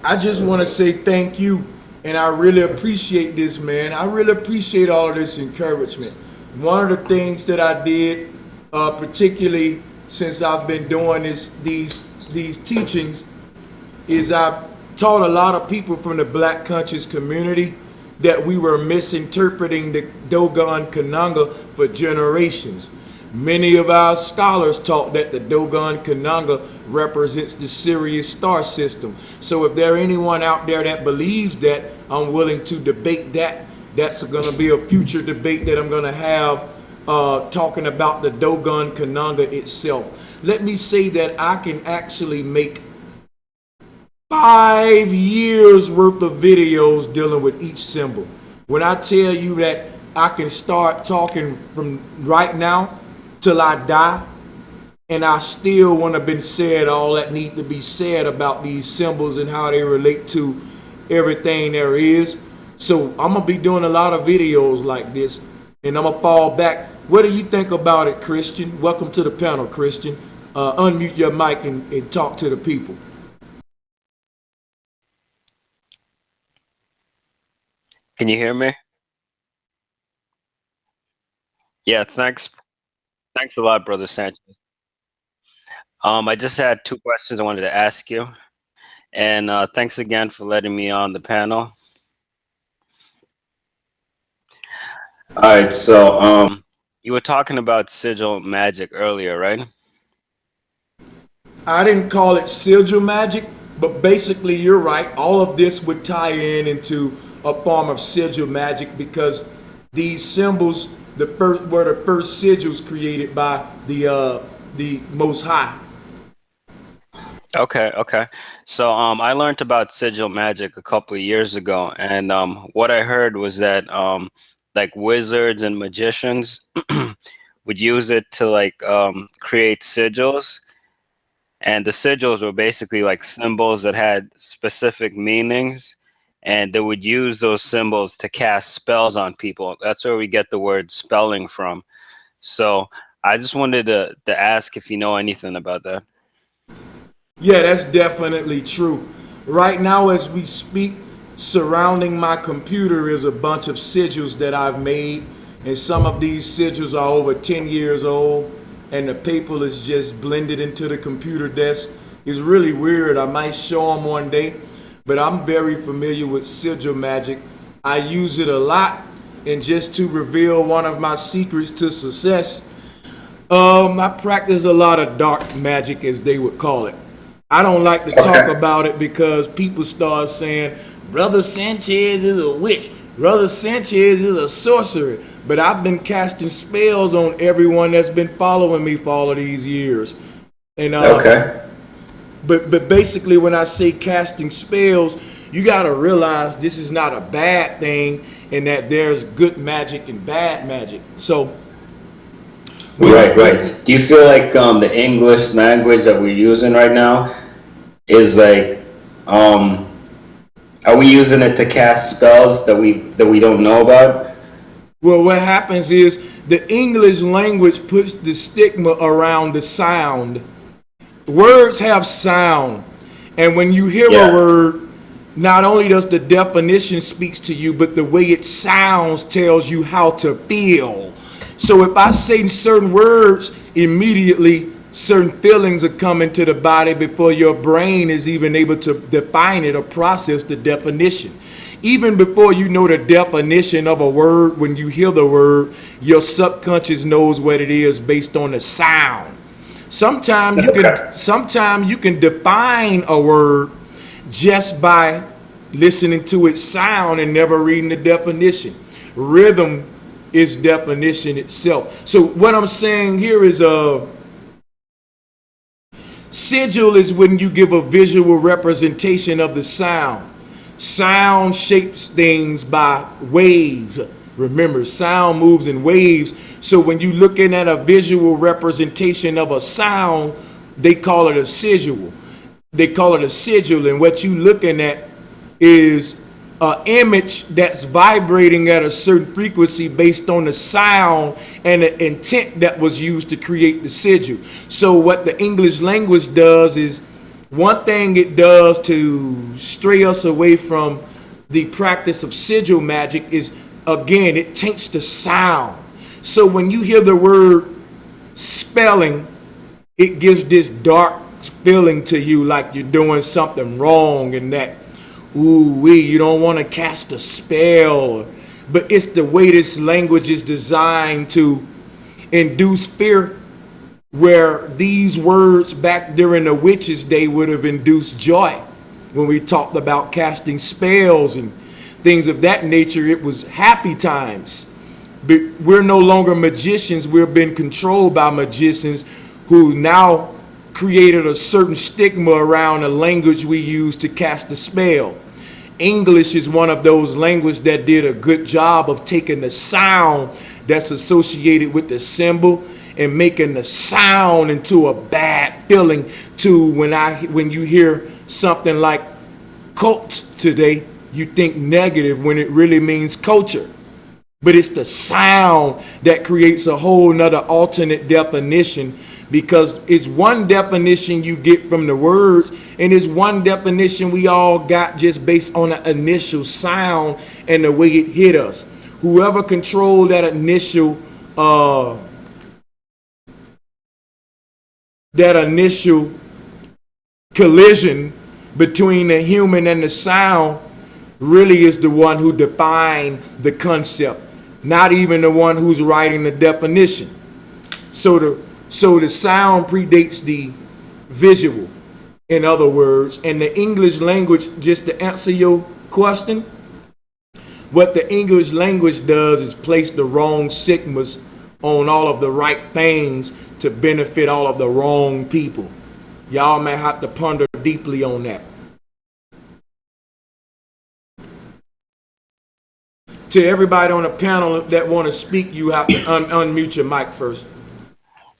[SPEAKER 3] I just want to say thank you, and I really appreciate this, man. I really appreciate all of this encouragement. One of the things that I did, particularly since I've been doing these teachings, is I've taught a lot of people from the Black conscious community that we were misinterpreting the Dogon Kananga for generations. Many of our scholars taught that the Dogon Kananga represents the Sirius star system. So if there anyone out there that believes that, I'm willing to debate that. That's going to be a future debate that I'm going to have talking about the Dogon Kananga itself. Let me say that I can actually make 5 years worth of videos dealing with each symbol. When I tell you that I can start talking from right now till I die, and I still want to be said all that need to be said about these symbols and how they relate to everything there is. So I'm gonna be doing a lot of videos like this, and I'm gonna fall back. What do you think about it, Christian? Welcome to the panel, Christian. Unmute your mic and talk to the people.
[SPEAKER 9] Can you hear me? Yeah, thanks. Thanks a lot, Brother Sanchez. I just had 2 questions I wanted to ask you. And thanks again for letting me on the panel. All right, so you were talking about sigil magic earlier, right?
[SPEAKER 3] I didn't call it sigil magic, but basically you're right. All of this would tie into a form of sigil magic because these symbols were the first sigils created by the Most High.
[SPEAKER 9] Okay. So I learned about sigil magic a couple of years ago, and what I heard was that like wizards and magicians would use it to like create sigils, and the sigils were basically like symbols that had specific meanings, and they would use those symbols to cast spells on people. That's where we get the word spelling from. So I just wanted to ask if you know anything about that.
[SPEAKER 3] Yeah, that's definitely true. Right now, as we speak, surrounding my computer is a bunch of sigils that I've made, and some of these sigils are over 10 years old, and the paper is just blended into the computer desk. It's really weird. I might show them one day, but I'm very familiar with sigil magic. I use it a lot, and just to reveal one of my secrets to success, I practice a lot of dark magic, as they would call it. I don't like to talk about it because people start saying, Brother Sanchez is a witch. Brother Sanchez is a sorcerer, but I've been casting spells on everyone that's been following me for all of these years. And
[SPEAKER 10] Okay.
[SPEAKER 3] but basically, when I say casting spells, you got to realize this is not a bad thing, and that there's good magic and bad magic. So,
[SPEAKER 10] Right. Do you feel like the English language that we're using right now is like, are we using it to cast spells that we don't know about?
[SPEAKER 3] well, what happens is the English language puts the stigma around the sound. Words have sound, and when you hear a word, not only does the definition speaks to you, but the way it sounds tells you how to feel. So if I say certain words, immediately certain feelings are coming to the body before your brain is even able to define it or process the definition. Even before you know the definition of a word, when you hear the word, your subconscious knows what it is based on the sound. Sometimes you can define a word just by listening to its sound and never reading the definition. Rhythm is definition itself. So what I'm saying here is sigil is when you give a visual representation of the sound. Sound shapes things by waves. Remember, sound moves in waves. So when you're looking at a visual representation of a sound, they call it a sigil. They call it a sigil, and what you're looking at is an image that's vibrating at a certain frequency based on the sound and the intent that was used to create the sigil. So what the English language does is, one thing it does to stray us away from the practice of sigil magic is, again, it taints the sound. So when you hear the word spelling, it gives this dark feeling to you, like you're doing something wrong, and that you don't want to cast a spell. But it's the way this language is designed to induce fear, where these words back during the witches' day would have induced joy. When we talked about casting spells and things of that nature, it was happy times. But we're no longer magicians. We've been controlled by magicians who now created a certain stigma around the language we use to cast a spell. English is one of those languages that did a good job of taking the sound that's associated with the symbol and making the sound into a bad feeling. To when you hear something like cult today, you think negative when it really means culture. But it's the sound that creates a whole nother alternate definition, because it's one definition you get from the words, and it's one definition we all got just based on the initial sound and the way it hit us. Whoever controlled that initial collision between the human and the sound really is the one who defined the concept, not even the one who's writing the definition. So the sound predates the visual, in other words. And the English language, just to answer your question, what the English language does is place the wrong stigmas on all of the right things to benefit all of the wrong people. Y'all may have to ponder deeply on that. To everybody on the panel that want to speak, you have to unmute your mic first.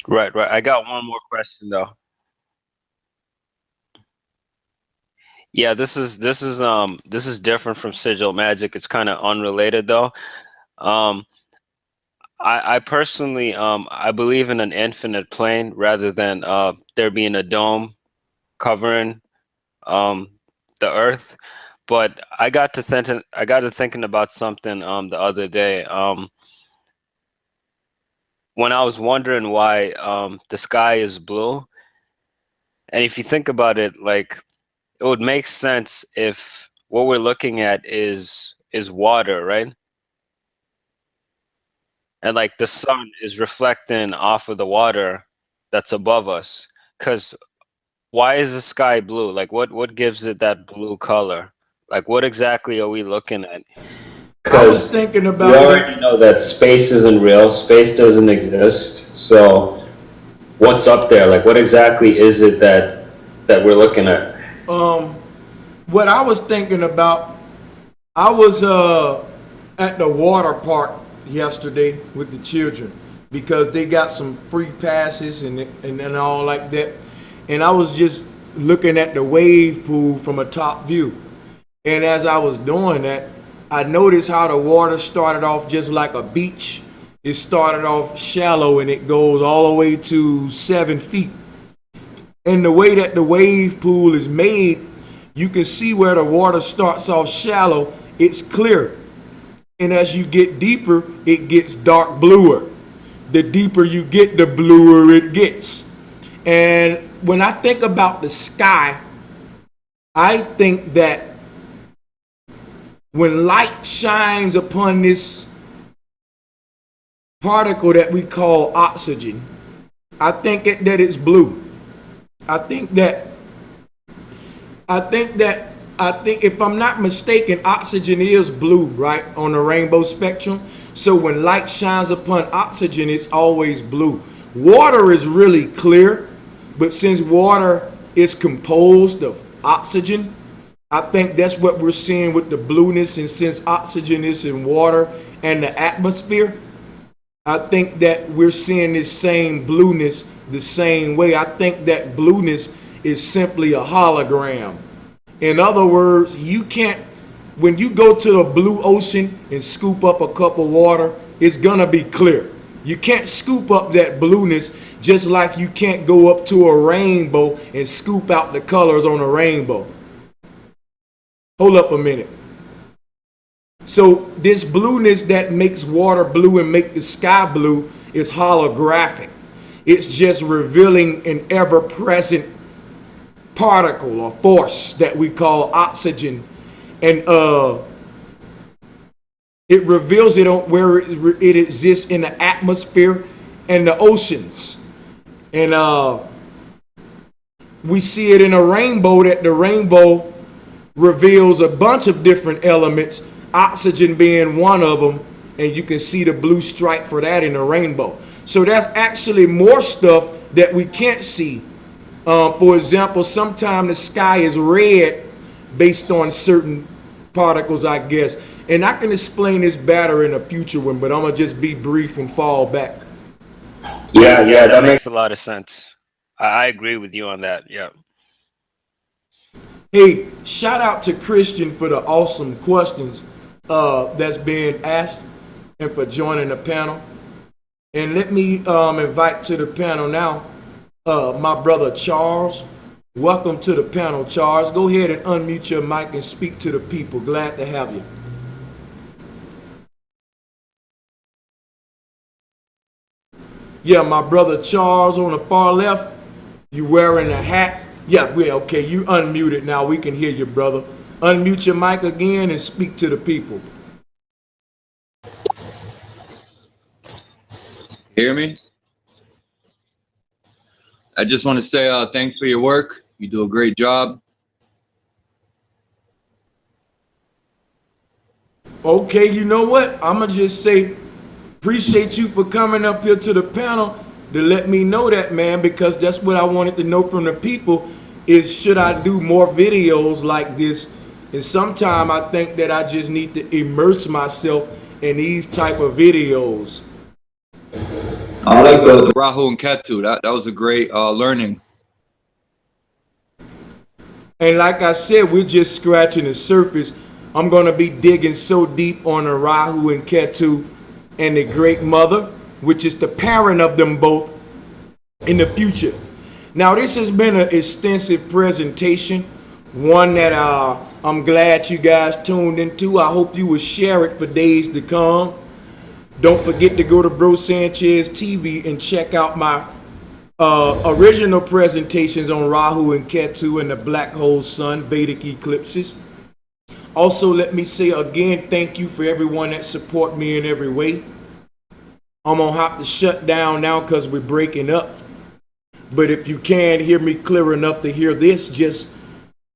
[SPEAKER 9] Right. I got one more question though. Yeah, this is different from sigil magic. It's kind of unrelated though. I personally I believe in an infinite plane rather than there being a dome covering the earth. But I got to thinking about something the other day. When I was wondering why the sky is blue, and if you think about it, like, it would make sense if what we're looking at is water, right? And like the sun is reflecting off of the water that's above us. Because why is the sky blue? Like what gives it that blue color? Like what exactly are we looking at?
[SPEAKER 3] I was
[SPEAKER 10] Because
[SPEAKER 3] thinking
[SPEAKER 10] we
[SPEAKER 3] about
[SPEAKER 10] already know that space isn't real, space doesn't exist. So what's up there? Like, what exactly is it that we're looking at?
[SPEAKER 3] what I was thinking about. I was at the water park yesterday with the children because they got some free passes and all like that. And I was just looking at the wave pool from a top view. And as I was doing that, I noticed how the water started off just like a beach. It started off shallow and it goes all the way to 7 feet. And the way that the wave pool is made, you can see where the water starts off shallow, it's clear. And as you get deeper, it gets dark bluer. The deeper you get, the bluer it gets. And when I think about the sky, I think that when light shines upon this particle that we call oxygen, I think that it's blue. I think if I'm not mistaken, oxygen is blue, right, on the rainbow spectrum. So when light shines upon oxygen, it's always blue. Water is really clear, but since water is composed of oxygen, I think that's what we're seeing with the blueness. And since oxygen is in water and the atmosphere, I think that we're seeing this same blueness the same way. I think that blueness is simply a hologram. In other words, you can't, when you go to the blue ocean and scoop up a cup of water, it's gonna be clear. You can't scoop up that blueness just like you can't go up to a rainbow and scoop out the colors on a rainbow. Hold up a minute. So this blueness that makes water blue and make the sky blue is holographic. It's just revealing an ever-present particle or force that we call oxygen. And it reveals it on where it exists in the atmosphere and the oceans. And we see it in a rainbow, that the rainbow reveals a bunch of different elements, oxygen being one of them, and you can see the blue stripe for that in the rainbow. So that's actually more stuff that we can't see. For example, sometimes the sky is red based on certain particles, I guess. And I can explain this better in a future one, but I'm going to just be brief and fall back.
[SPEAKER 10] Yeah,
[SPEAKER 9] that makes a lot of sense. I agree with you on that. Yeah.
[SPEAKER 3] Hey, shout out to Christian for the awesome questions that's being asked and for joining the panel. And let me invite to the panel now my brother Charles. Welcome to the panel, Charles. Go ahead and unmute your mic and speak to the people. Glad to have you. Yeah, my brother Charles on the far left. You wearing a hat? Yeah, okay. You unmuted now. We can hear you, brother. Unmute your mic again and speak to the people.
[SPEAKER 11] Hear me? I just want to say thanks for your work. You do a great job.
[SPEAKER 3] Okay, you know what? I'm going to just say appreciate you for coming up here to the panel to let me know that, man, because that's what I wanted to know from the people is should I do more videos like this? And sometimes I think that I just need to immerse myself in these type of videos.
[SPEAKER 11] I like the Rahu and Ketu. That was a great learning.
[SPEAKER 3] And like I said, we're just scratching the surface. I'm going to be digging so deep on the Rahu and Ketu and the Great Mother, which is the parent of them both, in the future. Now, this has been an extensive presentation, one that I'm glad you guys tuned into. I hope you will share it for days to come. Don't forget to go to brosancheztv and check out my original presentations on Rahu and Ketu and the Black Hole Sun, Vedic Eclipses. Also, let me say again, thank you for everyone that support me in every way. I'm going to have to shut down now because we're breaking up. But if you can hear me clear enough to hear this, just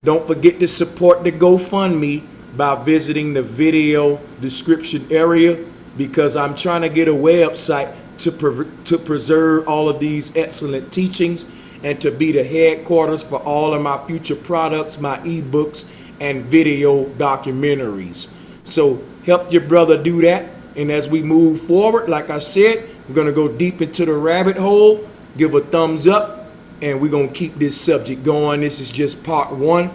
[SPEAKER 3] don't forget to support the GoFundMe by visiting the video description area, because I'm trying to get a website to preserve all of these excellent teachings and to be the headquarters for all of my future products, my ebooks and video documentaries. So help your brother do that. And as we move forward, like I said, we're going to go deep into the rabbit hole, give a thumbs up, and we're going to keep this subject going. This is just part one.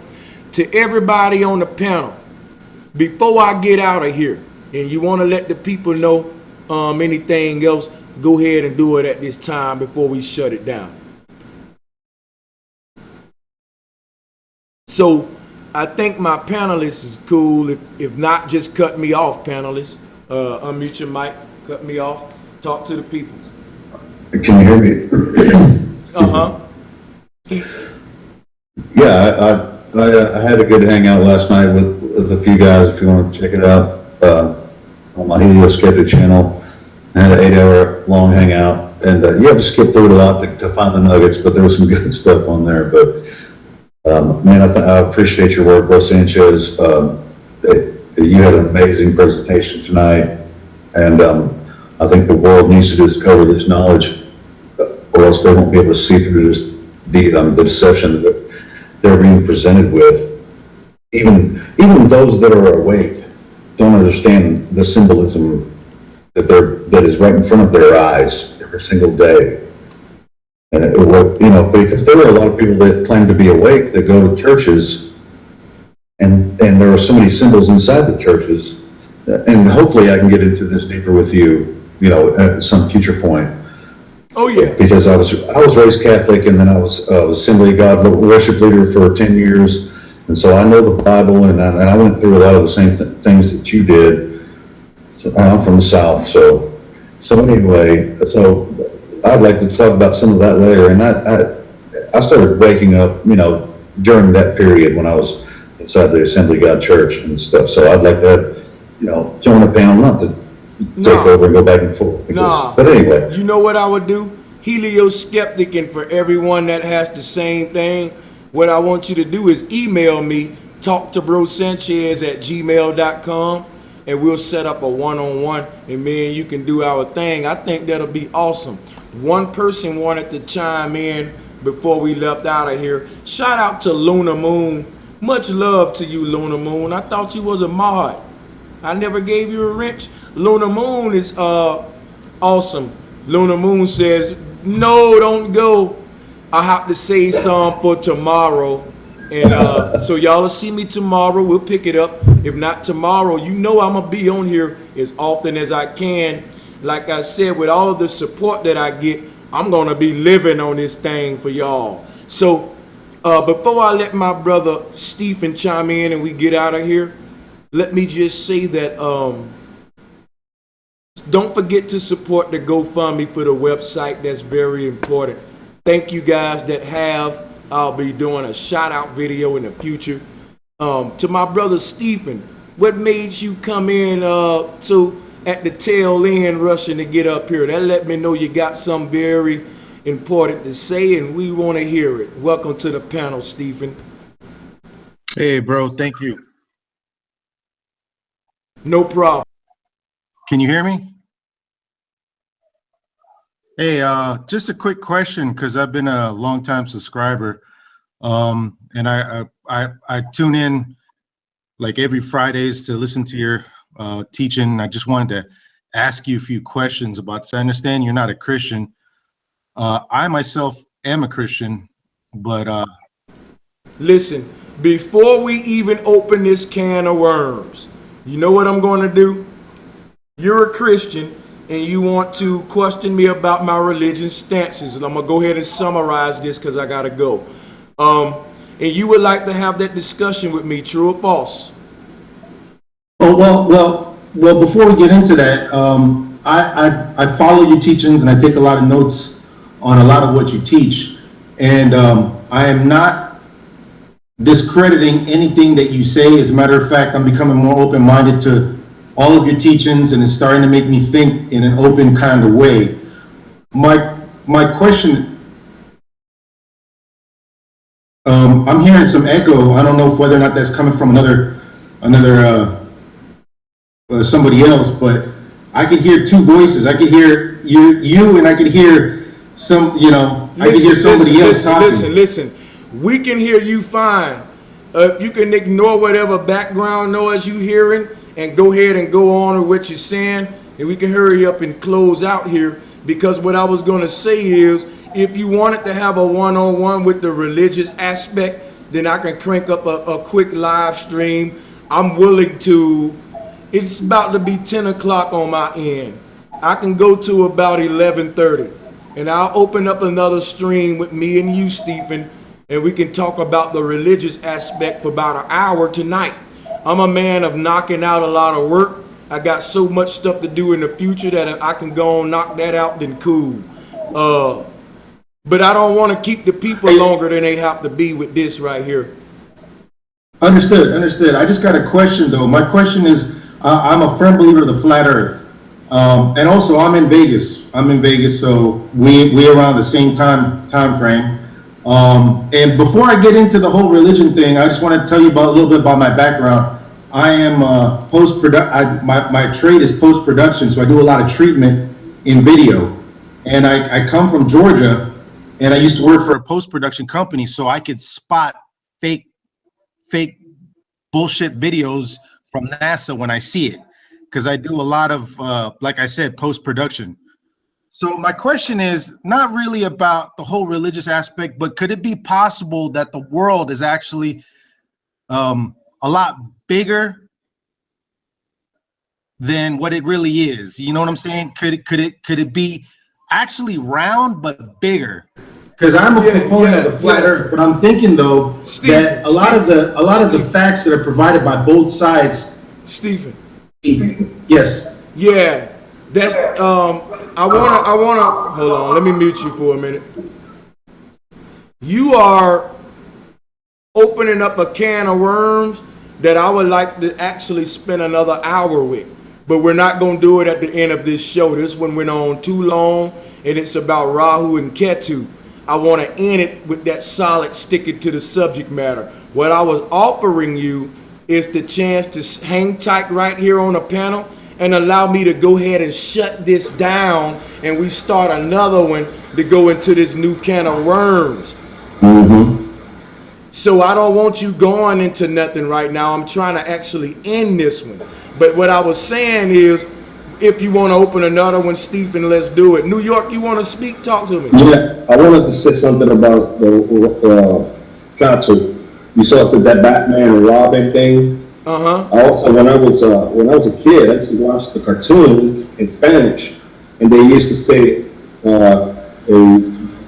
[SPEAKER 3] To everybody on the panel, before I get out of here, and you want to let the people know anything else, go ahead and do it at this time before we shut it down. So I think my panelists is cool. If not, just cut me off, panelists. Unmute your mic, cut me off, talk to the people.
[SPEAKER 6] Can you hear me?
[SPEAKER 3] Uh-huh.
[SPEAKER 6] Yeah, I had a good hangout last night with a few guys. If you want to check it out on my Heliosceptic channel, I had an 8-hour long hangout, and you have to skip through it a lot to find the nuggets, but there was some good stuff on there. But man, I appreciate your work, Bro Sanchez. You had an amazing presentation tonight, and I think the world needs to discover this knowledge, or else they won't be able to see through this the deception that they're being presented with. Even those that are awake don't understand the symbolism that is right in front of their eyes every single day. And because there are a lot of people that claim to be awake that go to churches, and there are so many symbols inside the churches. And hopefully I can get into this deeper with you, at some future point.
[SPEAKER 3] Oh yeah.
[SPEAKER 6] Because I was raised Catholic, and then I was Assembly of God worship leader for 10 years, and so I know the Bible, and I went through a lot of the same things that you did. So I'm from the South, so anyway, I'd like to talk about some of that later. And I started waking up, during that period when I was inside the Assembly of God Church and stuff. So I'd like to, join a panel, not to take over and go back and forth. But anyway.
[SPEAKER 3] You know what I would do? Heliosceptic, and for everyone that has the same thing, what I want you to do is email me, talktoBroSanchez@gmail.com, and we'll set up a one-on-one, and me and you can do our thing. I think that'll be awesome. One person wanted to chime in before we left out of here. Shout out to Luna Moon. Much love to you, Luna Moon. I thought you was a mod. I never gave you a wrench. Luna Moon is awesome. Luna Moon says, no, don't go. I have to save some for tomorrow. And so y'all will see me tomorrow. We'll pick it up. If not tomorrow, I'm going to be on here as often as I can. Like I said, with all of the support that I get, I'm going to be living on this thing for y'all. So before I let my brother Stephen chime in and we get out of here, let me just say that don't forget to support the GoFundMe for the website. That's very important. Thank you guys that have. I'll be doing a shout out video in the future. To my brother Stephen, what made you come in at the tail end rushing to get up here? That let me know you got something very important to say, and we want to hear it. Welcome to the panel, Stephen.
[SPEAKER 12] Hey, bro. Thank you.
[SPEAKER 3] No problem.
[SPEAKER 12] Can you hear me? Hey, just a quick question, because I've been a long-time subscriber, and I tune in like every Fridays to listen to your teaching. I just wanted to ask you a few questions about this. I understand you're not a Christian. I myself am a Christian, but
[SPEAKER 3] listen, before we even open this can of worms, you know what I'm going to do? You're a Christian and you want to question me about my religion stances, and I'm going to go ahead and summarize this because I got to go. And you would like to have that discussion with me, true or false?
[SPEAKER 12] Oh, well, before we get into that, I follow your teachings and I take a lot of notes on a lot of what you teach. And I am not discrediting anything that you say. As a matter of fact, I'm becoming more open-minded to all of your teachings, and it's starting to make me think in an open kind of way. My question, I'm hearing some echo. I don't know whether or not that's coming from another somebody else, but I could hear two voices. I could hear you, and I could hear I could hear somebody else talking.
[SPEAKER 3] Listen. We can hear you fine. You can ignore whatever background noise you hearing and go ahead and go on with what you're saying, and we can hurry up and close out here, because what I was going to say is, if you wanted to have a one-on-one with the religious aspect, then I can crank up a quick live stream. I'm willing to. It's about to be 10 o'clock on my end. I can go to about 11:30, and I'll open up another stream with me and you, Stephen, and we can talk about the religious aspect for about an hour tonight. I'm a man of knocking out a lot of work. I got so much stuff to do in the future that if I can go and knock that out, then cool. But I don't want to keep the people longer than they have to be with this right here.
[SPEAKER 12] Understood. I just got a question though. My question is, I'm a firm believer of the flat Earth, and also I'm in Vegas. So we around the same time frame. And before I get into the whole religion thing, I just want to tell you a little bit about my background. I am my trade is post-production, so I do a lot of treatment in video. And I come from Georgia, and I used to work for a post-production company, so I could spot fake bullshit videos from NASA when I see it, because I do a lot of, like I said, post-production. So my question is not really about the whole religious aspect, but could it be possible that the world is actually a lot bigger than what it really is? You know what I'm saying? Could it be actually round but bigger? Because I'm a proponent of the flat Earth, but I'm thinking though that a lot of the facts that are provided by both sides.
[SPEAKER 3] Stephen.
[SPEAKER 12] Yes.
[SPEAKER 3] Yeah. That's I wanna hold on, let me mute you for a minute. You are opening up a can of worms that I would like to actually spend another hour with. But we're not gonna do it at the end of this show. This one went on too long, and it's about Rahu and Ketu. I want to end it with that solid sticking to the subject matter. What I was offering you is the chance to hang tight right here on the panel and allow me to go ahead and shut this down, and we start another one to go into this new can of worms. So I don't want you going into nothing right now. I'm trying to actually end this one. But what I was saying is, if you want to open another one, Stephen, let's do it. New York, you want to speak? Talk to me.
[SPEAKER 5] Yeah, I wanted to say something about the Ketu. You saw that Batman and Robin thing. Also, when I was a kid, I used to watch the cartoons in Spanish, and they used to say a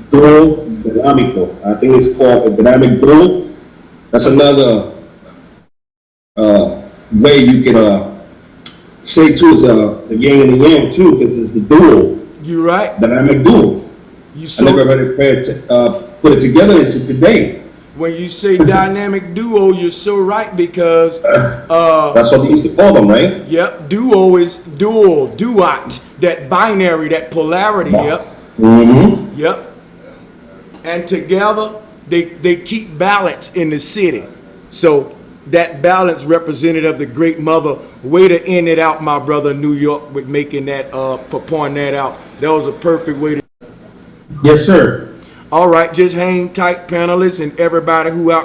[SPEAKER 5] duo dinámico. I think it's called a dynamic duo. That's another way you can say too, is the yin and the yang too, because it's the duo.
[SPEAKER 3] You right.
[SPEAKER 5] Dynamic duo. I never heard it put it together into today.
[SPEAKER 3] When you say dynamic duo, you're so right, because
[SPEAKER 5] that's what they used to call them, right?
[SPEAKER 3] Yep, duo is dual, duat, that binary, that polarity. Yep. Yep. And together they keep balance in the city. So that balance represented of the great mother. Way to end it out, my brother, New York, with making that for pointing that out. That was a perfect way to.
[SPEAKER 12] Yes, sir.
[SPEAKER 3] All right, just hang tight, panelists, and everybody who out